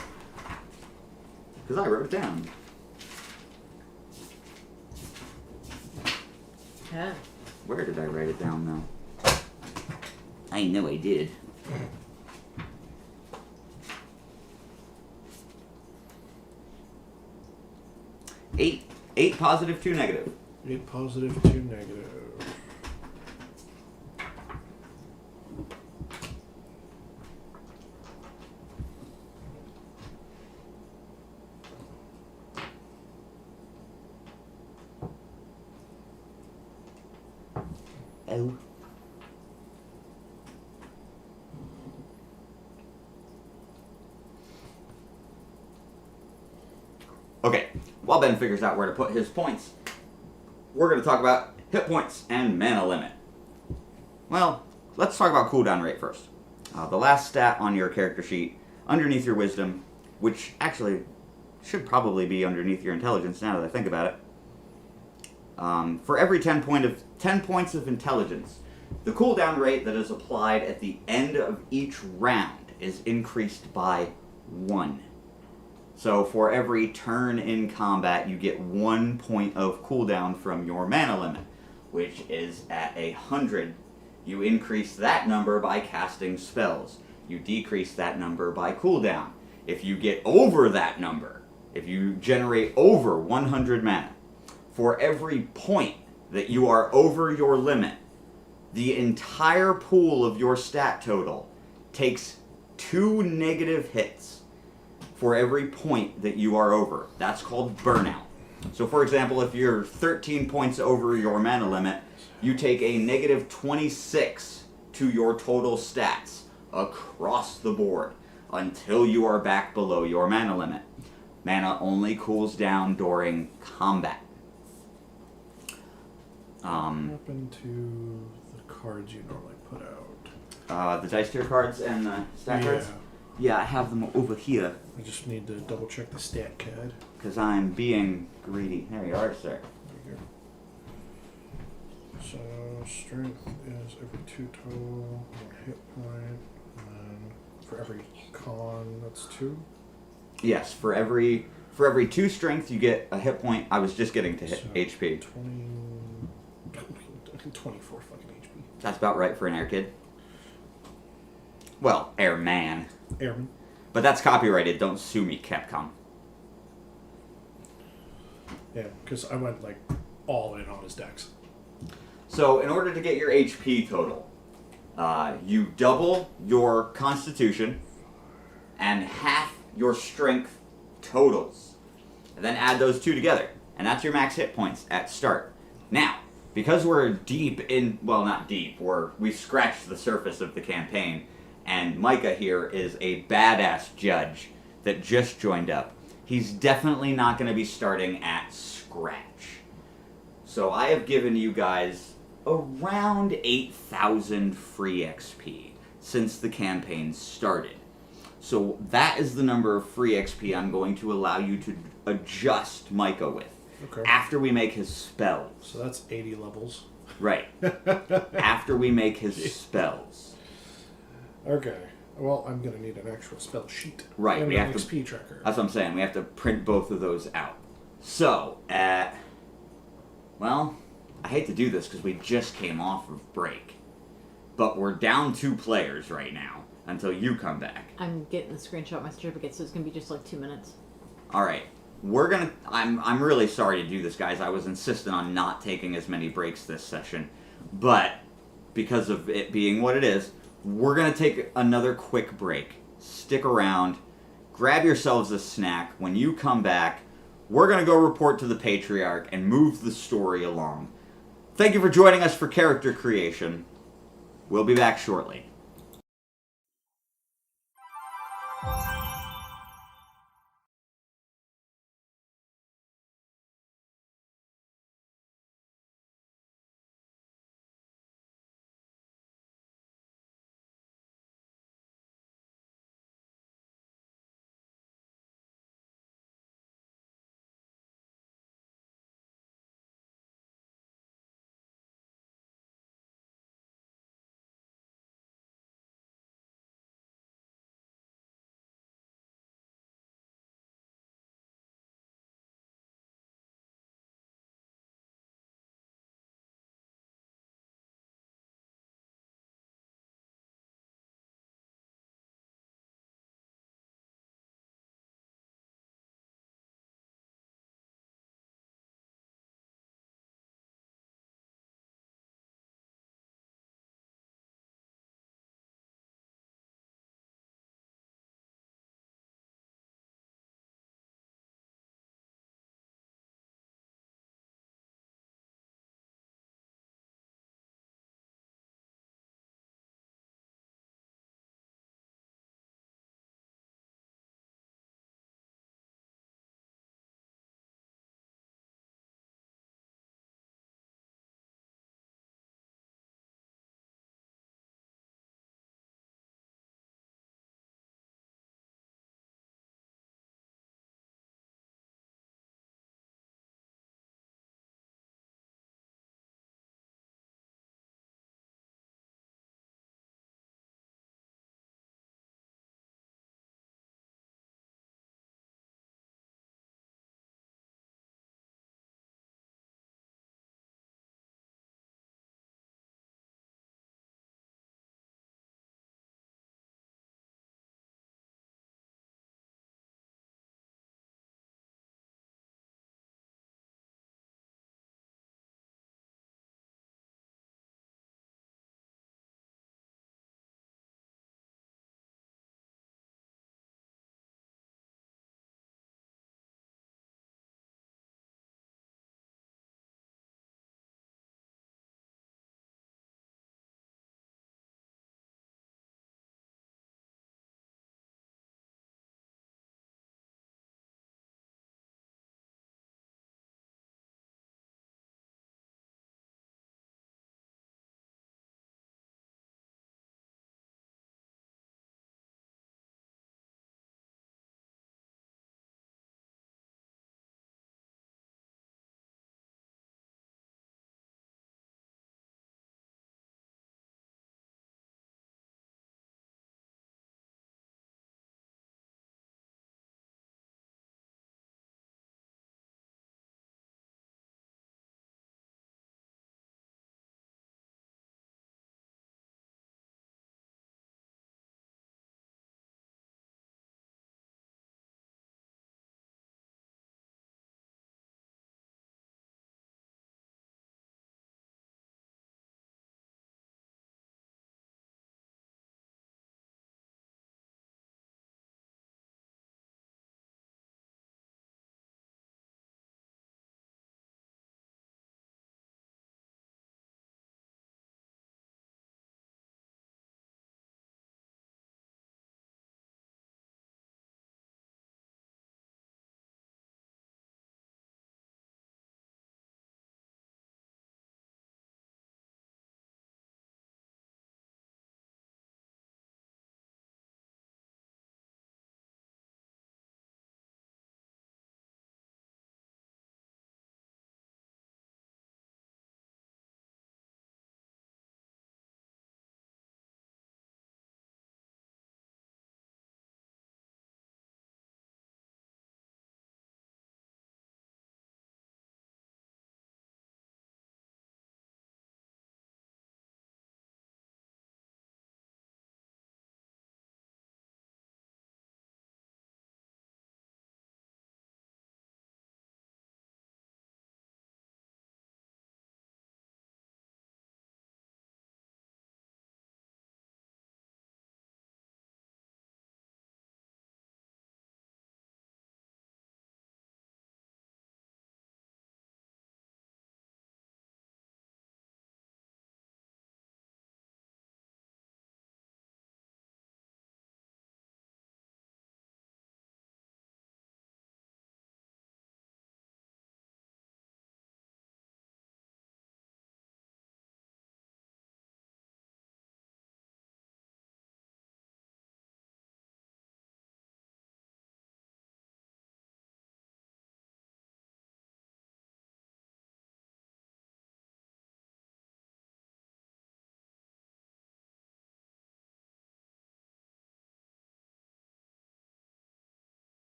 Because I wrote it down. 10. Where did I write it down, though? I know I did. Eight positive, 2 negative. 8 positive, 2 negative. Oh. Okay, while Ben figures out where to put his points, we're going to talk about hit points and mana limit. Well, let's talk about cooldown rate first. The last stat on your character sheet, underneath your wisdom, which actually should probably be underneath your intelligence now that I think about it. For every 10 points of intelligence, the cooldown rate that is applied at the end of each round is increased by 1. So for every turn in combat, you get 1 point of cooldown from your mana limit, which is at 100. You increase that number by casting spells. You decrease that number by cooldown. If you get over that number, if you generate over 100 mana, for every point that you are over your limit, the entire pool of your stat total takes 2 negative hits for every point that you are over. That's called burnout. So for example, if you're 13 points over your mana limit, you take a negative 26 to your total stats across the board until you are back below your mana limit. Mana only cools down during combat. What happened to the cards you normally put out? The dice tier cards and the stat cards? Yeah, I have them over here. I just need to double check the stat card. Because I'm being greedy. There you are, sir. There you go. So, strength is every 2 total, 1 hit point, and then for every con, that's 2. Yes, for every 2 strength, you get a hit point. I was just getting to hit So, HP. 24 fucking HP. That's about right for an air kid. Well, airman. Airman. But that's copyrighted. Don't sue me, Capcom. Yeah, because I went like all in on his dex. So, in order to get your HP total, you double your Constitution and half your Strength totals. And then add those 2 together. And that's your max hit points at start. Now, because we're deep in, well, not deep, we've scratched the surface of the campaign, and Micah here is a badass judge that just joined up. He's definitely not going to be starting at scratch. So I have given you guys around 8,000 free XP since the campaign started. So that is the number of free XP I'm going to allow you to adjust Micah with. Okay. After we make his spells. So that's 80 levels. Right. After we make his spells. Okay. Well, I'm going to need an actual spell sheet. Right, And we an have to- XP tracker. That's what I'm saying. We have to print both of those out. So, well, I hate to do this because we just came off of break. But we're down 2 players right now until you come back. I'm getting the screenshot of my certificate, so it's gonna be just like 2 minutes. Alright. I'm really sorry to do this, guys. I was insistent on not taking as many breaks this session. But, because of it being what it is, we're going to take another quick break. Stick around. Grab yourselves a snack. When you come back, we're going to go report to the Patriarch and move the story along. Thank you for joining us for character creation. We'll be back shortly.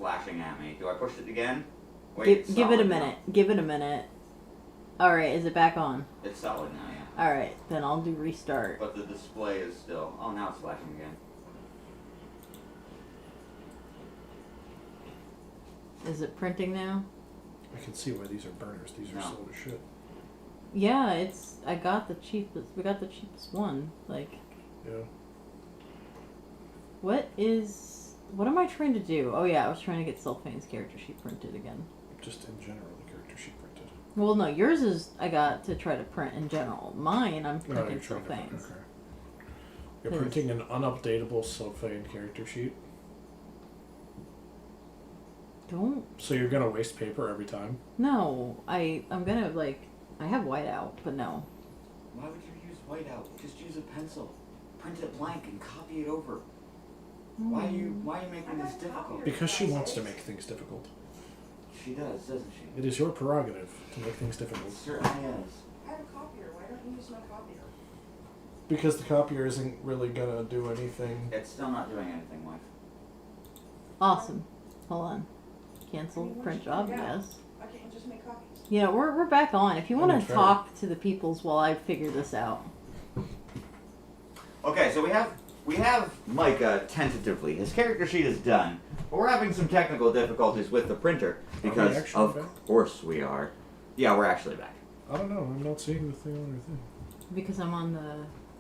flashing at me. Do I push it again? Wait, Give it's it a solid minute. now. Give it a minute. All right, is it back on? It's solid now, yeah. All right, then I'll do restart. But the display is still. Oh, now it's flashing again. Is it printing now? I can see why these are burners. These are No. sold as shit. Yeah, it's. I got the cheapest. We got the cheapest one. Like, Yeah. what am I trying to do? Oh yeah, I was trying to get Sylphane's character sheet printed again. Just in general, the character sheet printed. Well, no, yours is I got to try to print in general. Mine, I'm Oh, printing you're trying to print. Sylphane's. Okay. You're Yes. printing an unupdatable Sylphane character sheet. Don't. So you're gonna waste paper every time? No, I'm gonna like. I have whiteout, but no. Why would you use whiteout? Just use a pencil. Print it blank and copy it over. Why are you making this difficult? Because she wants to make things difficult. She does, doesn't she? It is your prerogative to make things difficult. It certainly is. I have a copier. Why don't you use my copier? Because the copier isn't really gonna do anything. It's still not doing anything, wife. Awesome. Hold on. Cancel What print you job. doing now? Yes. Why can't you just make copies? Yeah, we're back on. If you want that's to fair. talk to the peoples while I figure this out. Okay, so we have Micah tentatively. His character sheet is done, but we're having some technical difficulties with the printer because actually of back? course we are. Yeah, we're actually back. I don't know. I'm not seeing the thing on your thing. Because I'm on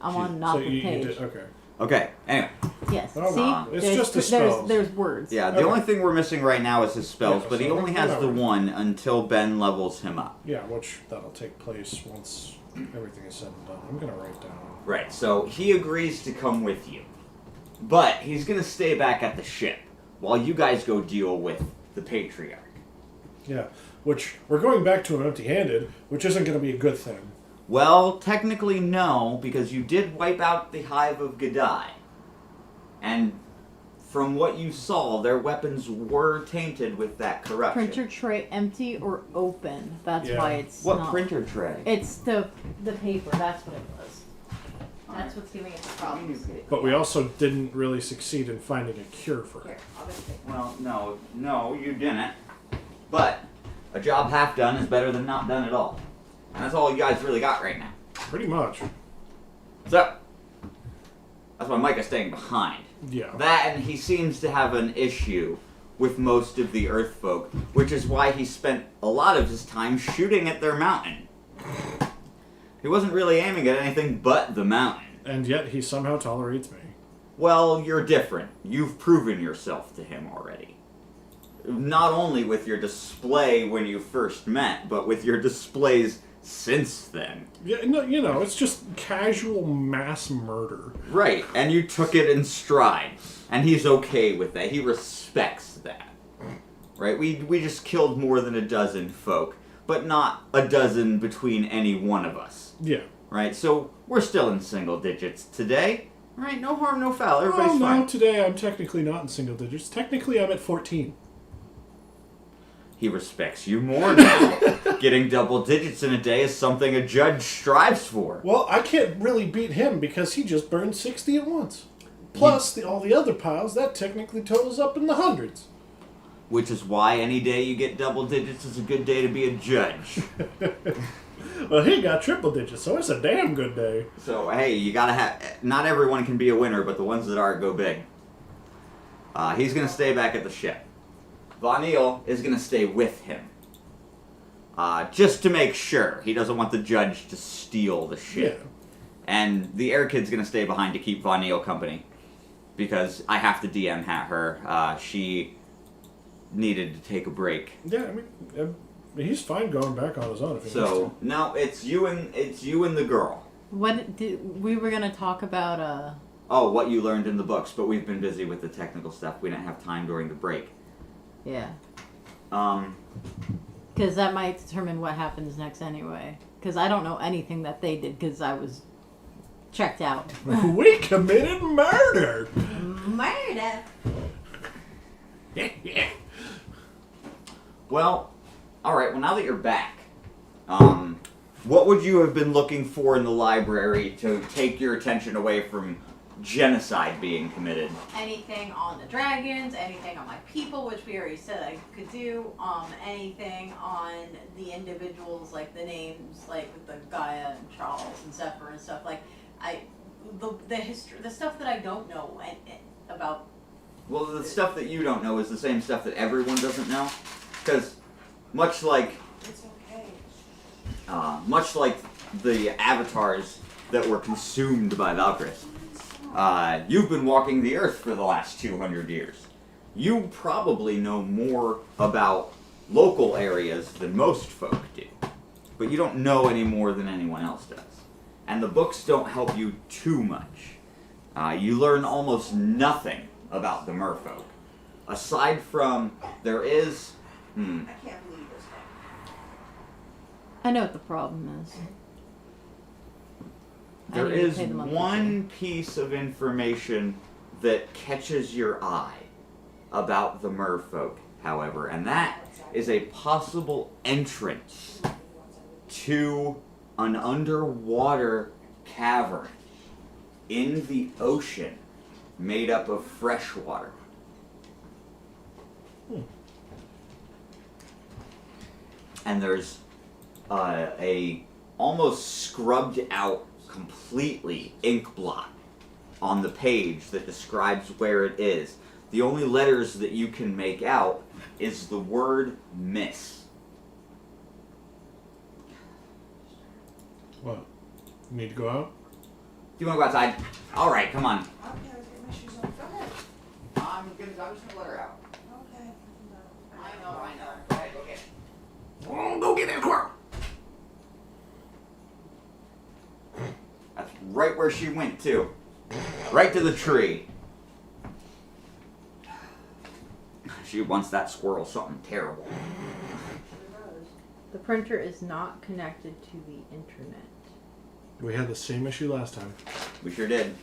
She's- not so the you page. did, okay. Okay. Anyway, Yes. Oh, See? it's There's- just the there's spells. there's words. yeah, the Okay. only thing we're missing right now is his spells, Yeah, but he so only has the whatever. one until Ben levels him up. Yeah, which that'll take place once everything is said and done. I'm gonna write down. Right. So he agrees to come with you, but he's gonna stay back at the ship while you guys go deal with the patriarch. Yeah, which we're going back to him empty-handed, which isn't gonna be a good thing. Well, technically no, because you did wipe out the Hive of Gadai. And from what you saw, their weapons were tainted with that corruption. Printer tray empty or open. That's Yeah. why it's What not. printer tray? It's the paper. That's what it was. That's what's giving us the problems. But we also didn't really succeed in finding a cure for Here, it. I'll just take Well, no, you didn't. But a job half done is better than not done at all. And that's all you guys really got right now. Pretty much. So, that's why Micah's staying behind. Yeah. That, and he seems to have an issue with most of the Earth folk, which is why he spent a lot of his time shooting at their mountain. He wasn't really aiming at anything but the mountain. And yet he somehow tolerates me. Well, you're different. You've proven yourself to him already. Not only with your display when you first met, but with your displays since then. Yeah, no, you know, it's just casual mass murder. Right, and you took it in stride. And he's okay with that. He respects that. Right? We just killed more than a dozen folk, but not a dozen between any one of us. Yeah. Right? So we're still in single digits today. Right? No harm, no foul. Everybody's Oh, no, fine. today I'm technically not in single digits. Technically I'm at 14. He respects you more now. Getting double digits in a day is something a judge strives for. Well, I can't really beat him because he just burned 60 at once. Plus, all the other piles, that technically totals up in the hundreds. Which is why any day you get double digits is a good day to be a judge. Well, he got triple digits, so it's a damn good day. So, hey, you gotta have... Not everyone can be a winner, but the ones that are go big. He's gonna stay back at the ship. Von Eel is gonna stay with him. Just to make sure. He doesn't want the judge to steal the ship. Yeah. And the air kid's gonna stay behind to keep Von Eel company. Because I have to DM her. She needed to take a break. Yeah, I mean, he's fine going back on his own if he wants So, no, it's you and the girl. What did we were gonna talk about? Oh, what you learned in the books, but we've been busy with the technical stuff. We didn't have time during the break. Yeah, Um, because that might determine what happens next anyway. Because I don't know anything that they did because I was checked out. to. We committed murder! Murder. well, alright, well now that you're back, what would you have been looking for in the library to take your attention away from genocide being committed. Anything on the dragons, anything on my people, which we already said I could do. Anything on the individuals, like the names, like with the Gaia and Charles and Zephyr and stuff. Like the history, the stuff that I don't know about. Well, the stuff that you don't know is the same stuff that everyone doesn't know, because much like It's okay. much like the avatars that were consumed by Valkyries, you've been walking the earth for the last 200 years. You probably know more about local areas than most folk do, but you don't know any more than anyone else does. And the books don't help you too much. You learn almost nothing about the merfolk. Aside from, there is... I can't believe this. I know what the problem is. There I need to is pay the monthly one piece of information that catches your eye about the merfolk, however, and that is a possible entrance to an underwater cavern in the ocean made up of fresh water. And there's a almost scrubbed out completely ink blot on the page that describes where it is. The only letters that you can make out is the word miss. What? You need to go out? Do you want to go outside? Alright, come on. Okay, I was getting my shoes on. Go ahead. I'm just gonna let her out. Okay. I know. Go ahead, go get it. Oh, go get that squirrel! That's right where she went to. Right to the tree. She wants that squirrel something terrible. The printer is not connected to the internet. We had the same issue last time. We sure did.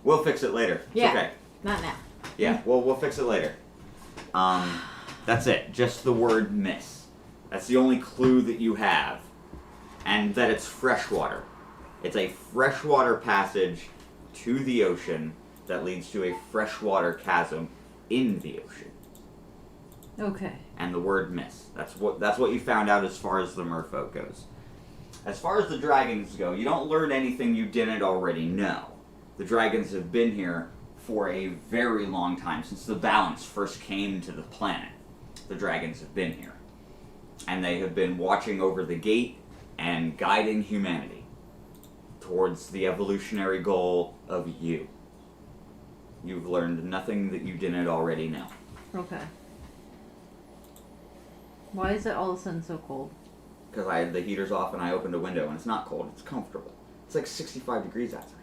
We'll fix it later. It's Yeah. okay. Not now. Yeah, we'll fix it later. That's it. Just the word miss. That's the only clue that you have. And that it's freshwater. It's a freshwater passage to the ocean that leads to a freshwater chasm in the ocean. Okay. And the word miss. That's what you found out as far as the merfolk goes. As far as the dragons go, you don't learn anything you didn't already know. The dragons have been here for a very long time, since the balance first came to the planet. The dragons have been here. And they have been watching over the gate and guiding humanity towards the evolutionary goal of you. You've learned nothing that you didn't already know. Okay. Why is it all of a sudden so cold? Because I had the heaters off and I opened a window and it's not cold, it's comfortable. It's like 65 degrees outside.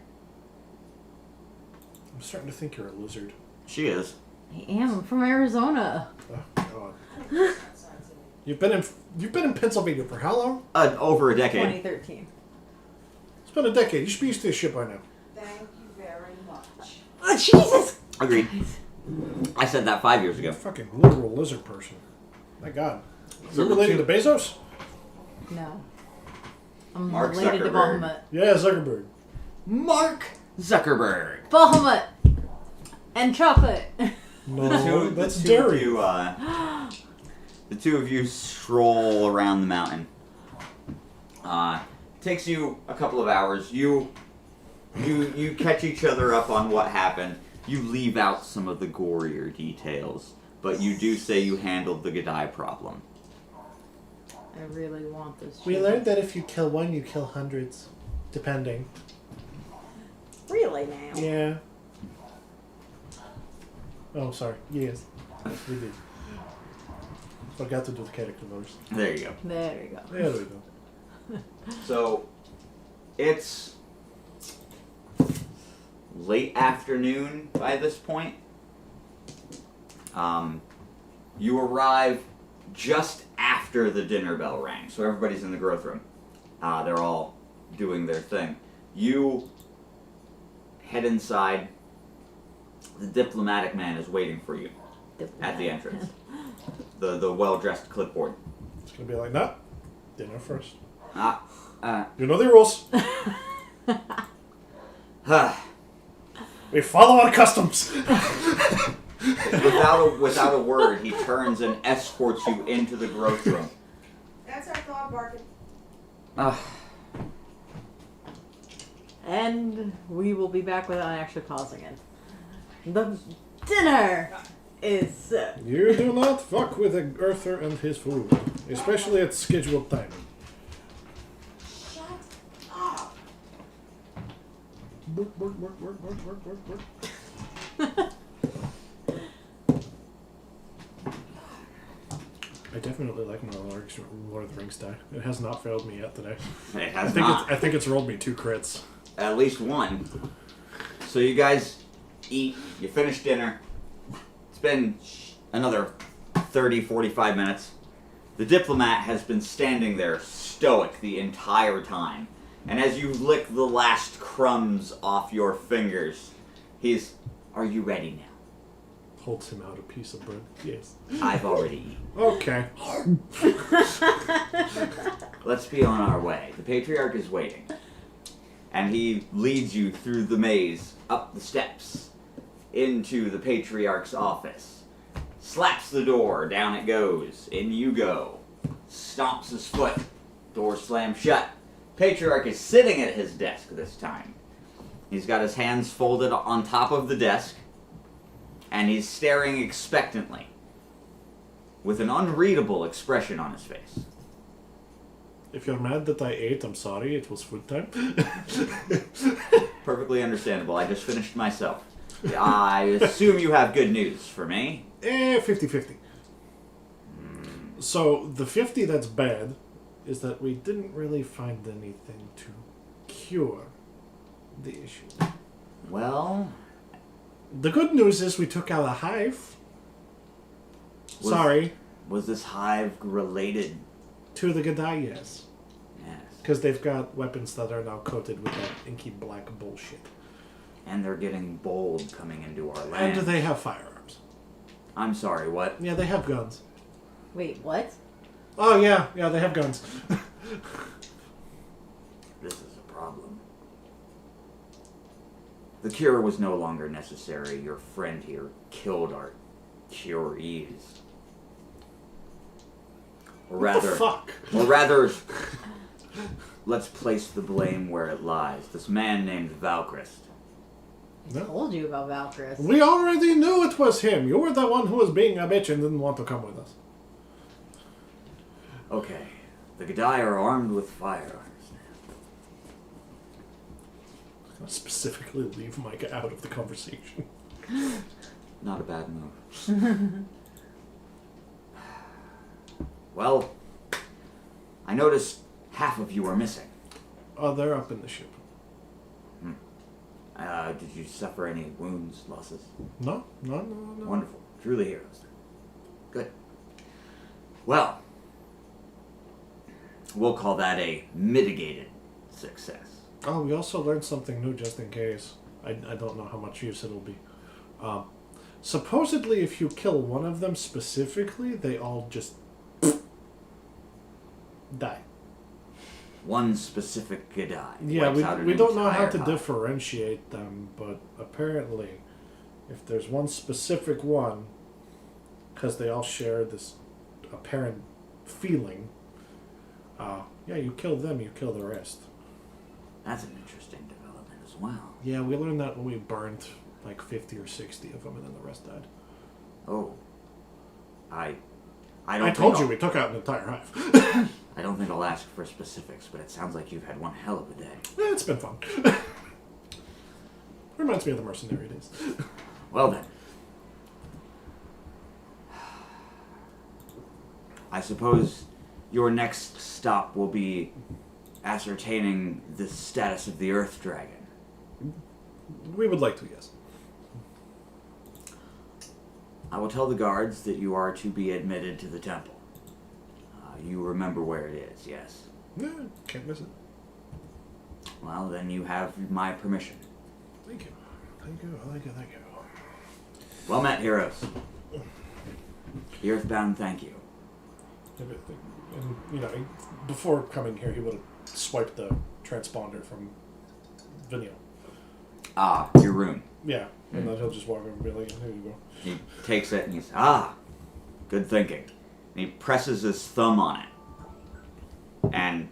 I'm starting to think you're a lizard. She is. I am. I'm from Arizona. Oh, God. You've been in Pennsylvania for how long? Over a decade. 2013. It's been a decade. You should be used to this shit by now. Thank you very much. Oh, Jesus! Agreed. I said that 5 years You're a ago. fucking literal lizard person. My God. So You're the related two- to Bezos? No. I'm Mark related to Zuckerberg. Bahamut. Yeah, Zuckerberg. Mark Zuckerberg. Bahamut! And chocolate. No, that's the two dairy. Of you, the two of you stroll around the mountain. Takes you a couple of hours. You catch each other up on what happened. You leave out some of the gorier details, but you do say you handled the Gadai problem. I really want this. We shit. learned that if you kill one, you kill hundreds. Depending. Really now? Yeah. Oh, sorry. Yes. We did. Forgot to do the character voice. There you go. There you go. There we go. So, it's late afternoon by this point. You arrive just after the dinner bell rang, so everybody's in the growth room. They're all doing their thing. You head inside. The diplomatic man is waiting for you at the entrance. The well-dressed clipboard. It's gonna be like, nah. Dinner first. Ah, You know the rules. We follow our customs. Without a word, he turns and escorts you into the growth room. That's our dog barking. And we will be back without actually pausing it. The dinner is set. You do not fuck with Arthur and his food, especially at scheduled timing. Shut up. Work, work, work, work, work, work, work, work. I definitely like my Lord of the Rings die. It has not failed me yet today. It has not. I think it's rolled me 2 crits. At least one. So you guys eat, you finish dinner. It's been another 30, 45 minutes. The diplomat has been standing there stoic the entire time. And as you lick the last crumbs off your fingers, he's, are you ready now? Holds him out a piece of bread. Yes. I've already eaten. Okay. Let's be on our way. The patriarch is waiting. And he leads you through the maze, up the steps, into the patriarch's office. Slaps the door, down it goes. In you go. Stomps his foot. Door slams shut. Patriarch is sitting at his desk this time. He's got his hands folded on top of the desk, and he's staring expectantly, with an unreadable expression on his face. If you're mad that I ate, I'm sorry. It was food time. Perfectly understandable. I just finished myself. I assume you have good news for me. 50-50. So, the 50 that's bad is that we didn't really find anything to cure the issue. Well, The good news is we took out a hive. Sorry. Was this hive related? To the Gadai, yes. Yes. Because they've got weapons that are now coated with that inky black bullshit. And they're getting bold coming into our land. And they have firearms. I'm sorry, what? Yeah, they have guns. Wait, what? Oh, yeah, they have guns. This is a problem. The cure was no longer necessary. Your friend here killed our curees. Or What the fuck? Or rather, let's place the blame where it lies. This man named Valchrist. I told you about Valkyris. We already knew it was him. You were the one who was being a bitch and didn't want to come with us. Okay, the Gadai are armed with firearms. I specifically leave Micah out of the conversation. Not a bad move. Well, I noticed half of you are missing. Oh, they're up in the ship. Did you suffer any wounds, losses? No. Wonderful. Truly heroes. Good. Well, we'll call that a mitigated success. Oh, we also learned something new just in case. I don't know how much use it'll be. Supposedly, if you kill one of them specifically, they all just die. One specific Gadai. Yeah, wipes out an we don't know how entire to hive. differentiate them, but apparently, if there's one specific one, because they all share this apparent feeling, yeah, you kill them, you kill the rest. That's an interesting development as well. Yeah, we learned that when we burned like 50 or 60 of them, and then the rest died. Oh. I I told you we took out an entire hive. I don't think I'll ask for specifics, but it sounds like you've had one hell of a day. Yeah, it's been fun. Reminds me of the mercenary days. Well then. I suppose your next stop will be ascertaining the status of the Earth Dragon. We would like to, yes. I will tell the guards that you are to be admitted to the temple. You remember where it is, yes? Yeah, can't miss it. Well, then you have my permission. Thank you. Thank you. Well met, heroes. The Earthbound, thank you. And, you know, before coming here, he would have swiped the transponder from Vinio. Your rune. Yeah. And then he'll just walk over and be like, here you go. He takes it and he's, good thinking. And he presses his thumb on it. And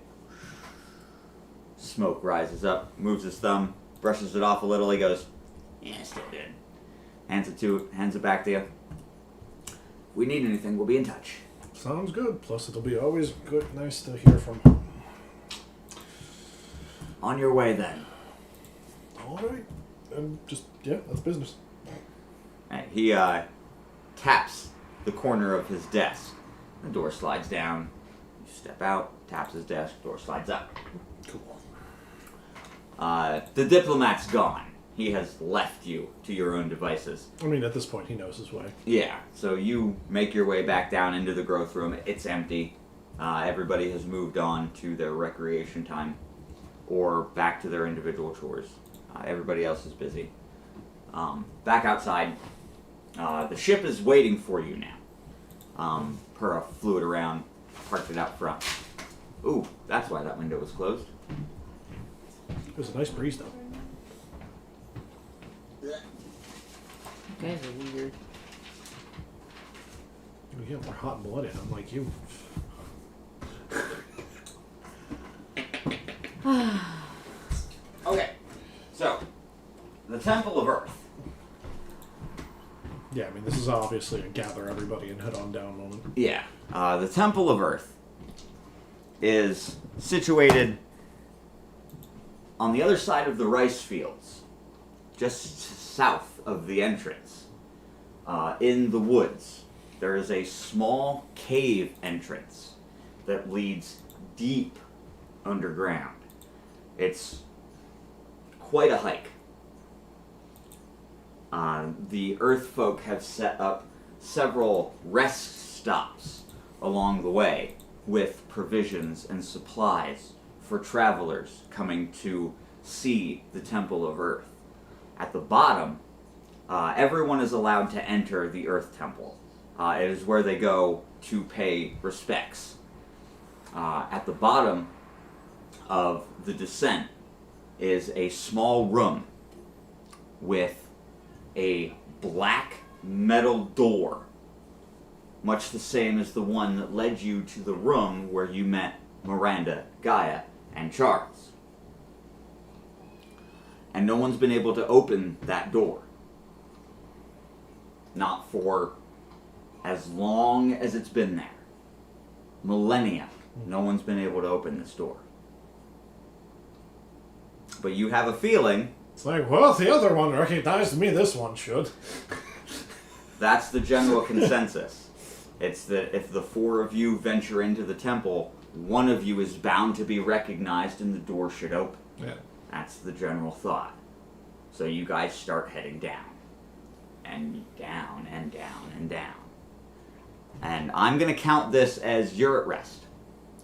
smoke rises up, moves his thumb, brushes it off a little. He goes, yeah, still good. Hands it back to you. If we need anything, we'll be in touch. Sounds good. Plus, it'll be always good, nice to hear from home. On your way then. All right. And that's business. Right, he taps the corner of his desk. The door slides down. You step out, taps his desk, door slides up. Cool. The diplomat's gone. He has left you to your own devices. I mean, at this point, he knows his way. Yeah, so you make your way back down into the growth room. It's empty. Everybody has moved on to their recreation time or back to their individual chores. Everybody else is busy. Back outside, the ship is waiting for you now. Purra flew it around, parked it out front. Ooh, that's why that window was closed. It was a nice breeze, though. You guys are weird. Yeah, we're hot and blooded, unlike you. Okay, so, the Temple of Earth. Yeah, I mean, this is obviously a gather everybody and head on down moment. Yeah, the Temple of Earth is situated on the other side of the rice fields, just south of the entrance, in the woods. There is a small cave entrance that leads deep underground. It's quite a hike. The Earth folk have set up several rest stops along the way with provisions and supplies for travelers coming to see the Temple of Earth. At the bottom, everyone is allowed to enter the Earth Temple. It is where they go to pay respects. At the bottom of the descent is a small room with a black metal door, much the same as the one that led you to the room where you met Miranda, Gaia, and Charles. And no one's been able to open that door. Not for as long as it's been there. Millennia. No one's been able to open this door. But you have a feeling It's like, well, if the other one recognized me, this one should. that's the general consensus. It's that if the four of you venture into the temple, one of you is bound to be recognized and the door should open. Yeah. That's the general thought. So you guys start heading down. And down and down and down. And I'm going to count this as you're at rest.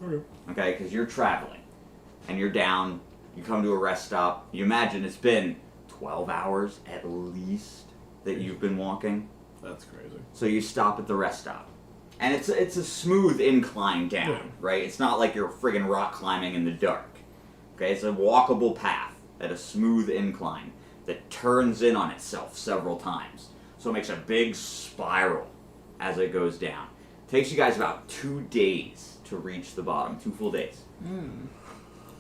Okay. Okay, because you're traveling. And you're down. You come to a rest stop. You imagine it's been 12 hours at least that you've been walking. That's crazy. So you stop at the rest stop. And it's a smooth incline down, Yeah. right? It's not like you're friggin' rock climbing in the dark. Okay, it's a walkable path at a smooth incline that turns in on itself several times. So it makes a big spiral as it goes down. It takes you guys about 2 days to reach the bottom, 2 full days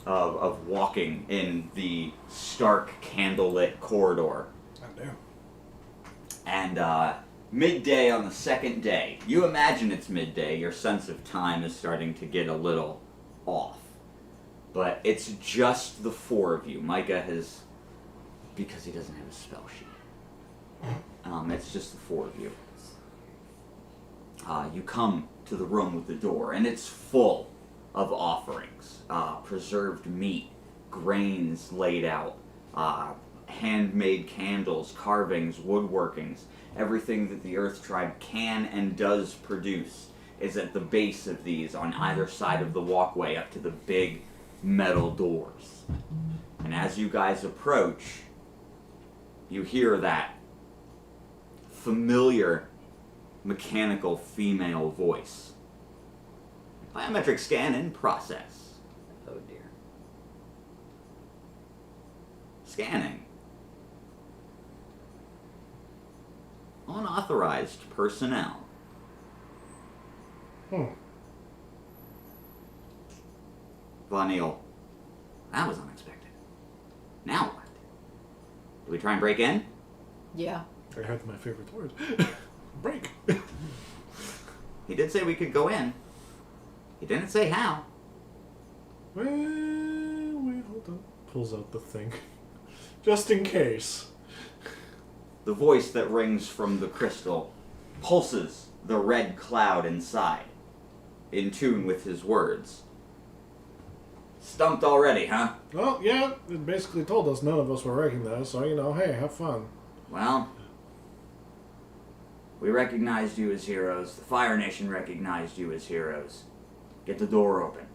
of walking in the stark candlelit corridor. Oh, damn. And midday on the second day, you imagine it's midday, your sense of time is starting to get a little off. But it's just the four of you. Micah has, because he doesn't have a spell sheet. It's just the four of you. You come to the room with the door, and it's full of offerings. Preserved meat, grains laid out, handmade candles, carvings, woodworkings. Everything that the Earth Tribe can and does produce is at the base of these on either side of the walkway up to the big metal doors. And as you guys approach, you hear that familiar mechanical female voice. Biometric scan in process. Oh dear. Scanning. unauthorized personnel. Vanille, that was unexpected. Now what? Do we try and break in? Yeah. I heard my favorite word. Break. He did say we could go in. He didn't say how. Well, wait, hold on. Pulls out the thing. Just in case. The voice that rings from the crystal pulses the red cloud inside, in tune with his words. Stumped already, huh? Well, yeah, it basically told us none of us were recognized, so, hey, have fun. Well, we recognized you as heroes. The Fire Nation recognized you as heroes. Get the door open.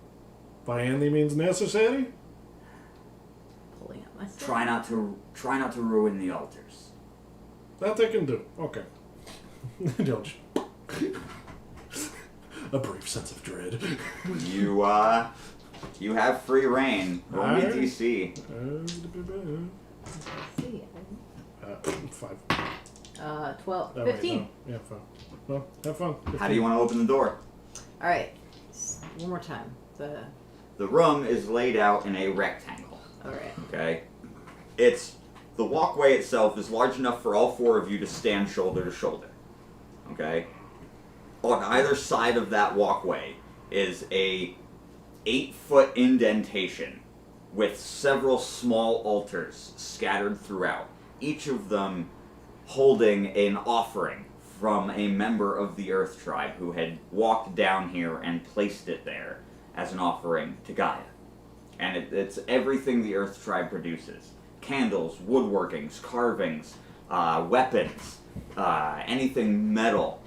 By any means necessary? Pulling up my stuff. Try not to ruin the altars. That they can do. Okay. You'll just... A brief sense of dread. You have free reign. Roll me Alright. DC. 5. 12. Oh, wait, 15. no. Yeah, 5. Well, have fun. How do you want to open the door? Alright. One more time. The room is laid out in a rectangle. Alright. Okay? The walkway itself is large enough for all four of you to stand shoulder to shoulder. Okay? On either side of that walkway is a 8-foot indentation with several small altars scattered throughout, each of them holding an offering from a member of the Earth Tribe who had walked down here and placed it there as an offering to Gaia. And it's everything the Earth Tribe produces. Candles, woodworkings, carvings, weapons, anything metal,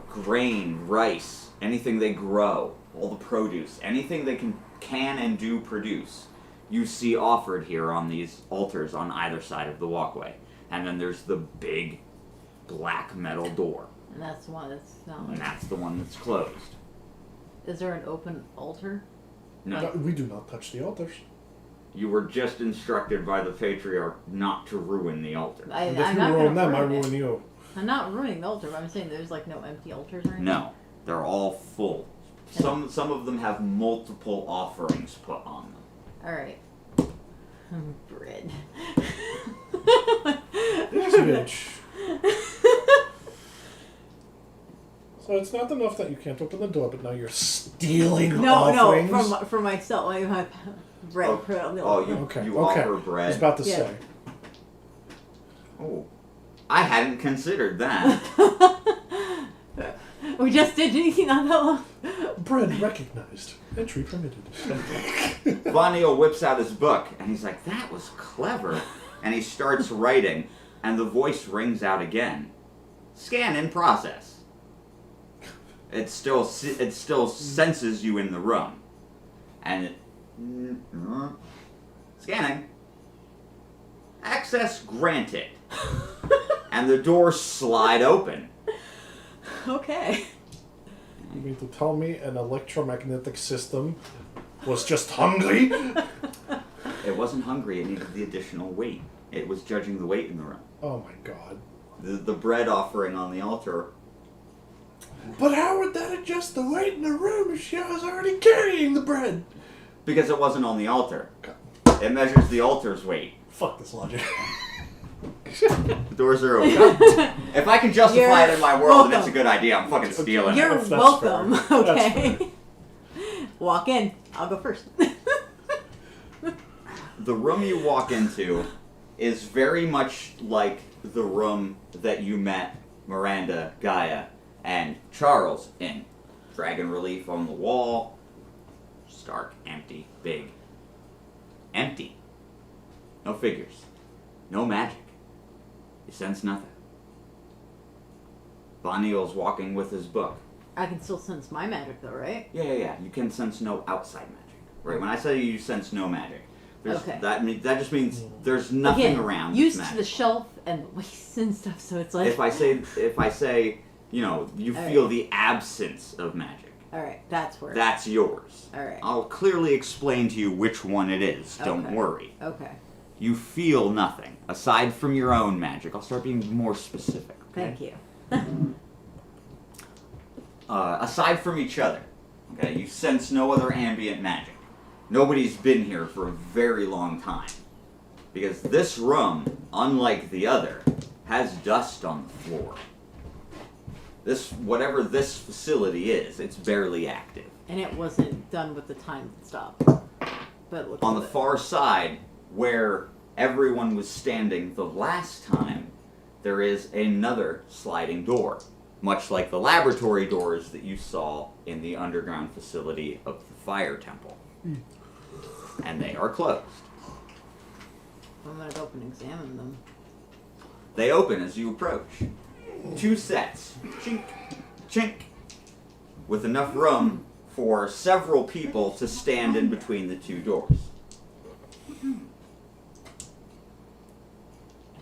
grain, rice, anything they grow, all the produce, anything they can and do produce, you see offered here on these altars on either side of the walkway. And then there's the big black metal door. And that's the one that's not And like... that's the one that's closed. Is there an open altar? No. We do not touch the altars. You were just instructed by the patriarch not to ruin the altar. And if I'm you not ruin gonna them, I ruin it. ruin you. I'm not ruining the altar, but I'm saying there's like no empty altars or anything. No, they're all full. Some of them have multiple offerings put on them. Alright. Bread. This bitch. So it's not enough that you can't open the door, but now you're stealing offerings? No, for myself. Like my bread. Put it on the altar. You Okay. offer I bread. was about to Yeah. say. Oh, I hadn't considered that. We just did anything not that long. Bread recognized. Entry permitted. Vanille whips out his book, and he's like, that was clever. And he starts writing, and the voice rings out again. Scan in process. It still senses you in the room. And it... Scanning. Access granted. And the doors slide open. Okay. You mean to tell me an electromagnetic system was just hungry? It wasn't hungry, it needed the additional weight. It was judging the weight in the room. Oh my god. The bread offering on the altar. But how would that adjust the weight in the room if she was already carrying the bread? Because it wasn't on the altar. It measures the altar's weight. Fuck this logic. The doors are open. If I can justify it in my world and it's a welcome. good idea, I'm fucking stealing You're it. That's welcome. fair. That's Okay. Walk in. I'll go first. The room you walk into is very much like the room that you met Miranda, Gaia, and Charles in. Dragon relief on the wall. Stark, empty, big. Empty. No figures. No magic. You sense nothing. Vanille's walking with his book. I can still sense my magic though, right? Yeah. You can sense no outside magic. Right? When I say you sense no magic, Okay. that just means there's nothing Again, around. used that's to the magic. shelf and the weights and stuff, so it's like... If I say, you All feel right. the absence of magic, Alright, that's where... that's yours. Alright. I'll clearly explain to you which one it is. Don't Okay. worry. Okay. You feel nothing aside from your own magic. I'll start being more specific. Thank you. Aside from each other, okay, you sense no other ambient magic. Nobody's been here for a very long time. Because this room, unlike the other, has dust on the floor. Whatever this facility is, it's barely active. And it wasn't done with the time stop. But it looks On a the bit. far side, where everyone was standing the last time, there is another sliding door, much like the laboratory doors that you saw in the underground facility of the fire temple. And they are closed. I'm gonna go up and examine them. They open as you approach. 2 sets. Chink, chink. With enough room for several people to stand in between the 2 doors.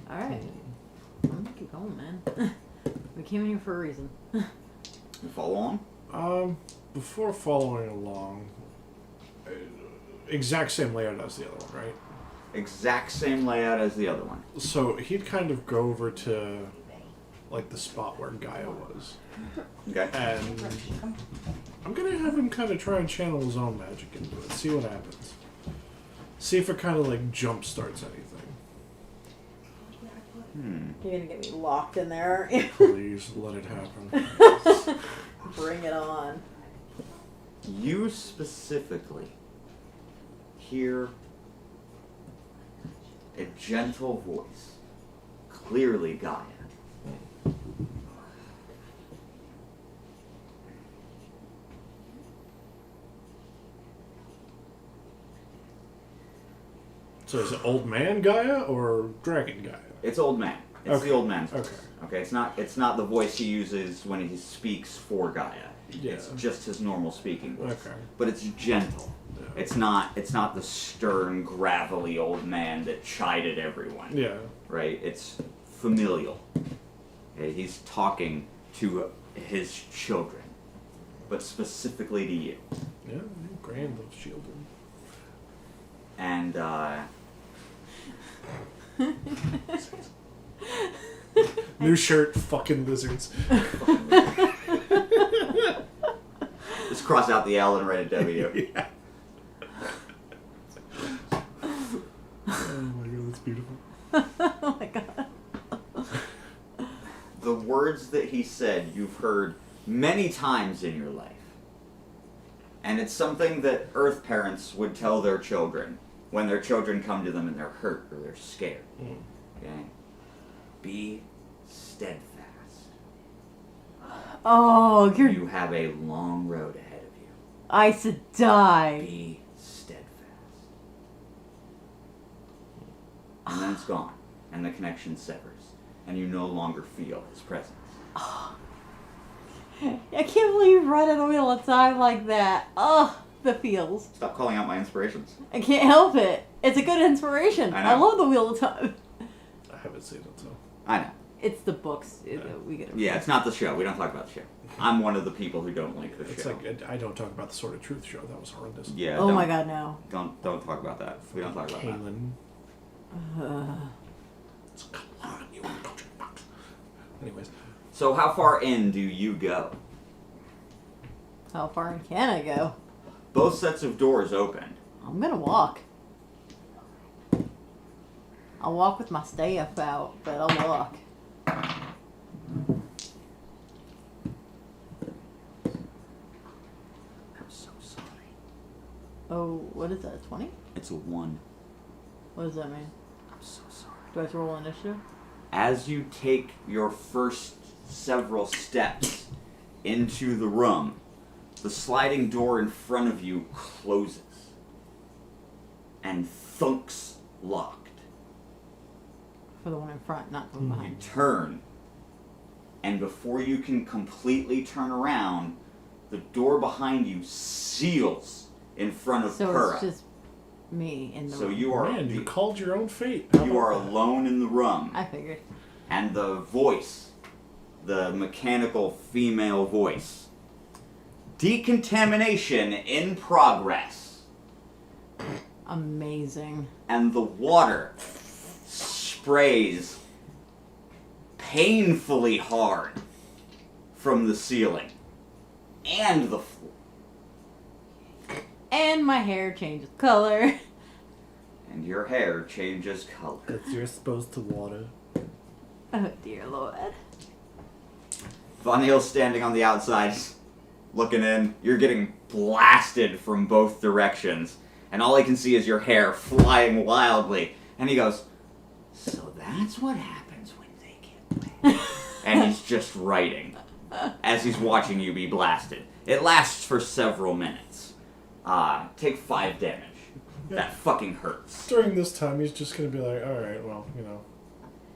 Alright. I'm gonna keep going, man. We came in here for a reason. You follow on? Before following along, exact same layout as the other one, right? Exact same layout as the other one. So he'd kind of go over to, like, the spot where Gaia was. Okay. And I'm gonna have him kind of try and channel his own magic into it, see what happens. See if it kind of, like, jump starts anything. You're gonna get me locked in there, aren't you? Please, let it happen. Bring it on. You specifically hear a gentle voice, clearly Gaia. So is it old man Gaia or dragon Gaia? It's old man. It's Okay. the old man's voice. Okay. Okay. It's not the voice he uses when he speaks for Gaia. Yeah. It's just his normal speaking voice. Okay. But it's gentle. Yeah. It's not the stern, gravelly old man that chided everyone. Yeah. Right? It's familial. Okay? He's talking to his children, but specifically to you. Yeah, grand of children. And New shirt, fucking lizards. just cross out the L and write a W. Yeah. Oh my god, that's beautiful. Oh my god. The words that he said you've heard many times in your life. And it's something that Earth parents would tell their children when their children come to them and they're hurt or they're scared. Okay? Be steadfast. Oh, You have a long road ahead of you. I said die. Be steadfast. And then it's gone. And the connection severs. And you no longer feel his presence. I can't believe you run it all the time like that. Oh, the feels. Stop calling out my inspirations. I can't help it. It's a good inspiration. I know. I love the wheel of time. I haven't seen it, so. I know. It's the books. We get it. Yeah, it's not the show. We don't talk about the show. I'm one of the people who don't like the It's show. like, I don't talk about the Sword of Truth show. That was horrendous. Yeah. Oh don't- my god, no. Don't talk about that. We don't talk about that. Kaylin. Uh, Come on, you culture fuck. Anyways. So how far in do you go? how far in can I go? Both sets of doors opened. I'm gonna walk. I'll walk with my staff out, but I'll walk. I'm so sorry. Oh, what is that? 20? It's a 1. What does that mean? I'm so sorry. Do I have to roll initiative? As you take your first several steps into the room, the sliding door in front of you closes and thunks locked. For the one in front, not the one You behind. turn, and before you can completely turn around, the door behind you seals in front of So Pura. it's just me in the So room. you are Man, you called your own fate. you are alone in the room, I figured. and the voice, the mechanical female voice, decontamination in progress, Amazing. and the water sprays painfully hard from the ceiling and the floor. And my hair changes color. And your hair changes color. Because you're supposed to water. Oh dear Lord. Von Neal's standing on the outside, looking in. You're getting blasted from both directions. And all I can see is your hair flying wildly. And he goes, so that's what happens when they get wet. And he's just writing as he's watching you be blasted. It lasts for several minutes. Take 5 damage. That fucking hurts. During this time, he's just going to be like, alright, well,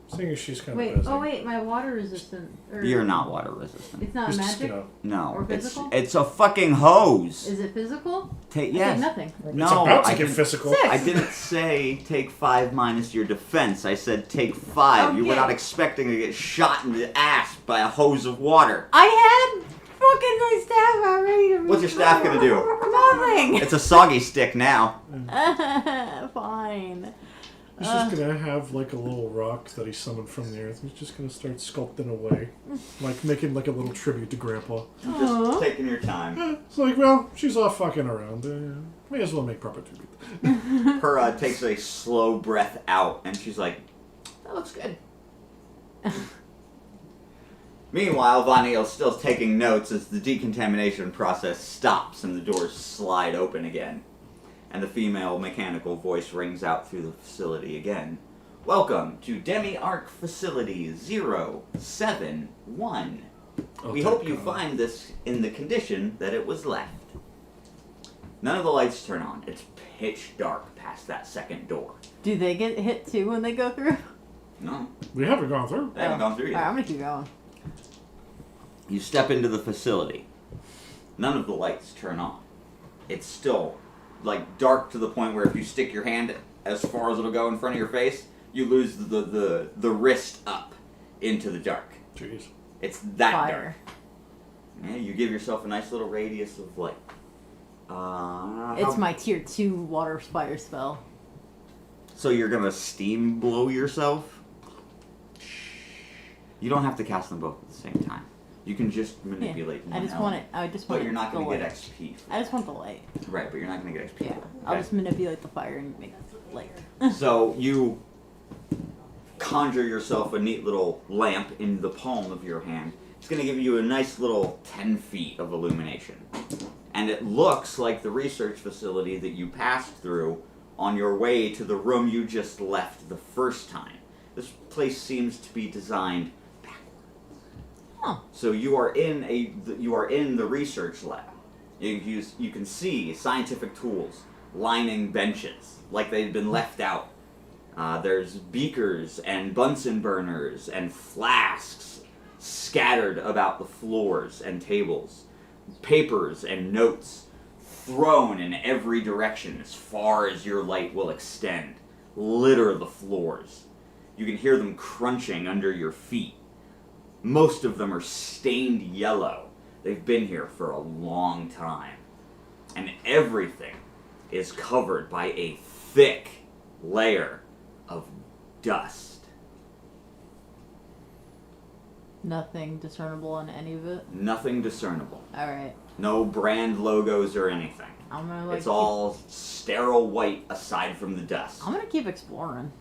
seeing as she's kind of busy. Wait, my water resistant. You're not water resistant. It's not He's just magic? gonna, No, Or it's physical? it's a fucking hose. Is it physical? Take I yes. take nothing. No, it's about to I get didn't- physical. 6. I didn't say take 5 minus your defense. I said take 5. You were Okay. not expecting to get shot in the ass by a hose of water. I had fucking my staff already to What's your staff gonna do? Nothing. It's a soggy stick now. Fine. He's just going to have like a little rock that he summoned from the earth. He's just going to start sculpting away. Like making like a little tribute to Grandpa. Just Aw. taking your time. It's like, well, she's off fucking around. May as well make proper tribute. Her takes a slow breath out, and she's like, "That looks good." Meanwhile, Von Neal's still taking notes as the decontamination process stops and the doors slide open again. And the female mechanical voice rings out through the facility again. Welcome to Demi-Arc Facility 071. We hope you find this in the condition that it was left. None of the lights turn on. It's pitch dark past that second door. Do they get hit too when they go through? No, We haven't gone through. they haven't gone through yet. Alright, I'm gonna keep going. You step into the facility. None of the lights turn on. It's still like dark to the point where if you stick your hand as far as it'll go in front of your face, you lose the wrist up into the dark. Jeez. It's that dark. Fire. Yeah, you give yourself a nice little radius of light. It's my tier 2 water fire spell. So you're gonna steam blow yourself? You don't have to cast them both at the same time. You can just manipulate one I just element. want it. I just But want you're not the gonna get light. XP. For I just want the light. Right, but you're not gonna get XP. Yeah. for it, I'll okay? just manipulate the fire and make light. So you conjure yourself a neat little lamp in the palm of your hand. It's going to give you a nice little 10 feet of illumination. And it looks like the research facility that you passed through on your way to the room you just left the first time. This place seems to be designed backwards. Huh. So you are in the research lab. You can see scientific tools lining benches like they've been left out. There's beakers and Bunsen burners and flasks scattered about the floors and tables. Papers and notes thrown in every direction as far as your light will extend. Litter the floors. You can hear them crunching under your feet. Most of them are stained yellow. They've been here for a long time. And everything is covered by a thick layer of dust. Nothing discernible on any of it. Nothing discernible. Alright. No brand logos or anything. I'm gonna like It's all sterile white aside from the dust. I'm gonna keep exploring.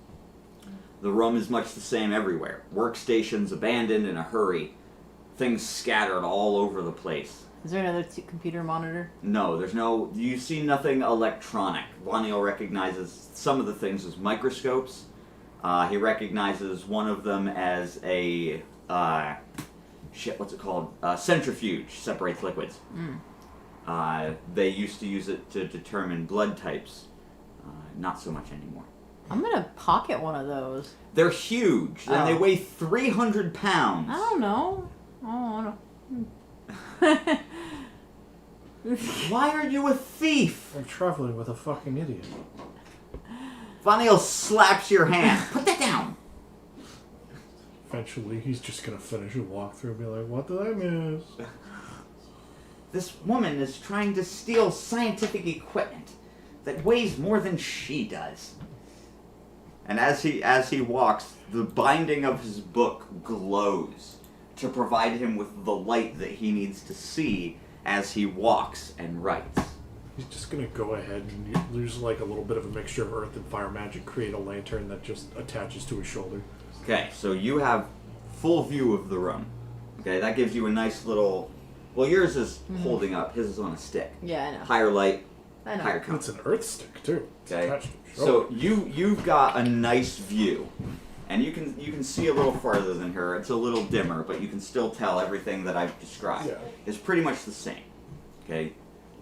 The room is much the same everywhere. Workstations abandoned in a hurry. Things scattered all over the place. Is there another computer monitor? No, there's no... You see nothing electronic. Vanil recognizes some of the things as microscopes. He recognizes one of them as a... what's it called? Centrifuge. Separates liquids. They used to use it to determine blood types. Not so much anymore. I'm gonna pocket one of those. They're huge, and they Oh. weigh 300 pounds. I don't know. I don't know. Why are you a thief? I'm traveling with a fucking idiot. Vanil slaps your hand. Put that down. Eventually, he's just gonna finish a walkthrough and be like, what did I miss? This woman is trying to steal scientific equipment that weighs more than she does. And as he walks, the binding of his book glows to provide him with the light that he needs to see as he walks and writes. He's just gonna go ahead and use like a little bit of a mixture of earth and fire magic, create a lantern that just attaches to his shoulder. Okay, so you have full view of the room. Okay, that gives you a nice little... Well, yours is holding up. His is on a stick. Yeah, I know. Higher light, I know. higher It's comfort. an earth stick too. It's Okay, attached to his shoulder. so you've got a nice view, and you can see a little farther than her. It's a little dimmer, but you can still tell everything that I've described Yeah. is pretty much the same. Okay,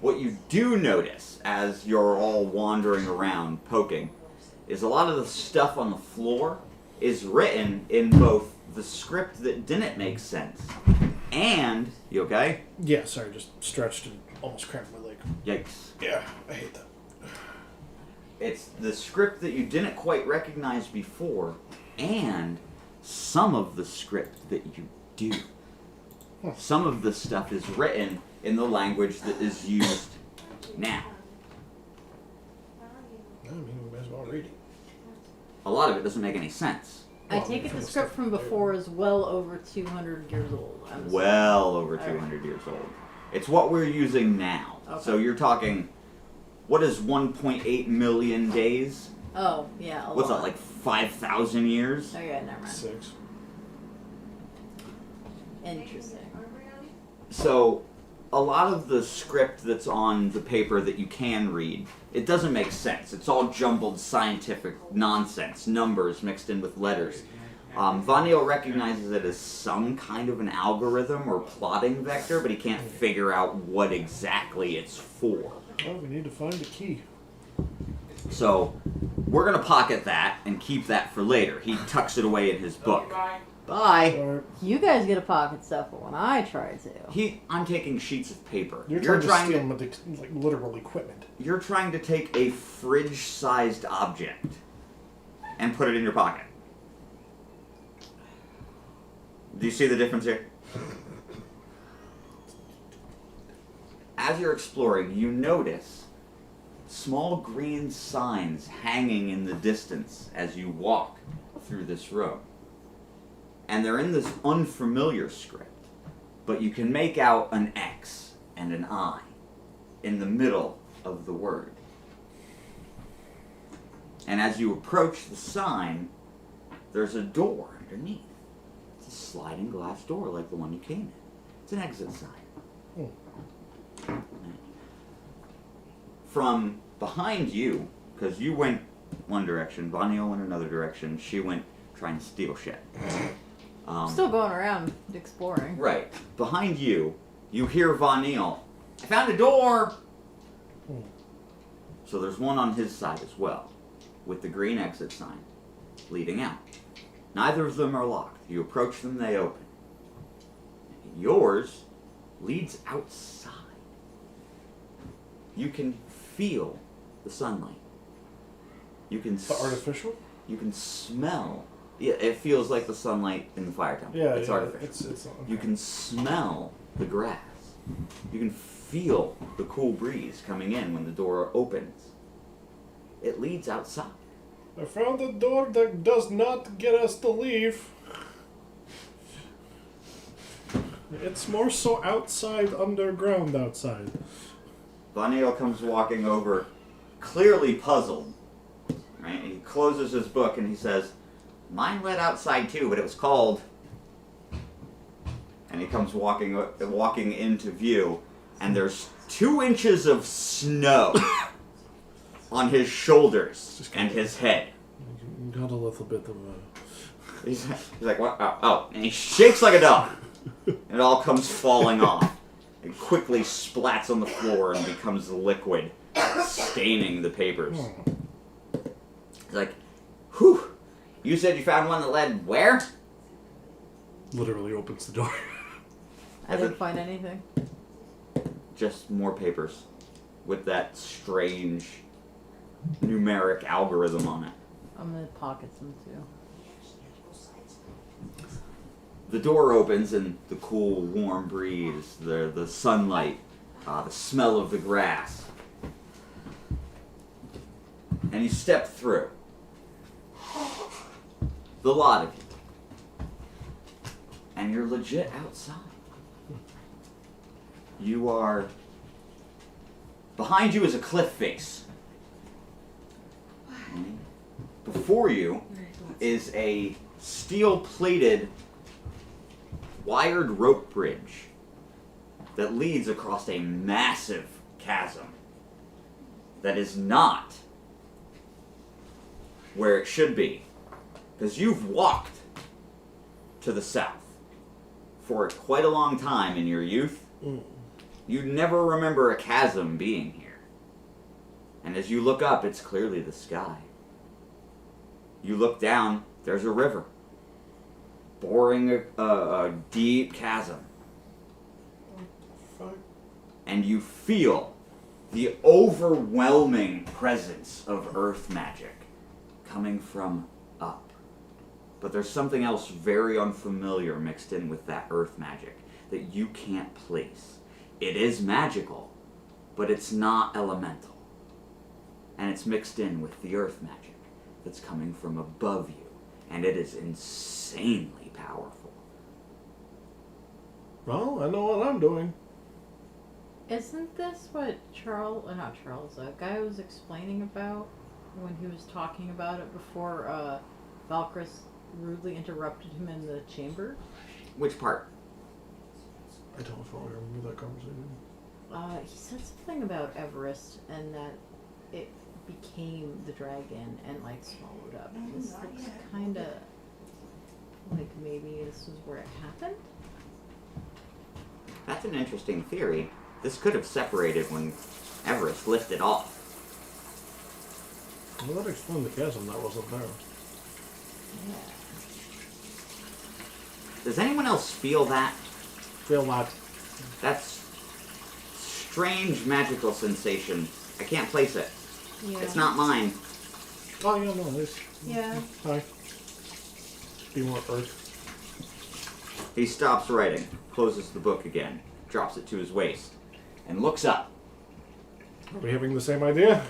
what you do notice as you're all wandering around poking is a lot of the stuff on the floor is written in both the script that didn't make sense and you okay? Yeah, sorry, just stretched and almost cracked my leg. Yikes. Yeah, I hate that. It's the script that you didn't quite recognize before, and some of the script that you do. Some of the stuff is written in the language that is used now. I mean, we might as well read it. A lot of it doesn't make any sense. I take it the script from before is well over 200 years old. I'm assuming. Well over All right. 200 years old. It's what we're using now. Okay. So you're talking, what is 1.8 million days? Oh, yeah. What's that, like 5,000 years? Okay, never mind. 6. Interesting. So, a lot of the script that's on the paper that you can read, it doesn't make sense. It's all jumbled scientific nonsense, numbers mixed in with letters. Vanil recognizes it as some kind of an algorithm or plotting vector, but he can't figure out what exactly it's for. Oh, we need to find a key. So, we're going to pocket that and keep that for later. He tucks it away in his book. Bye. Or You guys get to pocket stuff, but when I try to. I'm taking sheets of paper. you're trying to steal like literal equipment. You're trying to take a fridge-sized object and put it in your pocket. Do you see the difference here? As you're exploring, you notice small green signs hanging in the distance as you walk through this room. And they're in this unfamiliar script, but you can make out an X and an I in the middle of the word. And as you approach the sign, there's a door underneath. It's a sliding glass door like the one you came in. It's an exit sign. From behind you, because you went one direction, Vanille went another direction, she went trying to steal shit. Still going around exploring. Right. Behind you, you hear Vanille, I found a door! So there's one on his side as well, with the green exit sign leading out. Neither of them are locked. You approach them, they open. Yours leads outside. You can feel the sunlight. You can The artificial? You can smell. Yeah, it feels like the sunlight in the fire temple. Yeah, It's yeah, artificial. It's okay. You can smell the grass. You can feel the cool breeze coming in when the door opens. It leads outside. I found a door that does not get us to leave. It's more so outside, underground outside. Vanille comes walking over, clearly puzzled. Right? He closes his book and he says, mine led outside too, but it was cold. And he comes walking into view, and there's 2 inches of snow on his shoulders and his head. You got a little bit of a... He's like, what? Oh. And he shakes like a dog. And it all comes falling off. It quickly splats on the floor and becomes liquid, staining the papers. He's like, whew. You said you found one that led where? Literally opens the door. I didn't find anything. Just more papers with that strange numeric algorithm on it. I'm gonna pocket some too. The door opens and the cool, warm breeze, the sunlight, the smell of the grass. And you step through. The lot of you. And you're legit outside. You are... Behind you is a cliff face. Before you is a steel-plated, wired rope bridge that leads across a massive chasm that is not where it should be. Because you've walked to the south for quite a long time in your youth. You never remember a chasm being here. And as you look up, it's clearly the sky. You look down, there's a river, boring a deep chasm. Fuck. And you feel the overwhelming presence of earth magic coming from up. But there's something else very unfamiliar mixed in with that earth magic that you can't place. It is magical, but it's not elemental. And it's mixed in with the earth magic that's coming from above you. And it is insanely powerful. Well, I know what I'm doing. Isn't this what not Charles, a guy was explaining about when he was talking about it before Valkris rudely interrupted him in the chamber? Which part? I don't fully remember that conversation. He said something about Everest and that it became the dragon and like swallowed up. This looks kind of like maybe this is where it happened. That's an interesting theory. This could have separated when Everest lifted off. Well, that explained the chasm that wasn't there. Yeah. Does anyone else feel that? Feel that. That's strange magical sensation. I can't place it. Yeah. It's not mine. Oh, yeah, no, there's... Yeah. Hi. Be more earth. He stops writing, closes the book again, drops it to his waist, and looks up. Are we having the same idea?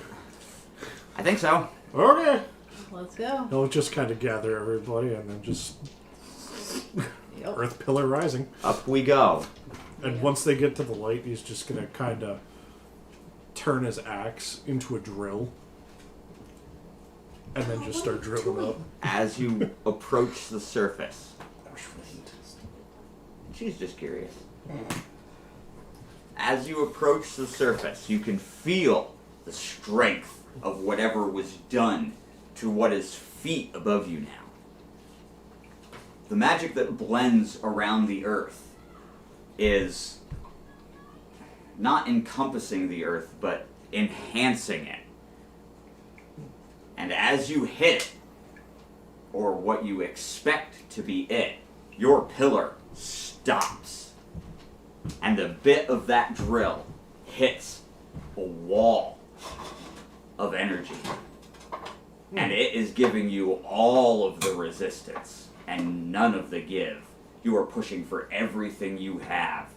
I think so. Okay. Let's go. He'll just kind of gather everybody and then just... Yep. Earth pillar rising. Up we go. And once they get to the light, he's just going to kind of turn his axe into a drill. And then just start drilling up. As you approach the surface. She's just curious. As you approach the surface, you can feel the strength of whatever was done to what is feet above you now. The magic that blends around the earth is not encompassing the earth, but enhancing it. And as you hit it, or what you expect to be it, your pillar stops. And the bit of that drill hits a wall of energy. And it is giving you all of the resistance and none of the give. You are pushing for everything you have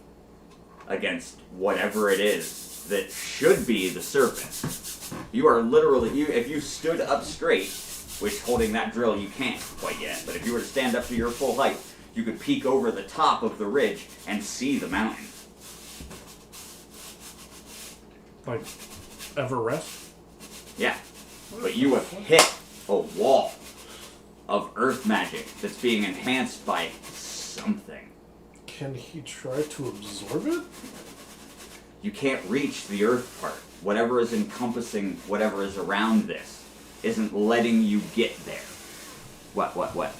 against whatever it is that should be the surface. You are literally, if you stood up straight, which holding that drill you can't quite yet, but if you were to stand up to your full height, you could peek over the top of the ridge and see the mountain. Like, Everest? Yeah, but you have hit a wall of earth magic that's being enhanced by something. Can he try to absorb it? You can't reach the earth part. Whatever is encompassing whatever is around this isn't letting you get there. What?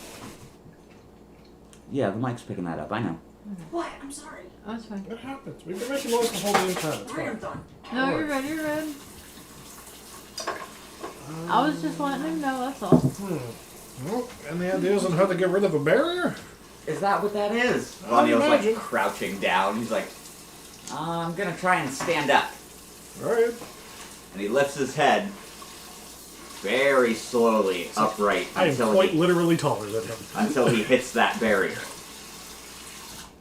Yeah, the mic's picking that up, I know. What? I'm sorry. Oh, it's fine. It happens. We've been making noise the whole damn time. It's Alright, I'm fine. done. No, you're good, you're good. I was just letting him know, that's all. Well, any ideas on how to get rid of a barrier? Is that what that is? I Von Neil's imagine. like crouching down. He's like, I'm gonna try and stand up. Alright. And he lifts his head very slowly upright I am until quite he, literally taller than him. until he hits that barrier.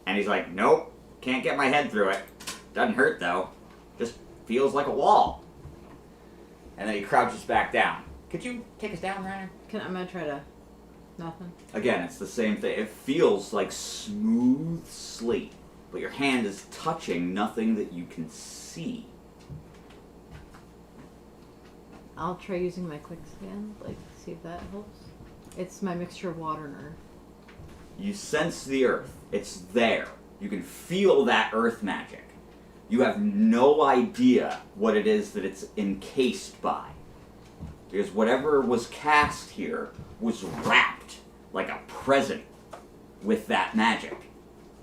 And he's like, nope, can't get my head through it. Doesn't hurt though. Just feels like a wall. And then he crouches back down. Could you take us down, Ryder? I'm gonna try to Nothing. Again, it's the same thing. It feels like smooth slate, but your hand is touching nothing that you can see. I'll try using my quick scan, like, see if that helps. It's my mixture of water and earth. You sense the earth. It's there. You can feel that earth magic. You have no idea what it is that it's encased by. Because whatever was cast here was wrapped like a present with that magic.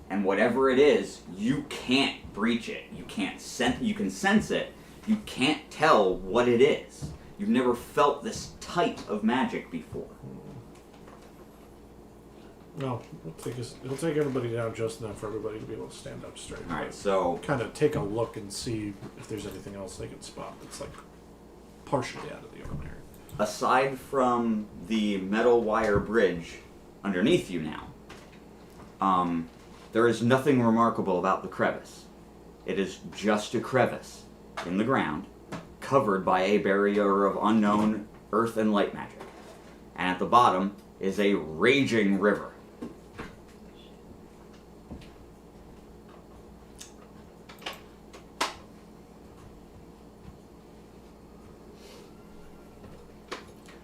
And whatever it is, you can't breach it. You can sense it. You can't tell what it is. You've never felt this type of magic before. No, it'll take everybody down just enough for everybody to be able to stand up straight. Alright, so Kind of take a look and see if there's anything else they can spot that's like partially out of the ordinary. aside from the metal wire bridge underneath you now, there is nothing remarkable about the crevice. It is just a crevice in the ground, covered by a barrier of unknown earth and light magic. And at the bottom is a raging river.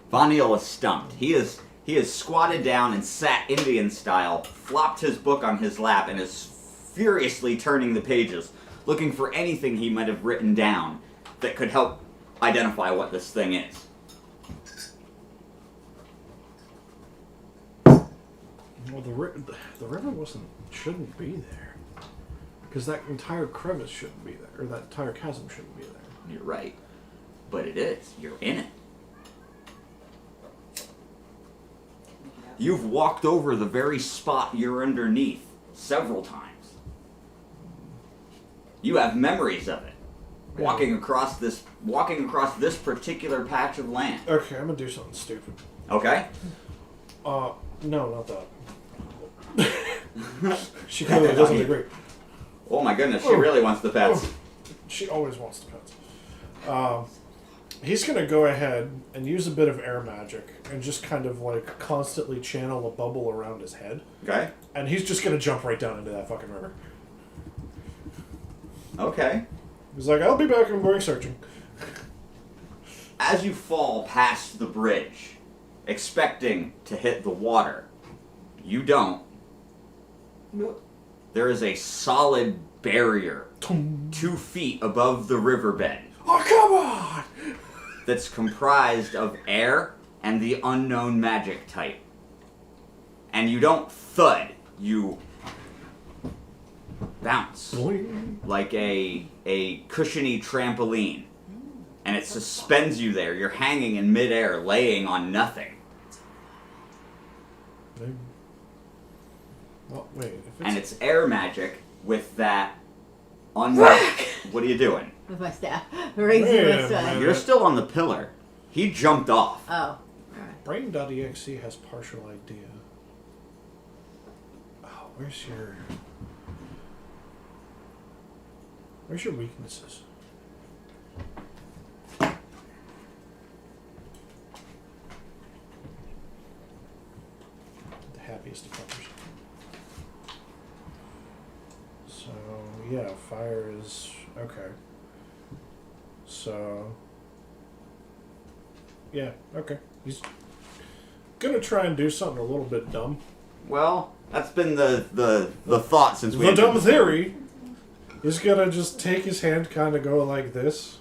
Von Neil is stumped. He is squatted down and sat Indian style, flopped his book on his lap, and is furiously turning the pages, looking for anything he might have written down that could help identify what this thing is. Well, the river shouldn't be there, because that entire crevice shouldn't be there, or that entire chasm shouldn't be there. You're right, but it is. You're in it. You've walked over the very spot you're underneath several times. You have memories of it. Walking across this particular patch of land. Okay, I'm gonna do something stupid. Okay? No, not that. She clearly doesn't agree. Oh my goodness, she really wants the pets. She always wants the pets. He's gonna go ahead and use a bit of air magic and just kind of like constantly channel a bubble around his head. Okay? And he's just gonna jump right down into that fucking river. Okay. He's like, I'll be back, I'm going searching. As you fall past the bridge, expecting to hit the water, you don't. Nope. There is a solid barrier 2 feet above the riverbed Oh, come on! that's comprised of air and the unknown magic type. And you don't thud, you bounce Boing. like a cushiony trampoline. And it suspends you there. You're hanging in midair, laying on nothing. Well, wait. If And it's air magic with that What are you doing? With my staff. Raising Wait my a staff. minute. You're still on the pillar. He jumped off. Oh. Alright. Brain.exe has partial idea. Oh, where's your weaknesses? The happiest of puppers. So, yeah, fire is... okay. So... yeah, okay. He's gonna try and do something a little bit dumb. Well, that's been the thought since we The dumb entered theory is gonna just take his hand, kind of go like this,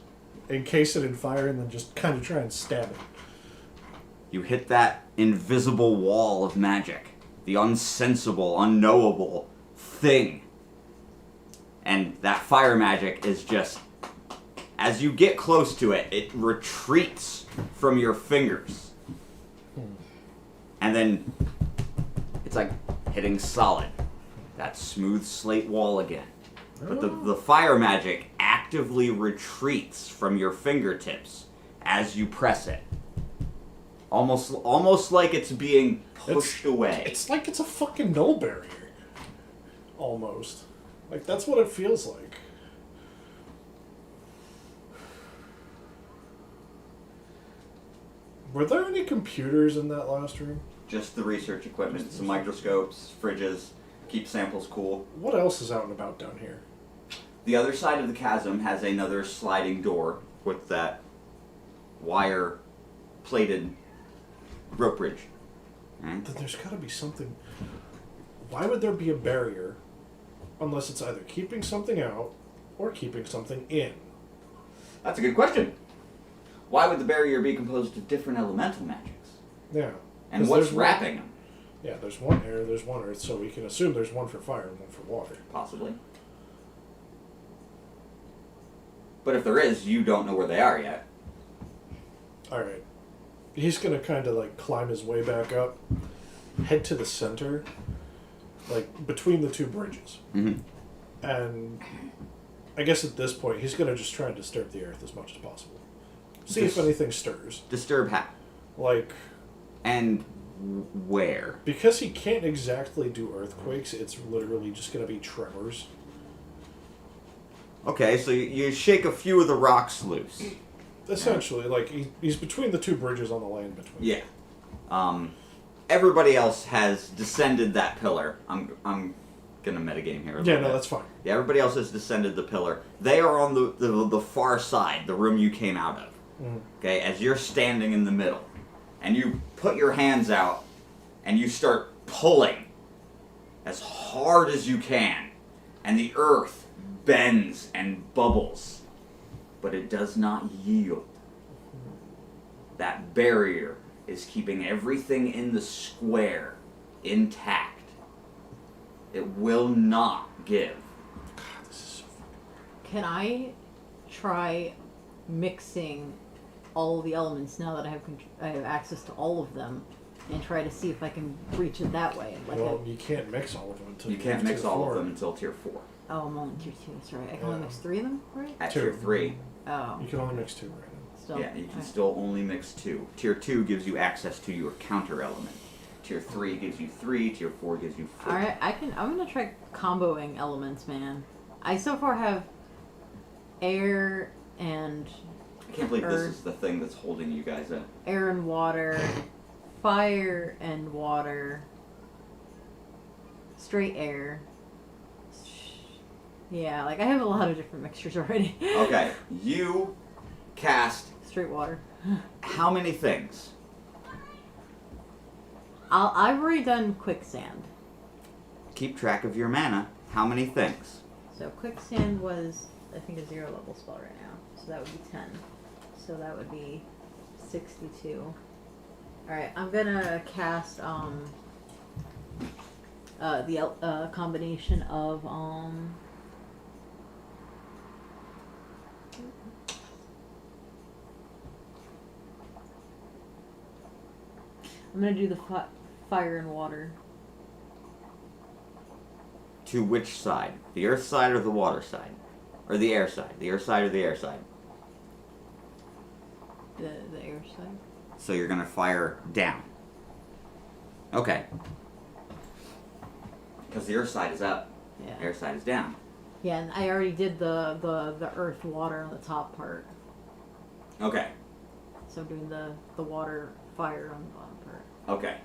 encase it in fire, and then just kind of try and stab it. You hit that invisible wall of magic. The unsensible, unknowable thing. And that fire magic is just... as you get close to it, it retreats from your fingers. And then it's like hitting solid. That smooth slate wall again. But the fire magic actively retreats from your fingertips as you press it. Almost like it's being pushed away. It's like it's a fucking null barrier. Almost. Like, that's what it feels like. Were there any computers in that last room? Just the research equipment, some microscopes, fridges, keep samples cool. What else is out and about down here? The other side of the chasm has another sliding door with that wire plated rope bridge. Right? Then there's got to be something. Why would there be a barrier unless it's either keeping something out or keeping something in? That's a good question. Why would the barrier be composed of different elemental magics? Yeah. And 'Cause what's there's wrapping them? Yeah, there's one air, there's one earth, so we can assume there's one for fire and one for water. Possibly. But if there is, you don't know where they are yet. Alright. He's gonna kind of like climb his way back up, head to the center, like between the two bridges. Mm-hmm. And I guess at this point, he's gonna just try and disturb the earth as much as possible. See if anything stirs. Disturb how? Like, And where? because he can't exactly do earthquakes, it's literally just gonna be tremors. Okay, so you shake a few of the rocks loose. Essentially, like, he's between the two bridges on the land between. Yeah. Everybody else has descended that pillar. I'm gonna metagame here. A little Yeah, no, bit. that's fine. Yeah, everybody else has descended the pillar. They are on the far side, the room you came out of. Mhm. Okay, as you're standing in the middle, and you put your hands out, and you start pulling as hard as you can, and the earth bends and bubbles, but it does not yield. That barrier is keeping everything in the square intact. It will not give. God, this is so fucking... Can I try mixing all the elements now that I have access to all of them, and try to see if I can reach it that way? Like Well, you can't mix all of them until You can't get mix to all of 4. them until tier 4. oh, I'm on tier 2. That's right. I can only Yeah. mix 3 of them, right? At 2. tier 3, Oh, You can only mix 2 right now. still. yeah, you can alright. still only mix 2. Tier 2 gives you access to your counter element. Tier 3 gives you 3. Tier 4 gives you 4. All right, I'm gonna try comboing elements, man. I so far have air and I can't believe this Earth. is the thing that's holding you guys up. air and water, fire and water, straight air. Yeah, like I have a lot of different mixtures already. Okay, you cast Straight water. how many things? I've already done quicksand. Keep track of your mana. How many things? So quicksand was, I think, a 0 level spell right now. So that would be 10. So that would be 62. Alright, I'm gonna cast the combination of I'm gonna do the fire and water. To which side? The earth side or the water side? Or the air side? The earth side or the air side? The air side. So you're gonna fire down. Okay. Because the earth side is up, Yeah. air side is down. Yeah, and I already did the earth water on the top part. Okay. So I'm doing the water fire on the bottom part. Okay.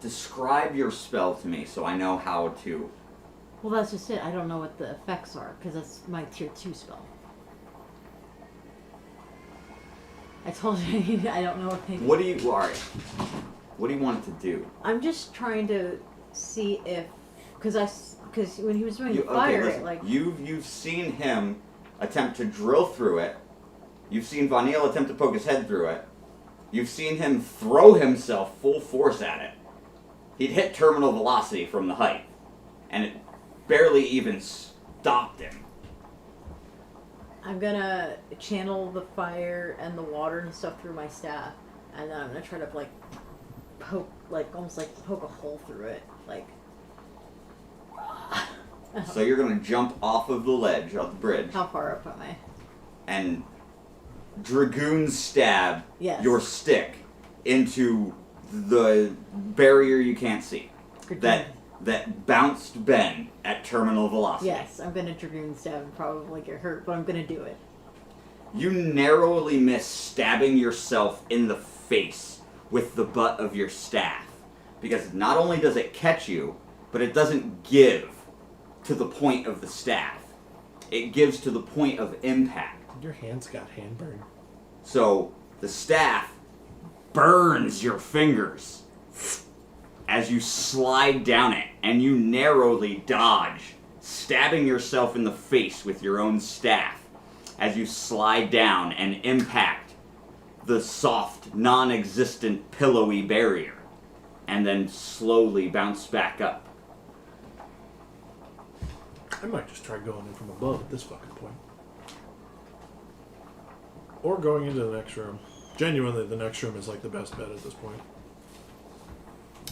Describe your spell to me so I know how to. Well, that's just it. I don't know what the effects are because that's my tier 2 spell. I told you I don't know what they do. What do you? Alright. What do you want it to do? I'm just trying to see if, because when he was doing the Okay, fire, listen, like you've seen him attempt to drill through it. You've seen Vanille attempt to poke his head through it. You've seen him throw himself full force at it. He'd hit terminal velocity from the height, and it barely even stopped him. I'm gonna channel the fire and the water and stuff through my staff, and then I'm gonna try to like poke, like almost like poke a hole through it, like. So you're gonna jump off of the ledge of the bridge How far up am I? and dragoon stab Yes. your stick into the barrier you can't see. That bounced Ben at terminal velocity. Yes, I'm gonna dragoon stab and probably get hurt, but I'm gonna do it. You narrowly miss stabbing yourself in the face with the butt of your staff. Because not only does it catch you, but it doesn't give to the point of the staff. It gives to the point of impact. Your hands got handburn. So the staff burns your fingers as you slide down it, and you narrowly dodge, stabbing yourself in the face with your own staff as you slide down and impact the soft, non-existent, pillowy barrier, and then slowly bounce back up. I might just try going in from above at this fucking point. Or going into the next room. Genuinely, the next room is like the best bet at this point.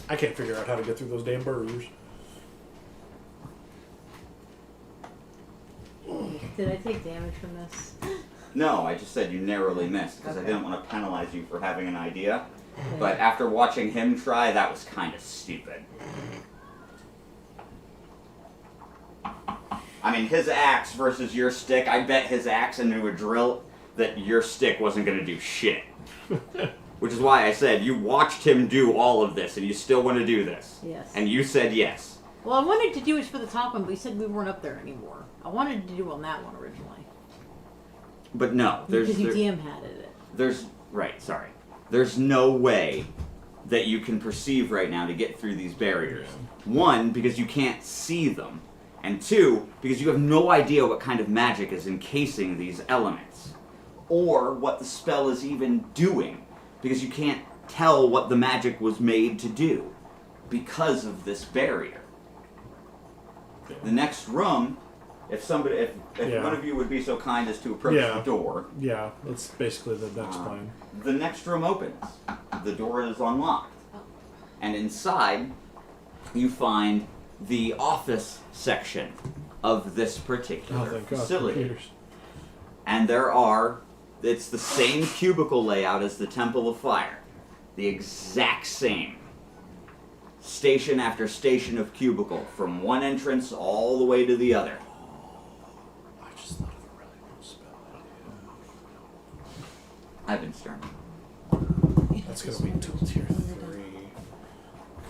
I can't figure out how to get through those damn burgers. Did I take damage from this? No, I just said you narrowly missed, because I Okay. didn't want to penalize you for having an idea. But after watching him try, that was kind of stupid. I mean, his axe versus your stick, I bet his axe into a drill that your stick wasn't going to do shit. Which is why I said you watched him do all of this, and you still want to do this. Yes. And you said yes. Well, I wanted to do it for the top one, but you said we weren't up there anymore. I wanted to do on that one originally. But no, there's... Because you there- DM had it. There's right, sorry. There's no way that you can perceive right now to get through these barriers. One, because you can't see them, and two, because you have no idea what kind of magic is encasing these elements, or what the spell is even doing, because you can't tell what the magic was made to do because of this barrier. The next room, if Yeah. one of you would be so kind as to approach Yeah. the door. Yeah, that's basically the next plan. The next room opens. The door is unlocked. And inside, you find the office section of this Oh, particular thank God. facility. Computers. And it's the same cubicle layout as the Temple of Fire. The exact same. Station after station of cubicle, from one entrance all the way to the other. I just thought of a really cool spell I've been stern. idea. That's gonna be until tier 3.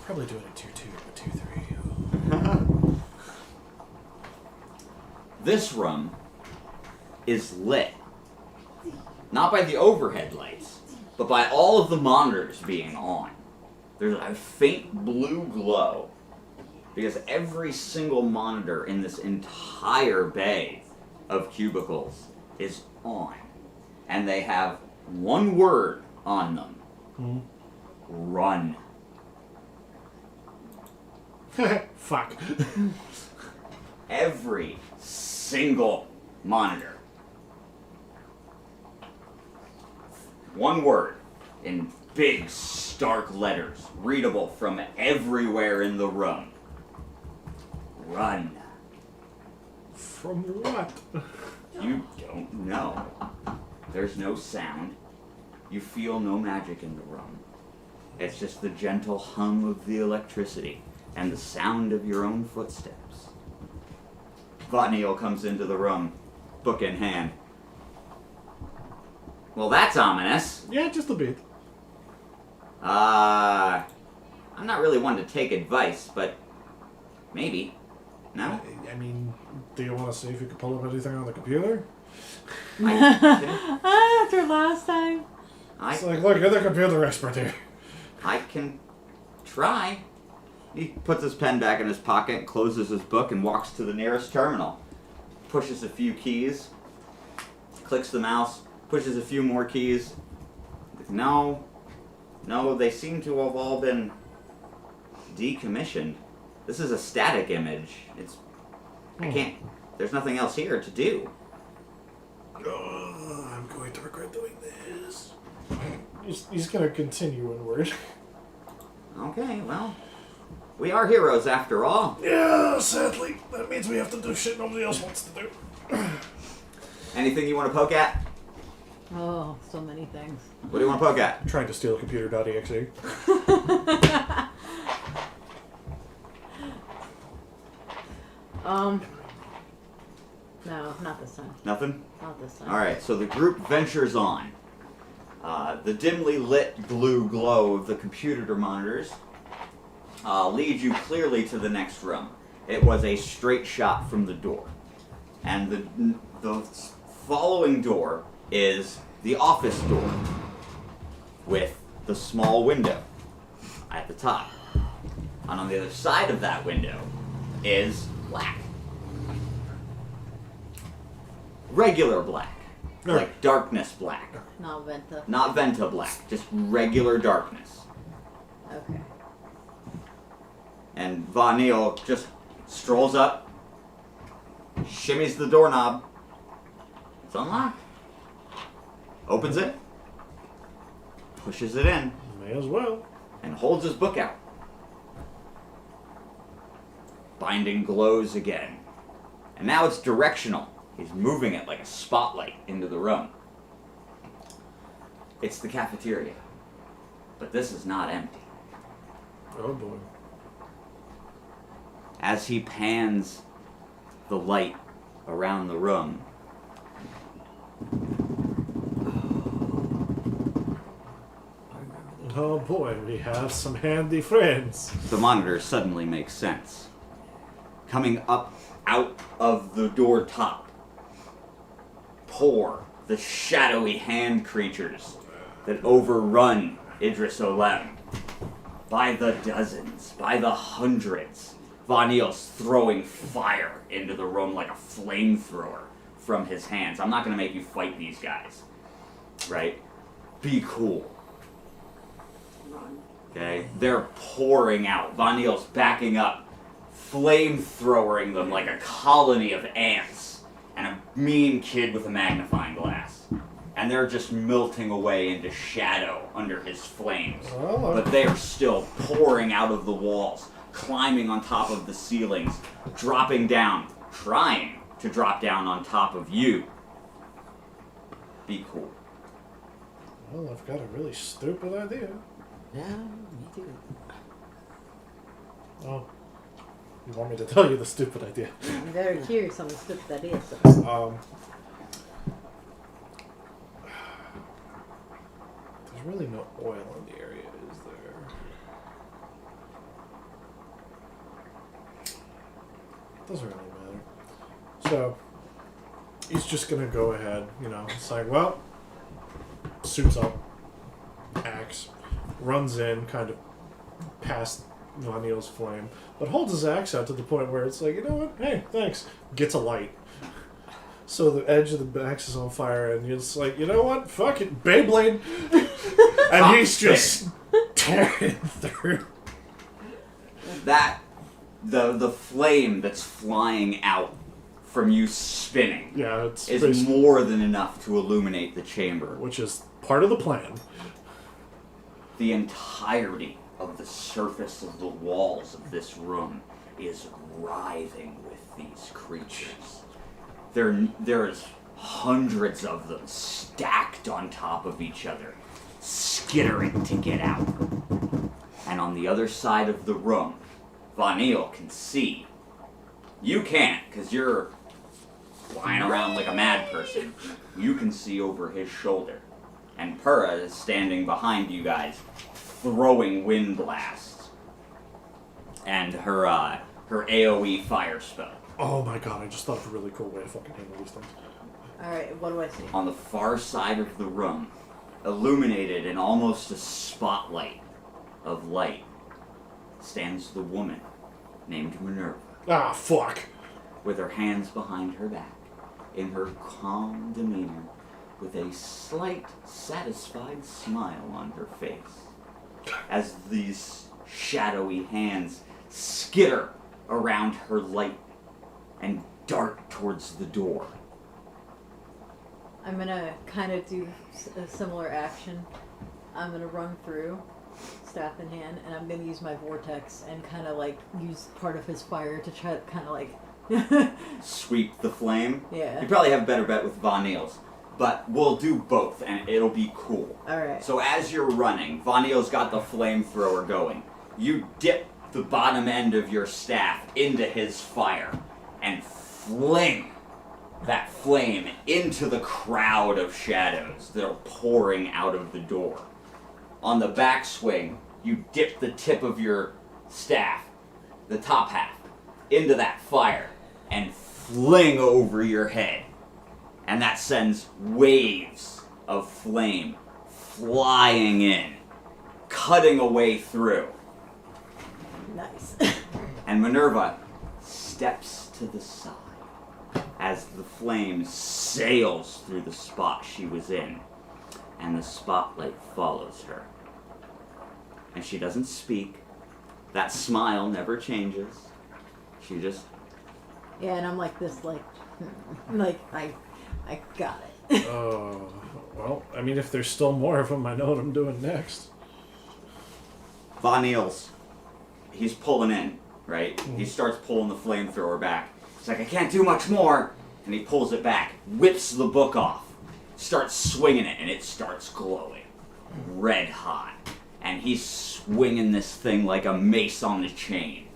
Probably do it at tier 2, but tier 3. This room is lit. Not by the overhead lights, but by all of the monitors being on. There's a faint blue glow. Because every single monitor in this entire bay of cubicles is on. And they have one word on them. Hmm. Run. Fuck. Every single monitor. One word in big, stark letters, readable from everywhere in the room. Run. From what? You don't know. There's no sound. You feel no magic in the room. It's just the gentle hum of the electricity and the sound of your own footsteps. Vatniel comes into the room, book in hand. Well, that's ominous. Yeah, just a bit. I'm not really one to take advice, but maybe. No? I mean, do you want to see if you can pull up anything on the computer? After last time. It's like, look, you're the computer expert here. I can try. He puts his pen back in his pocket, closes his book, and walks to the nearest terminal. Pushes a few keys, clicks the mouse, pushes a few more keys. No, they seem to have all been decommissioned. This is a static image. I can't, there's nothing else here to do. Oh, I'm going to regret doing this. He's going to continue inward. Okay, well, we are heroes after all. Yeah, sadly, that means we have to do shit nobody else wants to do. Anything you want to poke at? Oh, so many things. What do you want to poke at? I'm trying to steal computer.exe. No, not this time. Nothing? Not this time. Alright, so the group ventures on. The dimly lit blue glow of the computer monitors leads you clearly to the next room. It was a straight shot from the door. And the following door is the office door with the small window at the top. And on the other side of that window is black. Regular black. No. Like darkness black. Not Venta. Not Venta black, just regular darkness. Okay. And Von Neal just strolls up, shimmies the doorknob. It's unlocked. Opens it, pushes it in, May as well. and holds his book out. Binding glows again. And now it's directional. He's moving it like a spotlight into the room. It's the cafeteria. But this is not empty. Oh boy. As he pans the light around the room, Oh boy, we have some handy friends. the monitor suddenly makes sense. Coming up out of the door top, pour the shadowy hand creatures that overrun Idris Olem. By the dozens, by the hundreds, Von Neal's throwing fire into the room like a flamethrower from his hands. I'm not going to make you fight these guys, right? Be cool. Okay? They're pouring out. Von Neal's backing up, flamethrowering them like a colony of ants and a mean kid with a magnifying glass. And they're just melting away into shadow under his flames. Well, But they are still pouring out of the walls, climbing on top of the ceilings, dropping down, trying to drop down on top of you. Be cool. well, I've got a really stupid idea. Yeah, me too. Oh, you want me to tell you the stupid idea? I'm very curious on the stupid idea. So. There's really no oil in the area, is there? Doesn't really matter. So, he's just gonna go ahead, it's like, well, suits up, axe, runs in, kind of past Von Neal's flame, but holds his axe out to the point where it's like, you know what, hey, thanks, gets a light. So the edge of the axe is on fire, and it's like, you know what, fuck it, Beyblade! And he's just tearing through. That, the flame that's flying out from you spinning Yeah, it's is basically- more than enough to illuminate the chamber. which is part of the plan. The entirety of the surface of the walls of this room is writhing with these creatures. There's hundreds of them stacked on top of each other, skittering to get out. And on the other side of the room, Von Neal can see. You can't, because you're flying around like a mad person. You can see over his shoulder. And Pura is standing behind you guys, throwing wind blasts. And her AoE fire spell. Oh my god, I just thought of a really cool way to fucking handle these things. Alright, what do I see? On the far side of the room, illuminated in almost a spotlight of light, stands the woman named Minerva, Ah, fuck. with her hands behind her back, in her calm demeanor, with a slight, satisfied smile on her face, as these shadowy hands skitter around her light and dart towards the door. I'm gonna kind of do a similar action. I'm gonna run through, staff in hand, and I'm gonna use my vortex and kind of like use part of his fire to try to kind of like. Sweep the flame. Yeah. You probably have a better bet with Von Neal's, but we'll do both and it'll be cool. Alright. So as you're running, Von Neal's got the flamethrower going. You dip the bottom end of your staff into his fire and fling that flame into the crowd of shadows that are pouring out of the door. On the backswing, you dip the tip of your staff, the top half, into that fire and fling over your head. And that sends waves of flame flying in, cutting a way through. Nice. And Minerva steps to the side as the flame sails through the spot she was in, and the spotlight follows her. And she doesn't speak. That smile never changes. She just... Yeah, and I'm like this, like I got it. Well, I mean, if there's still more of them, I know what I'm doing next. Von Niels, he's pulling in, right? He starts pulling the flamethrower back. He's like, I can't do much more. And he pulls it back, whips the book off, starts swinging it, and it starts glowing. Red hot. And he's swinging this thing like a mace on a chain.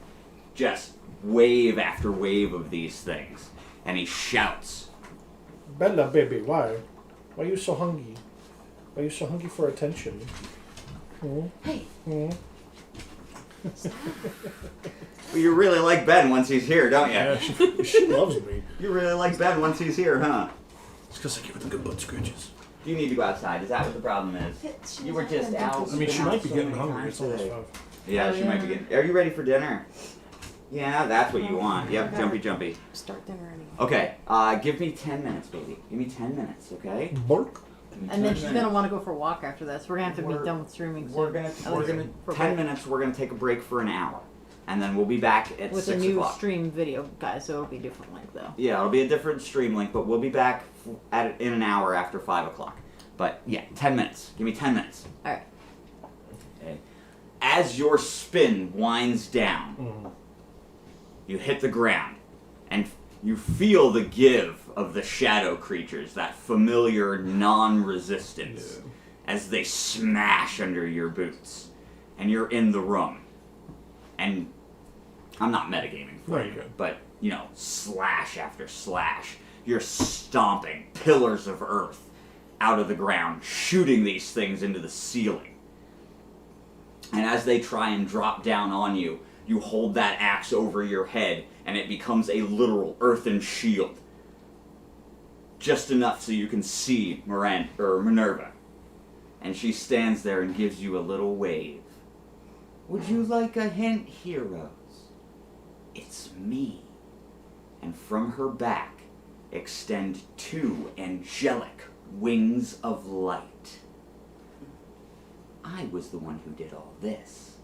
Just wave after wave of these things. And he shouts. Bella, baby, why? Why are you so hungry? Why are you so hungry for attention? Hey. Well, you really like Ben once he's here, don't you? Yeah, she loves me. You really like Ben once he's here, huh? It's because I give her the good butt scratches. You need to go outside. Is that what the problem is? You were just out. I mean, she might be so getting many hungry. times It's almost today. 5. Yeah, she might be getting... Are you ready for dinner? Yeah, that's what you want. Yep, jumpy. Start dinner anyway. Okay, give me 10 minutes, baby. Give me 10 minutes, okay? Bark. Give me And then 10 she's minutes. gonna want to go for a walk after this. We're gonna have to We're- be done with streaming soon. We're gonna for 10 break. minutes, we're gonna take a break for an hour. And then we'll be back at With 6 a new o'clock. stream video, guys, so it'll be different link though. Yeah, it'll be a different stream link, but we'll be back in an hour after 5 o'clock. But yeah, 10 minutes. Give me 10 minutes. Alright. Okay. As your spin winds down, you hit the ground, and you feel the give of the shadow creatures, that familiar non-resistance, as they smash under your boots. And you're in the room. And I'm not metagaming for No, you, you're good. but, you know, slash after slash. You're stomping pillars of earth out of the ground, shooting these things into the ceiling. And as they try and drop down on you, you hold that axe over your head, and it becomes a literal earthen shield. Just enough so you can see Minerva. And she stands there and gives you a little wave. Would you like a hint, heroes? It's me. And from her back extend 2 angelic wings of light. I was the one who did all this.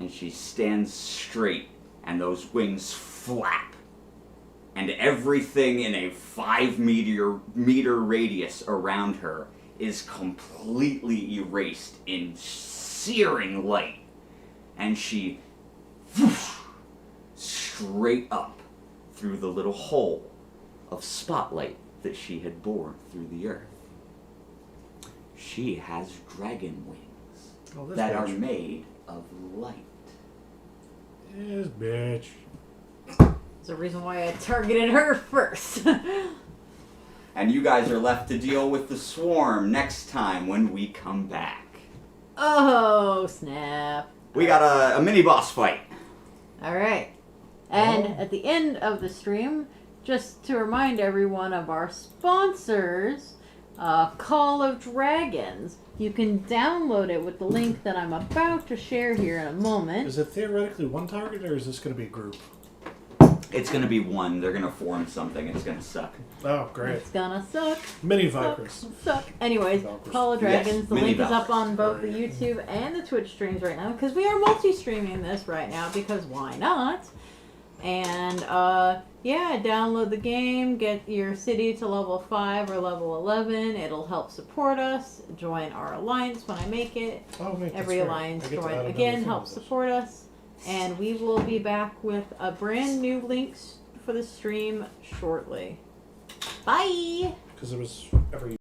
And she stands straight, and those wings flap. And everything in a 5-meter radius around her is completely erased in searing light. And she straight up through the little hole of spotlight that she had bored through the earth. She has dragon wings that are made of light. Yes, bitch. There's a reason why I targeted her first. And you guys are left to deal with the swarm next time when we come back. Oh, snap. We got a mini boss fight. Alright. And at the end of the stream, just to remind everyone of our sponsors, Call of Dragons. You can download it with the link that I'm about to share here in a moment. Is it theoretically one target, or is this going to be a group? It's gonna be one. They're gonna form something. It's gonna suck. Oh, great. It's gonna suck. Mini Suck, Vipers. suck. Anyways, Valkyries. Call of Dragons. Yes, the mini link is up Valkyries. on both the YouTube and the Twitch streams right now because we are multi-streaming this right now because why not? And yeah, download the game, get your city to level 5 or level 11. It'll help support us. Join our alliance when I make it. Oh, wait. Every that's right. alliance I get to add join another again thing helps to this. support us. And we will be back with a brand new links for the stream shortly. Bye! Because it was every